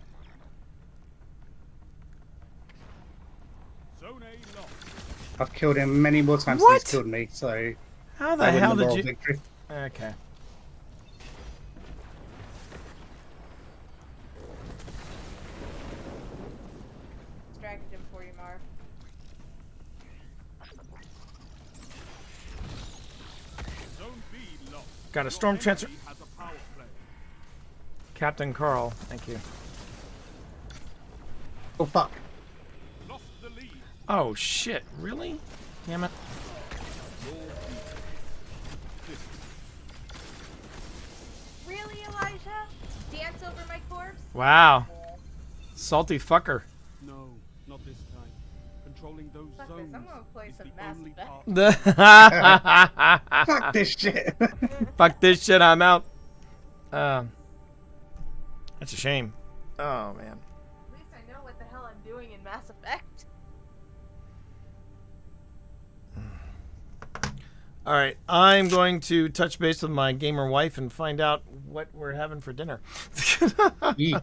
Zone A lost. I've killed him many more times What? than he's killed me, so. How the I win hell moral did you? victory. Okay. Distracted him for you, Marv. Zone B lost. Got a storm transfer. Enemy has a power play. Captain Carl, thank you. Oh fuck. Lost the lead. Oh shit! Really? Damn it. Really, Elijah? Dance over my corpse? Wow. Salty fucker. No, not this time. Controlling those Fuck zones this, I'm gonna play is some the Mass only Effect. part. Fuck this shit. Fuck this shit. I'm out. That's a shame. Oh man. At least I know what the hell I'm doing in Mass Effect. All right, I'm going to touch base with my gamer wife and find out what we're having for dinner. Hey,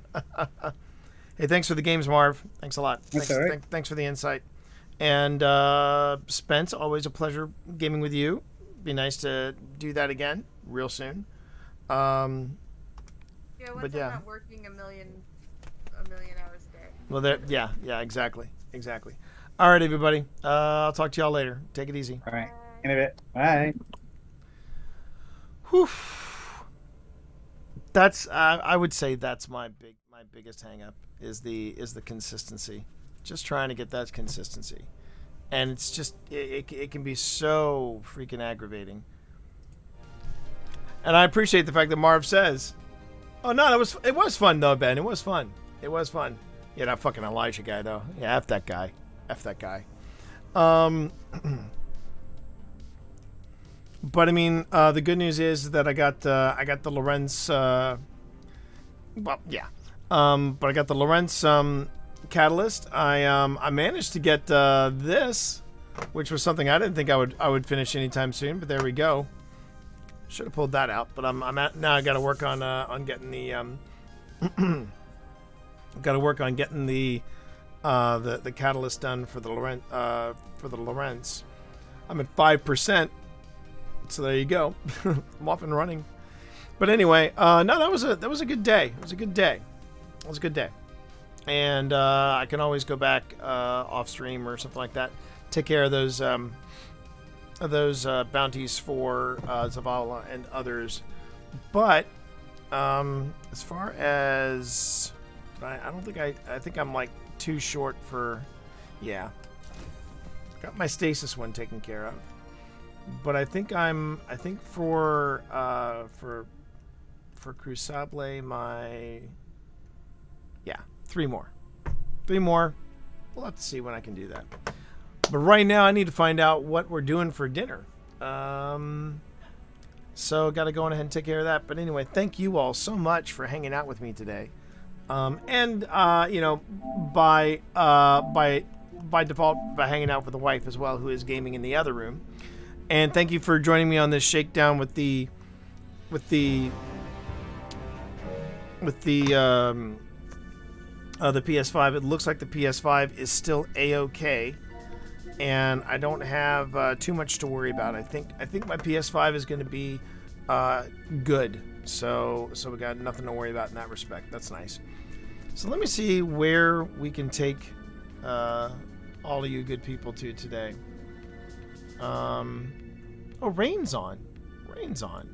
thanks for the games, Marv. Thanks a lot. That's all right. Thanks for the insight. And Spence, always a pleasure gaming with you. Be nice to do that again real soon. Yeah, once But yeah. I'm not working a million hours a day. Well, there. Yeah, exactly. All right, everybody. I'll talk to y'all later. Take it easy. All right. In a bit. Bye. Whew. That's I would say that's my biggest hang up is the consistency. Just trying to get that consistency. And it's just it can be so freaking aggravating. And I appreciate the fact that Marv says, "Oh no, it was fun though, Ben. It was fun. Yeah, that fucking Elijah guy though. Yeah, F that guy. But I mean, the good news is that I got the Lorenz. Well, yeah. But I got the Lorenz Catalyst. I managed to get this, which was something I didn't think I would finish anytime soon. But there we go. Should have pulled that out. But now I got to work on getting the got to work on getting the Catalyst done for the Lorentz. I'm at 5%. So there you go. I'm off and running. But anyway, no, that was a good day. It was a good day. It was a good day. And I can always go back off stream or something like that. Take care of those bounties for Zavala and others. But as far as I don't think I think I'm like too short for, yeah. Got my stasis one taken care of. But I think for Crucible my, yeah, 3 more. We'll have to see when I can do that. But right now I need to find out what we're doing for dinner. So got to go on ahead and take care of that. But anyway, thank you all so much for hanging out with me today. And you know, by default, by hanging out with the wife as well, who is gaming in the other room. And thank you for joining me on this shakedown with the PS5. It looks like the PS5 is still A-OK, and I don't have too much to worry about. I think my PS5 is going to be good. So we got nothing to worry about in that respect. That's nice. So let me see where we can take all of you good people to today. Oh, Rain's on. Rain's on.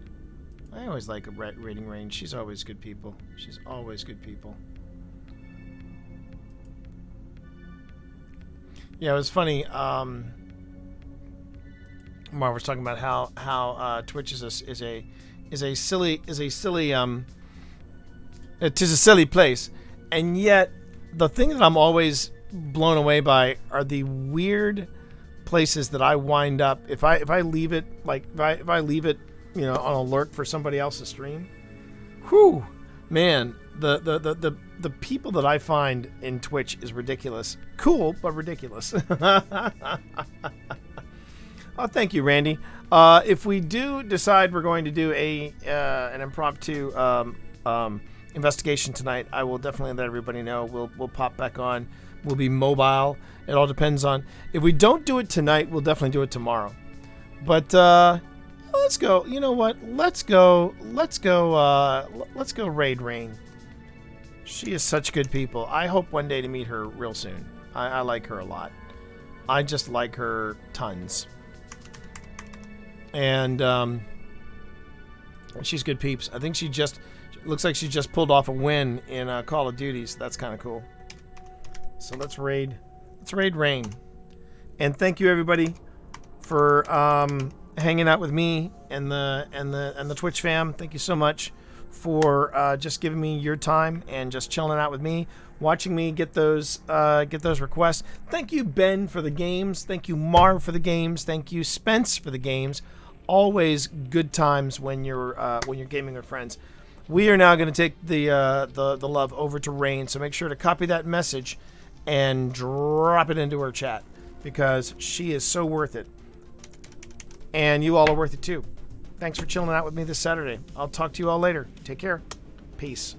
I always like rating Rain. She's always good people. She's always good people. Yeah, it was funny. Marv was talking about how Twitch is a silly it is a silly place, and yet the thing that I'm always blown away by are the weird places that I wind up if I leave it if I leave it, you know, on alert for somebody else's stream. Whew, man, the people that I find in Twitch is ridiculous. Cool, but ridiculous. Oh, thank you, Randy. If we do decide we're going to do an impromptu investigation tonight, I will definitely let everybody know. We'll pop back on. We'll be mobile. It all depends on, if we don't do it tonight, we'll definitely do it tomorrow. But let's go. You know what? Let's go raid Rain. She is such good people. I hope one day to meet her real soon. I like her a lot. I just like her tons. And she's good peeps. I think looks like she just pulled off a win in Call of Duty, so that's kind of cool. So let's raid Rain. And thank you everybody for hanging out with me and the Twitch fam. Thank you so much for just giving me your time and just chilling out with me, watching me get those requests. Thank you, Ben, for the games. Thank you, Marv, for the games. Thank you, Spence, for the games. Always good times when you're gaming with friends. We are now going to take the love over to Rain, so make sure to copy that message and drop it into her chat, because she is so worth it. And you all are worth it too. Thanks for chilling out with me this Saturday. I'll talk to you all later. Take care. Peace.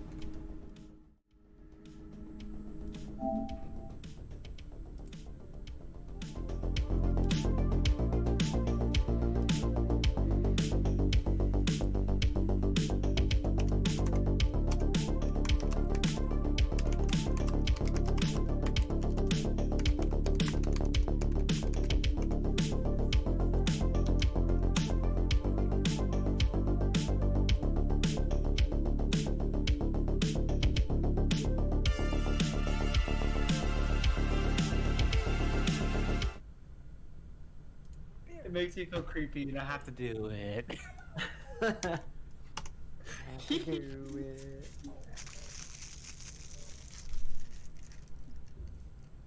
It makes me feel creepy and I have to do it. I have to do it.